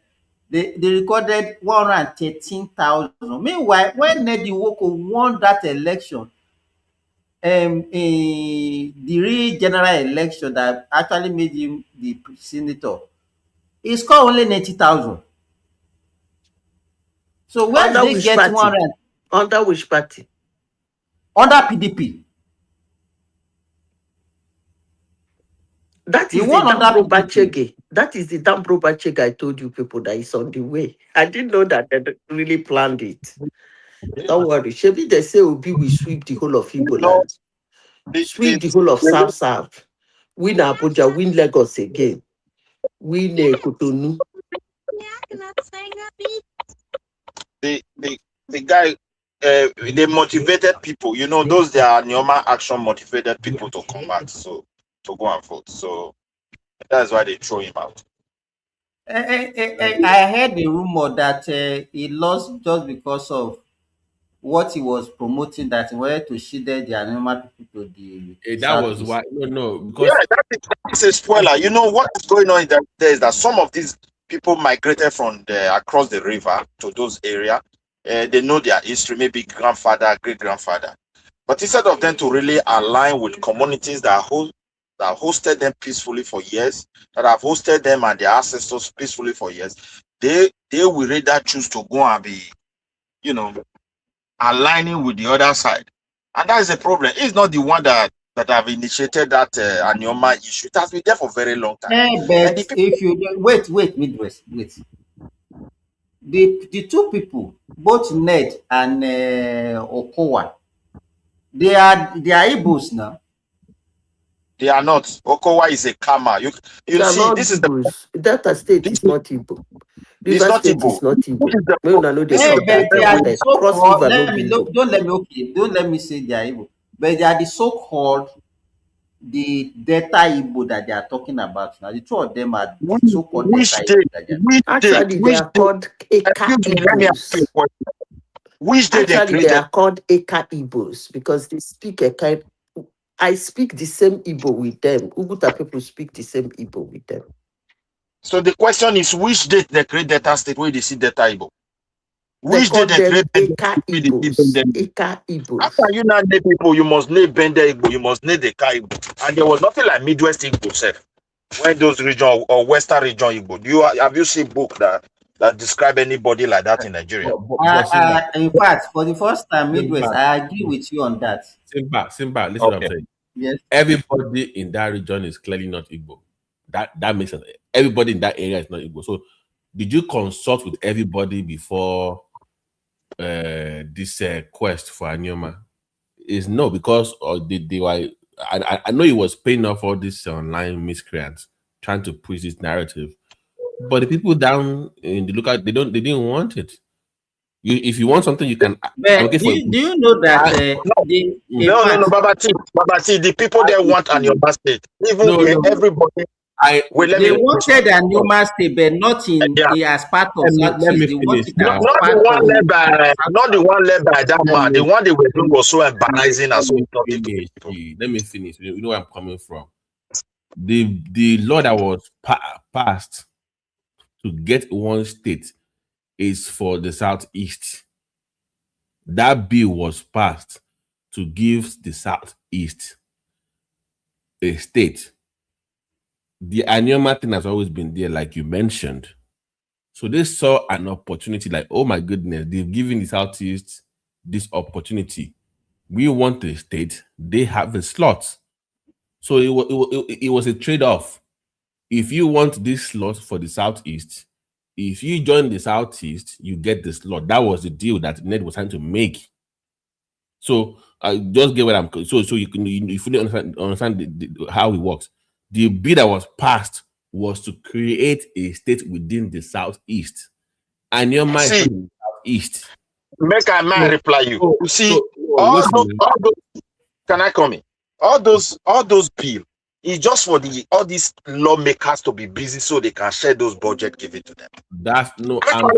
S9: They recorded 113,000. Meanwhile, when Nedi Woko won that election, the real general election that actually made him the senator, he scored only 90,000. So where did they get 100?
S8: Under which party?
S9: Under PDP.
S8: That is the Dambro Bachege. That is the Dambro Bachege I told you people that is on the way. I didn't know that they really planned it. Don't worry. Shebi they say Obi will sweep the whole of Igbo land. Sweep the whole of South. Win Abuja, win Lagos again. Win Cotonou.
S4: The guy, they motivated people. You know, those they are Nyoma action motivated people to come back, so to go and vote. So that's why they throw him out.
S9: I heard the rumor that he lost just because of what he was promoting, that he wanted to shield the animal people to the
S12: that was why because
S4: that's a spoiler. You know what is going on there is that some of these people migrated from across the river to those areas. They know their history, maybe grandfather, great grandfather, but instead of them to really align with communities that hosted them peacefully for years, that have hosted them and their ancestors peacefully for years, they will rather choose to go and be, aligning with the other side. And that is a problem. It's not the one that have initiated that Anyoma issue. It has been there for a very long time.
S9: But if you wait. The two people, both Ned and Okowa, they are Igbos now.
S4: They are not. Okowa is a Kama. You see, this is
S8: Delta State is not Igbo.
S4: It's not
S8: State
S4: Igbo.
S8: is not Igbo.
S4: Which is the
S8: May una no dey
S9: Hey,
S8: talk
S9: but
S8: that
S9: they are the
S8: cross
S9: so-called.
S8: river no
S9: Let
S8: be
S9: me
S8: Igbo.
S9: don't let me say they are Igbo, but they are the so-called the Delta Igbo that they are talking about now. The two of them are the so-called
S4: which
S9: Delta
S4: day?
S9: Igbo that they are.
S8: Actually, they are called Eka
S4: Excuse me, let me ask you a
S8: Igbos.
S4: question. Which day they
S8: Actually, they
S4: created?
S8: are called Eka Igbos because they speak Eka. I speak the same Igbo with them. Uguta people speak the same Igbo with them.
S4: So the question is, which date they create Delta State where they see Delta Igbo?
S8: They
S4: Which day
S8: call
S4: they
S8: them
S4: create
S8: Eka Igbos. Eka Igbos.
S4: After you now name people, you must name Bender Igbo, you must name the Igbo. And there was nothing like Midwest Igbo self. When those region or Western region Igbo. Have you seen book that describe anybody like that in Nigeria?
S9: In fact, for the first time, Midwest,
S12: Simba,
S9: I agree with you on that.
S12: Simba, listen to what I'm
S4: Okay.
S12: saying.
S9: Yes.
S12: Everybody in that region is clearly not Igbo. That makes sense. Everybody in that area is not Igbo. So, did you consult with everybody before this quest for Anioma? Is no, because they were. I know he was paying off all these online miscreants trying to push this narrative, but the people down in the lookout they didn't want it. If you want something, you can
S9: But
S12: advocate for it.
S9: do you know that
S4: No, Baba T, the people they want Anioma State. Even everybody.
S9: They wanted Anioma State, but not as part of Southeast. They wanted it as
S4: Not
S9: part
S4: the one
S9: of
S4: led by that man. The one they were doing was so embarrassing and so
S12: Let me finish. You know where I'm coming from. The law that was passed to get one state is for the Southeast. That bill was passed to give the Southeast a state. The Anioma thing has always been there, like you mentioned. So they saw an opportunity, like, oh my goodness, they've given the Southeast this opportunity. We want a state, they have a slot. So it was a trade-off. If you want this slot for the Southeast, if you join the Southeast, you get the slot. That was the deal that Ned was trying to make. So I just get what I'm so you fully understand how it works. The bill that was passed was to create a state within the Southeast, and your mind is in the Southeast.
S4: Make a man reply you. You see, all those, can I come in? All those bills is just for all these lawmakers to be busy so they can share those budget given to them.
S12: That's no. I'm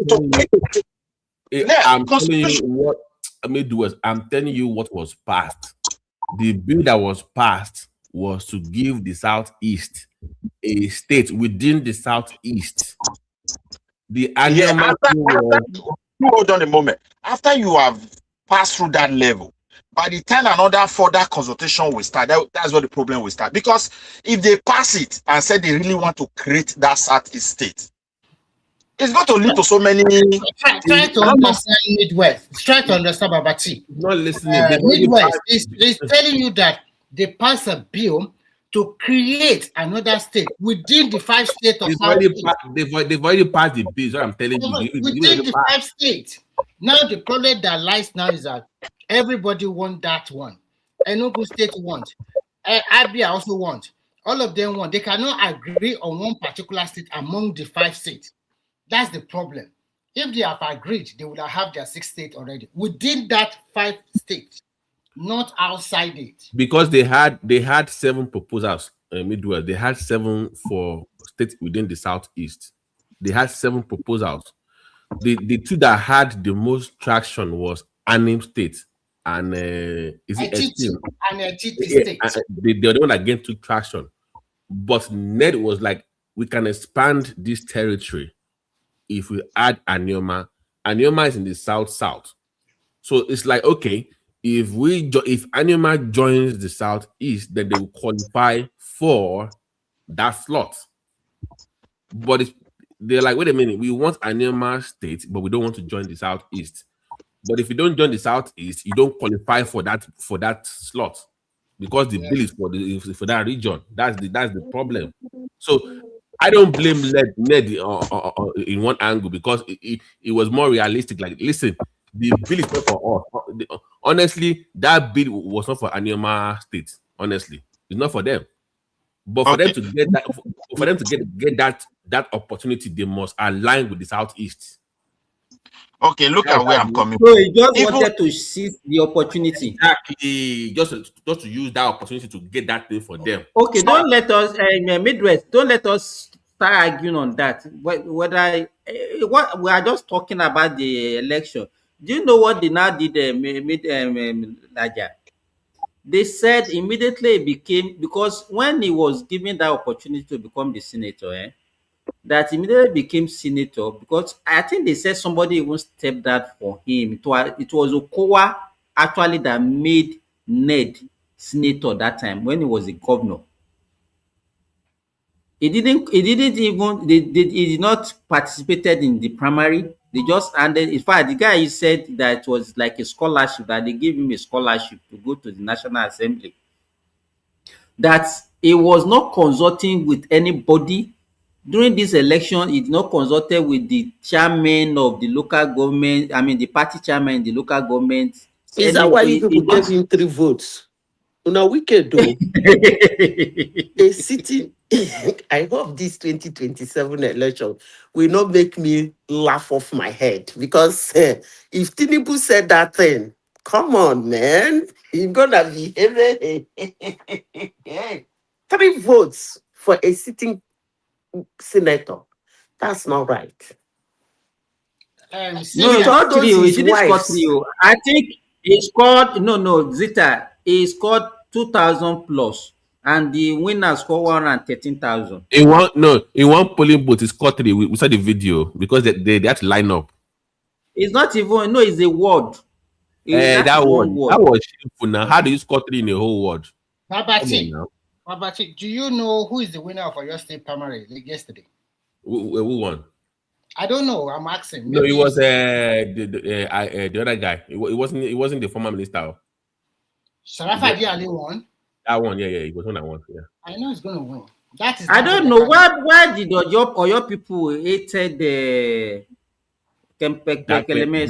S12: telling you what I may do. I'm telling you what was passed. The bill that was passed was to give the Southeast a state within the Southeast. The annual
S4: hold on a moment. After you have passed through that level, by the time another further consultation will start, that's where the problem will start. Because if they pass it and say they really want to create that Southeast state, it's going to lead to so many.
S14: Try to understand Midwest. Try to understand Babati.
S12: Not listening.
S14: Midwest is telling you that they pass a bill to create another state within the 5 states of Southeast.
S12: They've already passed the bill. So I'm telling you,
S14: within the 5 states. Now the problem that lies now is that everybody wants that one. Enugu State wants. Abia also wants. All of them want. They cannot agree on one particular state among the 5 states. That's the problem. If they have agreed, they would have their 6 states already within that 5 states, not outside it.
S12: Because they had 7 proposals. Midwest, they had 7 for states within the Southeast. They had 7 proposals. The 2 that had the most traction was Anim State and is it Esteem?
S14: And State.
S12: They're the one that gained 2 traction. But Ned was like, we can expand this territory if we add Anioma. Anioma is in the south. So it's like, okay, if Anioma joins the Southeast, then they will qualify for that slot. But they're like, wait a minute, we want Anioma State, but we don't want to join the Southeast. But if you don't join the Southeast, you don't qualify for that slot because the bill is for that region. That's the problem. So I don't blame Ned in one angle because it was more realistic. Like, listen, the bill is not for us. Honestly, that bill was not for Anioma State. Honestly, it's not for them. But for them to get that, that opportunity, they must align with the Southeast.
S4: Okay, look at where I'm coming
S9: So
S4: from.
S9: he just
S4: Even
S9: wanted to seize the opportunity.
S12: Exactly. Just to use that opportunity to get that thing for them.
S9: Okay, don't let us Midwest. Don't let us start arguing on that. Whether what we are just talking about the election. Do you know what they now did? Naja? They said immediately it became, because when he was given that opportunity to become the senator, that immediately became senator, because I think they said somebody even stepped that for him. It was Okowa actually that made Ned senator that time when he was a governor. He didn't even he did not participated in the primary. They just handed, in fact the guy, he said that it was like a scholarship, that they gave him a scholarship to go to the National Assembly, that he was not consulting with anybody during this election. He did not consulted with the chairman of the local government, I mean the party chairman in the local government.
S8: Is that why you people gave him 3 votes? Una wicked though. A sitting I hope this 2027 election will not make me laugh off my head, because if Tinubu said that thing, come on, man, he's gonna be heavy. 3 votes for a sitting senator. That's not right.
S9: No,
S8: With
S9: it's
S8: all
S9: not three.
S8: those
S9: He
S8: his
S9: didn't score
S8: wives,
S9: 3. I think he scored, no, Zita. He scored 2,000 plus, and the winner scored 113,000.
S12: In one polling booth, it's scored 3. We saw the video because they had to line up.
S9: It's not even, no, it's a word. That is one word.
S12: That was shameful. Now, how do you score 3 in a whole word?
S14: Babati, do you know who is the winner of your state primary yesterday?
S12: Who won?
S14: I don't know. I'm asking.
S12: No, it was the other guy. It wasn't the former minister.
S14: Sharafa Ali won.
S12: That one, yeah, it was one that won. Yeah.
S14: I know he's gonna win. That is.
S9: I don't know why did your people hated the Kelemes.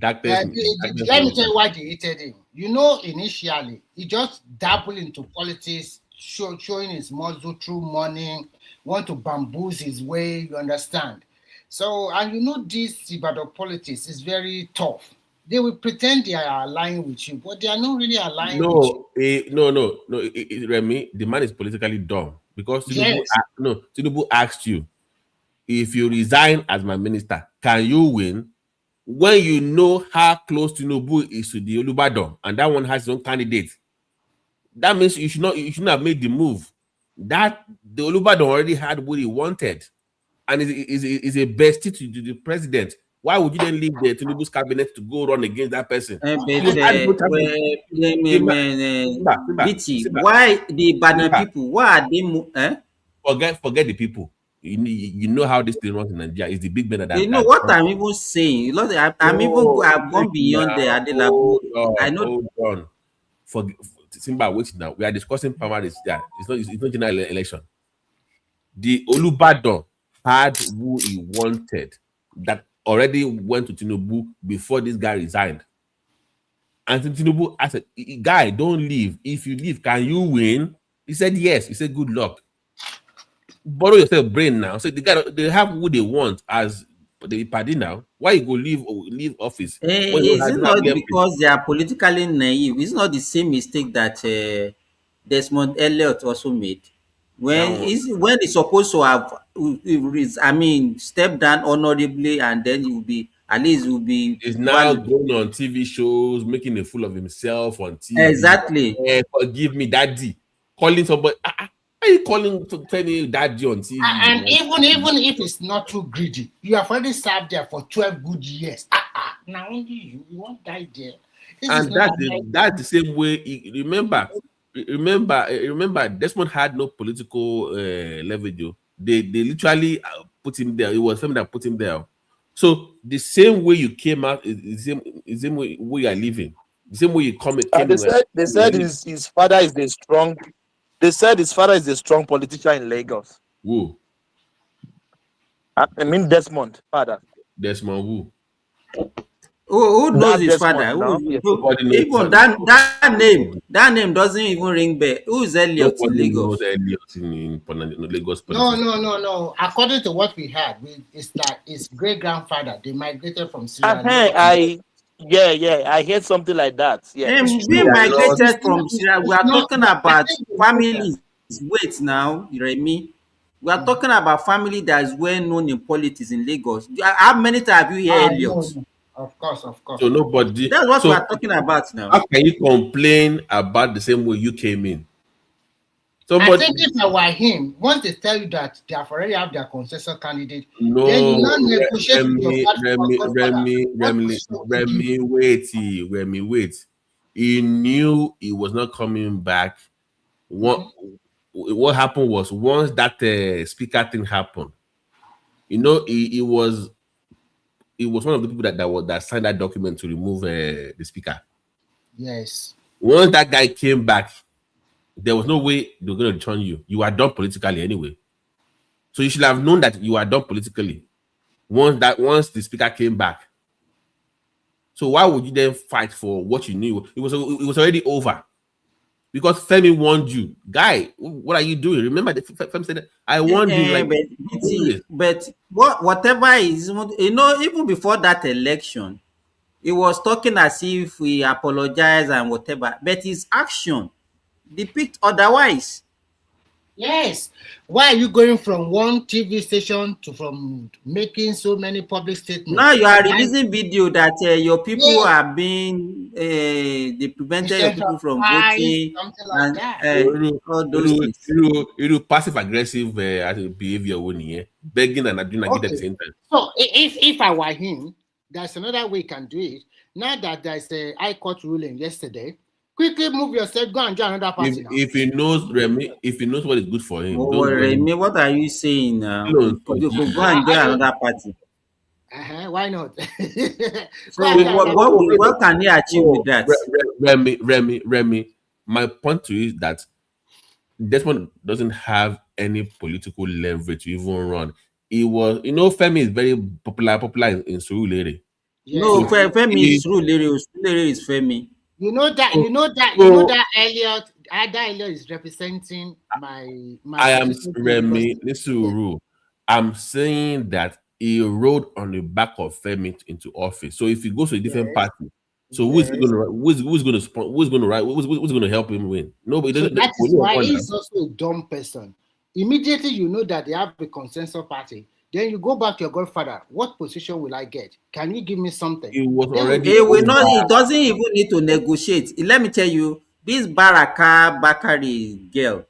S14: Let me tell you why they hated him. You know, initially he just dabbled into politics, showing his muscle through money, want to bamboozle his way. You understand? So, and you know, this Ibadan politics is very tough. They will pretend they are aligning with you, but they are not really aligning with you.
S12: No. Remy, the man is politically dumb because Tinubu asked you, if you resign as my minister, can you win? When you know how close Tinubu is to the Olubadan, and that one has his own candidate, that means you should not have made the move. That the Olubadan already had what he wanted, and is a bestie to the president. Why would you then leave the Tinubu's cabinet to go run against that person?
S9: BT, why the Ibadan people? Why are they?
S12: Forget the people. You know how this thing runs in Nigeria. It's the big men that.
S9: You know what I'm even saying. I've gone beyond the Adelabu. I know.
S12: Hold on. For Simba, wait now. We are discussing primaries. Yeah, it's not general election. The Olubadan had who he wanted that already went to Tinubu before this guy resigned. And Tinubu asked, guy, don't leave. If you leave, can you win? He said yes. He said good luck. Borrow yourself brain now. So they have who they want as the party now. Why you go leave office?
S9: Is it not because they are politically naive? It's not the same mistake that Desmond Elliott also made when he's supposed to have, step down honorably, and then you will be at least will be.
S12: He's now going on TV shows, making a fool of himself on TV.
S9: Exactly.
S12: Forgive me, daddy. Calling somebody. Are you calling to tell you daddy on TV?
S14: And even if it's not too greedy, you have already served there for 12 good years. Now only you won't die there.
S12: And that's the same way. Remember, Desmond had no political leverage. They literally put him there. It was them that put him there. So the same way you came out is the same way you are living. The same way you come.
S4: They said his father is the strong. They said his father is a strong politician in Lagos.
S12: Who?
S4: I mean Desmond, father.
S12: Desmond who?
S9: Who knows
S15: That
S9: his
S15: Desmond
S9: father?
S15: now. Yes.
S12: Nobody knows
S9: Even
S12: son.
S9: that name doesn't even ring bell. Who is Elliot in
S12: Nobody knows
S9: Lagos?
S12: Elliot in Lagos
S14: No,
S12: politics.
S14: no, no, no. According to what we had, it's that his great grandfather they migrated from Sierra Leone.
S15: Yeah, I heard something like that. Yeah, it's
S9: And
S15: true.
S9: being
S12: We are not.
S9: migrated from Syria, we
S14: It's
S9: are
S14: not.
S9: talking
S14: But I
S9: about
S14: think they know that.
S9: families. Wait now, Remy. We are talking about family that is well known in politics in Lagos. How many times have you heard
S14: No,
S9: Elliot?
S14: no. Of course, of course,
S12: So
S14: of course.
S12: nobody.
S9: That's what we
S12: So
S9: are talking about now.
S12: how can you complain about the same way you came in?
S14: I
S12: Somebody
S14: think if I were him, once they tell you that they have already have their consensus candidate, then you
S12: no
S14: now negotiate with your
S12: Remy,
S14: godfather. What position will they give you?
S12: Remy, wait. He knew he was not coming back. What
S14: Mhm.
S12: what happened was once that speaker thing happened, he was one of the people that signed that document to remove the speaker.
S14: Yes.
S12: Once that guy came back, there was no way they were going to return you. You are done politically anyway. So you should have known that you are done politically once the speaker came back. So why would you then fight for what you knew? It was already over because Femi warned you, guy. What are you doing? Remember, Femi said, "I warned you." Like,
S9: But whatever is, even before that election, he was talking as if we apologize and whatever. But his action depict otherwise.
S14: Yes. Why are you going from one TV station to from making so many public
S9: Now
S14: statements?
S9: you are
S14: Why?
S9: releasing video that your people
S14: Yes.
S9: are being they prevented your people from
S14: Decentralized,
S9: voting
S14: something like
S9: and
S14: that.
S9: all those things.
S12: passive aggressive behavior when here, begging and doing again at the
S14: Okay.
S12: same time.
S14: So if I were him, there's another way you can do it. Now that there's a high court ruling yesterday, quickly move yourself, go and join another party now.
S12: If he knows Remy, if he knows what is good for him,
S9: Oh,
S12: don't go
S9: Remy,
S12: anymore.
S9: what are you saying now?
S12: Still on
S9: You could go
S12: 4G.
S9: and join another party.
S14: Why not? Go
S9: So
S14: and join another party.
S9: what can he achieve with that?
S12: Remy. My point to you is that Desmond doesn't have any political leverage to even run. Femi is very popular in Surulere.
S14: Yes,
S9: No,
S12: So
S14: now.
S9: Femi
S12: he,
S9: is Surulere. Surulere is Femi.
S14: You know that
S12: so,
S14: you know that you know
S12: so
S14: that Elliot that Elliot is representing my
S12: I am
S14: constituency in Lagos
S12: Remy
S14: State. Yes.
S12: Nisuru. I'm saying that he rode on the back of Femi into office. So if he goes to a different
S14: Yes.
S12: party, so
S14: Yes.
S12: who's going to who's going to write who's going to help him win? Nobody
S14: So
S12: doesn't.
S14: that
S12: We
S14: is
S12: don't
S14: why
S12: want that.
S14: he's also a dumb person. Immediately you know that they have a consensus party. Then you go back to your godfather. What position will I get? Can you give me something?
S12: It was
S14: Then we
S12: already
S9: He will not. He
S12: over.
S9: doesn't even need to negotiate. Let me tell you, this Baraka Bakari girl,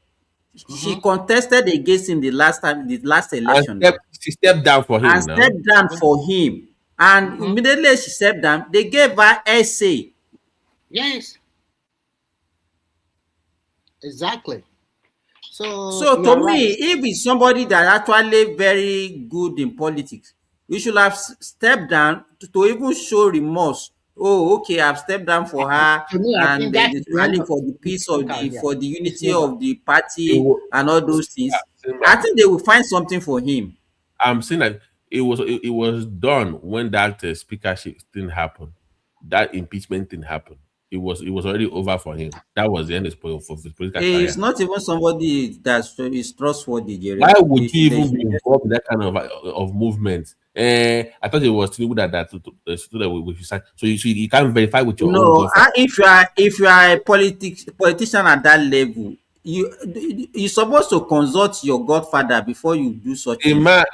S9: she
S14: Mhm.
S9: contested against him the last
S12: And
S9: election now,
S12: she stepped down for
S9: and
S12: him now.
S9: stepped down for him. And
S14: Mhm.
S9: immediately she stepped down, they gave her essay.
S14: Yes, exactly. So
S9: So
S14: you
S9: to
S14: are
S9: me,
S14: right.
S9: if it's somebody that actually very good in politics, you should have stepped down to even show remorse. Oh, okay, I've stepped down for her,
S14: To me, I
S9: and
S14: think that is the end
S9: rally
S14: of
S9: for the
S14: his
S9: peace
S14: political
S9: of
S14: career.
S9: for the
S14: It's
S9: unity
S14: over.
S9: of the
S12: It
S9: party
S12: was,
S9: and all those things. I
S12: Simba,
S9: think they will find something for him.
S12: I'm saying that it was done when that speakership thing happened, that impeachment thing happened. It was already over for him. That was the end of his political
S9: It's
S12: career.
S9: not even somebody that is trustworthy,
S12: Why
S9: Jerry.
S12: would you
S9: They
S12: even be
S9: should just.
S12: involved in that kind of movement? I thought it was Tinubu that we should sign. So you can't verify with your own
S9: No,
S12: government.
S9: if you are a politician at that level, you supposed to consult your godfather before you do such
S12: The
S9: things.
S12: man,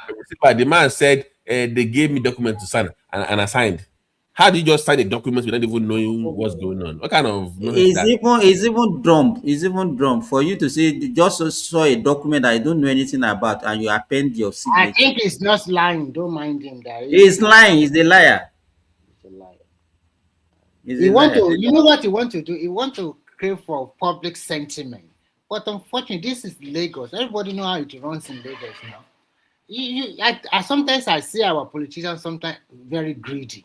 S12: the man said they gave me document to sign and I signed. How do you just sign a document without even knowing what's going on? What kind of nonsense is that?
S9: It's even dumb for you to say you just saw a document that you don't know anything about and you append your
S14: I
S9: signature.
S14: think he's just lying. Don't mind him. That
S9: He's lying. He's a liar.
S14: he's a liar.
S9: He's
S14: He
S9: a
S14: want
S9: liar.
S14: to, you know what he want to do? He want to crave for public sentiment. But unfortunately, this is Lagos. Everybody know how it runs in Lagos now. I sometimes I see our politicians sometimes very greedy.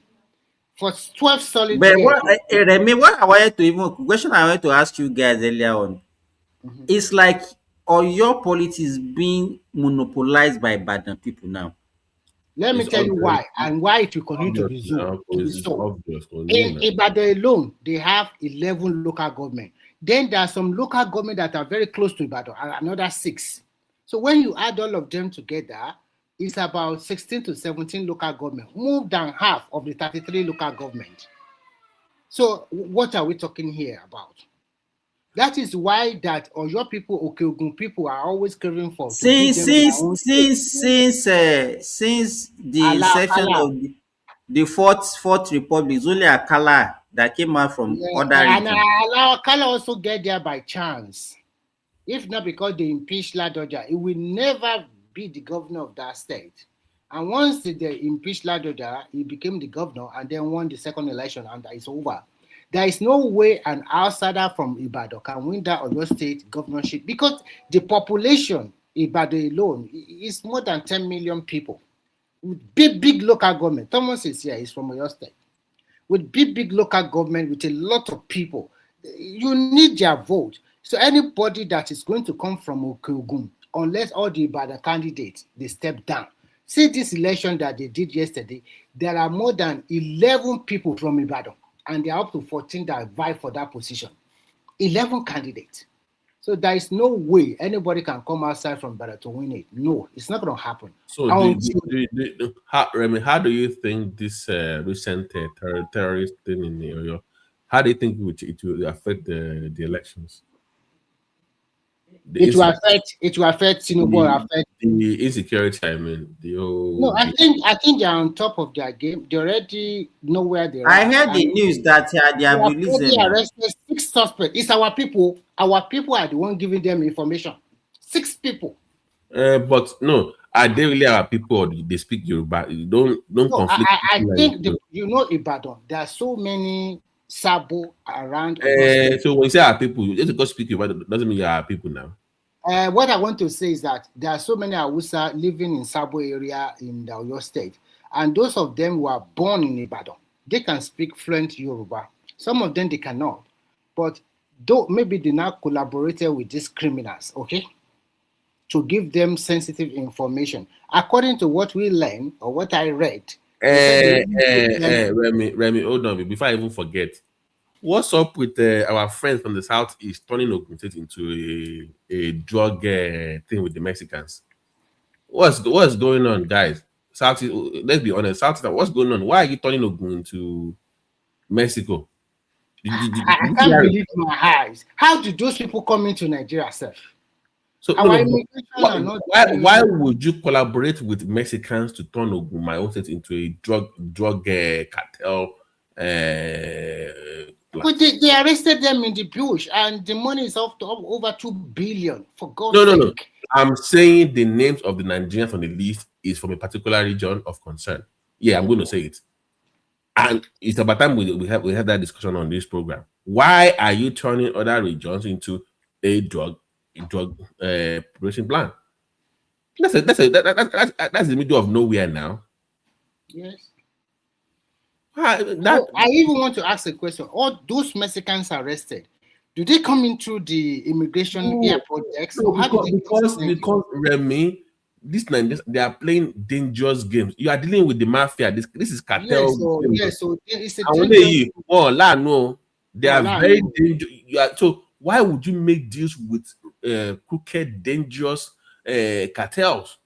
S14: For 12 solid
S9: But
S14: years.
S9: Remy, what I wanted to even question I wanted to ask you guys earlier on,
S14: Mhm.
S9: it's like all your politics being monopolized by Badan people now.
S14: Let me
S12: It's
S14: tell you
S12: obvious.
S14: why, and why it will continue to
S12: Obvious
S14: be
S12: now. It's
S14: so.
S12: obvious.
S14: In Ibadan alone, they have 11 local government. Then there are some local government that are very close to Ibadan, and another 6. So when you add all of them together, it's about 16 to 17 local government, more than half of the 33 local government. So what are we talking here about? That is why that Oyo people, Okeogun people are always craving for to give them their own
S9: Since the inception
S14: Akala.
S9: of the fourth republic, it's only Akala that came out from
S14: Yeah,
S9: other
S14: and
S9: region.
S14: Akala also get there by chance. If not because they impeached Ladoja, he will never be the governor of that state. And once they impeached Ladoja, he became the governor and then won the second election, and it's over. There is no way an outsider from Ibadan can win that Oyo State governorship because the population Ibadan alone is more than 10 million people. With big local government. Thomas is here, he's from Oyo State. With big local government, with a lot of people, you need their vote. So anybody that is going to come from Okeogun, unless all the Ibadan candidates, they step down. See this election that they did yesterday, there are more than 11 people from Ibadan, and there are up to 14 that vie for that position. 11 candidates. So there is no way anybody can come outside from Ibadan to win it. No, it's not going to happen.
S12: So, how do you think this recent terrorist thing in Oyo, how do you think it will affect the elections?
S14: It will affect Tinubu,
S12: the insecurity. I mean, the whole.
S14: No, I think they're on top of their game. They already know where they are.
S9: I heard the news that they are releasing.
S14: Arrested 6 suspects. It's our people. Our people are the one giving them information. 6 people.
S12: But no, are they really our people, or they speak Yoruba? Don't conflict.
S14: I think Ibadan. There are so many Sabo around.
S12: So when you say our people, just because speak Yoruba doesn't mean you're our people now.
S14: What I want to say is that there are so many Hausa living in Sabo area in the Oyo State, and those of them who are born in Ibadan, they can speak fluent Yoruba. Some of them they cannot, but though maybe they now collaborated with these criminals, okay, to give them sensitive information. According to what we learned or what I read,
S12: Remy, hold on before I even forget. What's up with our friends from the southeast turning Ogun State into a drug thing with the Mexicans? What's going on, guys? Southeast, let's be honest. Southeast, what's going on? Why are you turning Ogun into Mexico?
S14: I can't believe my eyes. How did those people come into Nigeria, sir?
S12: So why would you collaborate with Mexicans to turn Ogun, my own state, into a drug cartel?
S14: But they arrested them in the bush, and the money is up to over 2 billion. For God's sake.
S12: No. I'm saying the names of the Nigerians on the list is from a particular region of concern. Yeah, I'm going to say it. And it's about time we have that discussion on this program. Why are you turning other regions into a drug preparation plan? That's the middle of nowhere now.
S14: Yes. I even want to ask a question. All those Mexicans arrested, do they come in through the immigration airport X?
S12: No, because Remy, these Nigerians, they are playing dangerous games. You are dealing with the mafia. This is cartel.
S14: So it's a dangerous.
S12: They are very dangerous. So why would you make deals with crooked, dangerous cartels?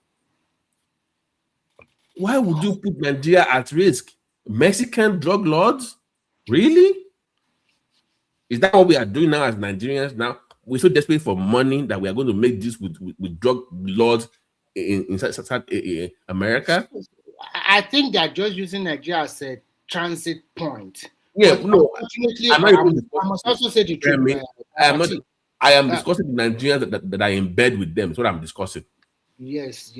S12: Why would you put Nigeria at risk? Mexican drug lords? Really? Is that what we are doing now as Nigerians now? We're so desperate for money that we are going to make this with drug lords in South America?
S14: I think they're just using Nigeria as a transit point.
S12: Yeah,
S14: but
S12: no.
S14: I must also say the truth.
S12: I am discussing the Nigerians that are in bed with them. That's what I'm discussing.
S14: Yes.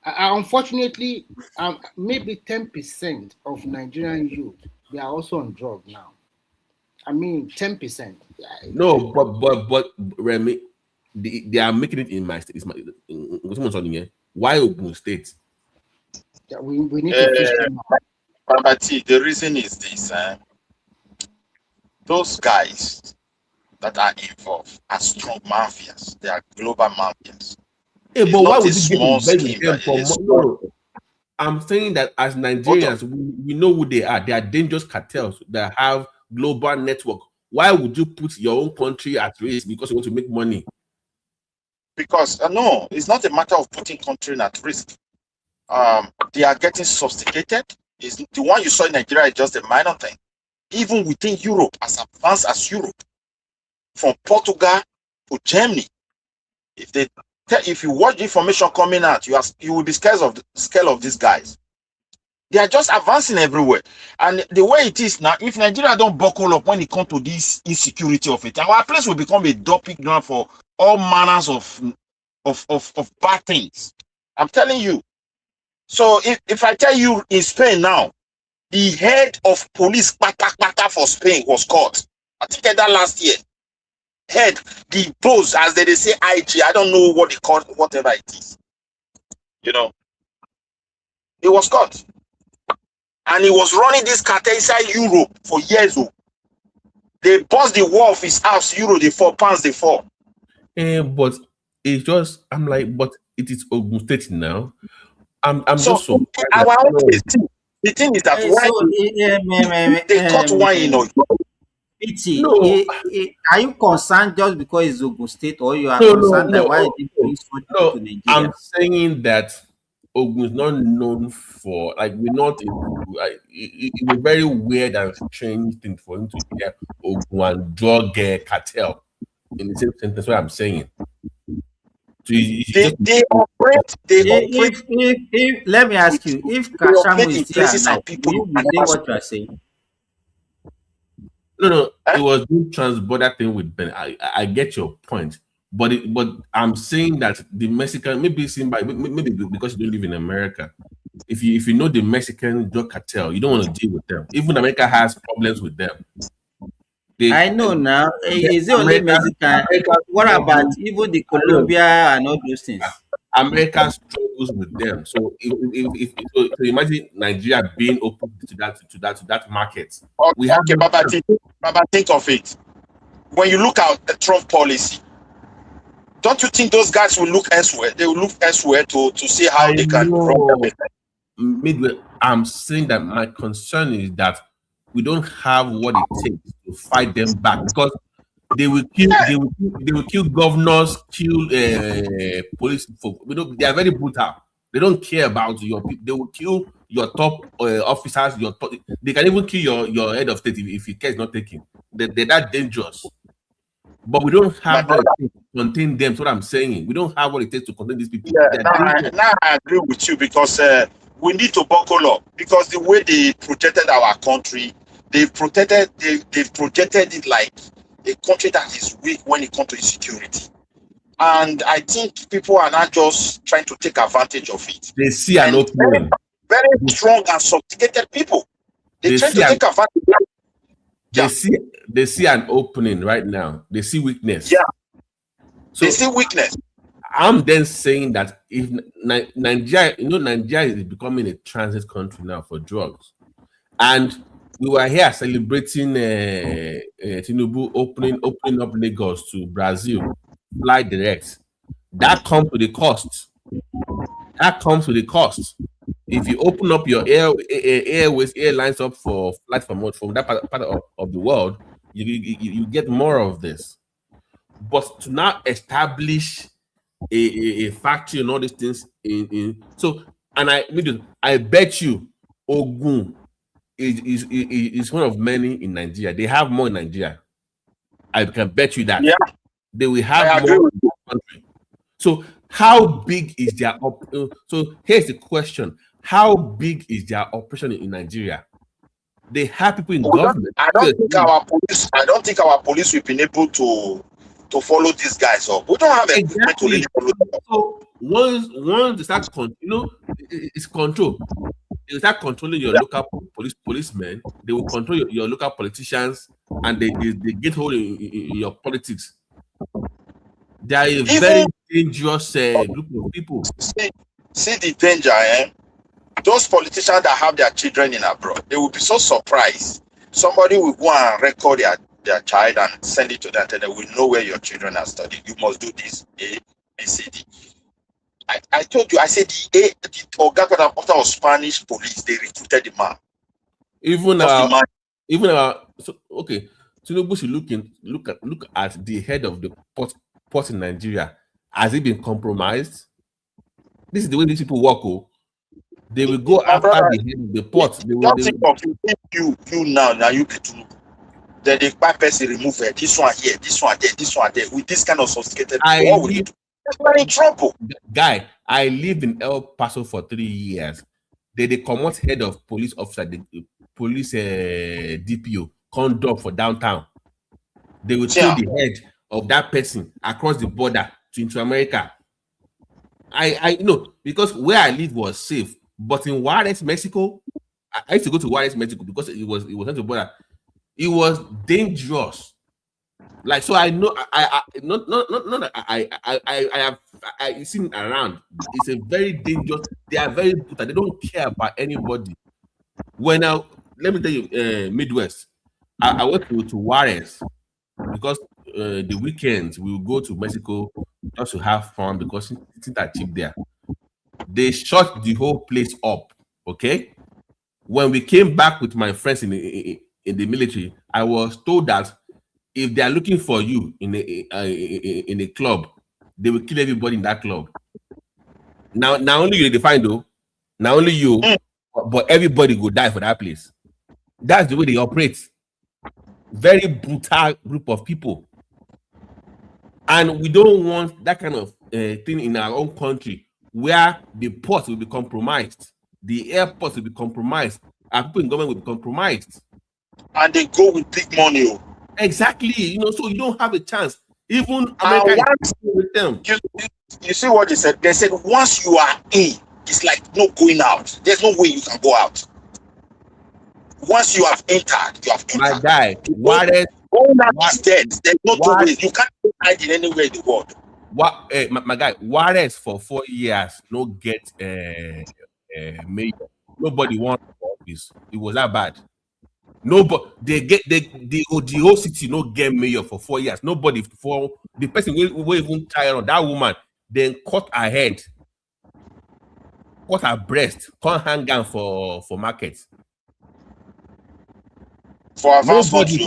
S14: Unfortunately, maybe 10% of Nigerian youth, they are also on drugs now. I mean, 10%.
S12: No, but Remy, they are making it in my state. Why Ogun State?
S14: We need to fish them out.
S4: But the reason is this: those guys that are involved are strong mafias. They are global mafias.
S12: Hey, but why would you get in bed with them for I'm saying that as Nigerians, we know who they are. They are dangerous cartels that have global network. Why would you put your own country at risk because you want to make money?
S4: Because no, it's not a matter of putting country at risk. They are getting sophisticated. Is the one you saw in Nigeria is just a minor thing. Even within Europe, as advanced as Europe, from Portugal to Germany, if you watch the information coming out, you will be scared of these guys. They are just advancing everywhere. And the way it is now, if Nigeria don't buckle up when it comes to this insecurity of it, our place will become a dumping ground for all manners of bad things. I'm telling you. So if I tell you in Spain now, the head of police pata for Spain was caught. I think that last year. Head, the boss, as they say, IG. I don't know what they call it, whatever it is. You know, he was caught. And he was running this cartel inside Europe for years. They bust the wall of his house, Euro, they fall, pounds, they fall.
S12: But it's just, I'm like, but it is Ogun State now. I'm
S4: so
S12: just so
S4: our own the thing is that they caught one, you know.
S9: Pity, are you concerned just because it's Ogun State, or you are concerned that why it brings to Nigeria?
S12: I'm saying that Ogun is not known for, like, we're not it's a very weird and strange thing for him to hear Ogun and drug cartel in the same sentence. What I'm saying. So
S4: they operate.
S9: If let me ask you, if Kashamu is still alive, will you believe what you are saying?
S12: No, it was doing transborder thing with Ben. I get your point, but I'm saying that the Mexican, maybe because you don't live in America, if you know the Mexican drug cartel, you don't want to deal with them. Even America has problems with them.
S9: I know now. Is it only Mexican? What about even the Colombia and all those things?
S12: America struggles with them. So so imagine Nigeria being open to that market.
S4: Okay, Baba, think of it. When you look at the Trump policy, don't you think those guys will look elsewhere? They will look elsewhere to see how they can run their
S12: business. I'm saying that my concern is that we don't have what it takes to fight them back, because they will kill governors, kill police folk. They are very brutal. They don't care about your people. They will kill your top officers. They can even kill your head of state if your care is not taken. They're that dangerous. But we don't have what it takes to contain them. That's what I'm saying. We don't have what it takes to contain these people.
S4: Yeah, now I agree with you, because we need to buckle up, because the way they protected our country, they've projected it like a country that is weak when it comes to insecurity. And I think people are not just trying to take advantage of it.
S12: They see an opening.
S4: Very strong and sophisticated people. They try to take advantage of it.
S12: They see an opening right now. They see weakness.
S4: Yeah. So they see weakness.
S12: I'm then saying that if Nigeria, Nigeria is becoming a transit country now for drugs. And we were here celebrating Tinubu opening up Lagos to Brazil, fly direct. That comes with a cost. If you open up your airlines up for flights from that part of the world, you get more of this. But to now establish a factory and all these things I bet you Ogun is one of many in Nigeria. They have more in Nigeria. I can bet you that.
S4: Yeah.
S12: They will have more in the country. So how big is their so here's the question: how big is their operation in Nigeria? They have people in government.
S4: I don't think our police will be able to follow these guys up. We don't have equipment to really follow them up.
S12: So once they start it's control. They start controlling your local policemen. They will control your local politicians, and they get hold in your politics. They are a very dangerous group of people.
S4: See the danger, Those politicians that have their children in abroad, they will be so surprised. Somebody will go and record their child and send it to them, and they will know where your children are studying. You must do this, A, B, C, D.
S13: I told you, I said the Oga Patapata of Spanish police, they recruited the man.
S12: Even so okay. Tinubu should look at the head of the port in Nigeria. Has he been compromised? This is the way these people work. Oh, they will go after the head of the port.
S13: You now you be Tinubu. Then the person remove it. This one here, this one there, this one there. With this kind of sophisticated people, what will you do? We're in trouble.
S12: Guy, I lived in El Paso for 3 years. They come out head of police officer, the police DPO, conduct for downtown. They will take the head of that person across the border to into America. I know because where I live was safe, but in Juarez, Mexico, I used to go to Juarez, Mexico because it was not the border. It was dangerous. Like, so I know I have seen around. It's a very dangerous. They are very brutal. They don't care about anybody. When let me tell you, Midwest, I went to Juarez because the weekends we will go to Mexico just to have fun because things are cheap there. They shut the whole place up. Okay, when we came back with my friends in the military, I was told that if they are looking for you in a club, they will kill everybody in that club. Now only you define though. Now only you, but everybody will die for that place. That's the way they operate. Very brutal group of people, and we don't want that kind of thing in our own country where the port will be compromised, the airport will be compromised, and people in government will be compromised.
S13: And they go with big money.
S12: Exactly, so you don't have a chance. Even America with them.
S13: You see what they said? They said once you are in, it's like no going out. There's no way you can go out. Once you have entered, you have entered.
S12: My guy, Juarez
S13: is dead. There's no two ways. You can't hide in anywhere in the world.
S12: My guy, Juarez for 4 years no get mayor. Nobody wants office. It was that bad. Nobody the whole city no get mayor for 4 years. Nobody for the person will even tire on that woman, then cut her head, cut her breast, can't hang down for market.
S13: For
S12: nobody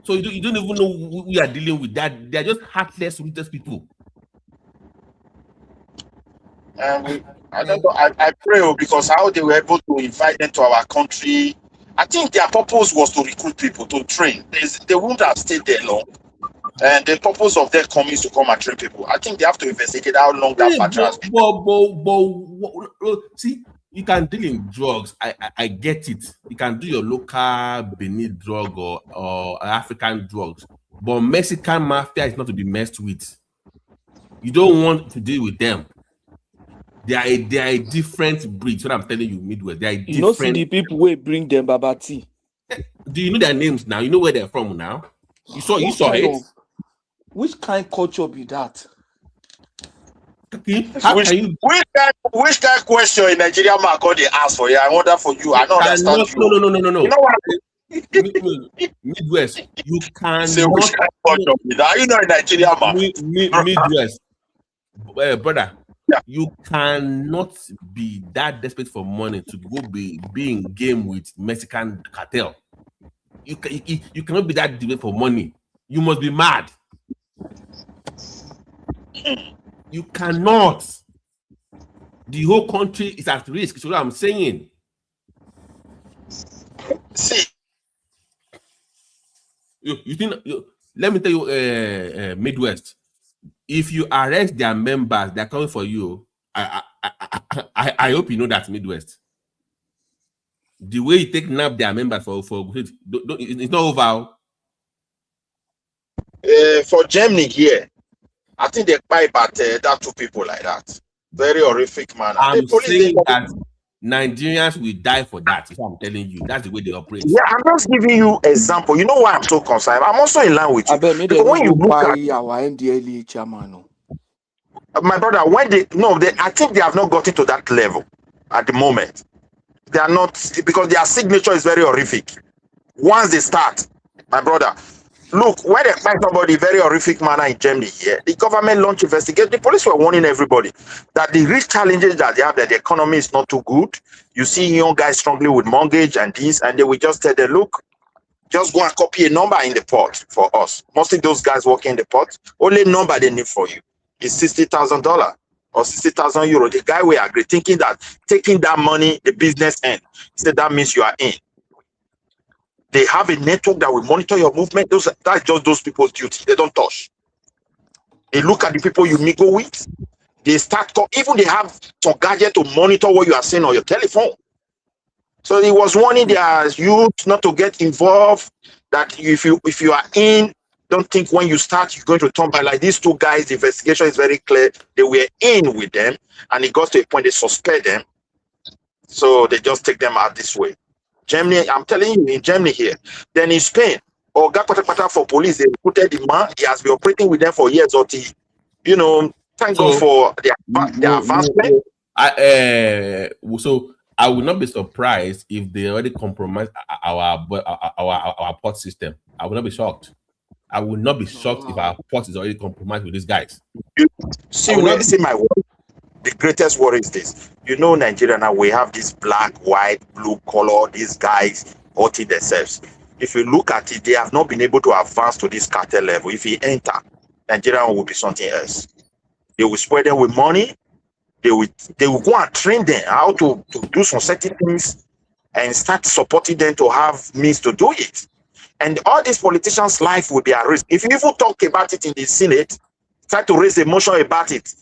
S12: so you don't even know who we are dealing with. That they are just heartless, ruthless people.
S13: I don't know. I pray because how they were able to invite them to our country. I think their purpose was to recruit people, to train. They wouldn't have stayed there long. And the purpose of their coming is to come and train people. I think they have to investigate how long that battle has been.
S12: See, you can deal in drugs. I get it. You can do your local Benin drug or African drugs. But Mexican mafia is not to be messed with. You don't want to deal with them. They are a different breed. So I'm telling you, Midwest. They are different.
S15: You know, see the people who bring them babati.
S12: Do you know their names now? You know where they're from now? You saw it.
S15: Which kind of culture be that?
S13: Which kind of question in Nigeria man call they ask for you? I wonder for you. I don't understand you.
S12: No.
S13: You know what?
S12: Midwest, you can
S13: say which kind of culture be that? You know in Nigeria man.
S12: Midwest, brother. Yeah. You cannot be that desperate for money to go be in game with Mexican cartel. You cannot be that desperate for money. You must be mad. You cannot. The whole country is at risk. So what I'm saying.
S13: See,
S12: you think? Let me tell you, Midwest. If you arrest their members, they're coming for you. I hope you know that, Midwest. The way you take nab their members for it's not over.
S13: For Germany here, I think they buy about that 2 people like that. Very horrific manner.
S12: I'm saying that Nigerians will die for that. If I'm telling you, that's the way they operate.
S13: Yeah, I'm just giving you example. You know why I'm so concerned? I'm also in line with you. Because when you look at
S15: our NDLA chairman,
S13: my brother, I think they have not gotten to that level at the moment. They are not, because their signature is very horrific. Once they start, my brother, Look, when they find somebody very horrific manner in Germany here, the government launched investigation. The police were warning everybody that the real challenges that they have, that the economy is not too good. You see young guys struggling with mortgage and this, and they will just tell them, look, just go and copy a number in the port for us. Mostly those guys working in the port, only number they need for you is $60,000 or 60,000 euro. The guy will agree, thinking that taking that money, the business end, he said that means you are in. They have a network that will monitor your movement. That's just those people's duty. They don't touch. They look at the people you mingle with. They start, even they have some gadget to monitor what you are saying on your telephone. So he was warning their youth not to get involved, that if you are in, don't think when you start, you're going to turn by. Like these two guys, the investigation is very clear. They were in with them, and it got to a point they suspect them. So they just take them out this way. Germany, I'm telling you, in Germany here, then in Spain, or Gapata for police, they recruited the man. He has been operating with them for years. Or thank God for their advancement.
S12: So I would not be surprised if they already compromised our port system. I would not be shocked. I would not be shocked if our port is already compromised with these guys.
S13: See my word. The greatest worry is this. Nigeria now, we have this black, white, blue color, these guys hurting themselves. If you look at it, they have not been able to advance to this cartel level. If you enter, Nigeria will be something else. They will spread them with money. They will go and train them how to do some certain things and start supporting them to have means to do it. And all these politicians' life will be at risk. If you even talk about it in the Senate, try to raise emotion about it,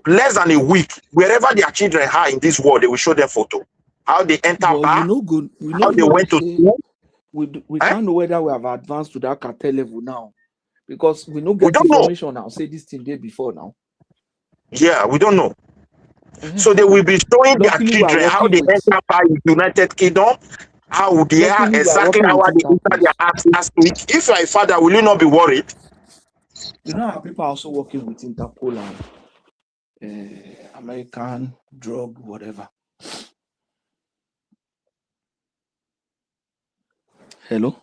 S13: less than a week, wherever their children are in this world, they will show them photo. How they enter bar, how they went to school.
S16: We can't know whether we have advanced to that cartel level now. Because we don't get information now. Say this thing day before now.
S13: Yeah, we don't know. So they will be showing their children how they enter bar in the United Kingdom, how they are exactly how they enter their house last week. If you are a father, will you not be worried?
S16: How people are also working with Interpol and American drug, whatever. Hello,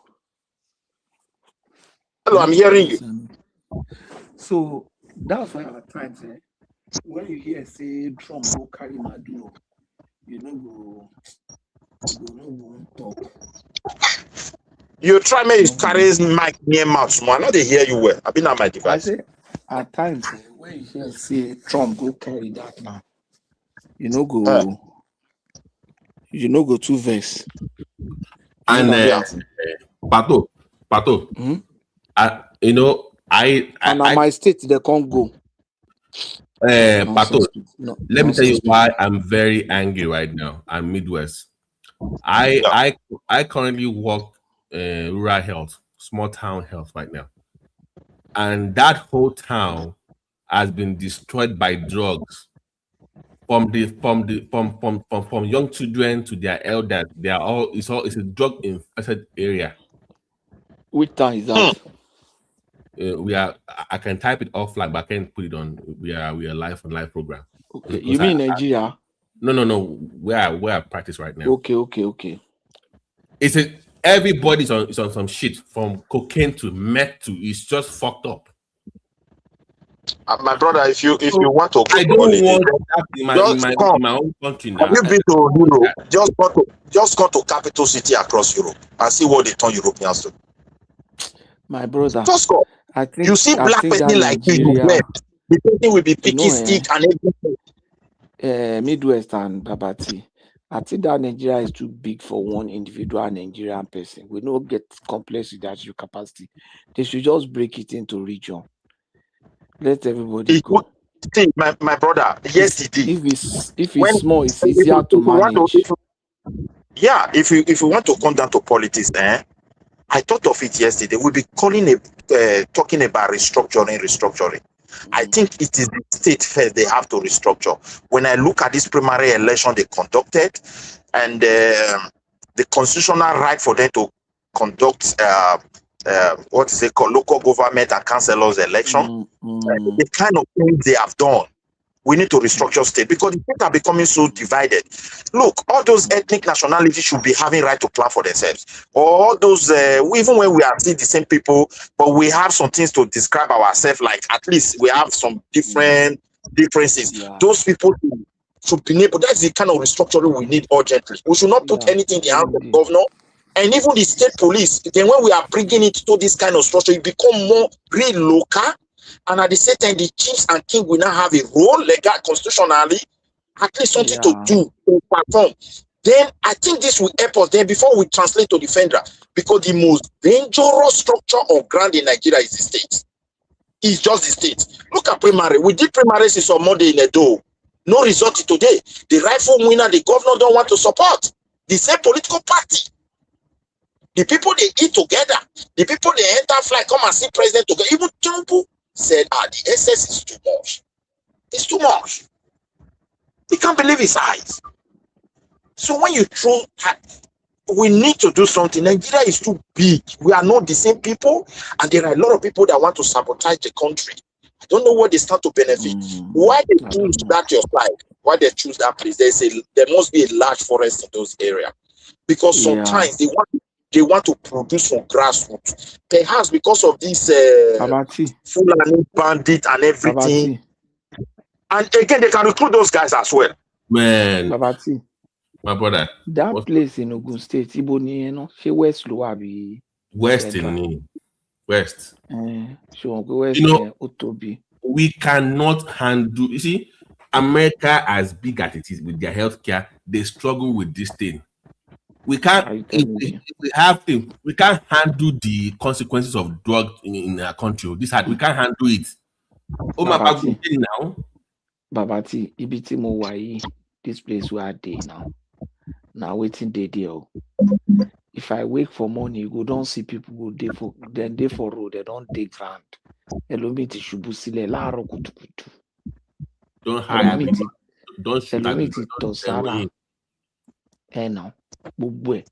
S13: I'm hearing you.
S16: So that's why at times, when you hear say Trump go carry Maduro, you go talk.
S13: You try me carry mic near mouth, man. I know they hear you well. I've been on my device.
S16: I say at times when you hear say Trump go carry that man, you go too vex.
S12: And Pato.
S16: My state they can't go.
S12: Pato, let me tell you why I'm very angry right now. I'm Midwest. I currently work rural health, small town health right now, and that whole town has been destroyed by drugs. From young children to their elders, it's a drug infested area.
S16: Which town is that?
S12: I can type it offline, but I can't put it on. We are live on live program.
S16: Okay. You mean Nigeria?
S12: No. Where I practice right now.
S16: Okay.
S12: Everybody's on some shit from cocaine to meth to it's just fucked up.
S13: My brother, if you want to,
S12: I don't want that in my own country now.
S13: Have you been to Europe? Just go to capital city across Europe and see what they turn Europeans to.
S16: My brother,
S13: just go. You see black person like you, the person will be picking stick and everything.
S16: Midwest and Babati. I think that Nigeria is too big for one individual Nigerian person. We don't get complex with that capacity. They should just break it into region. Let everybody go.
S13: See, my brother, yes, it is.
S16: If it's small, it's easier to manage.
S13: Yeah, if you want to come down to politics, I thought of it yesterday. We'll be talking about restructuring. I think it is the state first they have to restructure. When I look at this primary election they conducted and the constitutional right for them to conduct what is it called, local government and councillors election, the kind of things they have done we need to restructure state because the states are becoming so divided. Look, all those ethnic nationalities should be having right to plan for themselves. All those, even when we are still the same people, but we have some things to describe ourselves, like at least we have some different differences.
S16: Yeah.
S13: Those people should be able, that's the kind of restructuring we need urgently. We should not put anything in the hands of the governor and even the state police. Then when we are bringing it to this kind of structure, it become more real local. And at the same time, the chiefs and king will now have a role, legal, constitutionally, at least something to do, to perform. Then I think this will help us then before we translate to the federal, because the most dangerous structure of ground in Nigeria is the state. It's just the state. Look at primary. We did primaries in some Monday in Edo. No result today. The rightful winner, the governor don't want to support. The same political party. The people they eat together. The people they enter fly, come and see president together. Even Tinubu said, the SS is too much. It's too much. He can't believe his eyes. So when you throw, we need to do something. Nigeria is too big. We are not the same people, and there are a lot of people that want to sabotage the country. I don't know what they stand to benefit. Why they choose that your side? Why they choose that place? There must be a large forest in those areas, because sometimes they want to produce from grassroots. Perhaps because of this Fulani bandit and everything. And again, they can recruit those guys as well.
S12: Man,
S16: Babati,
S12: my brother.
S16: That place in Ogun State, Iboni, you know, she West Loabi.
S12: West in West.
S16: West,
S12: you know,
S16: Otobi.
S12: We cannot handle. You see, America, as big as it is with their healthcare, they struggle with this thing. We can't. If we have things, we can't handle the consequences of drug in our country. We can't handle it. Oh my God! Now,
S16: Babati, Ibiti Mowai, this place where I dey now. Now waiting day there. If I wake for morning, you go don't see people go day for road. They don't take ground. Elomiti shubusile la rokutukutu.
S12: Don't hire me. Don't shoot at me.
S16: Tosara. Now, bubwe.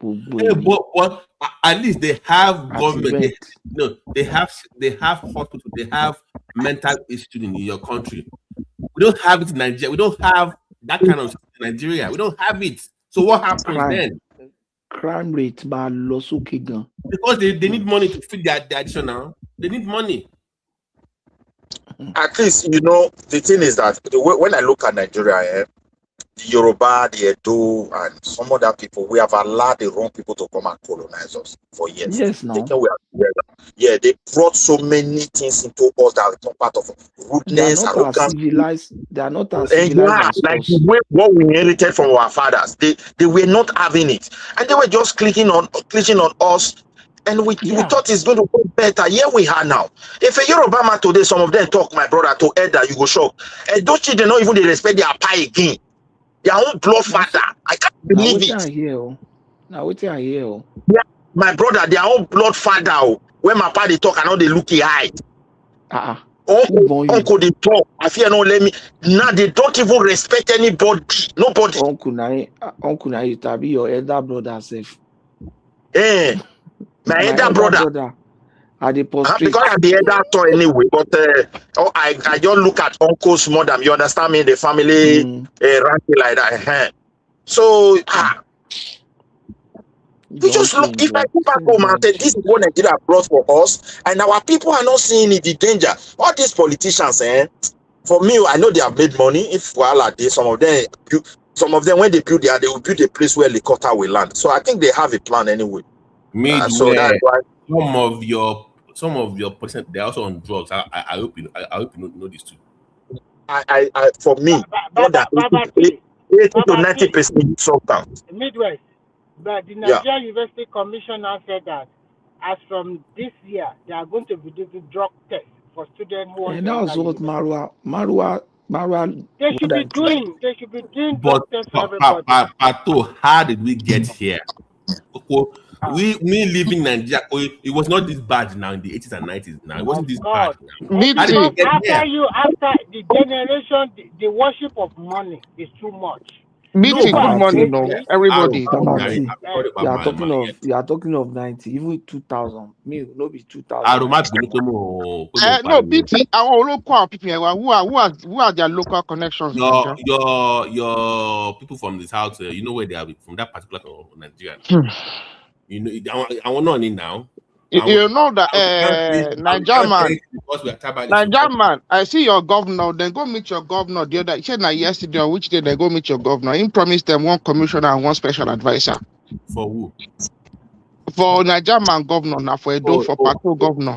S12: But at least they have government. They have hospital. They have mental institute in your country. We don't have it in Nigeria. We don't have that kind of in Nigeria. We don't have it. So what happens then?
S16: Crime rate by Losukigan.
S12: Because they need money to feed their additional. They need money.
S13: At least, you know, the thing is that when I look at Nigeria, the Yoruba, the Edo, and some other people, we have allowed the wrong people to come and colonize us for years.
S16: Yes, no.
S13: Yeah, they brought so many things into us that are not part of rudeness, arrogance.
S16: They are not as civilized as
S13: like
S16: us.
S13: What we inherited from our fathers. They were not having it, and they were just clicking on us. And we thought it's going to go better. Here we are now. If a Yoruba man today, some of them talk, my brother, to Elder, you go shock. And those children don't even respect their pie again. Their own blood father. I can't believe it.
S16: Now what I hear.
S13: Yeah, my brother, their own blood father. When my party talk, I know they look high. Uncle they talk. I fear no let me. Now they don't even respect anybody. Nobody.
S16: Uncle na you tabi your elder brother self.
S13: My elder brother.
S16: Because
S13: I'm the elder son anyway, but I just look at uncle's mother. You understand me? The family ranking like that. So we just look. If I go back home and say this is what Nigeria brought for us, and our people are not seeing it, the danger. All these politicians, for me, I know they have made money. If some of them when they build they will build a place where Lakota will land. So I think they have a plan anyway.
S12: So that's why some of your percent they're also on drugs. I hope you know this too.
S13: For me, more than 80 to 90% substance.
S17: Midwest, but the Nigerian University Commissioner said that as from this year they are going to be doing drug tests for students who
S16: and that's what Marwa
S17: they should be doing drug tests for everybody.
S12: But how did we get here? We live in Nigeria. It was not this bad now in the 80s and 90s. Now it wasn't this bad.
S17: After the generation, the worship of money is too much.
S18: BT,
S17: People
S18: good
S17: are
S18: morning, no.
S17: crazy.
S18: Everybody.
S16: Sanati,
S1: Sorry
S16: you
S1: about
S16: are
S1: my
S16: talking
S1: man.
S16: of 2000, even 2000. Me, no be 2000.
S12: Aroma bínú pé mo
S18: No,
S12: pariwo.
S18: BT, our local people, who are their local connections in Nigeria?
S12: Your people from the south, you know where they are from that particular Nigerian. You know, I want not in now.
S18: You know that Niger man,
S12: because we are tribal.
S18: Niger man, I see your governor, then go meet your governor the other. He said that yesterday or which day they go meet your governor. He promised them one commissioner and one special advisor.
S12: For who?
S18: For Niger man governor, now for Edo, for Patrol governor.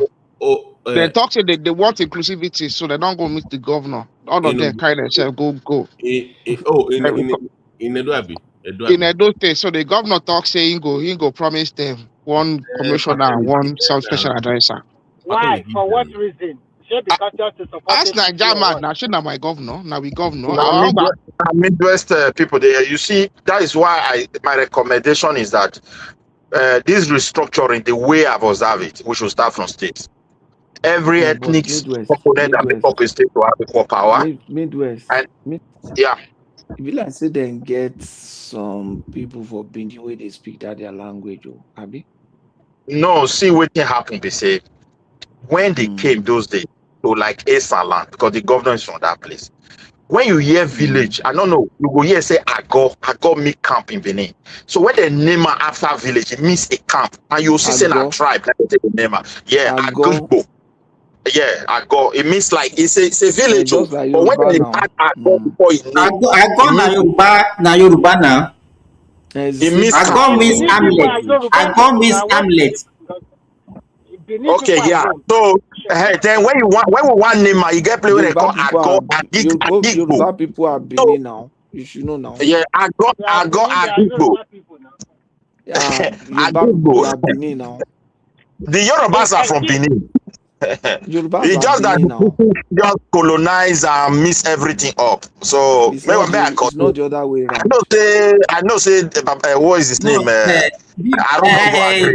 S18: They talk say they want inclusivity, so they don't go meet the governor. All of them kind of say go.
S12: In Edo Abi.
S18: In Edo State, so the governor talk say he go promise them one commissioner and one special advisor.
S17: Why? For what reason? Should because just to support
S18: Ask Niger man, now should not my governor, now we governor.
S13: Midwest people there. You see, that is why my recommendation is that this restructuring, the way I've observed it, we should start from states. Every ethnic component and the public state to have equal power.
S16: Midwest.
S13: Yeah.
S16: If you like say then get some people for Benin where they speak that their language, Abi?
S13: No, see what can happen. They say when they came those days to like Eastern land because the governor is from that place. When you hear village, I don't know, you go hear say Ago make camp in Benin. So when they name after village, it means a camp, and you see say a tribe that they name. Yeah, Ago. Yeah, Ago. It means like it's a village. Like but when they add Ago before it name,
S9: na Yoruba now.
S13: It means
S9: Ago means Hamlet. Ago means Hamlet.
S13: Okay, yeah. So then when we want name, you get play where they call Ago, Adigbo.
S16: Yoruba people are Benin now. You should know now.
S13: Yeah, Ago, Adigbo.
S16: Yeah, Yoruba people are Benin now.
S13: The Yorubas are from Benin.
S16: Yorubas
S13: it's just that
S16: now.
S13: Just colonize and mix everything up. So
S16: it's not the other way around.
S13: I know say what is his name? I don't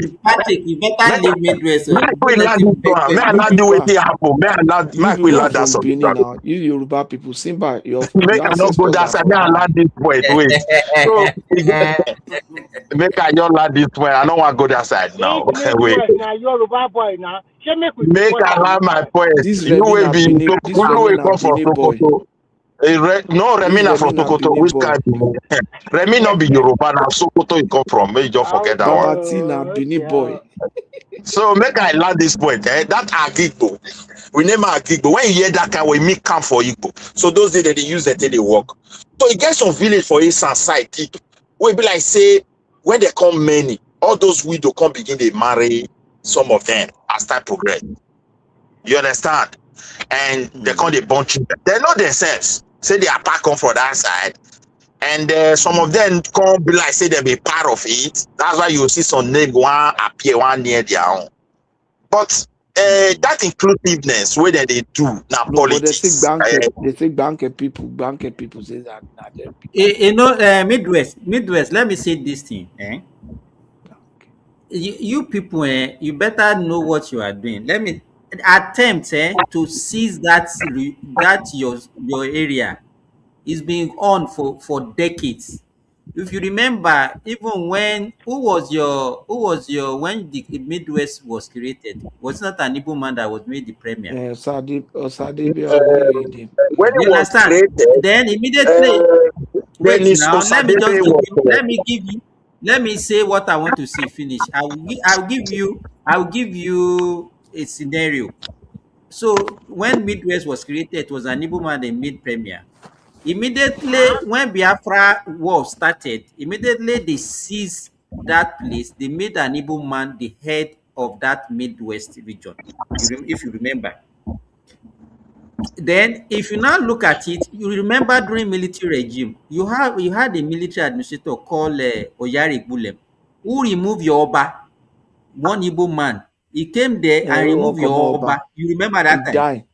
S13: know.
S9: Patrick, you better leave Midwest.
S13: May I not do it here happen? May I not that something?
S16: You Yoruba people, Simba, your
S13: make I not go that side. May I land this point. Wait. So make I not land this point. I don't want to go that side now. Wait.
S17: Now Yoruba boy now.
S13: Make I land my point. You will be come from Sokoto. No, Remi na from Sokoto. Which kind? Remi not be Yoruba now. Sokoto you come from. May you just forget that one.
S16: Benin boy.
S13: So make I land this point. That Agigbo. We name Agigbo. When you hear that kind, we make camp for Igbo. So those days they use that they work. So you get some village for Eastern side. We be like say when they come many, all those widows come begin they marry some of them as time progress. You understand? And they call the bunch. They know themselves. Say they attack come from that side. And some of them come be like say they be part of it. That's why you see some name one appear one near their own. But that inclusiveness where they do now politics.
S16: They say banker people say that.
S9: You know, Midwest. Let me say this thing. You people, you better know what you are doing. Let me attempt to seize that your area. Is being on for decades. If you remember, even when who was your when the Midwest was created, was not an Igbo man that was made the premier.
S13: When it was created,
S9: then immediately wait now. Let me say what I want to say. Finish. I'll give you a scenario. So when Midwest was created, it was an Igbo man that made premier. Immediately when Biafra war started, immediately they seized that place. They made an Igbo man the head of that Midwest region, if you remember. Then, if you now look at it, you remember during military regime, you had a military administrator called Oyari Bulem, who removed your Oba, one Igbo man. He came there and removed your Oba. You remember that time?
S16: Died.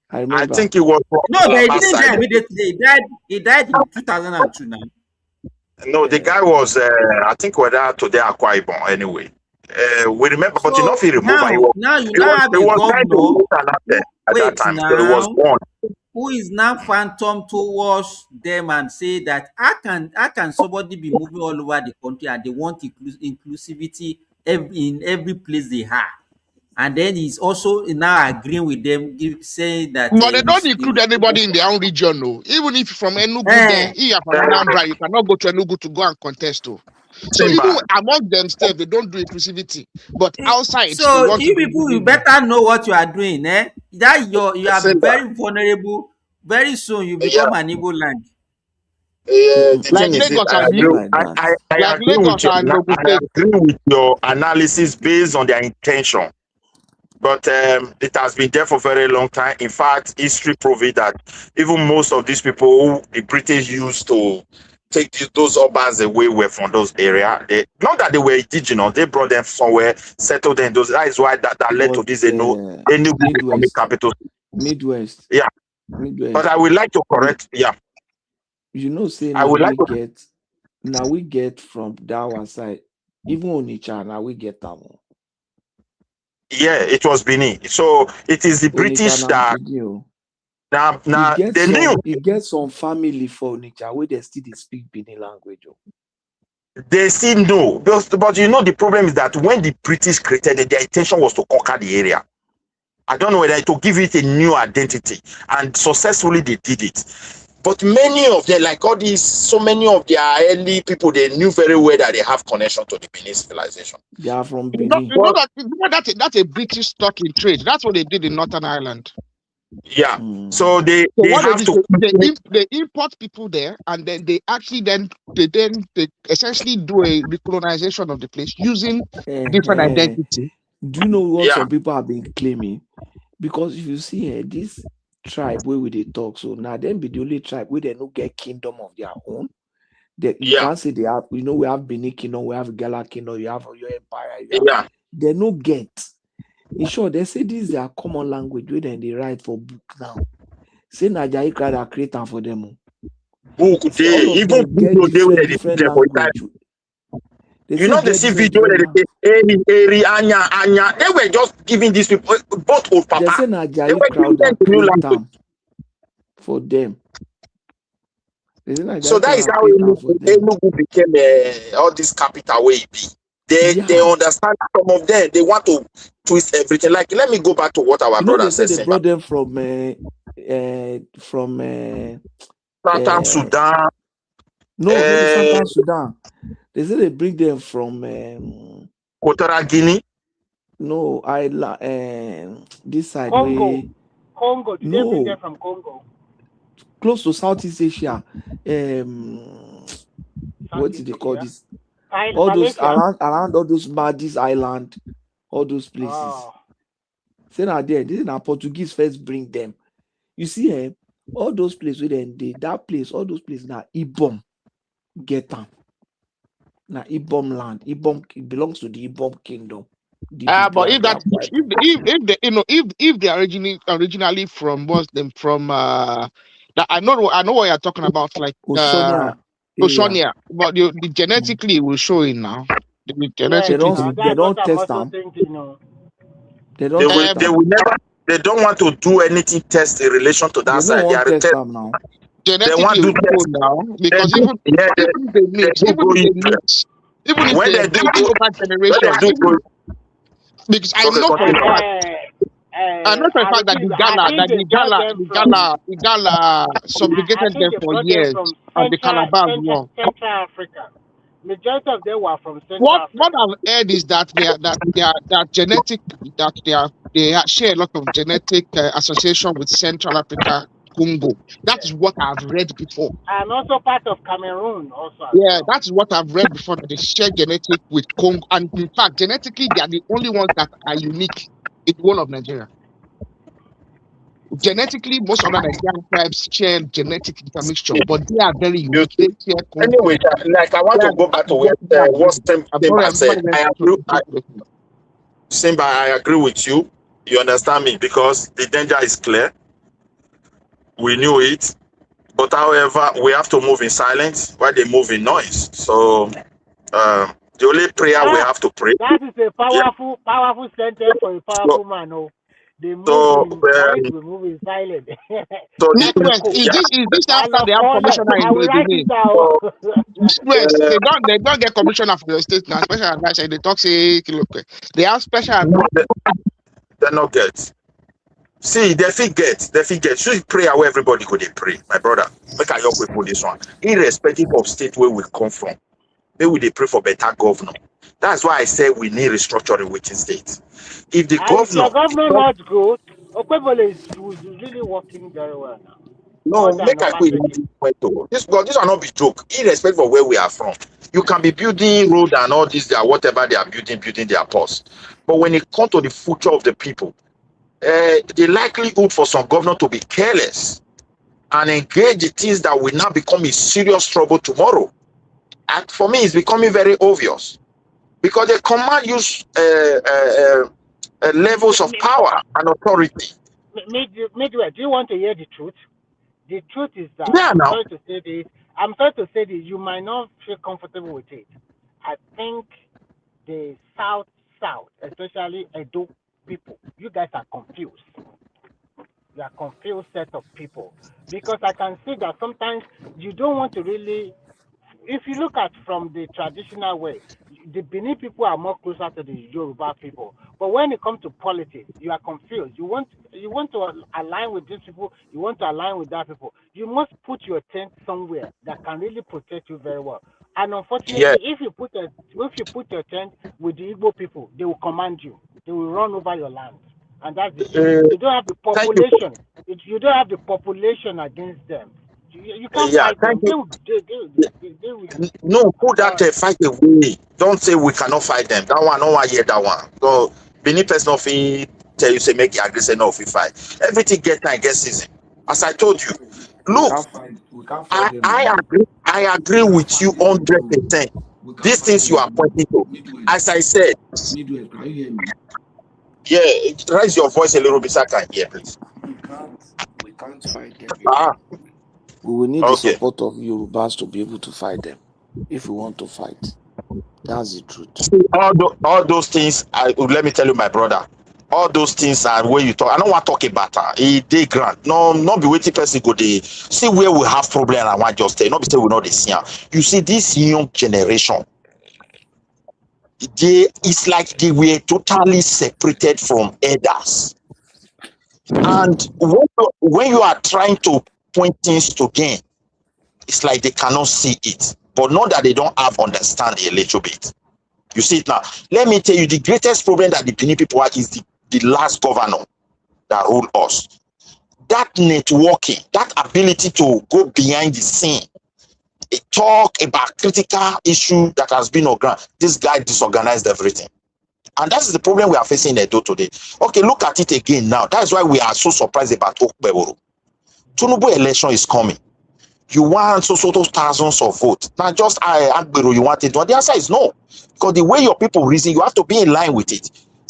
S16: I remember.
S13: I think it was
S9: no, but he didn't die immediately. He died in 2002 now.
S13: No, the guy was I think we're there today Akwa Ibom anyway. We remember, but you know if he removed
S9: now you now have a governor.
S13: at that time. So it was born.
S9: who is now phantom towards them and say that how can somebody be moving all over the country and they want inclusivity in every place they are, and then he's also now agreeing with them, saying that
S18: But they don't include anybody in their own region, no. Even if from Enugu there, if you're from Anambra, you cannot go to Enugu to go and contest, too. So even among themselves, they don't do inclusivity. But outside, they
S9: so
S18: want
S9: you
S18: to
S9: people, you
S18: do.
S9: better know what you are doing, eh? That you are very vulnerable. Very soon you become an Igbo land.
S4: The
S18: Like
S4: thing is this,
S18: Lagos
S4: I
S18: and
S4: agree,
S18: Like
S4: I agree
S18: Lagos
S4: with your
S18: and Ogun
S4: I
S18: State.
S4: agree with your analysis based on their intention. But it has been there for a very long time. In fact, history proves that even most of these people who the British used to take those urbans away were from those areas. Not that they were indigenous, they brought them somewhere, settled them. That is why that led to this Enugu becoming capital.
S16: Midwest.
S4: Yeah.
S16: Midwest.
S4: But I would like to correct,
S16: You know, say
S4: I would like to
S16: now we get from that one side, even Onitsha, now we get that one.
S4: Yeah, it was Benin. So it is the British that now they knew.
S16: You get some family for Onitsha where they still speak Benin language.
S4: They still know. But you know, the problem is that when the British created it, their intention was to conquer the area. I don't know whether to give it a new identity, and successfully they did it. But many of them, like all these, so many of their early people, they knew very well that they have connection to the Benin civilization.
S16: They are from
S18: Benin. You know that's a British stock in trade. That's what they did in Northern Ireland.
S4: Yeah. So they have to
S18: they import people there, and then they actually they essentially do a recolonization of the place using different identity.
S16: Do you know what some people have been claiming? Because if you see this tribe where we they talk, so now them be the only tribe where they no get kingdom of their own. You can't say they have, we have Benin Kingdom, we have Gala Kingdom, you have your empire. They no get. In short, they say this is their common language where they write for book now. Say Najai crowd create them for them.
S4: Book they even video
S16: different language.
S4: You know, they see video that they Anya. They were just giving these people both old papa.
S16: They say Najai crowd that create them for them.
S4: So that is how Enugu became all this capital way it be. They understand some of them. They want to twist everything. Like, let me go back to what our brother said.
S16: They brought them from
S4: Southern Sudan.
S16: No, Southern Sudan. They say they bring them from
S4: Equatorial Guinea.
S16: No, this side
S17: Congo. Congo. Did they bring them from Congo?
S16: Close to Southeast Asia. What did they call this? All those around all those Maldives Island, all those places. Say now there, this is now Portuguese first bring them. You see, all those places where that place, all those places now Ibom get them. Now Ibom land, it belongs to the Ibom kingdom.
S18: But if they are originally from I know what you're talking about, like Oceania, but the genetically will show it now.
S16: They don't test them. They
S4: will never. They don't want to do anything test in relation to that side. They are
S16: test them now.
S18: Genetically, they want to test now because even if they mix, even if they do over generation, because I know for a fact. I know for a fact that the Gala subjugated them for years, and the Calabar War.
S17: Central Africa. Majority of them were from Central Africa.
S18: What I've heard is that they share a lot of genetic association with Central Africa, Congo. That's what I've read before.
S17: And also part of Cameroon also.
S18: Yeah, that's what I've read before, that they share genetic with Congo. And in fact, genetically, they are the only ones that are unique in the whole of Nigeria. Genetically, most of the Nigerian tribes share genetic intermixture, but they are very unique. They share
S4: anyway, like I want to go back to what Simba said. Simba, I agree with you. You understand me, because the danger is clear. We knew it. But however, we have to move in silence while they move in noise. So the only prayer we have to pray.
S17: That is a powerful sentence for a powerful man. Oh. They move
S13: So,
S17: in voice, we move in silent.
S13: so
S18: Network, is this after they have commissioner
S17: I
S18: in
S17: will
S18: the
S17: write it
S18: Benin?
S17: down.
S18: Networks, they don't get commissioner for your state now, special advisor. They talk say look, they have special advisor.
S13: they not get. See, they fit get. Should prayer where everybody could they pray, my brother. Make I help with this one. Irrespective of state where we come from, maybe they pray for better governor. That's why I say we need restructuring within states. If the
S17: And is
S13: governor
S17: your government not good? Okwebole is really working very well now. More
S13: no,
S17: than
S13: make I quit
S17: Obaseki.
S13: this God, this will not be joke, irrespective of where we are from. You can be building road and all this, whatever they are building their post. But when it comes to the future of the people, the likelihood for some governor to be careless and engage in things that will now become a serious trouble tomorrow. And for me, it's becoming very obvious because they command use levels of power and authority.
S17: Midway, do you want to hear the truth? The truth is that
S13: Yeah,
S17: I'm
S13: now.
S17: sorry to say this. I'm sorry to say this. You might not feel comfortable with it. I think the South, especially Edo people, you guys are confused. You are confused set of people because I can see that sometimes you don't want to really. If you look at from the traditional way, the Benin people are more closer to the Yoruba people. But when it comes to politics, you are confused. You want to align with these people. You want to align with that people. You must put your tent somewhere that can really protect you very well. And unfortunately, if you put your tent with the Igbo people, they will command you. They will run over your land, and that's the issue. You don't have the population. You don't have the population against them. You can't fight them. They will.
S13: No, put that fight away. Don't say we cannot fight them. That one, no one hear that one. So, Benin person of tell you say make you agree, say no, if you fight. Everything get time, get season. As I told you, look, I agree with you 100%. These things you are pointing to, as I said.
S19: Midwest, can you hear me?
S13: Yeah, raise your voice a little bit so I can hear, please.
S16: We can't fight them. We will need the support of Yorubas to be able to fight them. If we want to fight, that's the truth.
S13: See, all those things. Let me tell you, my brother. All those things are where you talk. I don't want to talk about they grant. No, not be waiting person go dey see where we have problem and I want just tell. Not be say we not the same. You see, this young generation, it's like they were totally separated from elders. And when you are trying to point things to them, it's like they cannot see it. But not that they don't have understanding a little bit. You see it now. Let me tell you, the greatest problem that the Benin people have is the last governor that ruled us. That networking, that ability to go behind the scene, talk about critical issue that has been on ground. This guy disorganized everything. And that's the problem we are facing in Edo today. Okay, look at it again now. That's why we are so surprised about Okpeboro. Tinubu election is coming. You want so thousands of votes. Now just Agbero, you want it. The answer is no. Because the way your people reason, you have to be in line with it.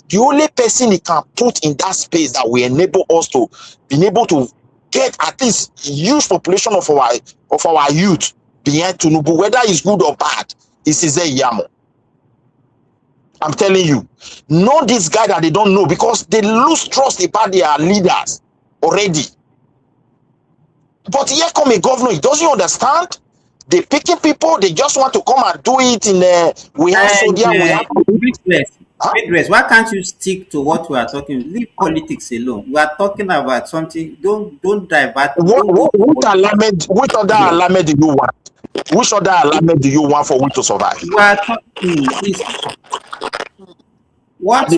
S13: The only person he can put in that space that will enable us to be able to get at least huge population of our youth behind Tinubu, whether it's good or bad, is Ize Yamo. I'm telling you, know this guy that they don't know because they lose trust about their leaders already. But here come a governor, he doesn't understand. They picking people, they just want to come and do it in we have Sodia, we have
S9: Midwest, why can't you stick to what we are talking? Leave politics alone. We are talking about something. Don't divert.
S13: Which other alarm do you want? Which other alarm do you want for we to survive?
S9: We are talking is what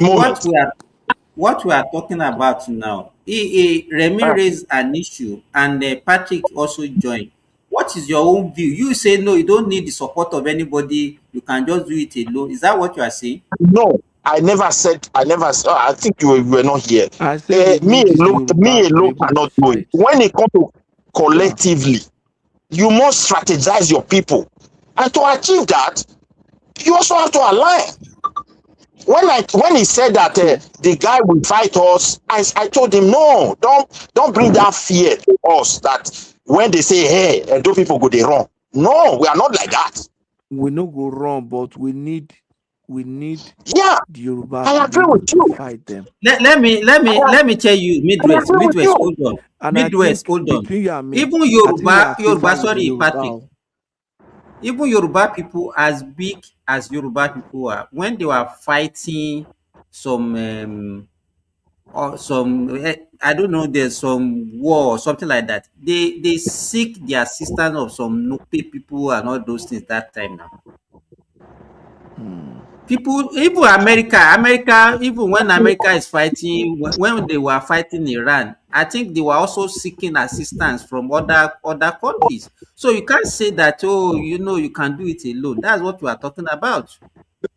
S9: we are talking about now. Remy raised an issue and Patrick also joined. What is your own view? You say no, you don't need the support of anybody. You can just do it alone. Is that what you are saying?
S13: No, I never said. I think you were not here.
S16: I said
S13: me alone cannot do it. When it comes to collectively, you must strategize your people, and to achieve that, you also have to align. When he said that the guy will fight us, I told him no, don't bring that fear to us that when they say hey, those people go they wrong. No, we are not like that.
S16: We no go wrong, but we need we need
S13: Yeah,
S16: the Yoruba
S13: I
S16: to be
S13: agree
S16: able
S13: with
S16: to
S13: you.
S16: fight them.
S9: Let me tell you,
S13: I agree with
S9: Midwest,
S13: you.
S9: hold on.
S16: And I
S9: Midwest,
S16: think
S9: hold on.
S16: between you and me,
S9: Even
S16: I think we are
S9: Yoruba,
S16: safer with the
S9: sorry,
S16: Yoruba.
S9: Patrick. Even Yoruba people, as big as Yoruba people are, when they were fighting some or I don't know, there's some war or something like that, they seek the assistance of some Nupe people and all those things that time now. People, even America, even when America is fighting, when they were fighting Iran, I think they were also seeking assistance from other countries. So you can't say that, oh, you can do it alone. That's what we are talking about.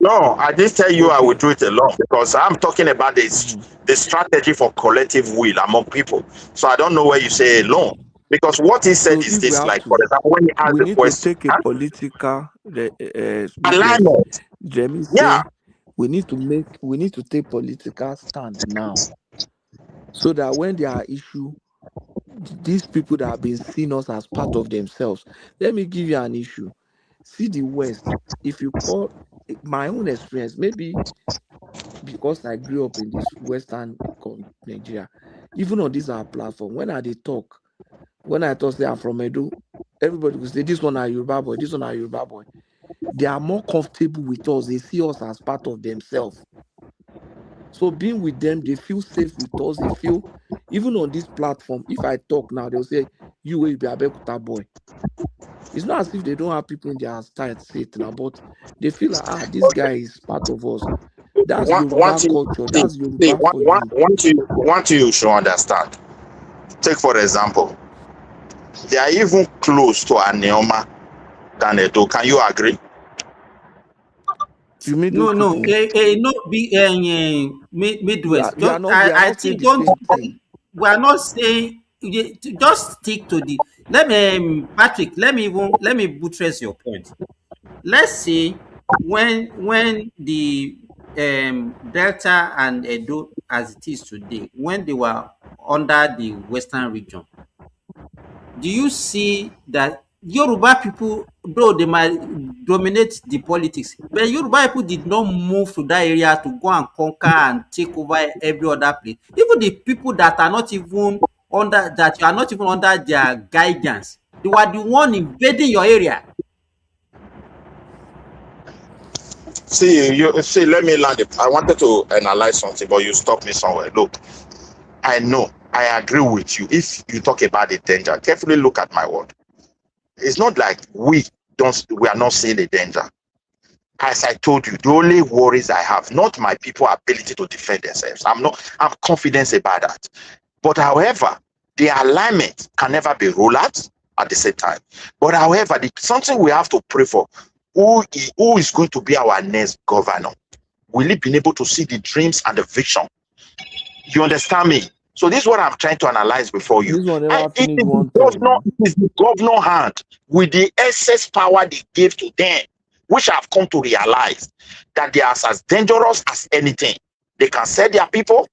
S13: No, I didn't tell you I will
S16: Okay.
S13: do it alone because I'm talking about this the strategy for collective will among people. So I don't know where you say alone. Because what he said
S16: So
S13: is
S16: if we
S13: this,
S16: have
S13: like for
S16: to,
S13: example, when he asked
S16: we
S13: the
S16: need to
S13: question,
S16: take a political Midwest.
S13: alignment.
S16: Jeremy
S13: Yeah,
S16: say we need to take political stand now, so that when there are issue, these people that have been seeing us as part of themselves. Let me give you an issue. See the West. If you call my own experience, maybe because I grew up in this Western Nigeria, even on this our platform, when I talk, when I talk say I'm from Edo, everybody will say this one are Yoruba boy, this one are Yoruba boy. They are more comfortable with us. They see us as part of themselves. So being with them, they feel safe with us. They feel, even on this platform, if I talk now, they'll say, you will be a Bekuta boy. It's not as if they don't have people in their state now, but they feel like, this guy is part of us. That's
S13: one
S16: Yoruba
S13: thing,
S16: culture. That's
S13: see,
S16: Yoruba for you.
S13: one thing you should understand. Take for example, they are even close to Anioma than Edo. Can you agree?
S16: You mean those
S9: No,
S16: people?
S9: no,
S16: We are,
S9: Midwest.
S16: we are
S9: Just
S16: not we are
S9: I
S16: not saying
S9: think
S16: the
S9: don't.
S16: same thing.
S9: We are not saying just stick to the. Let me, Patrick. Let me buttress your point. Let's say when the Delta and Edo as it is today, when they were under the Western region, do you see that Yoruba people, though they might dominate the politics, but Yoruba people did not move to that area to go and conquer and take over every other place. Even the people that are not even under their guidance, they were the one invading your area.
S13: See, let me land it. I wanted to analyze something, but you stopped me somewhere. Look, I know, I agree with you. If you talk about the danger, carefully look at my word. It's not like we are not seeing the danger. As I told you, the only worries I have, not my people ability to defend themselves. I'm confident about that. But however, the alignment can never be ruled out at the same time. But however, something we have to pray for, who is going to be our next governor? Will he be able to see the dreams and the vision? You understand me? So this is what I'm trying to analyze before you.
S16: This one
S13: And
S16: never finished one term now.
S13: it is the governor hand with the excess power they gave to them, which I've come to realize that they are as dangerous as anything. They can sell their people,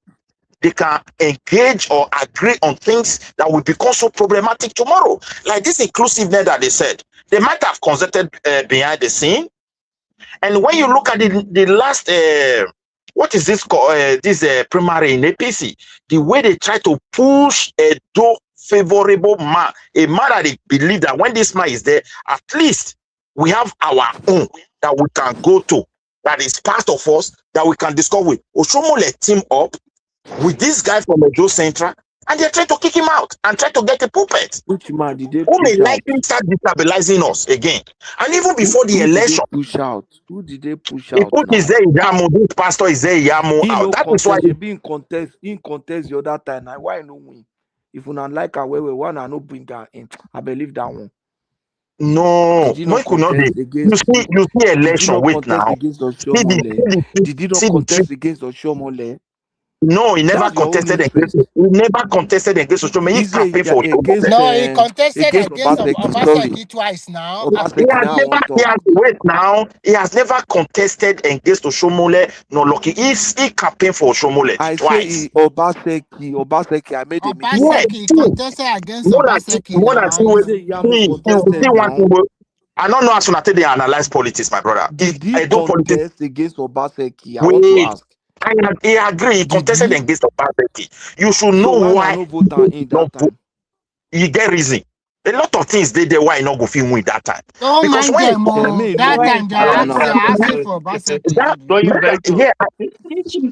S13: they can engage or agree on things that will become so problematic tomorrow. Like this inclusiveness that they said, they might have consulted behind the scene. And when you look at the last, what is this called? This primary in APC, the way they try to push a favorable man, a man that they believe that when this man is there, at least we have our own that we can go to, that is part of us, that we can discuss with. Oshomole team up with this guy from Edo Central, and they're trying to kick him out and try to get a puppet
S16: Which man did they
S13: who may
S16: push out?
S13: likely start destabilizing us again. And even before the
S16: Who did they
S13: election,
S16: push out? Who did they push
S13: he
S16: out
S13: put
S16: now?
S13: Yamu, this pastor is Yamu
S16: He
S13: out.
S16: no
S13: That is why
S16: contest. He be in contest. In contest the other time. Now why no win? If you not like her, one I no bring her in. I believe that one.
S13: no,
S16: Did he
S13: no,
S16: not
S13: it could not be.
S16: contest against?
S13: You see
S16: Did he
S13: election.
S16: not
S13: Wait
S16: contest
S13: now.
S16: against
S13: See
S16: Oshomole? Did he not
S13: see the trick.
S16: contest against Oshomole?
S13: No, he never
S16: That's your own
S13: contested against.
S16: interest.
S13: He never contested against Oshomole. He
S16: Is it
S13: campaigned for
S16: against
S13: Oshomole.
S17: No, he contested against
S16: Obaseki? Sorry,
S17: Obaseki twice now.
S13: He
S16: Obaseki.
S13: has
S16: Now I
S13: never,
S16: want talk.
S13: wait now. He has never contested against Oshomole. No, lucky. He campaigned for Oshomole
S16: I say
S13: twice.
S16: Obaseki. I made a mistake.
S13: Yes,
S17: Obaseki
S13: see,
S17: contested against Obaseki
S13: more than
S17: now.
S13: see,
S16: He say Yamu
S13: see
S16: contested
S13: one
S16: now.
S13: thing. I don't know how to they analyze politics, my brother.
S16: Did he
S13: I don't politics.
S16: contest against Obaseki? I want to
S13: Wait,
S16: ask.
S13: I agree. He
S16: Did
S13: contested
S16: he?
S13: against Obaseki. You should
S16: So
S13: know
S16: why
S13: why
S16: not vote
S13: he
S16: in
S13: not
S16: that
S13: vote.
S16: time?
S13: You get reason. A lot of things they why he not go film win that time.
S17: Don't
S13: Because
S17: mind
S13: when
S17: them.
S16: Yeah, me no
S17: That
S16: vote.
S17: time
S16: I don't
S17: they're
S16: know.
S17: asking for Baseki.
S13: that,
S7: So you bet.
S13: yeah,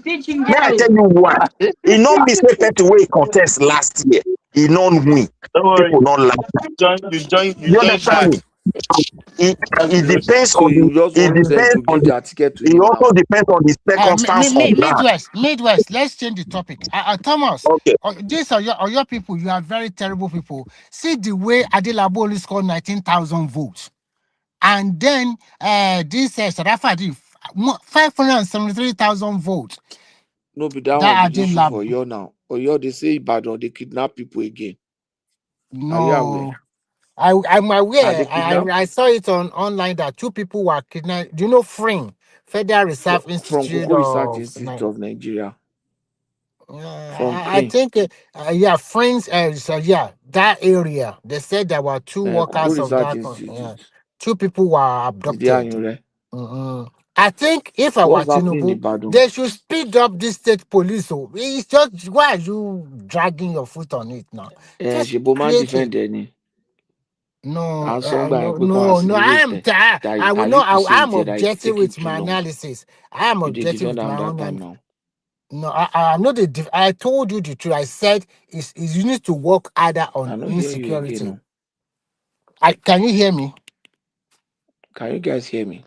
S7: Teach him,
S13: may I
S7: Jerry.
S13: tell you why? He not miss the first way he contest last year. He not win.
S7: Don't worry.
S13: People not like that.
S7: You
S13: You
S7: join
S13: understand
S7: back.
S13: me? It depends
S16: So
S13: on the
S16: you just
S13: it
S16: want them
S13: depends
S16: to
S13: on
S16: give
S13: the
S16: their ticket to
S13: it
S16: him now.
S13: also depends on the circumstance on ground.
S17: Midwest. Let's change the topic. Thomas,
S13: Okay.
S17: these are your people. You are very terrible people. See the way Adelabo only scored 19,000 votes, and then this Sarafadi 573,000 votes.
S16: No, but that one
S17: That
S16: be issue for
S17: Adelabo.
S16: you now. Or you they say Ibadan they kidnap people again. Are you aware?
S17: No, I'm aware.
S16: They kidnap
S17: I saw it online that 2 people were kidnapped. Do you know FRIN, Federal Reserve
S16: from
S17: Institute
S16: Cocoa Research
S17: of
S16: Institute of Nigeria. From
S17: I
S16: Crane.
S17: think, yeah, friends, so yeah, that area. They said there were 2
S16: Cocoa
S17: workers of
S16: Research
S17: that. Yeah,
S16: Institute.
S17: 2 people were
S16: Did they are
S17: abducted.
S16: you there?
S17: I think if I were
S16: What's happening in
S17: Tinubu,
S16: Ibadan?
S17: they should speed up this state police. So it's just why are you dragging your foot on it now? Just
S16: Sheboman
S17: create it.
S16: defend any.
S17: No,
S16: And some by
S17: no. I am tired.
S16: that
S17: I will
S16: at
S17: know.
S16: least to say
S17: I'm
S16: it here that it's
S17: objective
S16: taking
S17: with
S16: too
S17: my
S16: long.
S17: analysis. I am
S16: You did
S17: objective
S16: defend
S17: with my
S16: them that
S17: own.
S16: time now.
S17: No, I'm not I told you the truth. I said you need to work harder
S16: I
S17: on
S16: don't hear you again.
S17: insecurity.
S16: No.
S17: Can you hear me?
S16: Can you guys hear me?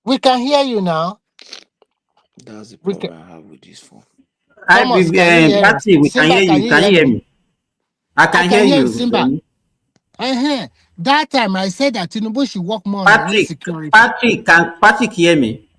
S17: We can hear you now.
S16: That's the
S17: We can,
S16: problem I have with this phone.
S17: Thomas, can you hear us?
S9: Patsy, we can
S17: Simba,
S9: hear
S17: can
S9: you.
S17: you
S9: Can
S17: hear
S9: you hear
S17: me?
S9: me? I
S17: I
S9: can
S17: can
S9: hear
S17: hear you,
S9: you,
S17: Simba.
S9: Remy.
S17: That time I said that Tinubu should work more on insecurity.
S9: Patrick hear me?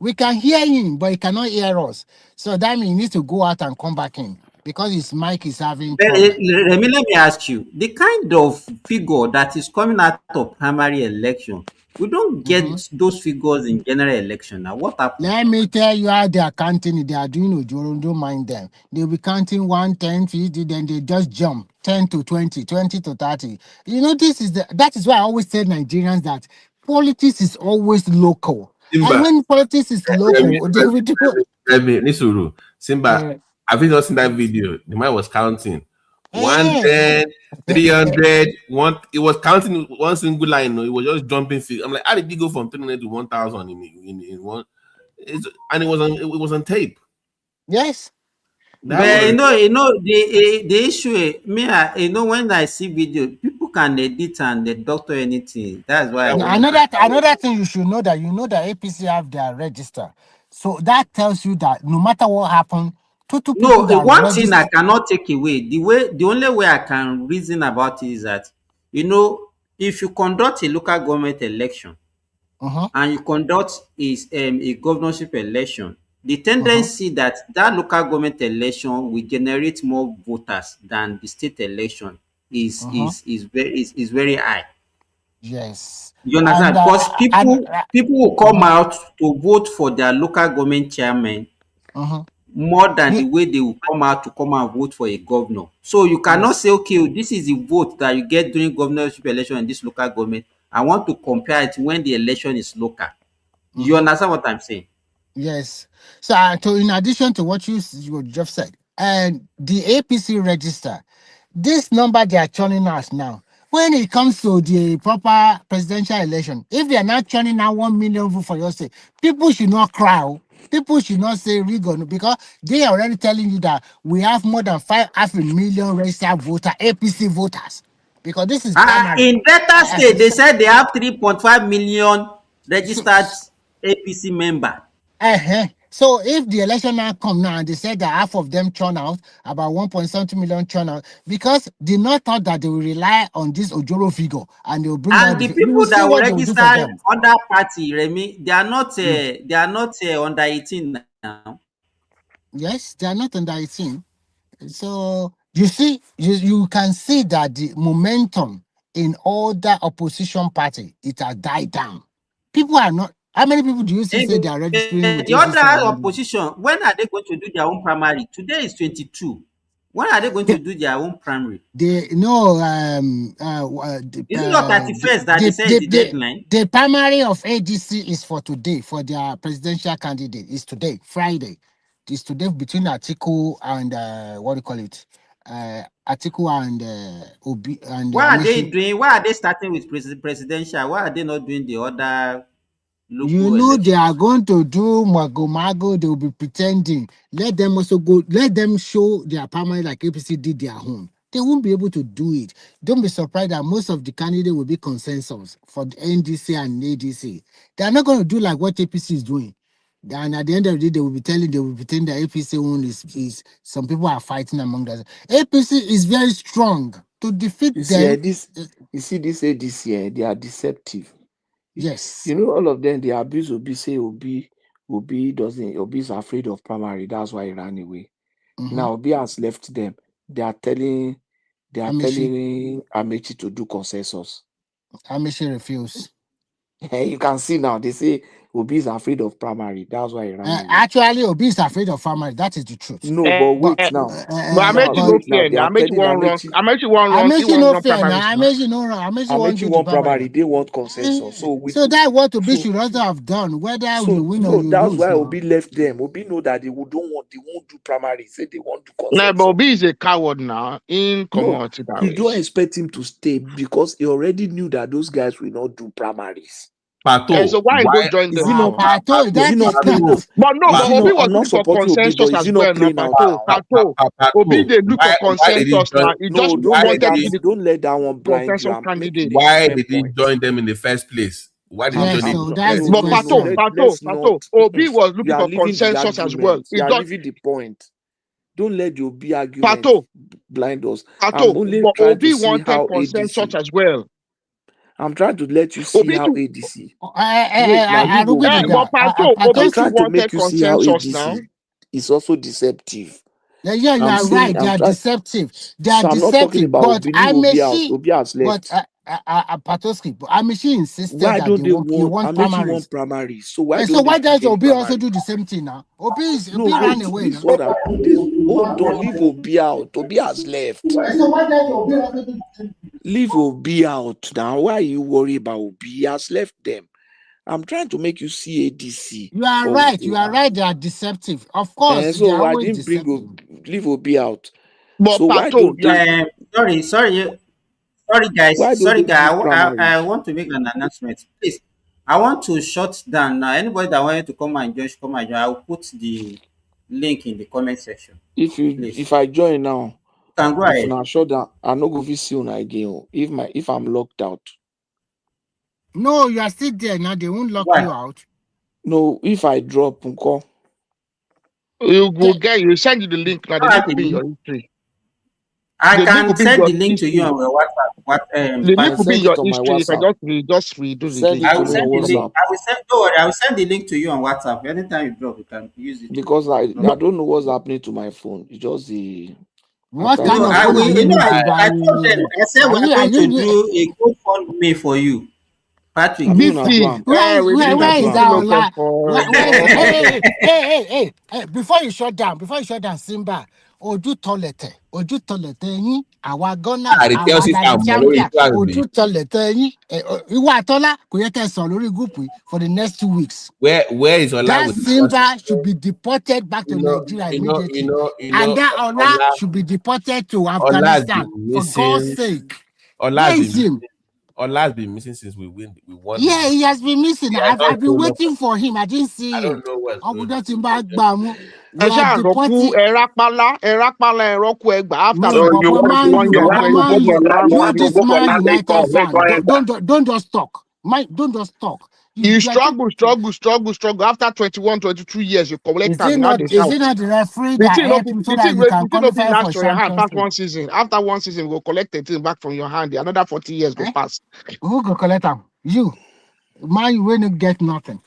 S17: We can hear him, but he cannot hear us. So that means he needs to go out and come back in because his mic is having problem.
S9: Remy, let me ask you, the kind of figure that is coming out of primary election, we don't get those figures in general election. Now, what happened?
S17: Let me tell you how they are counting. They are doing Ojoro, don't mind them. They'll be counting 1, 10, 50, then they just jump 10 to 20, 20 to 30. You know, that is why I always tell Nigerians that politics is always local. And
S12: Simba,
S17: when politics is local, they will do.
S12: Nisuru, Simba, have you not seen that video? The man was counting 110, 300, one. It was counting one single line. No, it was just jumping. I'm like, how did he go from 300 to 1,000 in one? And it was on tape.
S17: Yes.
S9: But the issue, when I see video, people can edit and they doctor anything. That's why
S17: Another thing you should know that APC have their register. So that tells you that no matter what happened, two people
S9: No,
S17: that
S9: one thing I
S17: register.
S9: cannot take away, the only way I can reason about it is that, if you conduct a local government election and you conduct a governorship election, the tendency that local government election will generate more voters than the state election is very high.
S17: Yes.
S9: You understand? Because people will come out to vote for their local government chairman more than the way they will come out to come and vote for a governor. So you cannot say, okay, this is the vote that you get during governorship election in this local government. I want to compare it when the election is local. You understand what I'm saying?
S17: Yes. So, in addition to what you just said, and the APC register, this number they are churning us now. When it comes to the proper presidential election, if they are not churning out 1 million votes for your state, people should not cry. People should not say Rigon because they are already telling you that we have more than 500,000 registered voter APC voters. Because this is primary.
S9: In Delta State, they said they have 3.5 million registered APC member.
S17: So if the election now come now and they said that half of them churn out, about 1.7 million churn out, because they not thought that they will rely on this Ojoro figure and they will bring out
S9: And the
S17: you will
S9: people
S17: see
S9: that will
S17: what they will do for
S9: register
S17: them.
S9: under party, Remy, they are not under 18 now.
S17: Yes, they are not under 18. So you see, you can see that the momentum in all the opposition party, it has died down. People are not. How many people do you see say they are registering with
S9: The
S17: APC
S9: other
S17: already?
S9: opposition, when are they going to do their own primary? Today is 22. When are they going to do their own primary?
S17: They no
S9: Is it not 31st that they said is the deadline?
S17: the primary of ADC is for today for their presidential candidate. Is today, Friday. It's today between Atiku and what do you call it? Atiku and Obi and
S9: Why are they
S17: Amishi.
S9: doing? Why are they starting with presidential? Why are they not doing the other
S17: You
S9: local
S17: know they
S9: elections?
S17: are going to do mago. They will be pretending. Let them also go. Let them show their primary like APC did their own. They won't be able to do it. Don't be surprised that most of the candidates will be consensus for the NDC and ADC. They are not going to do like what APC is doing. And at the end of the day, they will pretend that APC own is some people are fighting among us. APC is very strong to defeat
S16: You
S17: them.
S16: see this ADC, they are deceptive.
S17: Yes.
S16: You know, all of them, they abuse Obi, say Obi is afraid of primary. That's why he ran away. Now Obi has left them. They are telling Amechi to do consensus.
S17: Amechi refuse.
S16: You can see now, they say Obi is afraid of primary. That's why he ran away.
S17: Actually, Obi is afraid of farmers. That is the truth.
S16: No, but wait now.
S18: But Amechi no fear now. Amechi won't run. Amechi
S17: no fear now. Amechi no run.
S16: Amechi won primary. They want consensus.
S17: So that's what Obi should also have done, whether you win or you
S16: that's
S17: lose.
S16: Why Obi left them. Obi know that they won't do primary. Say they won't do consensus.
S18: No, but Obi is a coward now. In commodity.
S16: You don't expect him to stay because he already knew that those guys will not do primaries.
S18: And so why go join them?
S17: But Obi
S18: was looking for consensus as well. Pato, Obi they look for consensus now. He just wanted
S16: don't let that one blind you.
S12: Why did he join them in the first place? Why did he join them?
S18: But Pato, Obi was looking for consensus as well.
S16: You are leaving the point. Don't let your Obi argument blind us.
S18: Pato, but Obi wanted consensus as well.
S16: I'm trying to let you see how ADC.
S18: I'm
S16: trying to make you see how ADC is also deceptive.
S17: Yeah, you are right. They are deceptive. They are deceptive.
S16: I'm not talking about Obi has left.
S17: Patoski, Amishi insisted that he want
S16: primary. Primary. So why
S17: does Obi also do the same thing now? Obi ran away.
S16: Hold on, leave Obi out. Obi has left.
S17: So why does Obi also do the same thing?
S16: Leave Obi out now. Why are you worried about Obi? He has left them. I'm trying to make you see ADC.
S17: You are right. You are right. They are deceptive. Of course.
S16: So I didn't leave Obi out.
S18: But
S16: so why don't
S9: Sorry, guys. Sorry, guys. I want to make an announcement. Please, I want to shut down now. Anybody that wanted to come and join, I will put the link in the comment section.
S16: If I join now,
S9: can go ahead.
S16: I shut down. I no go see you again. If I'm locked out.
S17: No, you are still there now. They won't lock you out.
S16: No, if I drop,
S18: you will get. You send you the link now. The link will be in your history.
S9: I can send the link to you on your WhatsApp.
S18: The link will be in your history. If I just redo the link.
S9: I will send the link. I will send the link to you on WhatsApp. Anytime you drop, you can use it.
S16: Because I don't know what's happening to my phone. It's just the.
S17: What kind of
S9: I told them. I said we're going to do a GoFundMe for you. Patrick,
S17: where is that? Hey, before you shut down, Simba, ojú tọlẹ̀tẹ̀ yín, àwa gọ́nà, àwa champion, ojú tọlẹ̀tẹ̀ yín, ìwà Àtọ́lá kò yẹ kẹ́ sọ lórí group for the next 2 weeks.
S12: Where is Ola?
S17: That Simba should be deported back to Nigeria immediately. And that Ola should be deported to Afghanistan, for God's sake. Where is him?
S12: Ola has been missing since we won.
S17: Yeah, he has been missing. I've been waiting for him. I didn't see him.
S12: I don't know what's going on.
S17: You this man United fan. Don't just talk. Don't just talk.
S18: You struggle. After 21, 22 years, you collect that.
S17: Is it not the referee that helped him so that you can qualify for Champions League?
S18: One season. After one season, we'll collect the thing back from your hand. Another 40 years go pass.
S17: Who go collect them? You. Man, you will get nothing.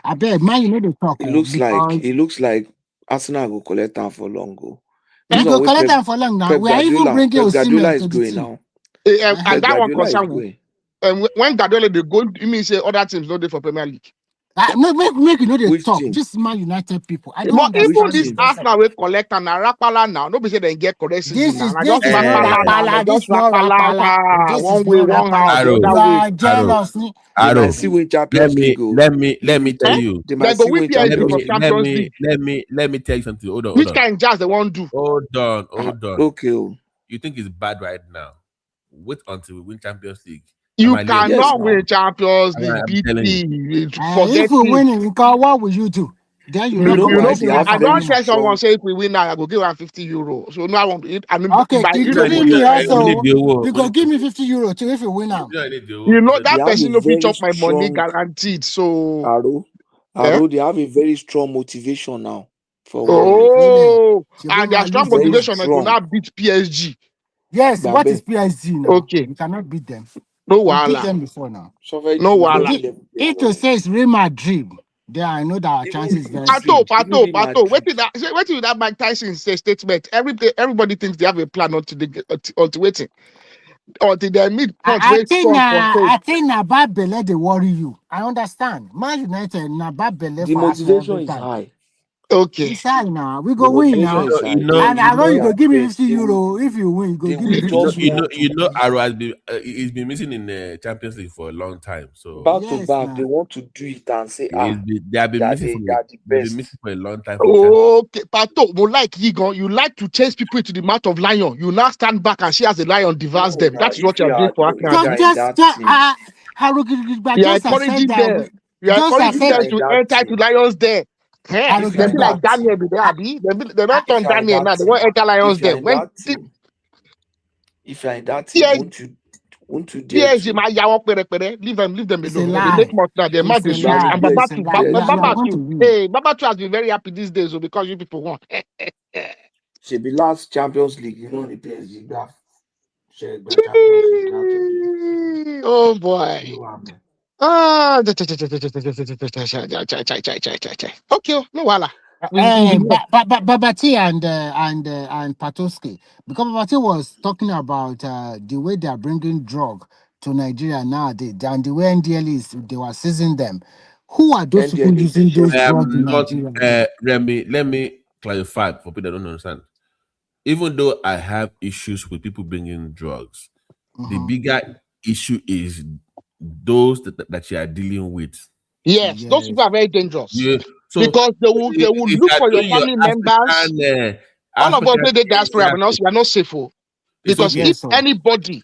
S17: I bet man, you need to talk.
S16: It looks like Arsenal will collect them for long ago.
S17: You go collect them for long now. We are even bringing Osimhen to the team.
S18: And that one concern we. When Guardiola they go, you mean say other teams don't do for Premier League?
S14: Make you know they
S16: Which
S14: talk.
S16: team?
S14: Just Man United people. I don't
S18: But even
S14: understand
S18: this
S14: this.
S18: Arsenal will collect and rapala now. Nobody say they get correct season now. Now just
S14: This is not
S18: rapala now. They
S14: rapala. This
S18: just
S14: is not
S18: rapala
S14: rapala. This
S18: one
S14: is
S18: way,
S14: not
S18: one house,
S14: rapala.
S18: the
S12: Arrow,
S14: You
S18: other way.
S14: are
S12: Arrow,
S14: jealous.
S16: They might
S12: Arrow.
S16: still win
S12: Let
S16: Champions
S12: me
S16: League. Oh.
S12: let me let me tell you.
S16: They
S18: They
S16: might
S18: go
S16: still
S18: with
S16: win
S18: PSG
S12: Let
S16: Champions
S18: for
S12: me
S16: League.
S12: let
S18: Champions
S12: me
S18: League.
S12: let me tell you something. Hold on.
S18: Which kind of jazz they want to do?
S12: Hold on.
S16: Okay. Oh.
S12: You think it's bad right now? Wait until we win Champions League.
S18: You
S12: I'm
S16: Yes,
S18: cannot
S16: now.
S18: win Champions
S12: I'm
S18: League.
S12: telling you.
S18: BT. Forget
S14: If we
S18: it.
S14: win it, what will you do? Then you
S16: You
S14: not
S16: know
S14: go
S18: You
S16: why
S18: know,
S14: waste
S16: they
S14: your
S16: have
S18: I
S14: for
S16: very
S18: don't
S14: winning.
S18: tell someone
S16: strong.
S18: say if we win now, I go give her €50. So now I want to. I mean,
S14: Okay,
S18: by
S12: You don't
S18: Igbo
S12: need
S14: including
S18: money.
S14: me
S12: we need
S14: also.
S12: the award.
S14: You go give me €50 too if you win now.
S12: You don't need the award.
S18: You know
S16: They
S18: that
S16: have a
S18: person no fit
S16: very
S18: chop my money
S16: strong
S18: guaranteed. So
S16: Aro.
S18: yeah.
S16: Aro, they have a very strong motivation now for winning.
S18: Oh,
S14: She
S18: and
S14: will
S18: their strong
S14: lose
S16: Very
S14: now.
S18: motivation is going
S16: strong.
S18: to beat PSG.
S14: Yes, what is
S16: Babe.
S14: PSG now?
S18: Okay,
S14: You cannot beat them.
S18: no
S14: We beat
S18: wahala,
S14: them before now.
S16: So very
S18: no
S16: true.
S14: But
S18: wahala.
S14: if to say it's Real Madrid, then I know that our
S16: Even
S14: chances very
S16: see,
S14: slim.
S16: even Real
S18: Pato.
S16: Madrid.
S18: What did that Mike Tyson say statement? Everybody thinks they have a plan until waiting until they meet point
S14: I
S18: very
S14: think
S18: strong for face.
S14: I think na bad belle they worry you. I understand. Man United na bad belle
S16: The
S14: for Arsenal
S16: motivation
S14: every
S16: is
S14: time.
S16: high.
S18: Okay.
S14: It's high now. We
S16: The
S14: go win
S16: motivation
S14: now.
S16: is high. They
S14: And
S16: will
S14: I know
S16: do
S14: you go
S16: their
S14: give me
S16: best.
S14: €50. If you win, you go
S16: They
S14: give
S16: will
S14: me
S16: just
S14: €50.
S16: want to
S12: Arrow has been he's been missing in the Champions League for a long time. So
S16: back to
S14: Yes,
S16: back. They
S14: now.
S16: want to do it and say,
S12: they have been missing
S16: they are the
S12: they've been
S16: best.
S12: missing for a long time for Champions.
S18: Okay, Pato, more like Yigon, you like to chase people into the mouth of lion. You now stand back and see as the lion devours
S16: No,
S18: them.
S16: now
S18: That is what you are doing for Arsenal.
S16: if you are in that team,
S18: You are
S14: Just I said
S18: encouraging
S14: that.
S18: them. You are
S14: Just I
S16: if
S18: encouraging
S16: you
S14: said,
S18: them
S16: are in
S18: to
S16: that
S18: enter to
S16: team,
S18: lions there. Hey,
S16: if you
S18: they
S16: are
S18: be
S16: in
S18: like
S16: that
S18: Daniel,
S16: team,
S18: be there, Abi. They don't
S16: if
S18: turn
S16: you are in
S18: Daniel
S16: that
S18: now. They want
S16: team,
S18: enter lions
S16: if you are
S18: there.
S16: in
S18: When
S16: that team, if you are in that team,
S18: PSG,
S16: won't you dare
S18: PSG,
S16: to?
S18: my yawa leave them
S14: it's a
S18: alone. They make
S14: lie.
S18: much now. Their mouth
S14: It's
S18: is
S14: a
S18: sweet.
S14: lie.
S18: And
S16: PSG,
S18: Baba
S14: It's a
S18: too.
S14: lie. You are
S16: PSG,
S14: going to win.
S18: Hey, Baba too has been very happy these days because you people won.
S16: should be last Champions League. You know the PSG got shared the Champions League now to be.
S18: Oh boy.
S16: You know, man.
S18: Ah, okay, no wala. We know.
S14: Babati and Patoski, because Babati was talking about the way they are bringing drug to Nigeria nowadays, and the way NDL is they were seizing them. Who are those people
S16: NDL is
S14: using those
S16: just
S14: drugs in
S12: Not
S14: Nigeria again?
S12: let me clarify for people that don't understand. Even though I have issues with people bringing drugs, the bigger issue is those that you are dealing with.
S18: Yes, those people
S14: Yes.
S18: are very dangerous
S12: Yeah. So
S18: because they will
S12: if
S18: look
S12: you are
S18: for your
S12: doing your
S18: family members. All of us
S12: African
S18: say the
S12: things,
S18: diaspora, but now we are not safe.
S12: it's
S18: Because
S12: okay.
S18: if
S14: Yes, sir.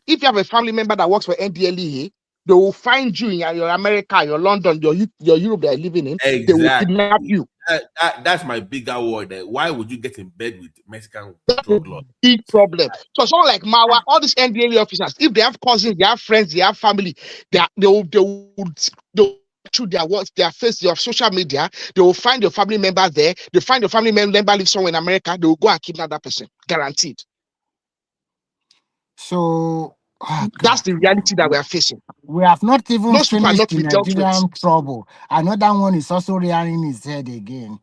S18: if you have a family member that works for NDLEA, they will find you in your America, your London, your Europe that you're living in. They will kidnap
S12: Exactly.
S18: you.
S12: That's my bigger word. Why would you get in bed with Mexican
S18: That's a
S12: drug lord?
S18: big problem. So someone like Mawa, all these NDLEA officers, if they have cousins, they have friends, they have family, they will through their words, their face, their social media, they will find your family members there. They find your family member live somewhere in America. They will go and kidnap that person, guaranteed.
S14: So,
S18: That's
S14: God,
S18: the reality that we are facing.
S14: we have not even
S18: Those people are
S14: finished
S18: not
S14: the
S18: to be dealt with.
S14: Nigerian trouble. Another one is also rearing his head again.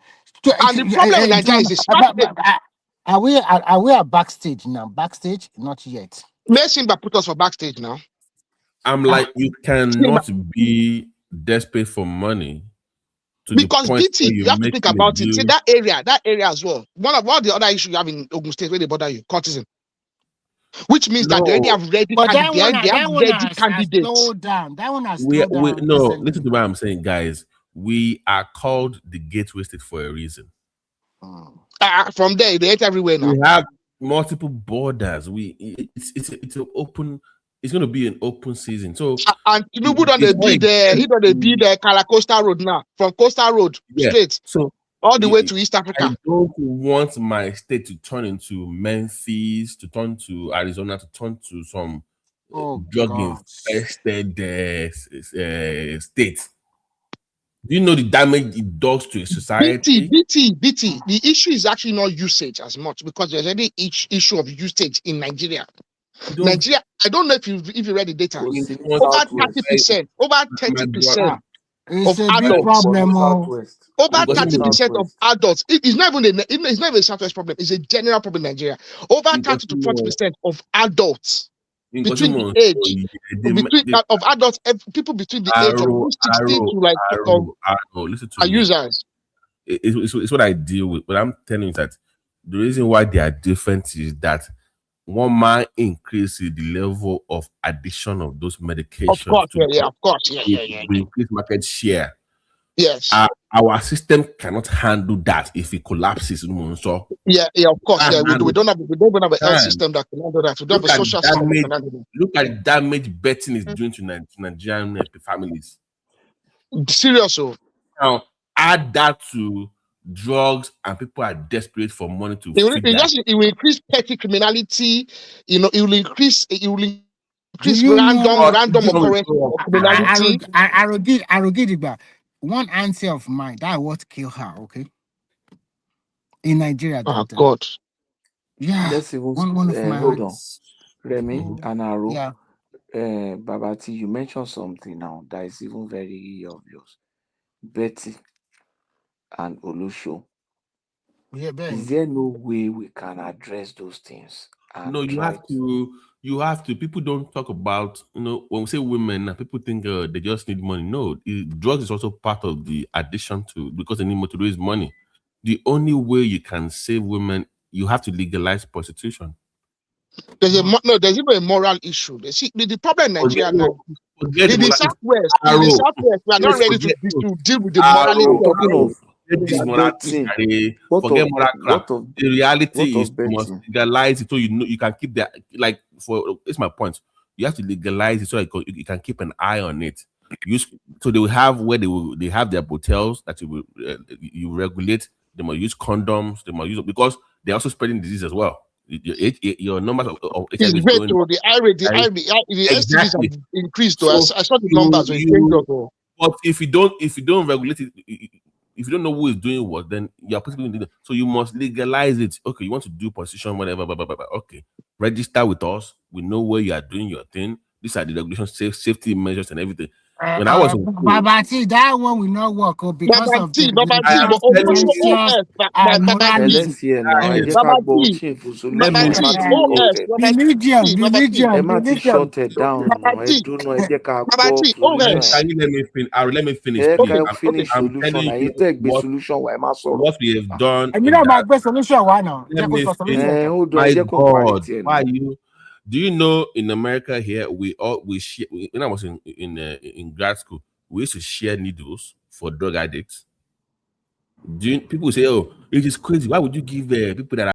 S18: And the problem with Nigeria is a smart.
S14: Are we at backstage now? Backstage? Not yet.
S18: Messimba put us for backstage now.
S12: I'm like, you cannot be desperate for money to the
S18: Because
S12: point where
S18: BT, you
S12: you're
S18: have to think
S12: making a
S18: about it. See
S12: deal.
S18: that area as well. One of the other issues you have in Ogun State where they bother you, cultism. Which means that they already
S12: No,
S18: have ready
S14: But
S18: candidates. They have
S14: that one
S18: ready
S14: has
S18: candidates.
S14: slowed down. That one has
S12: we
S14: slowed
S12: we
S14: down
S12: no. Listen
S14: recently.
S12: to what I'm saying, guys. We are called the gateway state for a reason.
S18: From there, they hate everywhere now.
S12: We have multiple borders. It's an open. It's going to be an open season. So
S18: And Tinubu done
S12: it's
S18: they
S12: not a
S18: build he done they build the Coastal Road now. From Coastal Road
S12: yeah.
S18: straight
S12: So
S18: all the way to East
S12: I
S18: Africa.
S12: don't want my state to turn into Memphis, to turn to Arizona, to turn to some drug
S14: God.
S12: infested state. Do you know the damage it does to a society?
S18: BT. The issue is actually not usage as much because there's any issue of usage in Nigeria. Nigeria, I don't know if you read the data. Over 30%, over 30%
S14: It's
S18: of
S14: a big
S18: adults.
S14: problem.
S18: Over 30% of adults. It's not even a Southwest problem. It's a general problem in Nigeria. Over 30 to 40% of adults between the age of adults, people between the age of 16 to like
S12: listen to
S18: are
S12: me.
S18: users.
S12: It's what I deal with. But I'm telling you that the reason why they are different is that one man increases the level of addition of those medications.
S18: Of course,
S12: to
S18: yeah, of course, yeah.
S12: We increase market share.
S18: Yes.
S12: Our system cannot handle that if it collapses. So
S18: yeah, of course, yeah. We don't have a health system that can handle that. We don't have a social system that can handle that.
S12: Look at the damage betting is doing to Nigerian families.
S18: Serious.
S12: Now add that to drugs, and people are desperate for money to feed that.
S18: It will increase petty criminality. It will increase random occurrence of criminality.
S17: Arogidigba, one auntie of mine, that what killed her, okay? In Nigeria.
S18: Oh God.
S17: Yeah.
S16: Let's even
S17: one of my
S16: hold on. Remy and Aro.
S17: Yeah.
S16: Babati, you mentioned something now that is even very obvious. Betty and Olusho.
S17: Yeah,
S16: is there no way we can address those things?
S12: No, you have to. People don't talk about, when we say women, people think they just need money. No, drugs is also part of the addition to, because they need more to raise money. The only way you can save women, you have to legalize prostitution.
S18: There's even a moral issue. See, the problem in Nigeria now, in the Southwest, we are not ready to deal with the morality
S12: forget moral crap. The reality is you must legalize it so you can keep that. Like, it's my point. You have to legalize it so you can keep an eye on it. So they will have where they have their hotels that you regulate. They must use condoms. They must use it because they're also spreading disease as well. Your numbers of HIV
S18: is going down. The STDs have increased. So I saw the numbers will change.
S12: But if you don't regulate it, if you don't know who is doing what, then you're possibly doing it. So you must legalize it. Okay, you want to do position, whatever, blah, blah, blah, blah. Okay, register with us. We know where you are doing your thing. These are the regulations, safety measures, and everything. When I was
S17: Babati, that one will not work because of the
S12: Can you let me finish? Let me finish. I'm telling you what we have done. My God, why are you? Do you know in America here we share? When I was in grad school, we used to share needles for drug addicts. People say, "Oh, it is crazy. Why would you give people that are